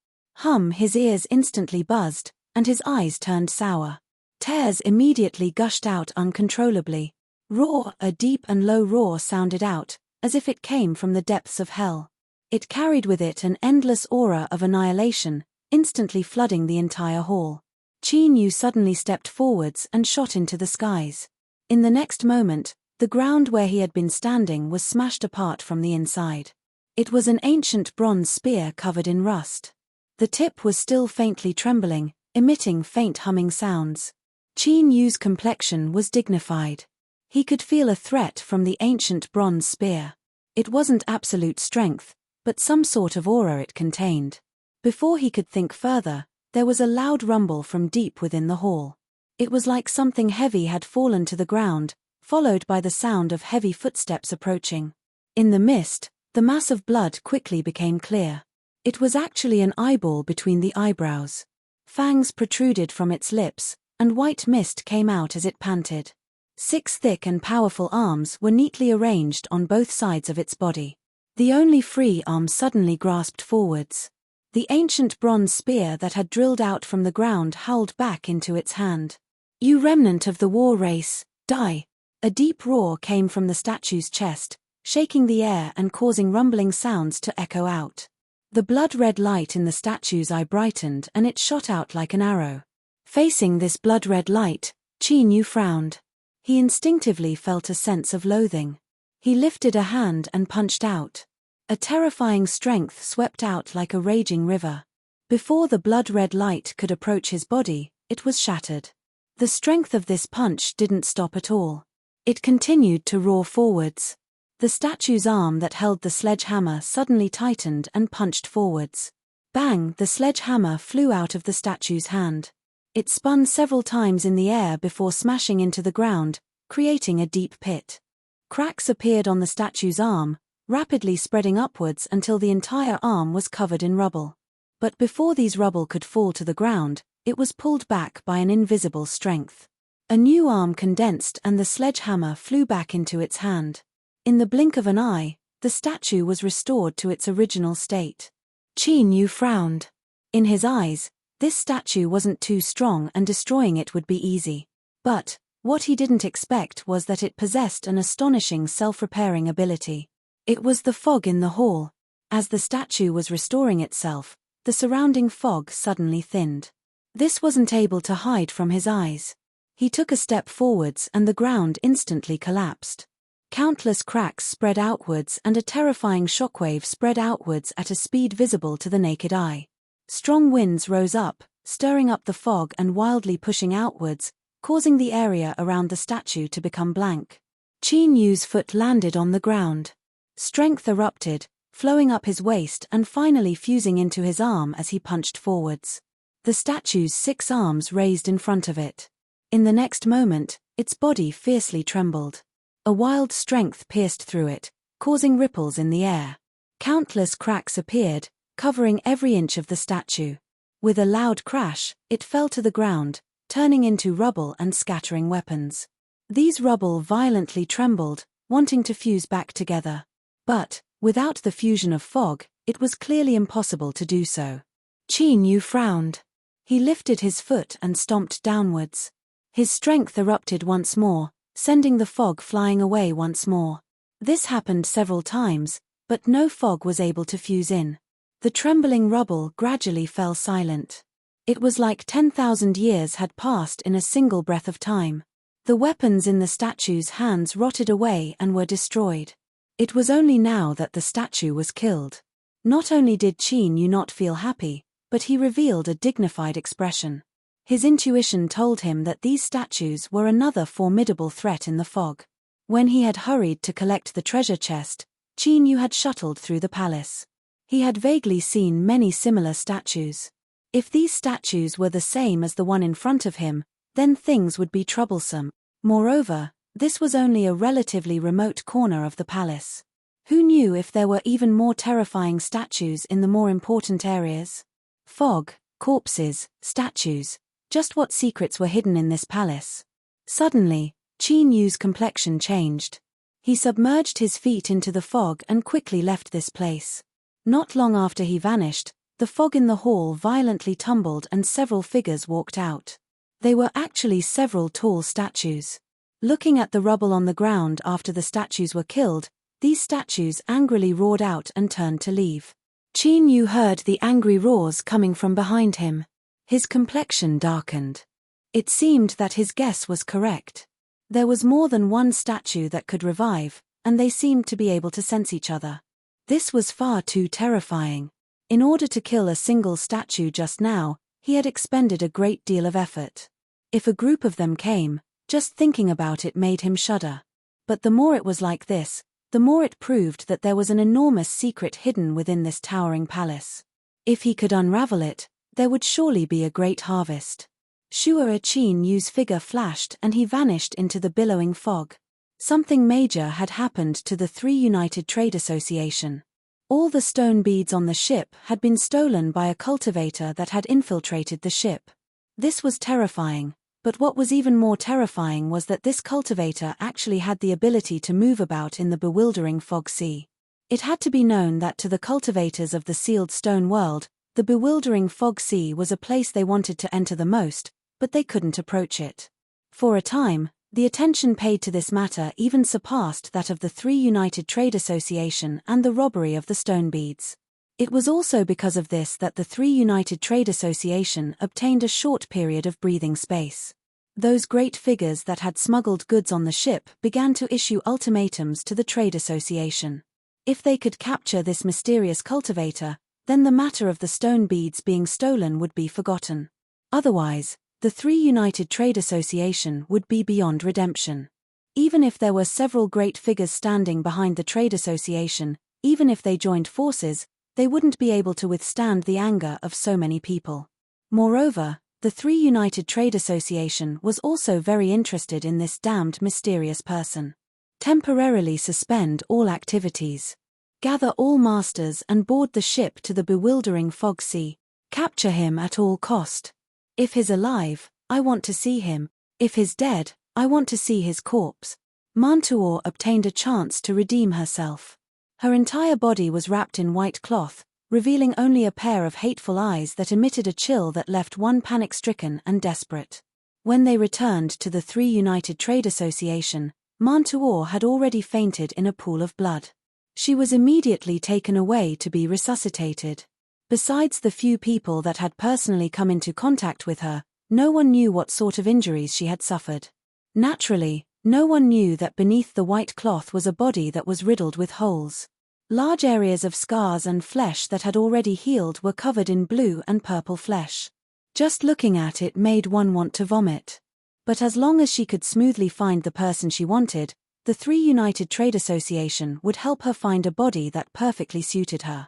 His ears instantly buzzed, and his eyes turned sour. Tears immediately gushed out uncontrollably. Roar, a deep and low roar sounded out, as if it came from the depths of hell. It carried with it an endless aura of annihilation, instantly flooding the entire hall. Qin Yu suddenly stepped forwards and shot into the skies. In the next moment, the ground where he had been standing was smashed apart from the inside. It was an ancient bronze spear covered in rust. The tip was still faintly trembling, emitting faint humming sounds. Qin Yu's complexion was dignified. He could feel a threat from the ancient bronze spear. It wasn't absolute strength, but some sort of aura it contained. Before he could think further, there was a loud rumble from deep within the hall. It was like something heavy had fallen to the ground, followed by the sound of heavy footsteps approaching. In the mist, the mass of blood quickly became clear. It was actually an eyeball between the eyebrows. Fangs protruded from its lips, and white mist came out as it panted. 6 thick and powerful arms were neatly arranged on both sides of its body. The only free arm suddenly grasped forwards. The ancient bronze spear that had drilled out from the ground howled back into its hand. "You remnant of the war race, die!" A deep roar came from the statue's chest, shaking the air and causing rumbling sounds to echo out. The blood-red light in the statue's eye brightened and it shot out like an arrow. Facing this blood-red light, Qin Yu frowned. He instinctively felt a sense of loathing. He lifted a hand and punched out. A terrifying strength swept out like a raging river. Before the blood-red light could approach his body, it was shattered. The strength of this punch didn't stop at all. It continued to roar forwards. The statue's arm that held the sledgehammer suddenly tightened and punched forwards. Bang! The sledgehammer flew out of the statue's hand. It spun several times in the air before smashing into the ground, creating a deep pit. Cracks appeared on the statue's arm, rapidly spreading upwards until the entire arm was covered in rubble. But before these rubble could fall to the ground, it was pulled back by an invisible strength. A new arm condensed and the sledgehammer flew back into its hand. In the blink of an eye, the statue was restored to its original state. Qin Yu frowned. In his eyes, this statue wasn't too strong and destroying it would be easy. But, what he didn't expect was that it possessed an astonishing self-repairing ability. It was the fog in the hall. As the statue was restoring itself, the surrounding fog suddenly thinned. This wasn't able to hide from his eyes. He took a step forwards and the ground instantly collapsed. Countless cracks spread outwards and a terrifying shockwave spread outwards at a speed visible to the naked eye. Strong winds rose up, stirring up the fog and wildly pushing outwards, causing the area around the statue to become blank. Qin Yu's foot landed on the ground. Strength erupted, flowing up his waist and finally fusing into his arm as he punched forwards. The statue's 6 arms raised in front of it. In the next moment, its body fiercely trembled. A wild strength pierced through it, causing ripples in the air. Countless cracks appeared, covering every inch of the statue. With a loud crash, it fell to the ground, turning into rubble and scattering weapons. These rubble violently trembled, wanting to fuse back together. But, without the fusion of fog, it was clearly impossible to do so. Qin Yu frowned. He lifted his foot and stomped downwards. His strength erupted once more, sending the fog flying away once more. This happened several times, but no fog was able to fuse in. The trembling rubble gradually fell silent. It was like 10,000 years had passed in a single breath of time. The weapons in the statue's hands rotted away and were destroyed. It was only now that the statue was killed. Not only did Qin Yu not feel happy, but he revealed a dignified expression. His intuition told him that these statues were another formidable threat in the fog. When he had hurried to collect the treasure chest, Qin Yu had shuttled through the palace. He had vaguely seen many similar statues. If these statues were the same as the one in front of him, then things would be troublesome. Moreover, this was only a relatively remote corner of the palace. Who knew if there were even more terrifying statues in the more important areas? Fog, corpses, statues. Just what secrets were hidden in this palace? Suddenly, Qin Yu's complexion changed. He submerged his feet into the fog and quickly left this place. Not long after he vanished, the fog in the hall violently tumbled and several figures walked out. They were actually several tall statues. Looking at the rubble on the ground after the statues were killed, these statues angrily roared out and turned to leave. Qin Yu heard the angry roars coming from behind him. His complexion darkened. It seemed that his guess was correct. There was more than one statue that could revive, and they seemed to be able to sense each other. This was far too terrifying. In order to kill a single statue just now, he had expended a great deal of effort. If a group of them came, just thinking about it made him shudder. But the more it was like this, the more it proved that there was an enormous secret hidden within this towering palace. If he could unravel it, there would surely be a great harvest. Shu'er Qin Yu's figure flashed and he vanished into the billowing fog. Something major had happened to the 3 United Trade Association. All the stone beads on the ship had been stolen by a cultivator that had infiltrated the ship. This was terrifying, but what was even more terrifying was that this cultivator actually had the ability to move about in the bewildering fog sea. It had to be known that to the cultivators of the sealed stone world, the bewildering fog sea was a place they wanted to enter the most, but they couldn't approach it. For a time, the attention paid to this matter even surpassed that of the 3 United Trade Association and the robbery of the stone beads. It was also because of this that the 3 United Trade Association obtained a short period of breathing space. Those great figures that had smuggled goods on the ship began to issue ultimatums to the Trade Association. If they could capture this mysterious cultivator, then the matter of the stone beads being stolen would be forgotten. Otherwise, the 3 United Trade Association would be beyond redemption. Even if there were several great figures standing behind the Trade Association, even if they joined forces, they wouldn't be able to withstand the anger of so many people. Moreover, the 3 United Trade Association was also very interested in this damned mysterious person. Temporarily suspend all activities. Gather all masters and board the ship to the bewildering fog sea. Capture him at all cost. If he's alive, I want to see him. If he's dead, I want to see his corpse. Mantuor obtained a chance to redeem herself. Her entire body was wrapped in white cloth, revealing only a pair of hateful eyes that emitted a chill that left one panic-stricken and desperate. When they returned to the 3 United Trade Association, Mantuor had already fainted in a pool of blood. She was immediately taken away to be resuscitated. Besides the few people that had personally come into contact with her, No one knew what sort of injuries she had suffered. Naturally, no one knew that beneath the white cloth was a body that was riddled with holes. Large areas of scars and flesh that had already healed were covered in blue and purple flesh. Just looking at it made one want to vomit. But as long as she could smoothly find the person she wanted, the Three United Trade Association would help her find a body that perfectly suited her.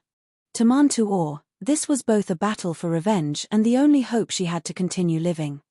To Mantuor, this was both a battle for revenge and the only hope she had to continue living.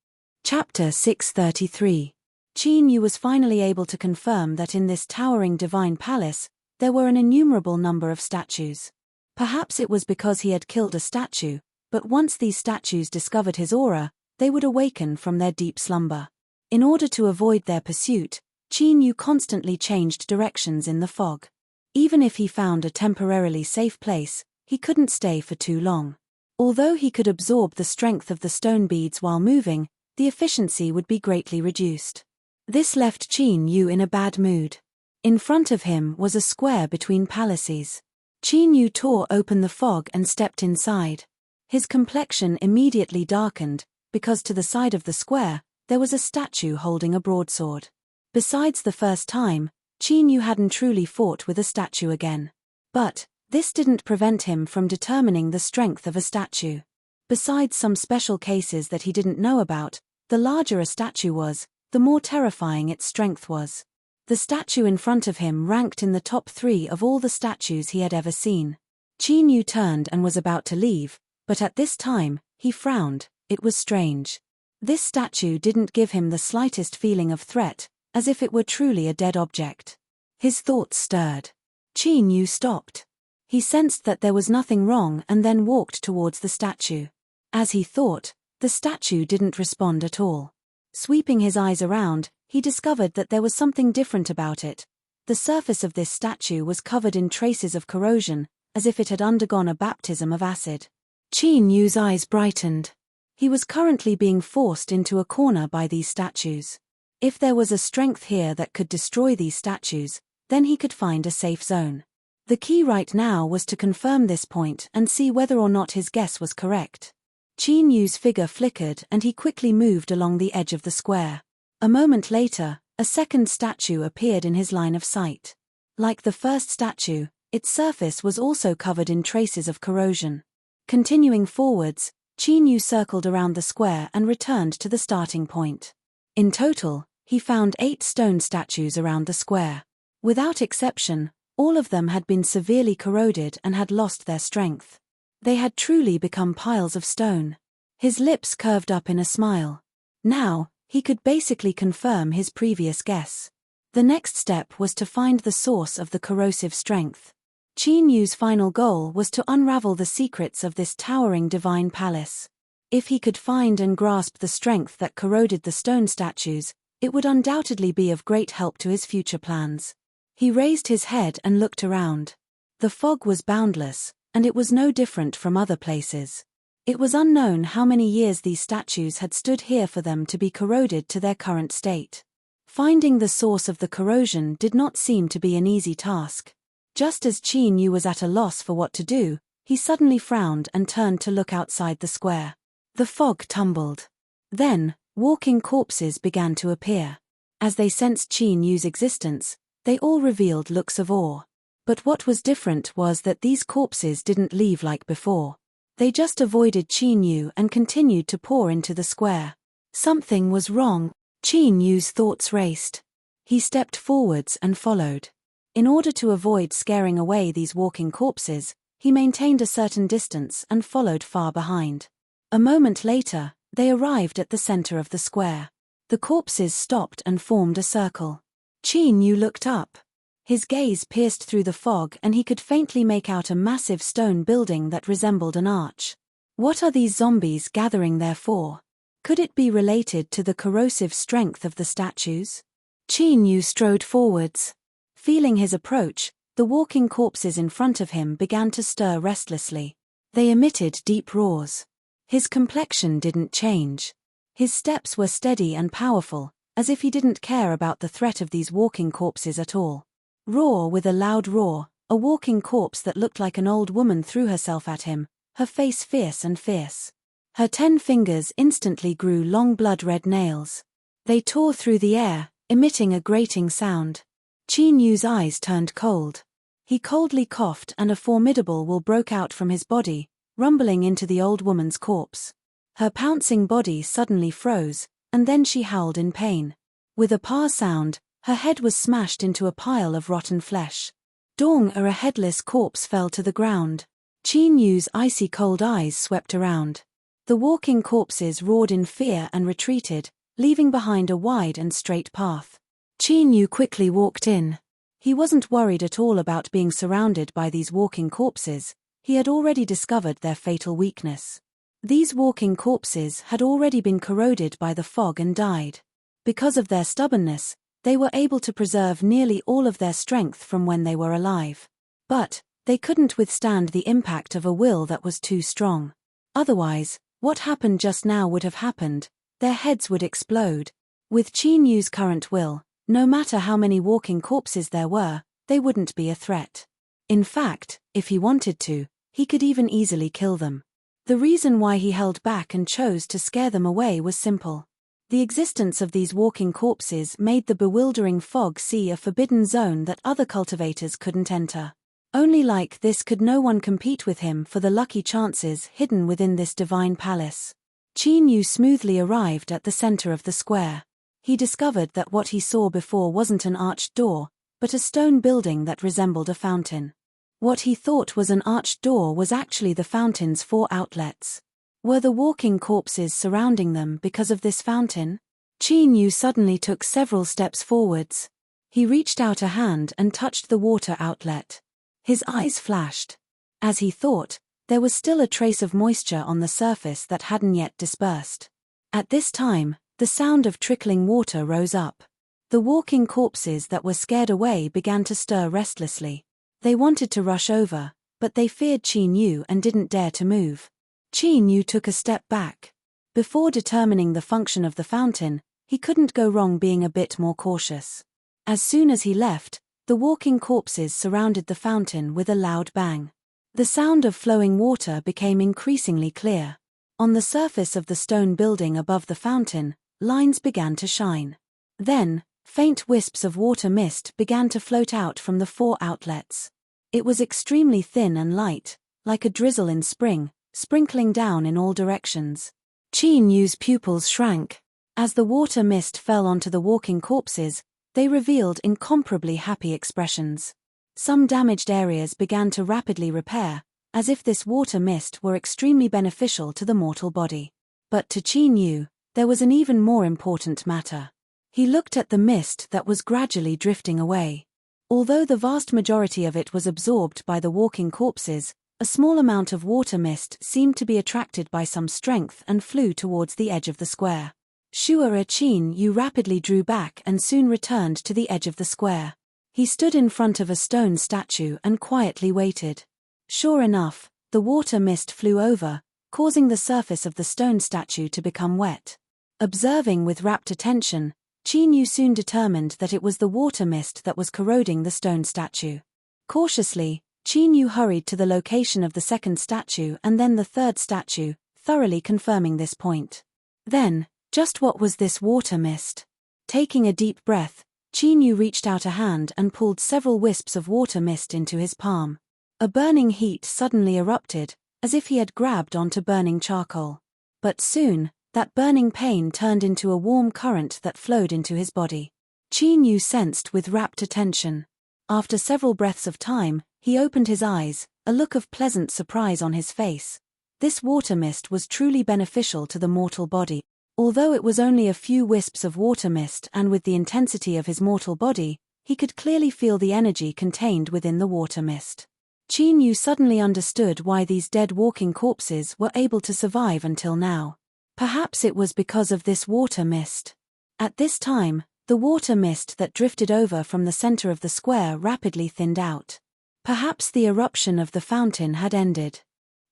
Chapter 633. Qin Yu was finally able to confirm that in this towering divine palace, there were an innumerable number of statues. Perhaps it was because he had killed a statue, but once these statues discovered his aura, they would awaken from their deep slumber. In order to avoid their pursuit, Qin Yu constantly changed directions in the fog. Even if he found a temporarily safe place, he couldn't stay for too long. Although he could absorb the strength of the stone beads while moving, the efficiency would be greatly reduced. This left Qin Yu in a bad mood. In front of him was a square between palaces. Qin Yu tore open the fog and stepped inside. His complexion immediately darkened, because to the side of the square, there was a statue holding a broadsword. Besides the first time, Qin Yu hadn't truly fought with a statue again. But this didn't prevent him from determining the strength of a statue. Besides some special cases that he didn't know about, the larger a statue was, the more terrifying its strength was. The statue in front of him ranked in the top 3 of all the statues he had ever seen. Qin Yu turned and was about to leave, but at this time, he frowned. It was strange. This statue didn't give him the slightest feeling of threat, as if it were truly a dead object. His thoughts stirred. Qin Yu stopped. He sensed that there was nothing wrong and then walked towards the statue. As he thought, the statue didn't respond at all. Sweeping his eyes around, he discovered that there was something different about it. The surface of this statue was covered in traces of corrosion, as if it had undergone a baptism of acid. Qin Yu's eyes brightened. He was currently being forced into a corner by these statues. If there was a strength here that could destroy these statues, then he could find a safe zone. The key right now was to confirm this point and see whether or not his guess was correct. Qin Yu's figure flickered and he quickly moved along the edge of the square. A moment later, a second statue appeared in his line of sight. Like the first statue, its surface was also covered in traces of corrosion. Continuing forwards, Qin Yu circled around the square and returned to the starting point. In total, he found 8 stone statues around the square. Without exception, all of them had been severely corroded and had lost their strength. They had truly become piles of stone. His lips curved up in a smile. Now, he could basically confirm his previous guess. The next step was to find the source of the corrosive strength. Qin Yu's final goal was to unravel the secrets of this towering divine palace. If he could find and grasp the strength that corroded the stone statues, it would undoubtedly be of great help to his future plans. He raised his head and looked around. The fog was boundless, and it was no different from other places. It was unknown how many years these statues had stood here for them to be corroded to their current state. Finding the source of the corrosion did not seem to be an easy task. Just as Qin Yu was at a loss for what to do, he suddenly frowned and turned to look outside the square. The fog tumbled. Then, walking corpses began to appear. As they sensed Qin Yu's existence, they all revealed looks of awe. But what was different was that these corpses didn't leave like before. They just avoided Qin Yu and continued to pour into the square. Something was wrong. Qin Yu's thoughts raced. He stepped forwards and followed. In order to avoid scaring away these walking corpses, he maintained a certain distance and followed far behind. A moment later, they arrived at the center of the square. The corpses stopped and formed a circle. Qin Yu looked up. His gaze pierced through the fog and he could faintly make out a massive stone building that resembled an arch. What are these zombies gathering there for? Could it be related to the corrosive strength of the statues? Qin Yu strode forwards. Feeling his approach, the walking corpses in front of him began to stir restlessly. They emitted deep roars. His complexion didn't change. His steps were steady and powerful, as if he didn't care about the threat of these walking corpses at all. Roar with a loud roar, a walking corpse that looked like an old woman threw herself at him, her face fierce and fierce. Her 10 fingers instantly grew long blood-red nails. They tore through the air, emitting a grating sound. Qin Yu's eyes turned cold. He coldly coughed and a formidable will broke out from his body, rumbling into the old woman's corpse. Her pouncing body suddenly froze, and then she howled in pain. With a pa sound, her head was smashed into a pile of rotten flesh. Dong, a headless corpse, fell to the ground. Qin Yu's icy cold eyes swept around. The walking corpses roared in fear and retreated, leaving behind a wide and straight path. Qin Yu quickly walked in. He wasn't worried at all about being surrounded by these walking corpses. He had already discovered their fatal weakness. These walking corpses had already been corroded by the fog and died. Because of their stubbornness, they were able to preserve nearly all of their strength from when they were alive. But they couldn't withstand the impact of a will that was too strong. Otherwise, what happened just now would have happened. Their heads would explode. With Qin Yu's current will, no matter how many walking corpses there were, they wouldn't be a threat. In fact, if he wanted to, he could even easily kill them. The reason why he held back and chose to scare them away was simple. The existence of these walking corpses made the bewildering fog sea a forbidden zone that other cultivators couldn't enter. Only like this could no one compete with him for the lucky chances hidden within this divine palace. Qin Yu smoothly arrived at the center of the square. He discovered that what he saw before wasn't an arched door, but a stone building that resembled a fountain. What he thought was an arched door was actually the fountain's 4 outlets. Were the walking corpses surrounding them because of this fountain? Qin Yu suddenly took several steps forwards. He reached out a hand and touched the water outlet. His eyes flashed. As he thought, there was still a trace of moisture on the surface that hadn't yet dispersed. At this time, the sound of trickling water rose up. The walking corpses that were scared away began to stir restlessly. They wanted to rush over, but they feared Qin Yu and didn't dare to move. Qin Yu took a step back. Before determining the function of the fountain, he couldn't go wrong being a bit more cautious. As soon as he left, the walking corpses surrounded the fountain with a loud bang. The sound of flowing water became increasingly clear. On the surface of the stone building above the fountain, lines began to shine. Then, faint wisps of water mist began to float out from the 4 outlets. It was extremely thin and light, like a drizzle in spring, sprinkling down in all directions. Qin Yu's pupils shrank. As the water mist fell onto the walking corpses, they revealed incomparably happy expressions. Some damaged areas began to rapidly repair, as if this water mist were extremely beneficial to the mortal body. But to Qin Yu, there was an even more important matter. He looked at the mist that was gradually drifting away. Although the vast majority of it was absorbed by the walking corpses, a small amount of water mist seemed to be attracted by some strength and flew towards the edge of the square. Qin Yu rapidly drew back and soon returned to the edge of the square. He stood in front of a stone statue and quietly waited. Sure enough, the water mist flew over, causing the surface of the stone statue to become wet. Observing with rapt attention, Qin Yu soon determined that it was the water mist that was corroding the stone statue. Cautiously, Qin Yu hurried to the location of the second statue and then the third statue, thoroughly confirming this point. Then, just what was this water mist? Taking a deep breath, Qin Yu reached out a hand and pulled several wisps of water mist into his palm. A burning heat suddenly erupted, as if he had grabbed onto burning charcoal. But soon, that burning pain turned into a warm current that flowed into his body. Qin Yu sensed with rapt attention. After several breaths of time, he opened his eyes, a look of pleasant surprise on his face. This water mist was truly beneficial to the mortal body. Although it was only a few wisps of water mist and with the intensity of his mortal body, he could clearly feel the energy contained within the water mist. Qin Yu suddenly understood why these dead walking corpses were able to survive until now. Perhaps it was because of this water mist. At this time, the water mist that drifted over from the center of the square rapidly thinned out. Perhaps the eruption of the fountain had ended.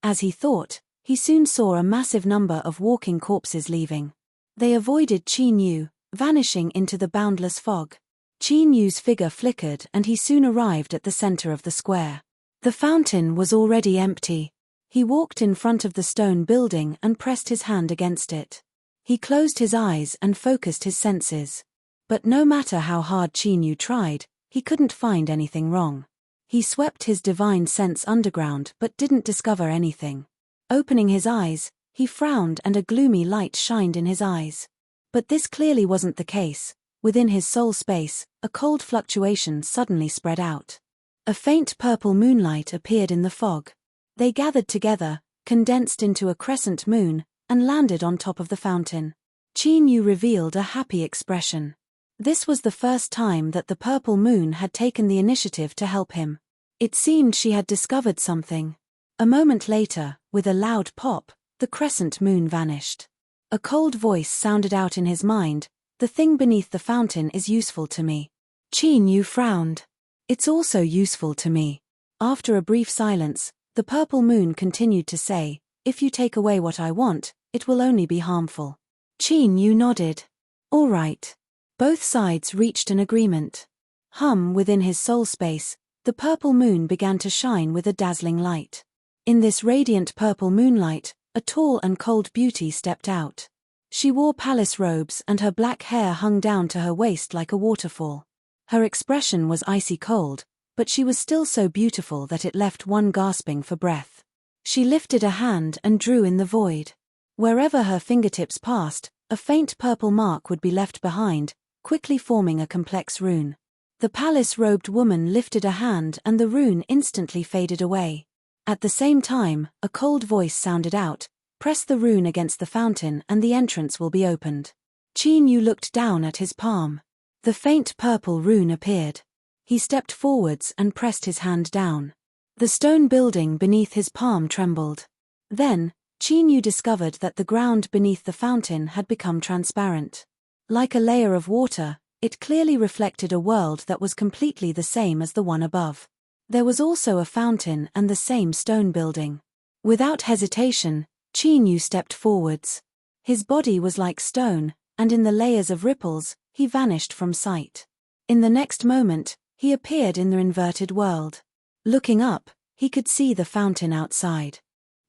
As he thought, he soon saw a massive number of walking corpses leaving. They avoided Qin Yu, vanishing into the boundless fog. Qin Yu's figure flickered and he soon arrived at the center of the square. The fountain was already empty. He walked in front of the stone building and pressed his hand against it. He closed his eyes and focused his senses. But no matter how hard Chinyu tried, he couldn't find anything wrong. He swept his divine sense underground but didn't discover anything. Opening his eyes, he frowned and a gloomy light shined in his eyes. But this clearly wasn't the case. Within his soul space, a cold fluctuation suddenly spread out. A faint purple moonlight appeared in the fog. They gathered together, condensed into a crescent moon, and landed on top of the fountain. Chinyu revealed a happy expression. This was the first time that the purple moon had taken the initiative to help him. It seemed she had discovered something. A moment later, with a loud pop, the crescent moon vanished. A cold voice sounded out in his mind, "The thing beneath the fountain is useful to me." Chinyu frowned. "It's also useful to me." After a brief silence, the purple moon continued to say, "If you take away what I want, it will only be harmful." Chinyu nodded. "All right." Both sides reached an agreement. Within his soul space, the purple moon began to shine with a dazzling light. In this radiant purple moonlight, a tall and cold beauty stepped out. She wore palace robes and her black hair hung down to her waist like a waterfall. Her expression was icy cold, but she was still so beautiful that it left one gasping for breath. She lifted a hand and drew in the void. Wherever her fingertips passed, a faint purple mark would be left behind, quickly forming a complex rune. The palace-robed woman lifted a hand and the rune instantly faded away. At the same time, a cold voice sounded out, "Press the rune against the fountain and the entrance will be opened." Chinyu looked down at his palm. The faint purple rune appeared. He stepped forwards and pressed his hand down. The stone building beneath his palm trembled. Then, Chinyu discovered that the ground beneath the fountain had become transparent. Like a layer of water, it clearly reflected a world that was completely the same as the one above. There was also a fountain and the same stone building. Without hesitation, Chinyu stepped forwards. His body was like stone, and in the layers of ripples, he vanished from sight. In the next moment, he appeared in the inverted world. Looking up, he could see the fountain outside.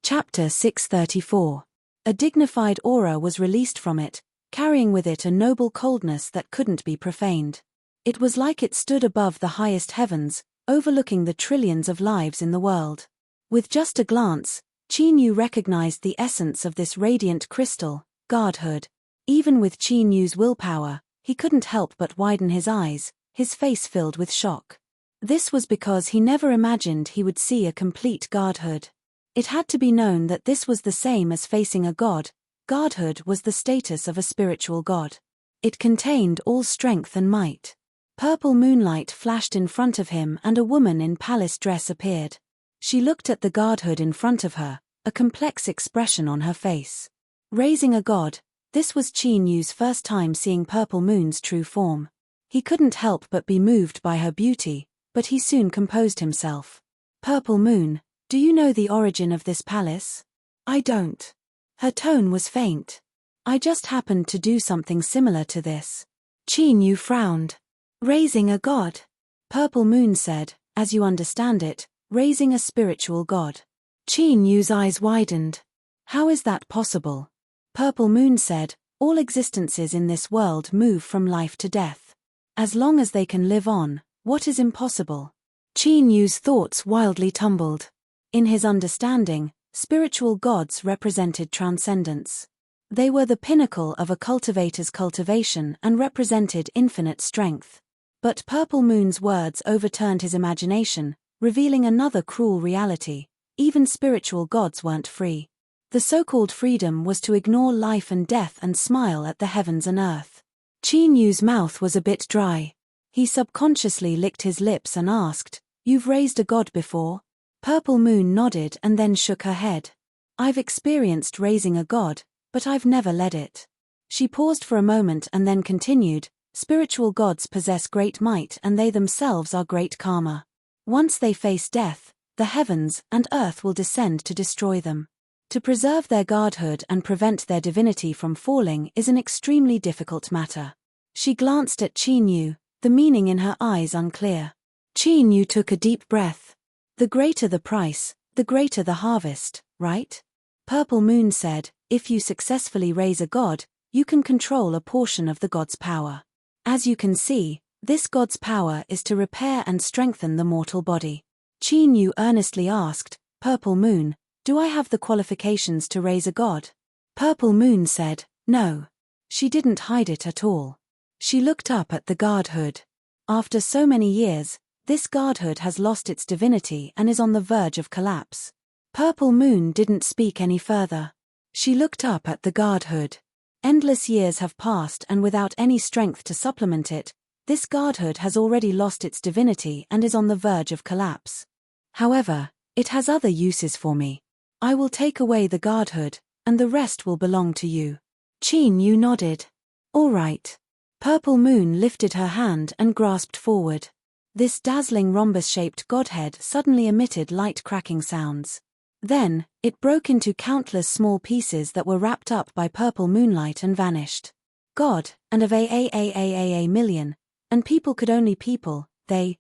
Chapter 634. A dignified aura was released from it, carrying with it a noble coldness that couldn't be profaned. It was like it stood above the highest heavens, overlooking the trillions of lives in the world. With just a glance, Chinyu recognized the essence of this radiant crystal, godhood. Even with Chinyu's willpower, he couldn't help but widen his eyes, his face filled with shock. This was because he never imagined he would see a complete godhood. It had to be known that this was the same as facing a god. Godhood was the status of a spiritual god. It contained all strength and might. Purple moonlight flashed in front of him and a woman in palace dress appeared. She looked at the godhood in front of her, a complex expression on her face. Raising a god, this was Chinyu's first time seeing Purple Moon's true form. He couldn't help but be moved by her beauty, but he soon composed himself. "Purple Moon, do you know the origin of this palace?" "I don't." Her tone was faint. "I just happened to do something similar to this." Chinyu frowned. "Raising a god?" Purple Moon said, "As you understand it, raising a spiritual god." Chinyu's eyes widened. "How is that possible?" Purple Moon said, "All existences in this world move from life to death. As long as they can live on, what is impossible?" Chinyu's thoughts wildly tumbled. In his understanding, spiritual gods represented transcendence. They were the pinnacle of a cultivator's cultivation and represented infinite strength. But Purple Moon's words overturned his imagination, revealing another cruel reality. Even spiritual gods weren't free. The so-called freedom was to ignore life and death and smile at the heavens and earth. Chinyu's mouth was a bit dry. He subconsciously licked his lips and asked, "You've raised a god before?" Purple Moon nodded and then shook her head. "I've experienced raising a god, but I've never led it." She paused for a moment and then continued, "Spiritual gods possess great might and they themselves are great karma. Once they face death, the heavens and earth will descend to destroy them. To preserve their godhood and prevent their divinity from falling is an extremely difficult matter." She glanced at Chinyu, the meaning in her eyes unclear. Chinyu took a deep breath. "The greater the price, the greater the harvest, right? Purple Moon said, if you successfully raise a god, you can control a portion of the god's power. As you can see, this god's power is to repair and strengthen the mortal body. Qin Yu earnestly asked, Purple Moon, do I have the qualifications to raise a god? Purple Moon said, no. She didn't hide it at all. She looked up at the godhood. After so many years, this godhood has lost its divinity and is on the verge of collapse. Purple Moon didn't speak any further. She looked up at the godhood. Endless years have passed and without any strength to supplement it, this godhood has already lost its divinity and is on the verge of collapse. However, it has other uses for me. I will take away the godhood, and the rest will belong to you. Qin Yu nodded. All right. Purple Moon lifted her hand and grasped forward. This dazzling rhombus-shaped godhead suddenly emitted light cracking sounds. Then, it broke into countless small pieces that were wrapped up by purple moonlight and vanished. God, and of a million, and people could only people, they,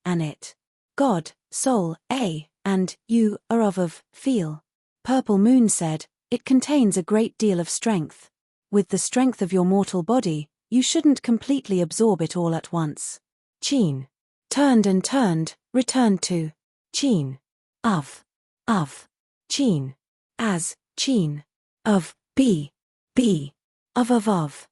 and it. God, soul, and you, are of, feel. Purple Moon said, it contains a great deal of strength. With the strength of your mortal body, you shouldn't completely absorb it all at once. Qin turned and turned, returned to Qin. Of. Qin. As, Qin. Of, be. Of.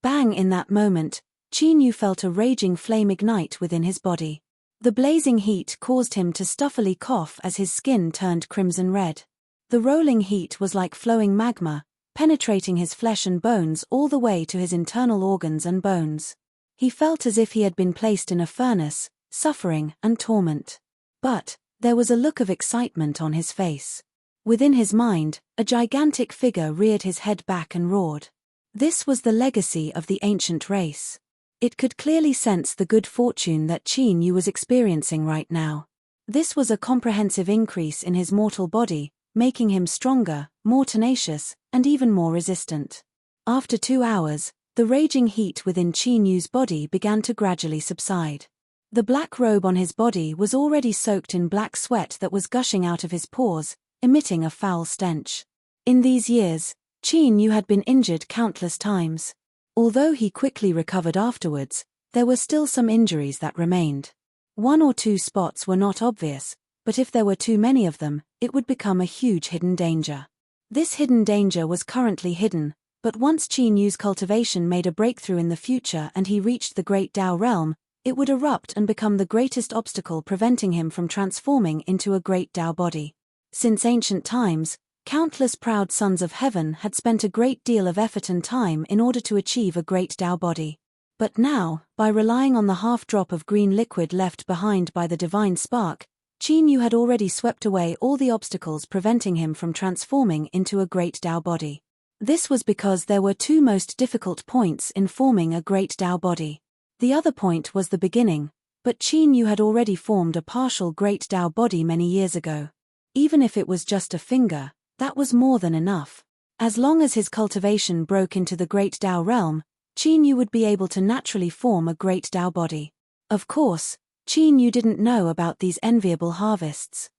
Bang! In that moment, Qin Yu felt a raging flame ignite within his body. The blazing heat caused him to stuffily cough as his skin turned crimson red. The rolling heat was like flowing magma, penetrating his flesh and bones all the way to his internal organs and bones. He felt as if he had been placed in a furnace, suffering and torment. But there was a look of excitement on his face. Within his mind, a gigantic figure reared his head back and roared. This was the legacy of the ancient race. It could clearly sense the good fortune that Qin Yu was experiencing right now. This was a comprehensive increase in his mortal body, making him stronger, more tenacious, and even more resistant. After 2 hours, the raging heat within Qin Yu's body began to gradually subside. The black robe on his body was already soaked in black sweat that was gushing out of his pores, emitting a foul stench. In these years, Qin Yu had been injured countless times. Although he quickly recovered afterwards, there were still some injuries that remained. 1 or 2 spots were not obvious, but if there were too many of them, it would become a huge hidden danger. This hidden danger was currently hidden, but once Qin Yu's cultivation made a breakthrough in the future and he reached the Great Tao realm, it would erupt and become the greatest obstacle preventing him from transforming into a Great Tao body. Since ancient times, countless proud sons of heaven had spent a great deal of effort and time in order to achieve a Great Tao body. But now, by relying on the half-drop of green liquid left behind by the divine spark, Qin Yu had already swept away all the obstacles preventing him from transforming into a Great Tao body. This was because there were 2 most difficult points in forming a Great Tao body. The other point was the beginning, but Qin Yu had already formed a partial Great Tao body many years ago. Even if it was just a finger, that was more than enough. As long as his cultivation broke into the Great Tao realm, Qin Yu would be able to naturally form a Great Tao body. Of course, Qin Yu didn't know about these enviable harvests.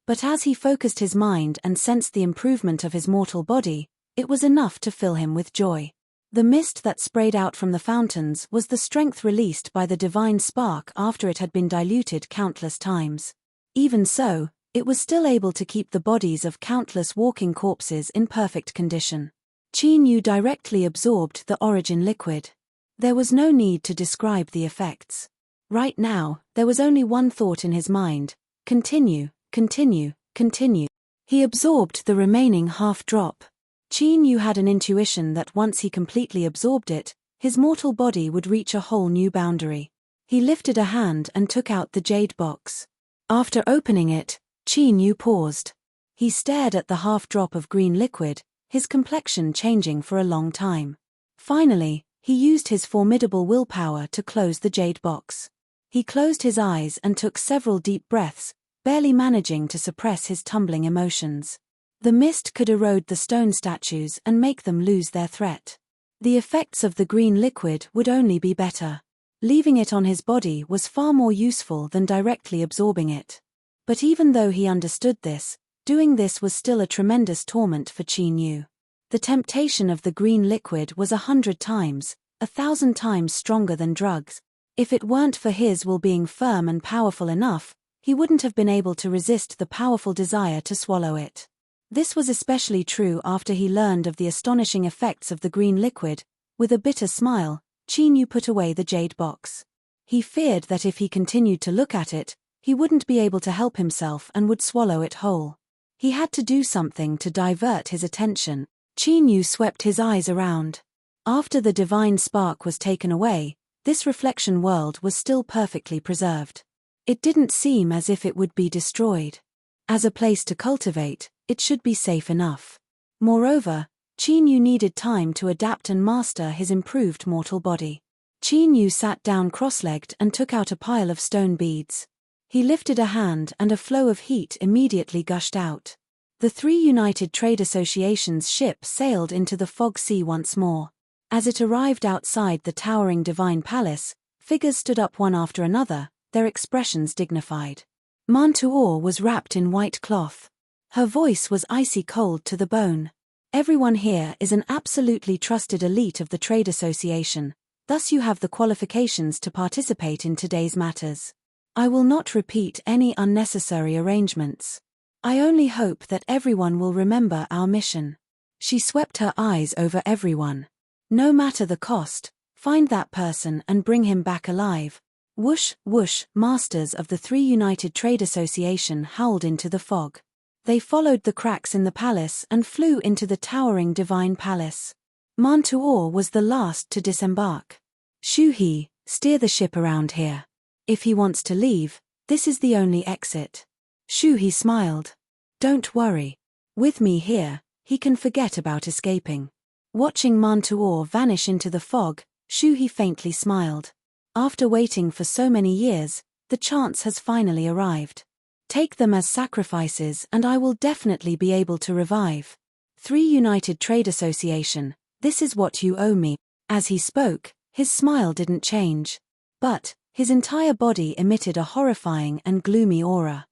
But as he focused his mind and sensed the improvement of his mortal body, it was enough to fill him with joy. The mist that sprayed out from the fountains was the strength released by the divine spark after it had been diluted countless times. Even so, it was still able to keep the bodies of countless walking corpses in perfect condition. Qin Yu directly absorbed the origin liquid. There was no need to describe the effects. Right now, there was only one thought in his mind: continue, continue, continue. He absorbed the remaining half-drop. Qin Yu had an intuition that once he completely absorbed it, his mortal body would reach a whole new boundary. He lifted a hand and took out the jade box. After opening it, Qin Yu paused. He stared at the half-drop of green liquid, his complexion changing for a long time. Finally, he used his formidable willpower to close the jade box. He closed his eyes and took several deep breaths, barely managing to suppress his tumbling emotions. The mist could erode the stone statues and make them lose their threat. The effects of the green liquid would only be better. Leaving it on his body was far more useful than directly absorbing it. But even though he understood this, doing this was still a tremendous torment for Qin Yu. The temptation of the green liquid was 100 times, 1,000 times stronger than drugs. If it weren't for his will being firm and powerful enough, he wouldn't have been able to resist the powerful desire to swallow it. This was especially true after he learned of the astonishing effects of the green liquid. With a bitter smile, Qin Yu put away the jade box. He feared that if he continued to look at it, he wouldn't be able to help himself and would swallow it whole. He had to do something to divert his attention. Qin Yu swept his eyes around. After the divine spark was taken away, this reflection world was still perfectly preserved. It didn't seem as if it would be destroyed. As a place to cultivate, it should be safe enough. Moreover, Qin Yu needed time to adapt and master his improved mortal body. Qin Yu sat down cross-legged and took out a pile of stone beads. He lifted a hand and a flow of heat immediately gushed out. The three United Trade Association's ship sailed into the fog sea once more. As it arrived outside the towering divine palace, figures stood up one after another, their expressions dignified. Mantuor was wrapped in white cloth. Her voice was icy cold to the bone. Everyone here is an absolutely trusted elite of the trade association, thus you have the qualifications to participate in today's matters. I will not repeat any unnecessary arrangements. I only hope that everyone will remember our mission. She swept her eyes over everyone. No matter the cost, find that person and bring him back alive. Whoosh, whoosh, masters of the three United Trade Association howled into the fog. They followed the cracks in the palace and flew into the towering divine palace. Mantuor was the last to disembark. Shuhi, steer the ship around here. If he wants to leave, this is the only exit. Shuhi smiled. Don't worry. With me here, he can forget about escaping. Watching Mantuor vanish into the fog, Shuhi faintly smiled. After waiting for so many years, the chance has finally arrived. Take them as sacrifices and I will definitely be able to revive. Three United Trade Association, this is what you owe me. As he spoke, his smile didn't change. But his entire body emitted a horrifying and gloomy aura.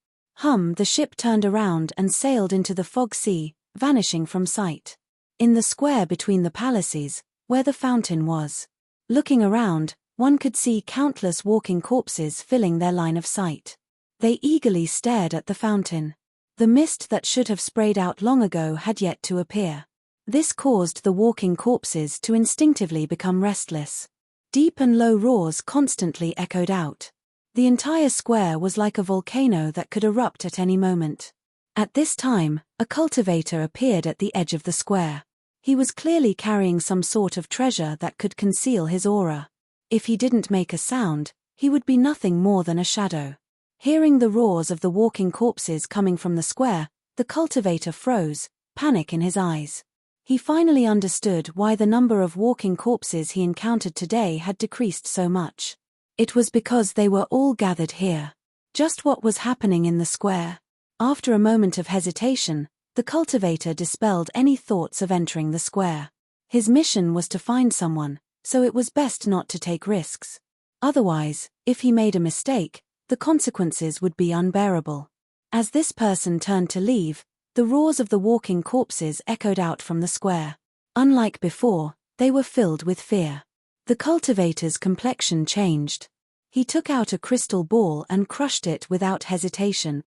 The ship turned around and sailed into the fog sea, vanishing from sight. In the square between the palaces, where the fountain was. Looking around, one could see countless walking corpses filling their line of sight. They eagerly stared at the fountain. The mist that should have sprayed out long ago had yet to appear. This caused the walking corpses to instinctively become restless. Deep and low roars constantly echoed out. The entire square was like a volcano that could erupt at any moment. At this time, a cultivator appeared at the edge of the square. He was clearly carrying some sort of treasure that could conceal his aura. If he didn't make a sound, he would be nothing more than a shadow. Hearing the roars of the walking corpses coming from the square, the cultivator froze, panic in his eyes. He finally understood why the number of walking corpses he encountered today had decreased so much. It was because they were all gathered here. Just what was happening in the square? After a moment of hesitation, the cultivator dispelled any thoughts of entering the square. His mission was to find someone, so it was best not to take risks. Otherwise, if he made a mistake, the consequences would be unbearable. As this person turned to leave, the roars of the walking corpses echoed out from the square. Unlike before, they were filled with fear. The cultivator's complexion changed. He took out a crystal ball and crushed it without hesitation.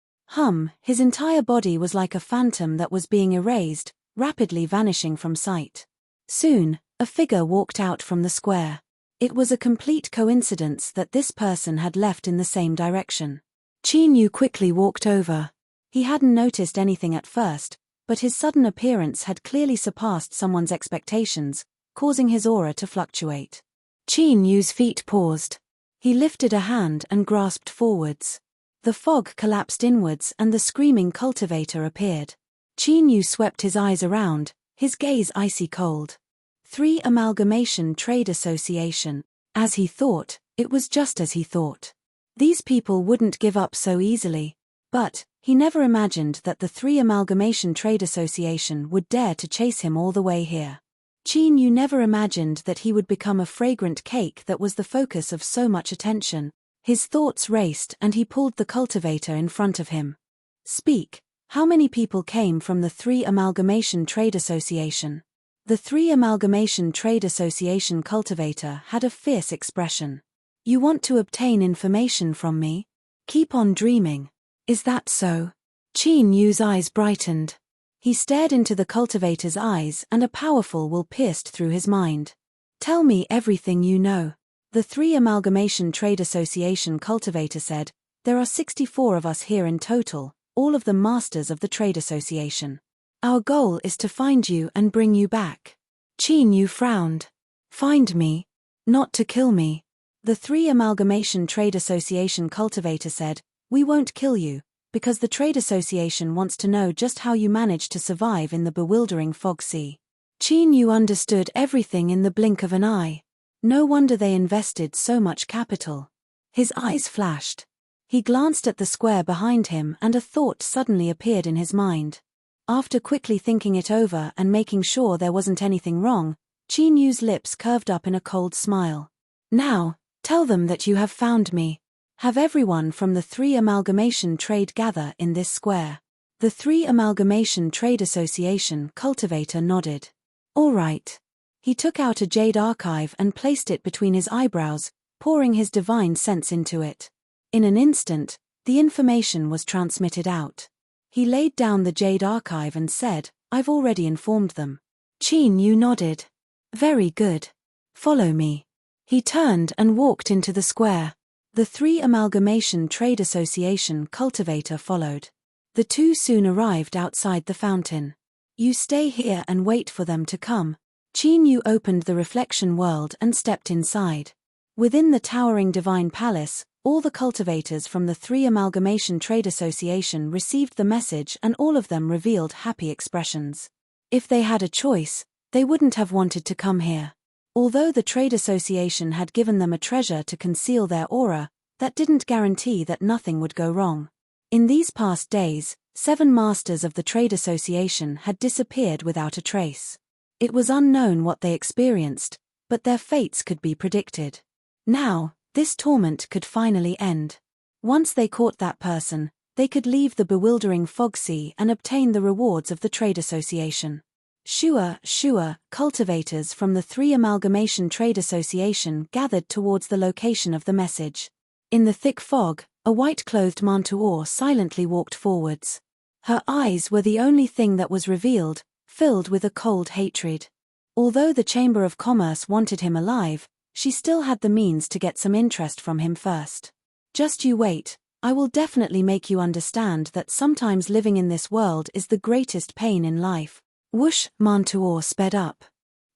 His entire body was like a phantom that was being erased, rapidly vanishing from sight. Soon, a figure walked out from the square. It was a complete coincidence that this person had left in the same direction. Qin Yu quickly walked over. He hadn't noticed anything at first, but his sudden appearance had clearly surpassed someone's expectations, causing his aura to fluctuate. Qin Yu's feet paused. He lifted a hand and grasped forwards. The fog collapsed inwards and the screaming cultivator appeared. Qin Yu swept his eyes around, his gaze icy cold. Three Amalgamation Trade Association. As he thought, it was just as he thought. These people wouldn't give up so easily. But he never imagined that the three Amalgamation Trade Association would dare to chase him all the way here. Qin Yu never imagined that he would become a fragrant cake that was the focus of so much attention. His thoughts raced and he pulled the cultivator in front of him. Speak, how many people came from the 3 Amalgamation Trade Association? The 3 Amalgamation Trade Association cultivator had a fierce expression. You want to obtain information from me? Keep on dreaming. Is that so? Qin Yu's eyes brightened. He stared into the cultivator's eyes and a powerful will pierced through his mind. Tell me everything you know. The 3 Amalgamation Trade Association cultivator said, there are 64 of us here in total, all of them masters of the trade association. Our goal is to find you and bring you back. Qin Yu frowned. Find me? Not to kill me. The 3 Amalgamation Trade Association cultivator said, we won't kill you, because the trade association wants to know just how you managed to survive in the bewildering fog sea. Qin Yu understood everything in the blink of an eye. No wonder they invested so much capital. His eyes flashed. He glanced at the square behind him and a thought suddenly appeared in his mind. After quickly thinking it over and making sure there wasn't anything wrong, Qin Yu's lips curved up in a cold smile. Now, tell them that you have found me. Have everyone from the 3 Amalgamation Trade gather in this square. The 3 Amalgamation Trade Association cultivator nodded. All right. He took out a jade archive and placed it between his eyebrows, pouring his divine sense into it. In an instant, the information was transmitted out. He laid down the jade archive and said, I've already informed them. Qin Yu nodded. Very good. Follow me. He turned and walked into the square. The 3 Amalgamation Trade Association cultivator followed. The two soon arrived outside the fountain. You stay here and wait for them to come. Qin Yu opened the reflection world and stepped inside. Within the towering divine palace, all the cultivators from the 3 Amalgamation Trade Association received the message and all of them revealed happy expressions. If they had a choice, they wouldn't have wanted to come here. Although the trade association had given them a treasure to conceal their aura, that didn't guarantee that nothing would go wrong. In these past days, 7 masters of the trade association had disappeared without a trace. It was unknown what they experienced, but their fates could be predicted. Now, this torment could finally end. Once they caught that person, they could leave the bewildering fog sea and obtain the rewards of the trade association. Shua, cultivators from the 3 Amalgamation Trade Association gathered towards the location of the message. In the thick fog, a white-clothed Mantuor silently walked forwards. Her eyes were the only thing that was revealed, filled with a cold hatred. Although the Chamber of Commerce wanted him alive, she still had the means to get some interest from him first. Just you wait, I will definitely make you understand that sometimes living in this world is the greatest pain in life. Whoosh, Mantuor sped up.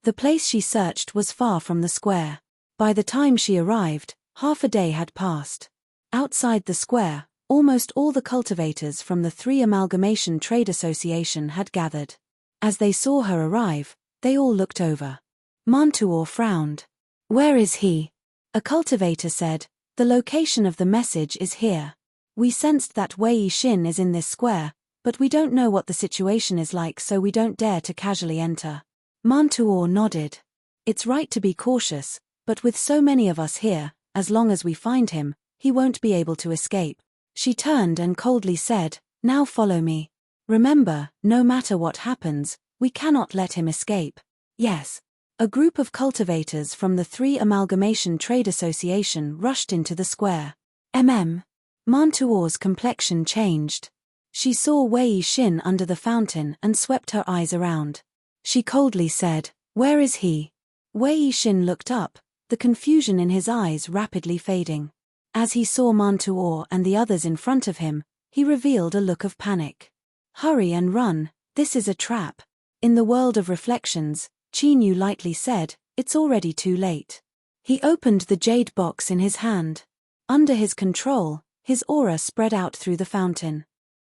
The place she searched was far from the square. By the time she arrived, half a day had passed. Outside the square, almost all the cultivators from the 3 Amalgamation Trade Association had gathered. As they saw her arrive, they all looked over. Mantuor frowned. Where is he? A cultivator said, the location of the message is here. We sensed that Wei Xin is in this square, but we don't know what the situation is like, so we don't dare to casually enter. Mantuor nodded. It's right to be cautious, but with so many of us here, as long as we find him, he won't be able to escape. She turned and coldly said, now follow me. Remember, no matter what happens, we cannot let him escape. Yes. A group of cultivators from the 3 Amalgamation Trade Association rushed into the square. Mantuor's complexion changed. She saw Wei Xin under the fountain and swept her eyes around. She coldly said, where is he? Wei Xin looked up, the confusion in his eyes rapidly fading. As he saw Mantuor and the others in front of him, he revealed a look of panic. Hurry and run, this is a trap. In the world of reflections, Qin Yu lightly said, it's already too late. He opened the jade box in his hand. Under his control, his aura spread out through the fountain.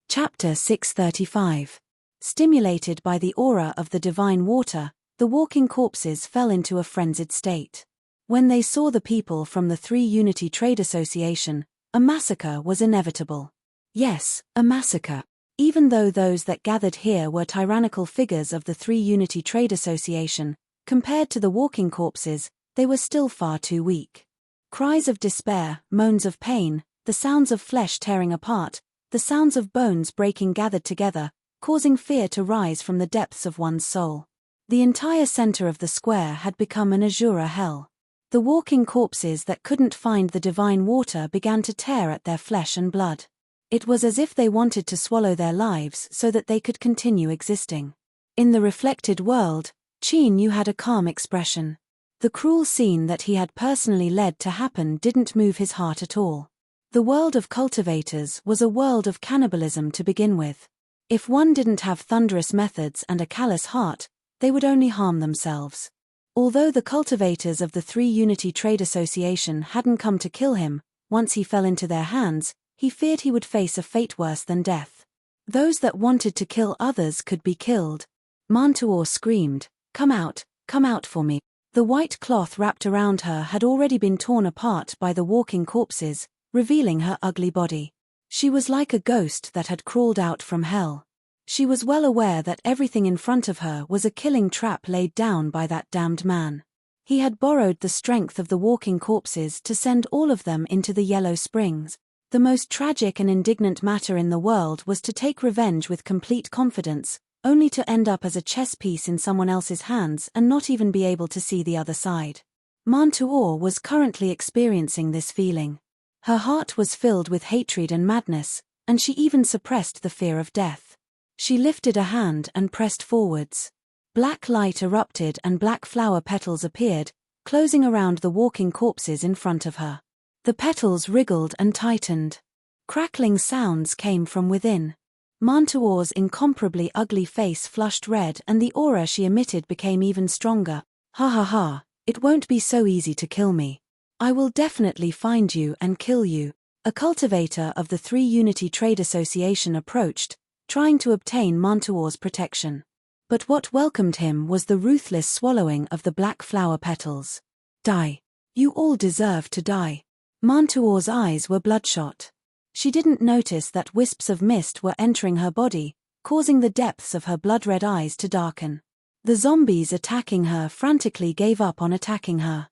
Chapter 635. Stimulated by the aura of the divine water, the walking corpses fell into a frenzied state. When they saw the people from the 3 Unity Trade Association, a massacre was inevitable. Yes, a massacre. Even though those that gathered here were tyrannical figures of the 3 Unity Trade Association, Compared to the walking corpses, they were still far too weak. Cries of despair, moans of pain, the sounds of flesh tearing apart, the sounds of bones breaking gathered together, causing fear to rise from the depths of one's soul. The entire center of the square had become an azure hell. The walking corpses that couldn't find the divine water began to tear at their flesh and blood. It was as if they wanted to swallow their lives so that they could continue existing. In the reflected world, Qin Yu had a calm expression. The cruel scene that he had personally led to happen didn't move his heart at all. The world of cultivators was a world of cannibalism to begin with. If one didn't have thunderous methods and a callous heart, they would only harm themselves. Although the cultivators of the Three Unity Trade Association hadn't come to kill him, once he fell into their hands, he feared he would face a fate worse than death. Those that wanted to kill others could be killed. Mantuor screamed, come out for me." The white cloth wrapped around her had already been torn apart by the walking corpses, revealing her ugly body. She was like a ghost that had crawled out from hell. She was well aware that everything in front of her was a killing trap laid down by that damned man. He had borrowed the strength of the walking corpses to send all of them into the Yellow Springs. The most tragic and indignant matter in the world was to take revenge with complete confidence, only to end up as a chess piece in someone else's hands and not even be able to see the other side. Mantuor was currently experiencing this feeling. Her heart was filled with hatred and madness, and she even suppressed the fear of death. She lifted a hand and pressed forwards. Black light erupted and black flower petals appeared, closing around the walking corpses in front of her. The petals wriggled and tightened. Crackling sounds came from within. Mantuor's incomparably ugly face flushed red and the aura she emitted became even stronger. "Ha ha ha, it won't be so easy to kill me. I will definitely find you and kill you." A cultivator of the Three Unity Trade Association approached, trying to obtain Mantuor's protection. But what welcomed him was the ruthless swallowing of the black flower petals. "Die. You all deserve to die." Mantuor's eyes were bloodshot. She didn't notice that wisps of mist were entering her body, causing the depths of her blood-red eyes to darken. The zombies attacking her frantically gave up on attacking her.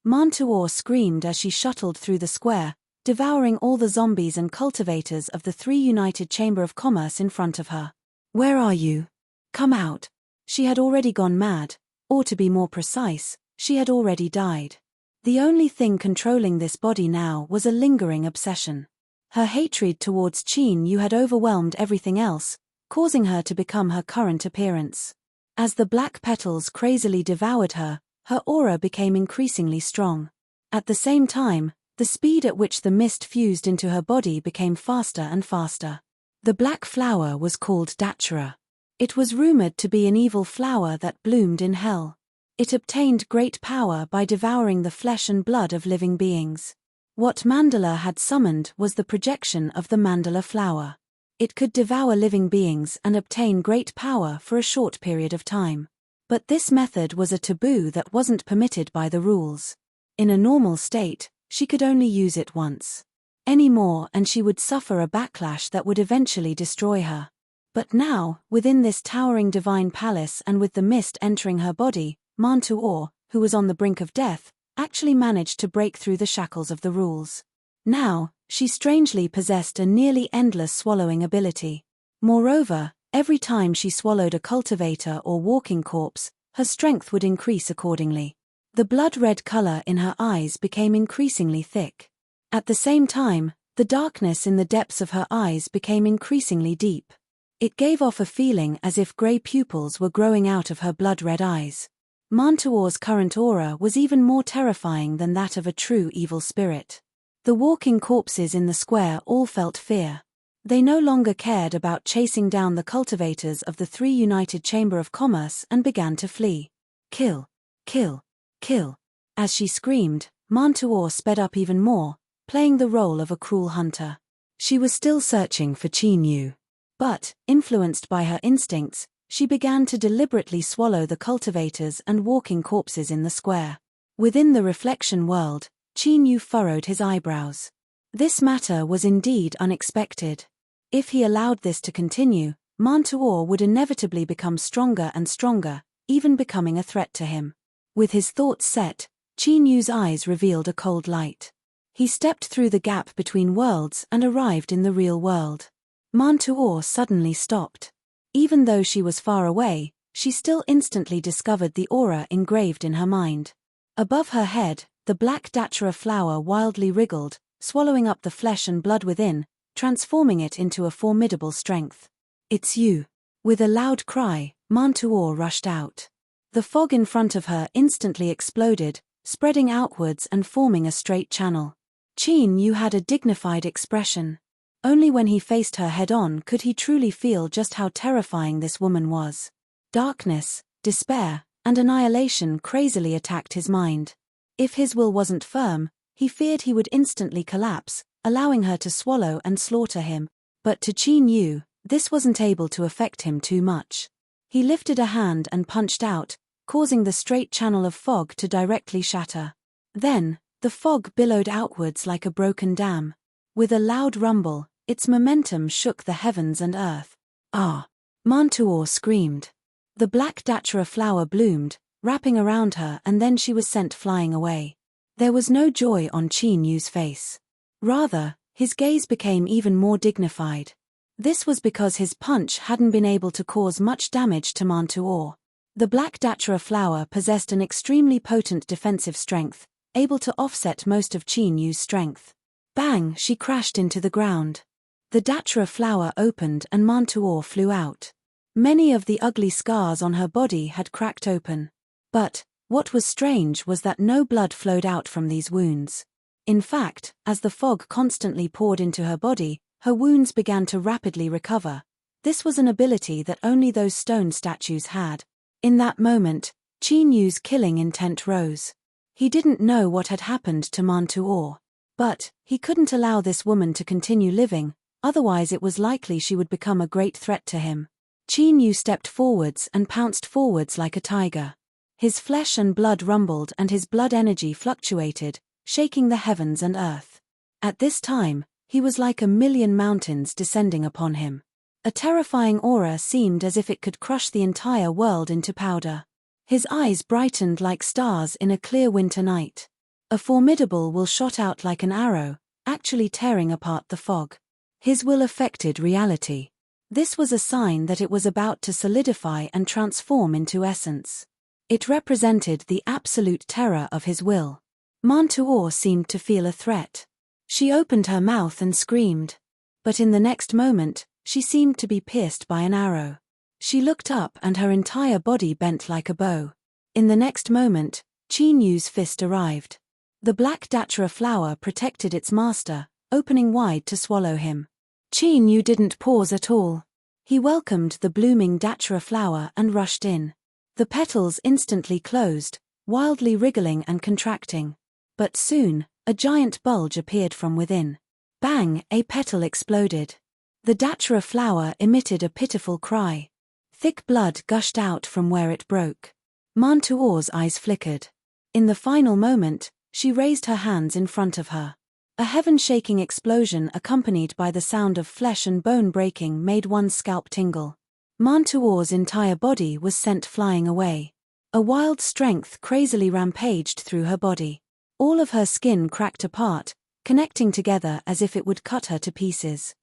Mantuor screamed as she shuttled through the square, devouring all the zombies and cultivators of the Three United Chamber of Commerce in front of her. "Where are you? Come out." She had already gone mad, or to be more precise, she had already died. The only thing controlling this body now was a lingering obsession. Her hatred towards Qin Yu had overwhelmed everything else, causing her to become her current appearance. As the black petals crazily devoured her, her aura became increasingly strong. At the same time, the speed at which the mist fused into her body became faster and faster. The black flower was called Datura. It was rumored to be an evil flower that bloomed in hell. It obtained great power by devouring the flesh and blood of living beings. What Mandala had summoned was the projection of the Mandala flower. It could devour living beings and obtain great power for a short period of time. But this method was a taboo that wasn't permitted by the rules. In a normal state, she could only use it once. Any more and she would suffer a backlash that would eventually destroy her. But now, within this towering divine palace and with the mist entering her body, Mantuor, who was on the brink of death, actually managed to break through the shackles of the rules. Now, she strangely possessed a nearly endless swallowing ability. Moreover, every time she swallowed a cultivator or walking corpse, her strength would increase accordingly. The blood-red color in her eyes became increasingly thick. At the same time, the darkness in the depths of her eyes became increasingly deep. It gave off a feeling as if gray pupils were growing out of her blood-red eyes. Mantuor's current aura was even more terrifying than that of a true evil spirit. The walking corpses in the square all felt fear. They no longer cared about chasing down the cultivators of the Three United Chamber of Commerce and began to flee. "Kill! Kill! Kill!" As she screamed, Mantuor sped up even more, playing the role of a cruel hunter. She was still searching for Qin Yu. But, influenced by her instincts, she began to deliberately swallow the cultivators and walking corpses in the square. Within the reflection world, Qin Yu furrowed his eyebrows. This matter was indeed unexpected. If he allowed this to continue, Mantuor would inevitably become stronger and stronger, even becoming a threat to him. With his thoughts set, Qin Yu's eyes revealed a cold light. He stepped through the gap between worlds and arrived in the real world. Mantuo suddenly stopped. Even though she was far away, she still instantly discovered the aura engraved in her mind. Above her head, the black datura flower wildly wriggled, swallowing up the flesh and blood within, transforming it into a formidable strength. "It's you." With a loud cry, Mantuo rushed out. The fog in front of her instantly exploded, spreading outwards and forming a straight channel. Qin Yu had a dignified expression. Only when he faced her head-on could he truly feel just how terrifying this woman was. Darkness, despair, and annihilation crazily attacked his mind. If his will wasn't firm, he feared he would instantly collapse, allowing her to swallow and slaughter him. But to Qin Yu, this wasn't able to affect him too much. He lifted a hand and punched out, causing the straight channel of fog to directly shatter. Then, the fog billowed outwards like a broken dam. With a loud rumble, its momentum shook the heavens and earth. "Ah!" Mantuo screamed. The black datura flower bloomed, wrapping around her, and then she was sent flying away. There was no joy on Qin Yu's face. Rather, his gaze became even more dignified. This was because his punch hadn't been able to cause much damage to Mantuo. The black datura flower possessed an extremely potent defensive strength, able to offset most of Qin Yu's strength. Bang! She crashed into the ground. The datura flower opened and Mantuo flew out. Many of the ugly scars on her body had cracked open. But, what was strange was that no blood flowed out from these wounds. In fact, as the fog constantly poured into her body, her wounds began to rapidly recover. This was an ability that only those stone statues had. In that moment, Qin Yu's killing intent rose. He didn't know what had happened to Mantuo. But, he couldn't allow this woman to continue living, otherwise it was likely she would become a great threat to him. Qin Yu stepped forwards and pounced forwards like a tiger. His flesh and blood rumbled and his blood energy fluctuated, shaking the heavens and earth. At this time, he was like a million mountains descending upon him. A terrifying aura seemed as if it could crush the entire world into powder. His eyes brightened like stars in a clear winter night. A formidable will shot out like an arrow, actually tearing apart the fog. His will affected reality. This was a sign that it was about to solidify and transform into essence. It represented the absolute terror of his will. Mantuo seemed to feel a threat. She opened her mouth and screamed. But in the next moment, she seemed to be pierced by an arrow. She looked up and her entire body bent like a bow. In the next moment, Qin Yu's fist arrived. The black datura flower protected its master, opening wide to swallow him. Qin Yu didn't pause at all. He welcomed the blooming datura flower and rushed in. The petals instantly closed, wildly wriggling and contracting. But soon, a giant bulge appeared from within. Bang! A petal exploded. The datura flower emitted a pitiful cry. Thick blood gushed out from where it broke. Mantuo's eyes flickered. In the final moment, she raised her hands in front of her. A heaven-shaking explosion accompanied by the sound of flesh and bone breaking made one's scalp tingle. Mantuo's entire body was sent flying away. A wild strength crazily rampaged through her body. All of her skin cracked apart, connecting together as if it would cut her to pieces.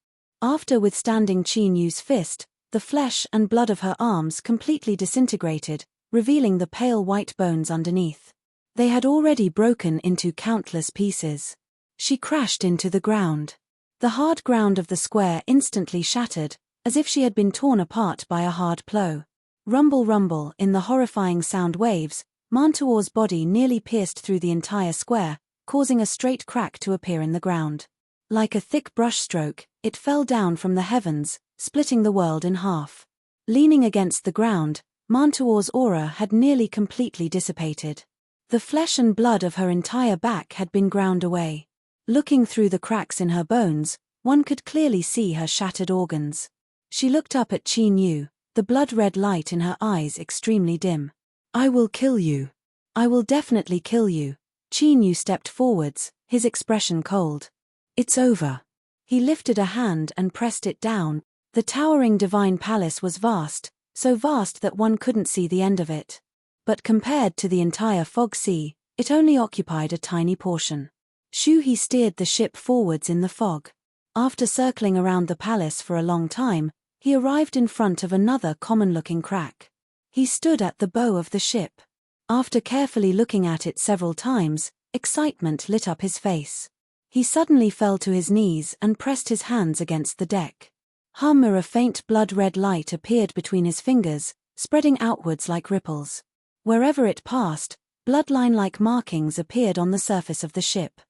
After withstanding Qin Yu's fist, the flesh and blood of her arms completely disintegrated, revealing the pale white bones underneath. They had already broken into countless pieces. She crashed into the ground. The hard ground of the square instantly shattered, as if she had been torn apart by a hard plow. Rumble rumble in the horrifying sound waves, Mantuo's body nearly pierced through the entire square, causing a straight crack to appear in the ground. Like a thick brushstroke, it fell down from the heavens, splitting the world in half. Leaning against the ground, Mantuo's aura had nearly completely dissipated. The flesh and blood of her entire back had been ground away. Looking through the cracks in her bones, one could clearly see her shattered organs. She looked up at Qin Yu, the blood-red light in her eyes extremely dim. "I will kill you. I will definitely kill you." Qin Yu stepped forwards, his expression cold. "It's over." He lifted a hand and pressed it down. The towering divine palace was vast, so vast that one couldn't see the end of it. But compared to the entire fog sea, it only occupied a tiny portion. Shu He steered the ship forwards in the fog. After circling around the palace for a long time, he arrived in front of another common-looking crack. He stood at the bow of the ship. After carefully looking at it several times, excitement lit up his face. He suddenly fell to his knees and pressed his hands against the deck. A faint blood-red light appeared between his fingers, spreading outwards like ripples. Wherever it passed, bloodline-like markings appeared on the surface of the ship.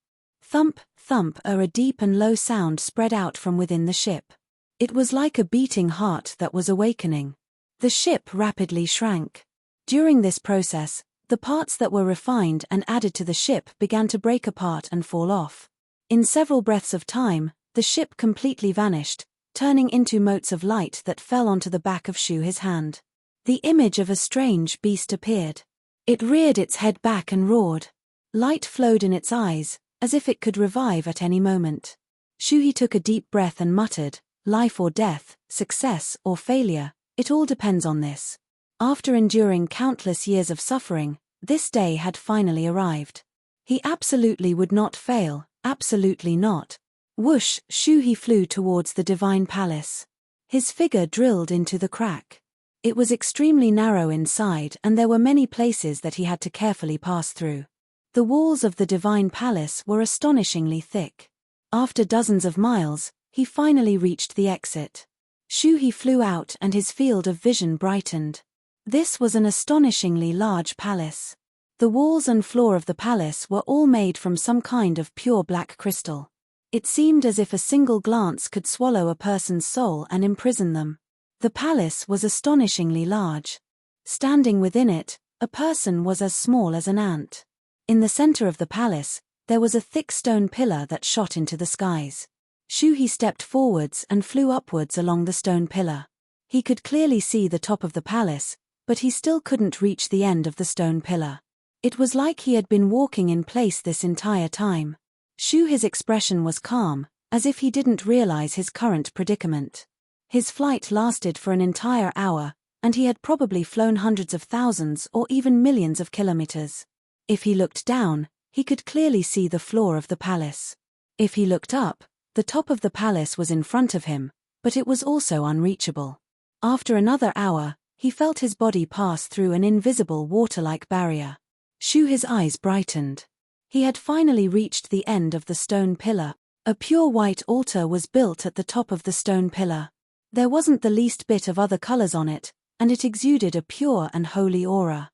Thump, thump, a deep and low sound spread out from within the ship. It was like a beating heart that was awakening. The ship rapidly shrank. During this process, the parts that were refined and added to the ship began to break apart and fall off. In several breaths of time, the ship completely vanished, turning into motes of light that fell onto the back of Shu He's hand. The image of a strange beast appeared. It reared its head back and roared. Light flowed in its eyes, as if it could revive at any moment. Shu He took a deep breath and muttered, "Life or death, success or failure, it all depends on this." After enduring countless years of suffering, this day had finally arrived. He absolutely would not fail, absolutely not. Whoosh, Shu He flew towards the divine palace. His figure drilled into the crack. It was extremely narrow inside and there were many places that he had to carefully pass through. The walls of the divine palace were astonishingly thick. After dozens of miles, he finally reached the exit. Shu He flew out and his field of vision brightened. This was an astonishingly large palace. The walls and floor of the palace were all made from some kind of pure black crystal. It seemed as if a single glance could swallow a person's soul and imprison them. The palace was astonishingly large. Standing within it, a person was as small as an ant. In the center of the palace, there was a thick stone pillar that shot into the skies. Shu He stepped forwards and flew upwards along the stone pillar. He could clearly see the top of the palace, but he still couldn't reach the end of the stone pillar. It was like he had been walking in place this entire time. Shu He's expression was calm, as if he didn't realize his current predicament. His flight lasted for an entire hour, and he had probably flown hundreds of thousands or even millions of kilometers. If he looked down, he could clearly see the floor of the palace. If he looked up, the top of the palace was in front of him, but it was also unreachable. After another hour, he felt his body pass through an invisible water-like barrier. Shu He's eyes brightened. He had finally reached the end of the stone pillar. A pure white altar was built at the top of the stone pillar. There wasn't the least bit of other colors on it, and it exuded a pure and holy aura.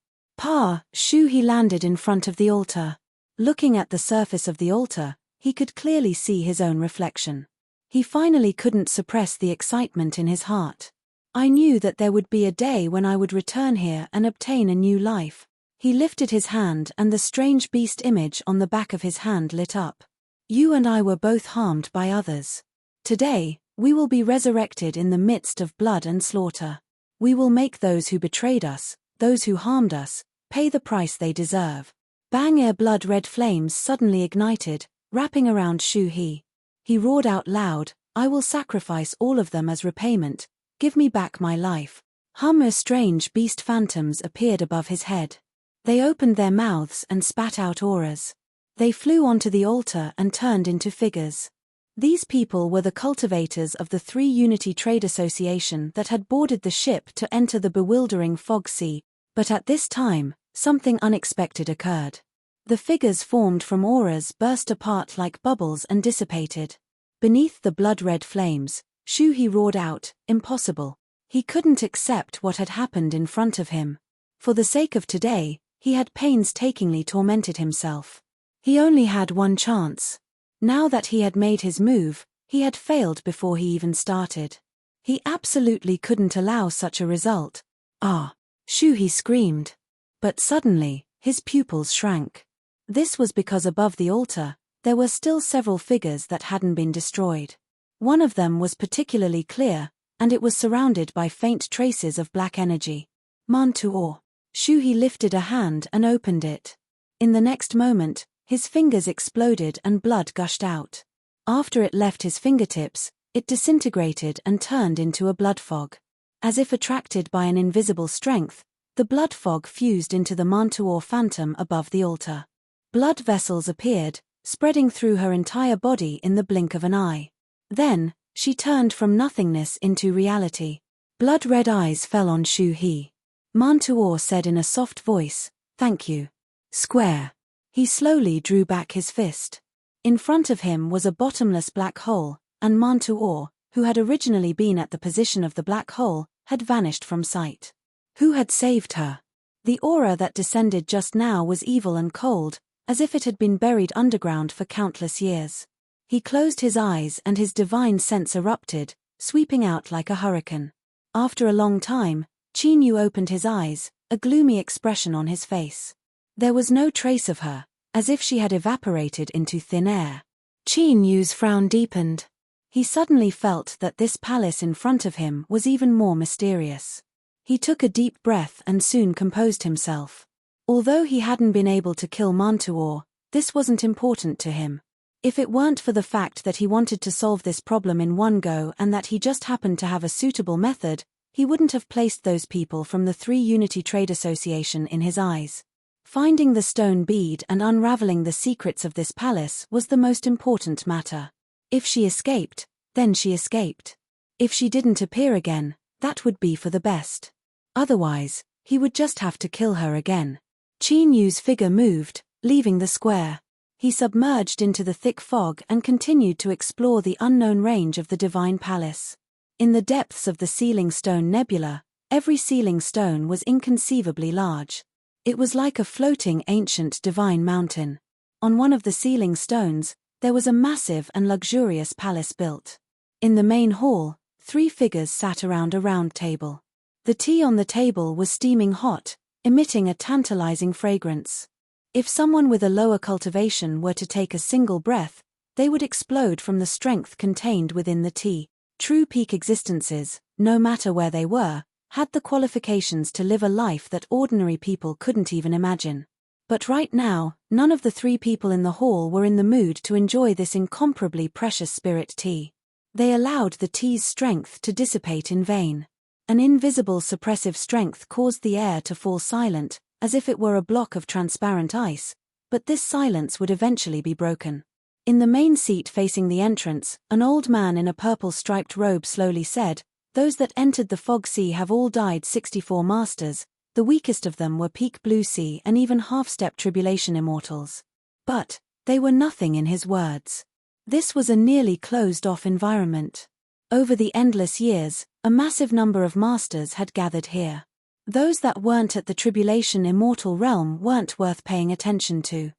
Shu He landed in front of the altar. Looking at the surface of the altar, he could clearly see his own reflection. He finally couldn't suppress the excitement in his heart. I knew that there would be a day when I would return here and obtain a new life. He lifted his hand and the strange beast image on the back of his hand lit up. You and I were both harmed by others. Today, we will be resurrected in the midst of blood and slaughter. We will make those who betrayed us, those who harmed us, pay the price they deserve. Bang! Blood-red flames suddenly ignited, wrapping around Shu He. He roared out loud, "I will sacrifice all of them as repayment. Give me back my life." Strange beast phantoms appeared above his head. They opened their mouths and spat out auras. They flew onto the altar and turned into figures. These people were the cultivators of the 3 Unity Trade Association that had boarded the ship to enter the bewildering fog sea, but at this time, something unexpected occurred. The figures formed from auras burst apart like bubbles and dissipated. Beneath the blood-red flames, Shu He roared out, "Impossible." He couldn't accept what had happened in front of him. For the sake of today, he had painstakingly tormented himself. He only had one chance. Now that he had made his move, he had failed before he even started. He absolutely couldn't allow such a result. Shu He screamed. But suddenly, his pupils shrank. This was because above the altar, there were still several figures that hadn't been destroyed. One of them was particularly clear, and it was surrounded by faint traces of black energy. Mantuor. Shu He lifted a hand and opened it. In the next moment, his fingers exploded and blood gushed out. After it left his fingertips, it disintegrated and turned into a blood fog. As if attracted by an invisible strength, the blood fog fused into the Mantuor phantom above the altar. Blood vessels appeared, spreading through her entire body in the blink of an eye. Then, she turned from nothingness into reality. Blood-red eyes fell on Shu He. Mantuor said in a soft voice, "Thank you." Square. He slowly drew back his fist. In front of him was a bottomless black hole, and Mantuor, who had originally been at the position of the black hole, had vanished from sight. Who had saved her? The aura that descended just now was evil and cold, as if it had been buried underground for countless years. He closed his eyes and his divine sense erupted, sweeping out like a hurricane. After a long time, Qin Yu opened his eyes, a gloomy expression on his face. There was no trace of her, as if she had evaporated into thin air. Qin Yu's frown deepened. He suddenly felt that this palace in front of him was even more mysterious. He took a deep breath and soon composed himself. Although he hadn't been able to kill Mantuor, this wasn't important to him. If it weren't for the fact that he wanted to solve this problem in one go and that he just happened to have a suitable method, he wouldn't have placed those people from the Three Unity Trade Association in his eyes. Finding the stone bead and unraveling the secrets of this palace was the most important matter. If she escaped, then she escaped. If she didn't appear again, that would be for the best. Otherwise, he would just have to kill her again. Qin Yu's figure moved, leaving the square. He submerged into the thick fog and continued to explore the unknown range of the divine palace. In the depths of the Sealing Stone Nebula, every sealing stone was inconceivably large. It was like a floating ancient divine mountain. On one of the sealing stones, there was a massive and luxurious palace built. In the main hall, 3 figures sat around a round table. The tea on the table was steaming hot, emitting a tantalizing fragrance. If someone with a lower cultivation were to take a single breath, they would explode from the strength contained within the tea. True peak existences, no matter where they were, had the qualifications to live a life that ordinary people couldn't even imagine. But right now, none of the 3 people in the hall were in the mood to enjoy this incomparably precious spirit tea. They allowed the tea's strength to dissipate in vain. An invisible suppressive strength caused the air to fall silent, as if it were a block of transparent ice, but this silence would eventually be broken. In the main seat facing the entrance, an old man in a purple striped robe slowly said, "Those that entered the Fog Sea have all died 64 masters. The weakest of them were Peak Blue Sea and even Half-Step Tribulation immortals." But they were nothing in his words. This was a nearly closed-off environment. Over the endless years, a massive number of masters had gathered here. Those that weren't at the Tribulation immortal realm weren't worth paying attention to.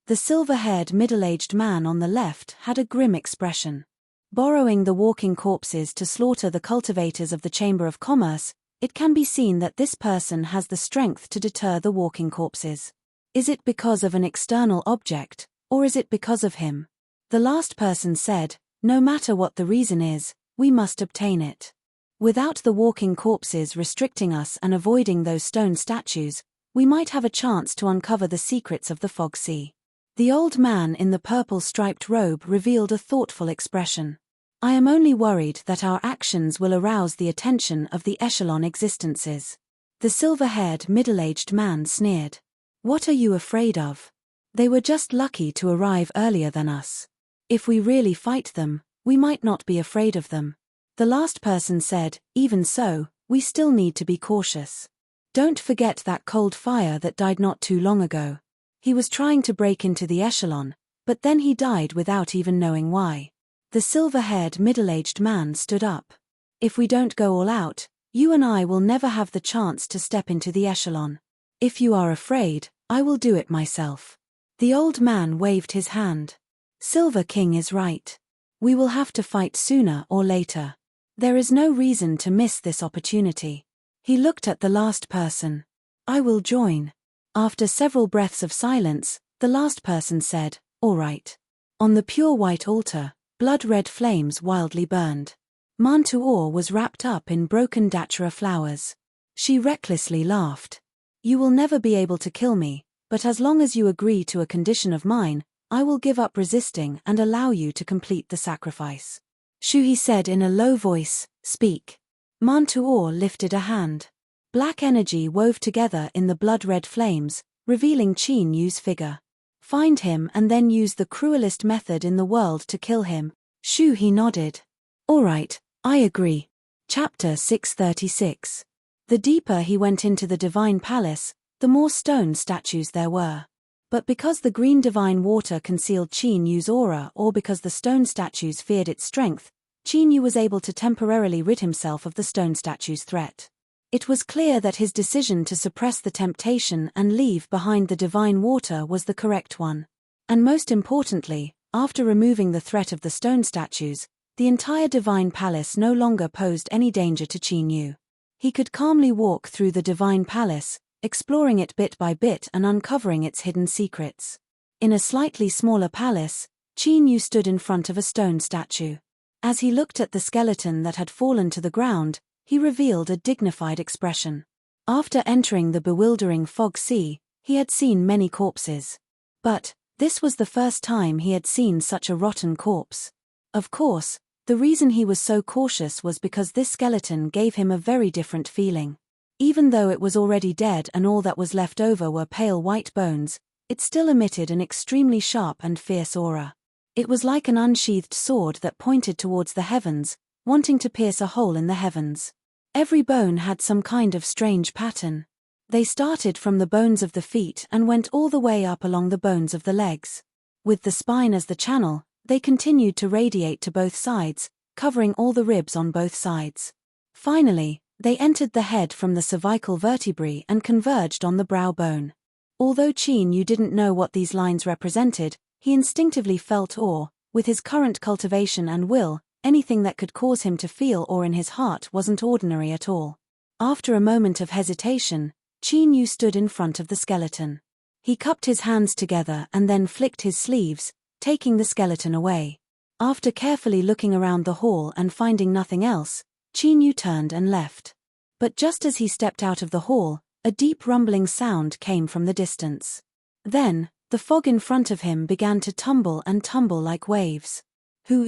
The silver-haired middle-aged man on the left had a grim expression. Borrowing the walking corpses to slaughter the cultivators of the Chamber of Commerce, it can be seen that this person has the strength to deter the walking corpses. Is it because of an external object, or is it because of him? The last person said, "No matter what the reason is, we must obtain it. Without the walking corpses restricting us and avoiding those stone statues, we might have a chance to uncover the secrets of the Fog Sea." The old man in the purple striped robe revealed a thoughtful expression. "I am only worried that our actions will arouse the attention of the echelon existences." The silver-haired middle-aged man sneered. "What are you afraid of? They were just lucky to arrive earlier than us. If we really fight them, we might not be afraid of them." The last person said, "Even so, we still need to be cautious. Don't forget that cold fire that died not too long ago. He was trying to break into the echelon, but then he died without even knowing why." The silver-haired middle-aged man stood up. "If we don't go all out, you and I will never have the chance to step into the echelon. If you are afraid, I will do it myself." The old man waved his hand. "Silver King is right. We will have to fight sooner or later. There is no reason to miss this opportunity." He looked at the last person. "I will join." After several breaths of silence, the last person said, "All right." On the pure white altar, blood-red flames wildly burned. Mantuor was wrapped up in broken datura flowers. She recklessly laughed. "You will never be able to kill me, but as long as you agree to a condition of mine, I will give up resisting and allow you to complete the sacrifice." Shuhi said in a low voice, "Speak." Mantuor lifted a hand. Black energy wove together in the blood-red flames, revealing Qin Yu's figure. Find him and then use the cruelest method in the world to kill him. Shu He nodded. All right, I agree. Chapter 636. The deeper he went into the divine palace, the more stone statues there were. But because the green divine water concealed Qin Yu's aura, or because the stone statues feared its strength, Qin Yu was able to temporarily rid himself of the stone statue's threat. It was clear that his decision to suppress the temptation and leave behind the divine water was the correct one. And most importantly, after removing the threat of the stone statues, the entire divine palace no longer posed any danger to Qin Yu. He could calmly walk through the divine palace, exploring it bit by bit and uncovering its hidden secrets. In a slightly smaller palace, Qin Yu stood in front of a stone statue. As he looked at the skeleton that had fallen to the ground, he revealed a dignified expression. After entering the bewildering fog sea, he had seen many corpses. But this was the first time he had seen such a rotten corpse. Of course, the reason he was so cautious was because this skeleton gave him a very different feeling. Even though it was already dead and all that was left over were pale white bones, it still emitted an extremely sharp and fierce aura. It was like an unsheathed sword that pointed towards the heavens, wanting to pierce a hole in the heavens. Every bone had some kind of strange pattern. They started from the bones of the feet and went all the way up along the bones of the legs. With the spine as the channel, they continued to radiate to both sides, covering all the ribs on both sides. Finally, they entered the head from the cervical vertebrae and converged on the brow bone. Although Qin Yu didn't know what these lines represented, he instinctively felt awe. With his current cultivation and will, anything that could cause him to feel awe in his heart wasn't ordinary at all. After a moment of hesitation, Qin Yu stood in front of the skeleton. He cupped his hands together and then flicked his sleeves, taking the skeleton away. After carefully looking around the hall and finding nothing else, Qin Yu turned and left. But just as he stepped out of the hall, a deep rumbling sound came from the distance. Then, the fog in front of him began to tumble like waves.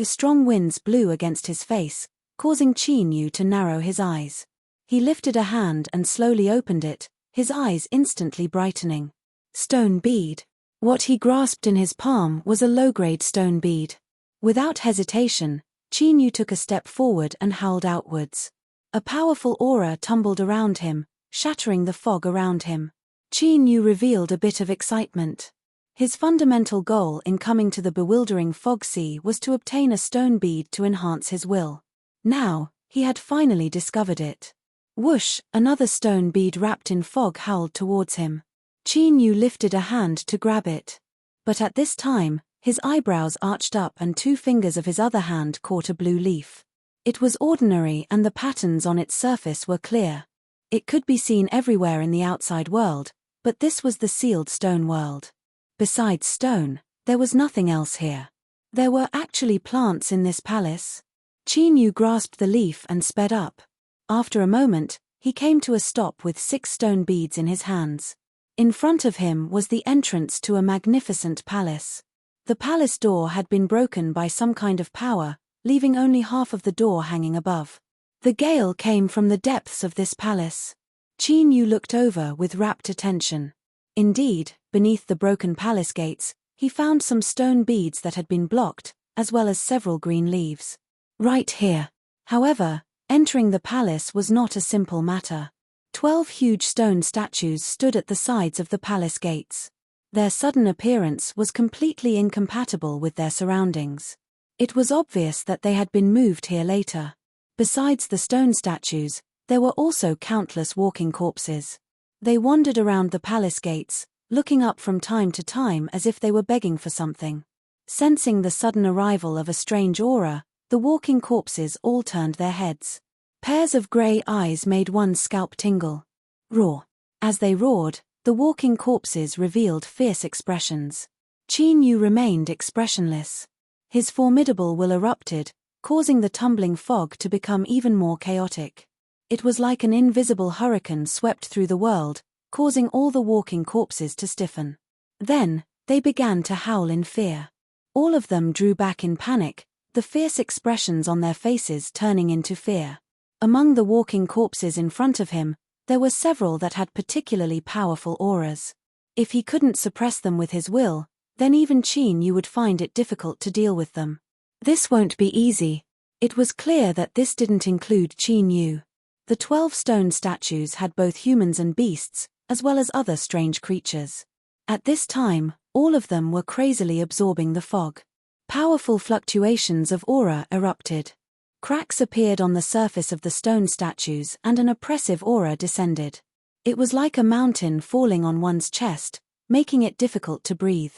Strong winds blew against his face, causing Qin Yu to narrow his eyes. He lifted a hand and slowly opened it, his eyes instantly brightening. Stone bead. What he grasped in his palm was a low-grade stone bead. Without hesitation, Qin Yu took a step forward and howled outwards. A powerful aura tumbled around him, shattering the fog around him. Qin Yu revealed a bit of excitement. His fundamental goal in coming to the bewildering fog sea was to obtain a stone bead to enhance his will. Now, he had finally discovered it. Whoosh, another stone bead wrapped in fog howled towards him. Qin Yu lifted a hand to grab it. But at this time, his eyebrows arched up and 2 fingers of his other hand caught a blue leaf. It was ordinary and the patterns on its surface were clear. It could be seen everywhere in the outside world, but this was the sealed stone world. Besides stone, there was nothing else here. There were actually plants in this palace. Qin Yu grasped the leaf and sped up. After a moment, he came to a stop with 6 stone beads in his hands. In front of him was the entrance to a magnificent palace. The palace door had been broken by some kind of power, leaving only half of the door hanging above. The gale came from the depths of this palace. Qin Yu looked over with rapt attention. Indeed, beneath the broken palace gates, he found some stone beads that had been blocked, as well as several green leaves. Right here. However, entering the palace was not a simple matter. 12 huge stone statues stood at the sides of the palace gates. Their sudden appearance was completely incompatible with their surroundings. It was obvious that they had been moved here later. Besides the stone statues, there were also countless walking corpses. They wandered around the palace gates, looking up from time to time as if they were begging for something. Sensing the sudden arrival of a strange aura, the walking corpses all turned their heads. Pairs of grey eyes made one's scalp tingle. Roar. As they roared, the walking corpses revealed fierce expressions. Qin Yu remained expressionless. His formidable will erupted, causing the tumbling fog to become even more chaotic. It was like an invisible hurricane swept through the world, causing all the walking corpses to stiffen. Then, they began to howl in fear. All of them drew back in panic, the fierce expressions on their faces turning into fear. Among the walking corpses in front of him, there were several that had particularly powerful auras. If he couldn't suppress them with his will, then even Qin Yu would find it difficult to deal with them. This won't be easy. It was clear that this didn't include Qin Yu. The 12 stone statues had both humans and beasts, as well as other strange creatures. At this time, all of them were crazily absorbing the fog. Powerful fluctuations of aura erupted. Cracks appeared on the surface of the stone statues and an oppressive aura descended. It was like a mountain falling on one's chest, making it difficult to breathe.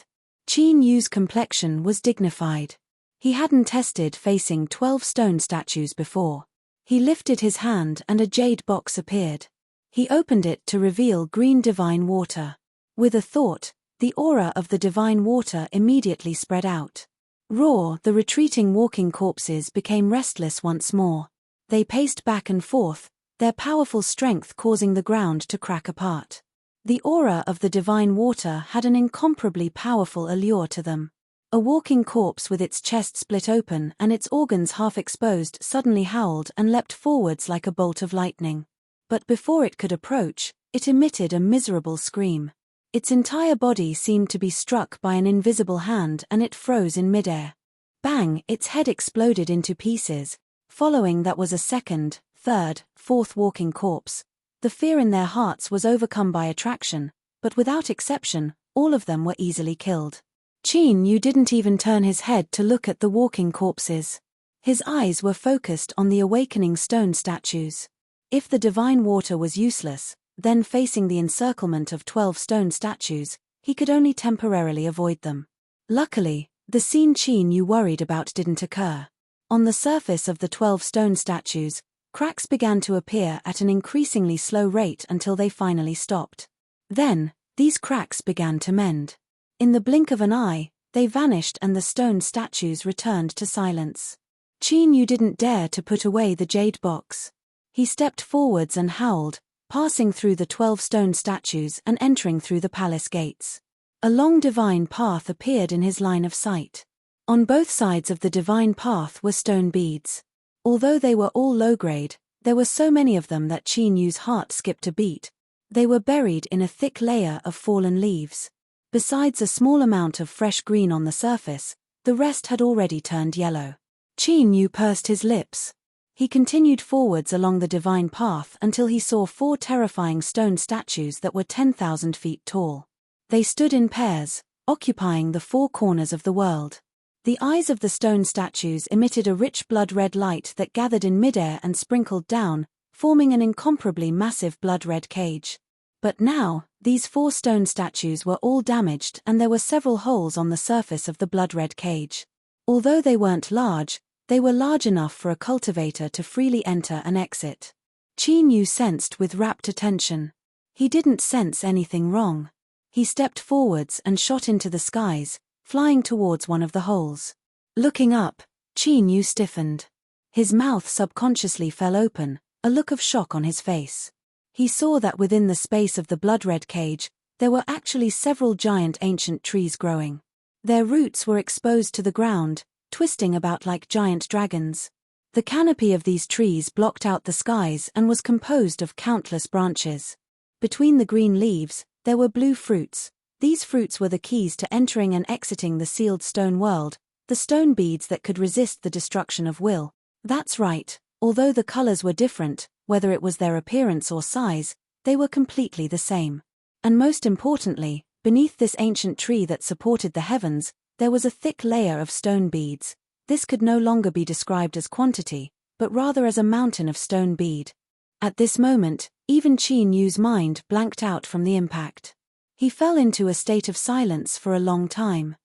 Qin Yu's complexion was dignified. He hadn't tested facing 12 stone statues before. He lifted his hand and a jade box appeared. He opened it to reveal green divine water. With a thought, the aura of the divine water immediately spread out. The retreating walking corpses became restless once more. They paced back and forth, their powerful strength causing the ground to crack apart. The aura of the divine water had an incomparably powerful allure to them. A walking corpse with its chest split open and its organs half exposed suddenly howled and leapt forwards like a bolt of lightning. But before it could approach, it emitted a miserable scream. Its entire body seemed to be struck by an invisible hand and it froze in midair. Bang! Its head exploded into pieces. Following that was a second, third, fourth walking corpse. The fear in their hearts was overcome by attraction, but without exception, all of them were easily killed. Qin Yu didn't even turn his head to look at the walking corpses. His eyes were focused on the awakening stone statues. If the divine water was useless, then facing the encirclement of 12 stone statues, he could only temporarily avoid them. Luckily, the scene Qin Yu worried about didn't occur. On the surface of the 12 stone statues, cracks began to appear at an increasingly slow rate until they finally stopped. Then, these cracks began to mend. In the blink of an eye, they vanished and the stone statues returned to silence. Qin Yu didn't dare to put away the jade box. He stepped forwards and howled, passing through the 12 stone statues and entering through the palace gates. A long divine path appeared in his line of sight. On both sides of the divine path were stone beads. Although they were all low-grade, there were so many of them that Qin Yu's heart skipped a beat. They were buried in a thick layer of fallen leaves. Besides a small amount of fresh green on the surface, the rest had already turned yellow. Qin Yu pursed his lips. He continued forwards along the divine path until he saw 4 terrifying stone statues that were 10,000 feet tall. They stood in pairs, occupying the 4 corners of the world. The eyes of the stone statues emitted a rich blood-red light that gathered in midair and sprinkled down, forming an incomparably massive blood-red cage. But now, these 4 stone statues were all damaged and there were several holes on the surface of the blood-red cage. Although they weren't large, they were large enough for a cultivator to freely enter and exit. Qin Yu sensed with rapt attention. He didn't sense anything wrong. He stepped forwards and shot into the skies, flying towards one of the holes. Looking up, Qin Yu stiffened. His mouth subconsciously fell open, a look of shock on his face. He saw that within the space of the blood-red cage, there were actually several giant ancient trees growing. Their roots were exposed to the ground, twisting about like giant dragons. The canopy of these trees blocked out the skies and was composed of countless branches. Between the green leaves, there were blue fruits. These fruits were the keys to entering and exiting the sealed stone world, the stone beads that could resist the destruction of will. That's right, although the colors were different, whether it was their appearance or size, they were completely the same. And most importantly, beneath this ancient tree that supported the heavens, there was a thick layer of stone beads. This could no longer be described as quantity, but rather as a mountain of stone bead. At this moment, even Qin Yu's mind blanked out from the impact. He fell into a state of silence for a long time.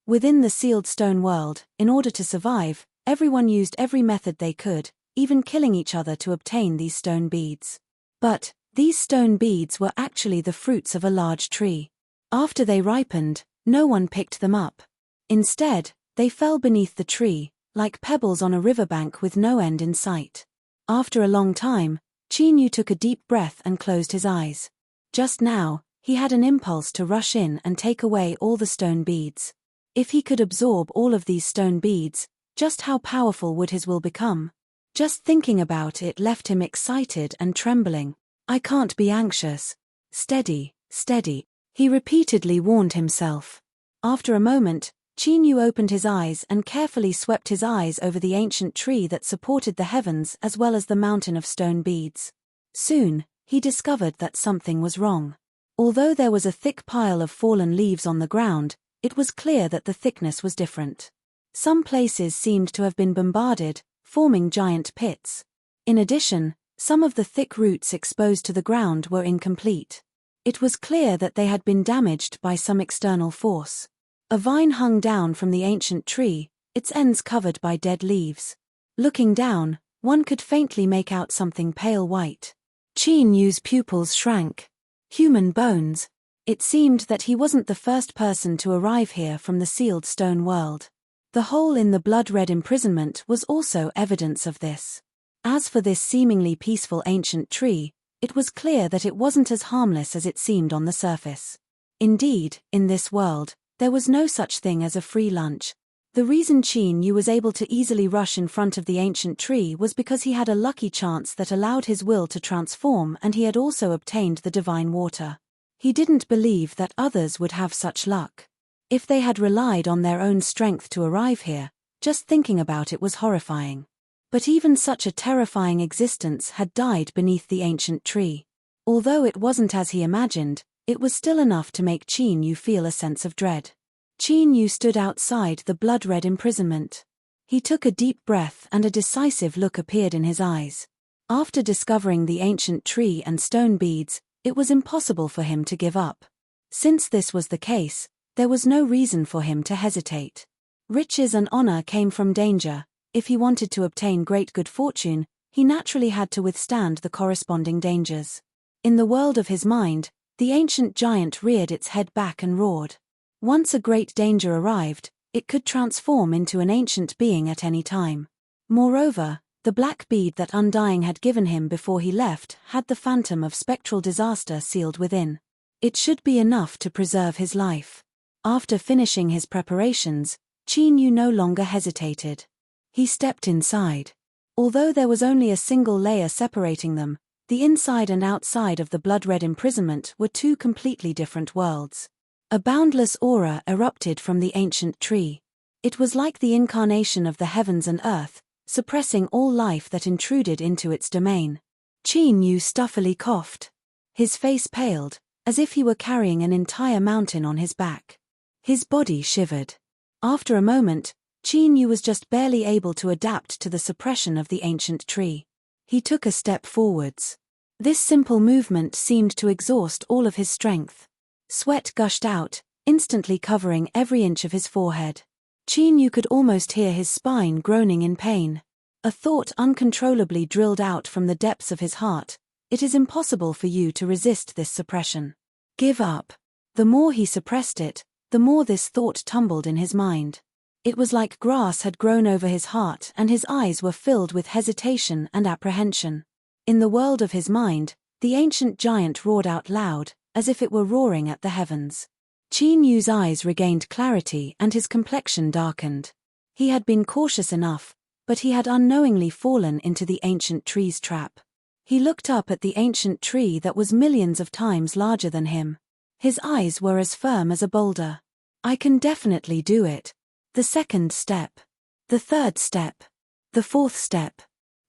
Within the sealed stone world, in order to survive, everyone used every method they could, even killing each other to obtain these stone beads. But these stone beads were actually the fruits of a large tree. After they ripened, no one picked them up. Instead, they fell beneath the tree, like pebbles on a riverbank with no end in sight. After a long time, Qin Yu took a deep breath and closed his eyes. Just now, he had an impulse to rush in and take away all the stone beads. If he could absorb all of these stone beads, just how powerful would his will become? Just thinking about it left him excited and trembling. I can't be anxious. Steady, steady, he repeatedly warned himself. After a moment, Chinyu opened his eyes and carefully swept his eyes over the ancient tree that supported the heavens as well as the mountain of stone beads. Soon, he discovered that something was wrong. Although there was a thick pile of fallen leaves on the ground, it was clear that the thickness was different. Some places seemed to have been bombarded, forming giant pits. In addition, some of the thick roots exposed to the ground were incomplete. It was clear that they had been damaged by some external force. A vine hung down from the ancient tree, its ends covered by dead leaves. Looking down, one could faintly make out something pale white. Chinyu's pupils shrank. Human bones. It seemed that he wasn't the first person to arrive here from the sealed stone world. The hole in the blood-red imprisonment was also evidence of this. As for this seemingly peaceful ancient tree, it was clear that it wasn't as harmless as it seemed on the surface. Indeed, in this world, there was no such thing as a free lunch. The reason Chinyu was able to easily rush in front of the ancient tree was because he had a lucky chance that allowed his will to transform, and he had also obtained the divine water. He didn't believe that others would have such luck. If they had relied on their own strength to arrive here, just thinking about it was horrifying. But even such a terrifying existence had died beneath the ancient tree. Although it wasn't as he imagined, it was still enough to make Chinyu feel a sense of dread. Chinyu stood outside the blood-red imprisonment. He took a deep breath and a decisive look appeared in his eyes. After discovering the ancient tree and stone beads, it was impossible for him to give up. Since this was the case, there was no reason for him to hesitate. Riches and honor came from danger. If he wanted to obtain great good fortune, he naturally had to withstand the corresponding dangers. In the world of his mind, the ancient giant reared its head back and roared. Once a great danger arrived, it could transform into an ancient being at any time. Moreover, the black bead that Undying had given him before he left had the phantom of spectral disaster sealed within. It should be enough to preserve his life. After finishing his preparations, Chinyu no longer hesitated. He stepped inside. Although there was only a single layer separating them, the inside and outside of the blood-red imprisonment were two completely different worlds. A boundless aura erupted from the ancient tree. It was like the incarnation of the heavens and earth, suppressing all life that intruded into its domain. Chinyu stuffily coughed. His face paled, as if he were carrying an entire mountain on his back. His body shivered. After a moment, Chinyu was just barely able to adapt to the suppression of the ancient tree. He took a step forwards. This simple movement seemed to exhaust all of his strength. Sweat gushed out, instantly covering every inch of his forehead. Chinyu could almost hear his spine groaning in pain. A thought uncontrollably drilled out from the depths of his heart. It is impossible for you to resist this suppression. Give up. The more he suppressed it, the more this thought tumbled in his mind. It was like grass had grown over his heart and his eyes were filled with hesitation and apprehension. In the world of his mind, the ancient giant roared out loud, as if it were roaring at the heavens. Chinyu's eyes regained clarity and his complexion darkened. He had been cautious enough, but he had unknowingly fallen into the ancient tree's trap. He looked up at the ancient tree that was millions of times larger than him. His eyes were as firm as a boulder. I can definitely do it. The second step. The third step. The fourth step.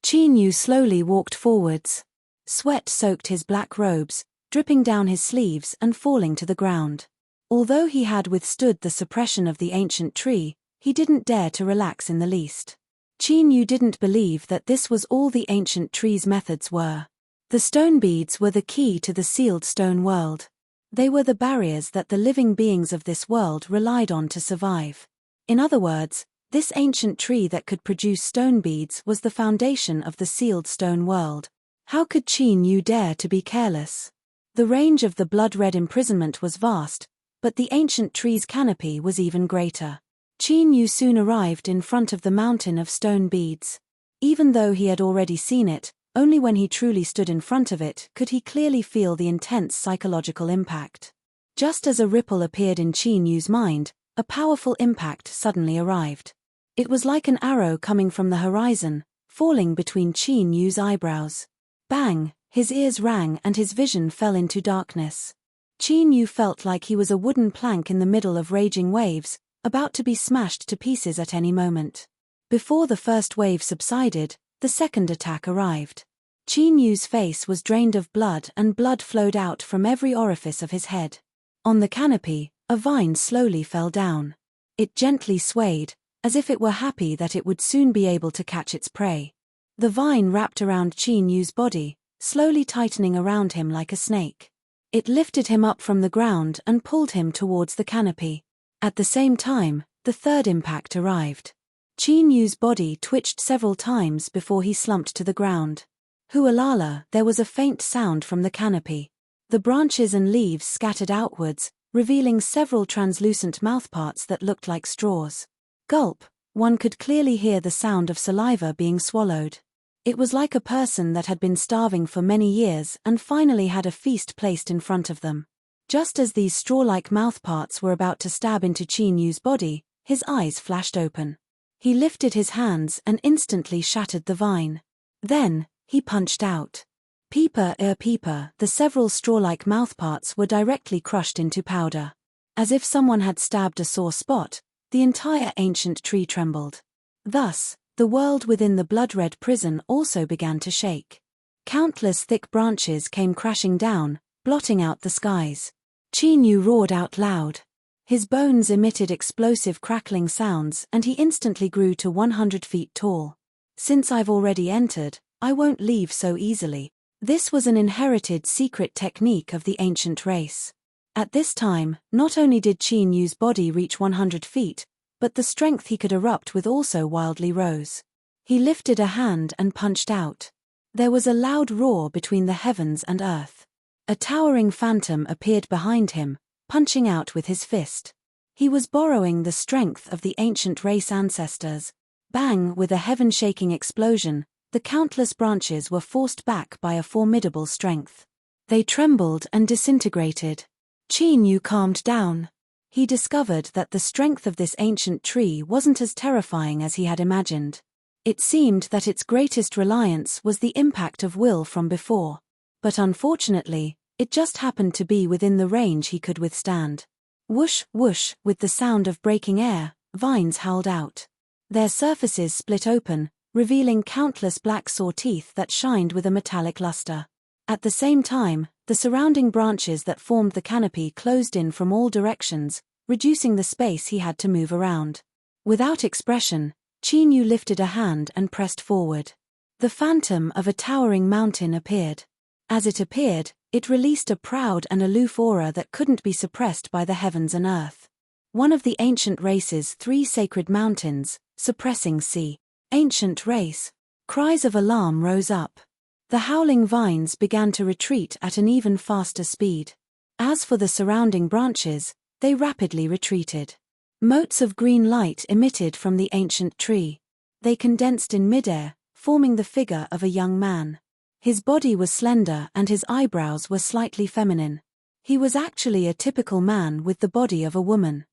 Chinyu slowly walked forwards. Sweat soaked his black robes, dripping down his sleeves and falling to the ground. Although he had withstood the suppression of the ancient tree, he didn't dare to relax in the least. Chinyu didn't believe that this was all the ancient tree's methods were. The stone beads were the key to the sealed stone world. They were the barriers that the living beings of this world relied on to survive. In other words, this ancient tree that could produce stone beads was the foundation of the sealed stone world. How could Chinyu dare to be careless? The range of the blood-red imprisonment was vast, but the ancient tree's canopy was even greater. Chinyu soon arrived in front of the mountain of stone beads. Even though he had already seen it, only when he truly stood in front of it could he clearly feel the intense psychological impact. Just as a ripple appeared in Chinyu's mind, a powerful impact suddenly arrived. It was like an arrow coming from the horizon, falling between Qin Yu's eyebrows. Bang! His ears rang and his vision fell into darkness. Qin Yu felt like he was a wooden plank in the middle of raging waves, about to be smashed to pieces at any moment. Before the first wave subsided, the second attack arrived. Qin Yu's face was drained of blood and blood flowed out from every orifice of his head. On the canopy, a vine slowly fell down. It gently swayed, as if it were happy that it would soon be able to catch its prey. The vine wrapped around Qin Yu's body, slowly tightening around him like a snake. It lifted him up from the ground and pulled him towards the canopy. At the same time, the third impact arrived. Qin Yu's body twitched several times before he slumped to the ground. Hualala, there was a faint sound from the canopy. The branches and leaves scattered outwards, revealing several translucent mouthparts that looked like straws. Gulp, one could clearly hear the sound of saliva being swallowed. It was like a person that had been starving for many years and finally had a feast placed in front of them. Just as these straw-like mouthparts were about to stab into Qin Yu's body, his eyes flashed open. He lifted his hands and instantly shattered the vine. Then, he punched out. Peeper, peeper, the several straw-like mouthparts were directly crushed into powder. As if someone had stabbed a sore spot, the entire ancient tree trembled. Thus, the world within the blood-red prison also began to shake. Countless thick branches came crashing down, blotting out the skies. Qin Yu roared out loud. His bones emitted explosive crackling sounds and he instantly grew to 100 feet tall. Since I've already entered, I won't leave so easily. This was an inherited secret technique of the ancient race. At this time, not only did Qin Yu's body reach 100 feet, but the strength he could erupt with also wildly rose. He lifted a hand and punched out. There was a loud roar between the heavens and earth. A towering phantom appeared behind him, punching out with his fist. He was borrowing the strength of the ancient race ancestors. Bang! With a heaven-shaking explosion, the countless branches were forced back by a formidable strength. They trembled and disintegrated. Qin Yu calmed down. He discovered that the strength of this ancient tree wasn't as terrifying as he had imagined. It seemed that its greatest reliance was the impact of will from before. But unfortunately, it just happened to be within the range he could withstand. Whoosh, whoosh, with the sound of breaking air, vines howled out. Their surfaces split open, revealing countless black saw teeth that shined with a metallic luster. At the same time, the surrounding branches that formed the canopy closed in from all directions, reducing the space he had to move around. Without expression, Qin Yu lifted a hand and pressed forward. The phantom of a towering mountain appeared. As it appeared, it released a proud and aloof aura that couldn't be suppressed by the heavens and earth. One of the ancient race's 3 sacred mountains, suppressing sea. Ancient race. Cries of alarm rose up. The howling vines began to retreat at an even faster speed. As for the surrounding branches, they rapidly retreated. Motes of green light emitted from the ancient tree. They condensed in midair, forming the figure of a young man. His body was slender and his eyebrows were slightly feminine. He was actually a typical man with the body of a woman.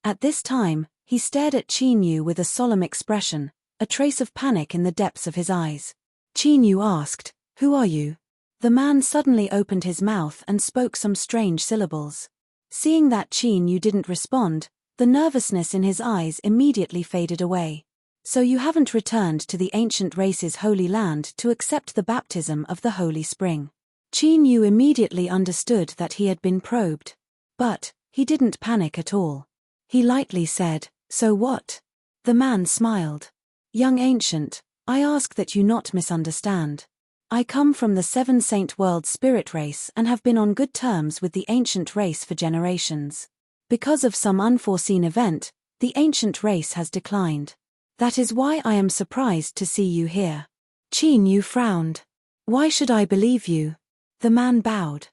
At this time, he stared at Qin Yu with a solemn expression, a trace of panic in the depths of his eyes. Qin Yu asked, "Who are you?" The man suddenly opened his mouth and spoke some strange syllables. Seeing that Qin Yu didn't respond, the nervousness in his eyes immediately faded away. "So you haven't returned to the ancient race's holy land to accept the baptism of the Holy Spring." Qin Yu immediately understood that he had been probed. But, he didn't panic at all. He lightly said, "So what?" The man smiled. "Young ancient, I ask that you not misunderstand. I come from the 7 Saint World spirit race and have been on good terms with the ancient race for generations. Because of some unforeseen event, the ancient race has declined. That is why I am surprised to see you here." Qin Yu frowned. "Why should I believe you?" The man bowed.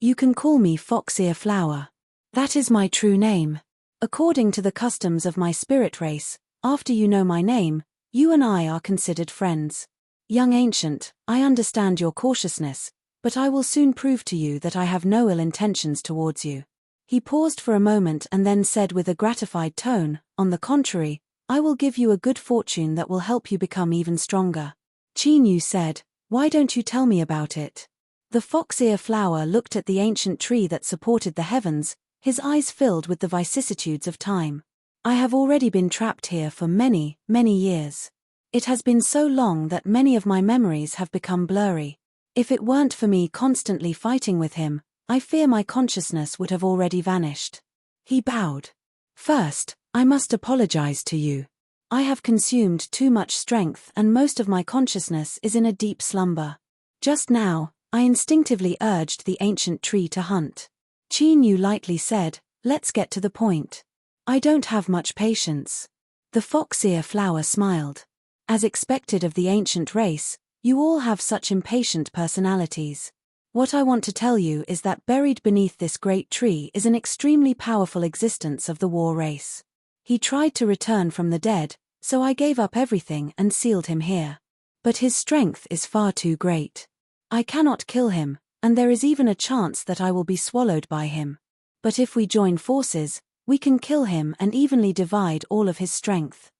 "You can call me Fox-Ear Flower. That is my true name. According to the customs of my spirit race, after you know my name, you and I are considered friends. Young ancient, I understand your cautiousness, but I will soon prove to you that I have no ill intentions towards you." He paused for a moment and then said with a gratified tone, "On the contrary, I will give you a good fortune that will help you become even stronger." Chinyu said, "Why don't you tell me about it?" The fox-ear flower looked at the ancient tree that supported the heavens, his eyes filled with the vicissitudes of time. "I have already been trapped here for many, many years. It has been so long that many of my memories have become blurry. If it weren't for me constantly fighting with him, I fear my consciousness would have already vanished." He bowed. "First, I must apologize to you. I have consumed too much strength and most of my consciousness is in a deep slumber. Just now, I instinctively urged the ancient tree to hunt." Chinyu lightly said, "Let's get to the point. I don't have much patience." The fox-ear flower smiled. "As expected of the ancient race, you all have such impatient personalities. What I want to tell you is that buried beneath this great tree is an extremely powerful existence of the war race. He tried to return from the dead, so I gave up everything and sealed him here. But his strength is far too great. I cannot kill him, and there is even a chance that I will be swallowed by him. But if we join forces, we can kill him and evenly divide all of his strength.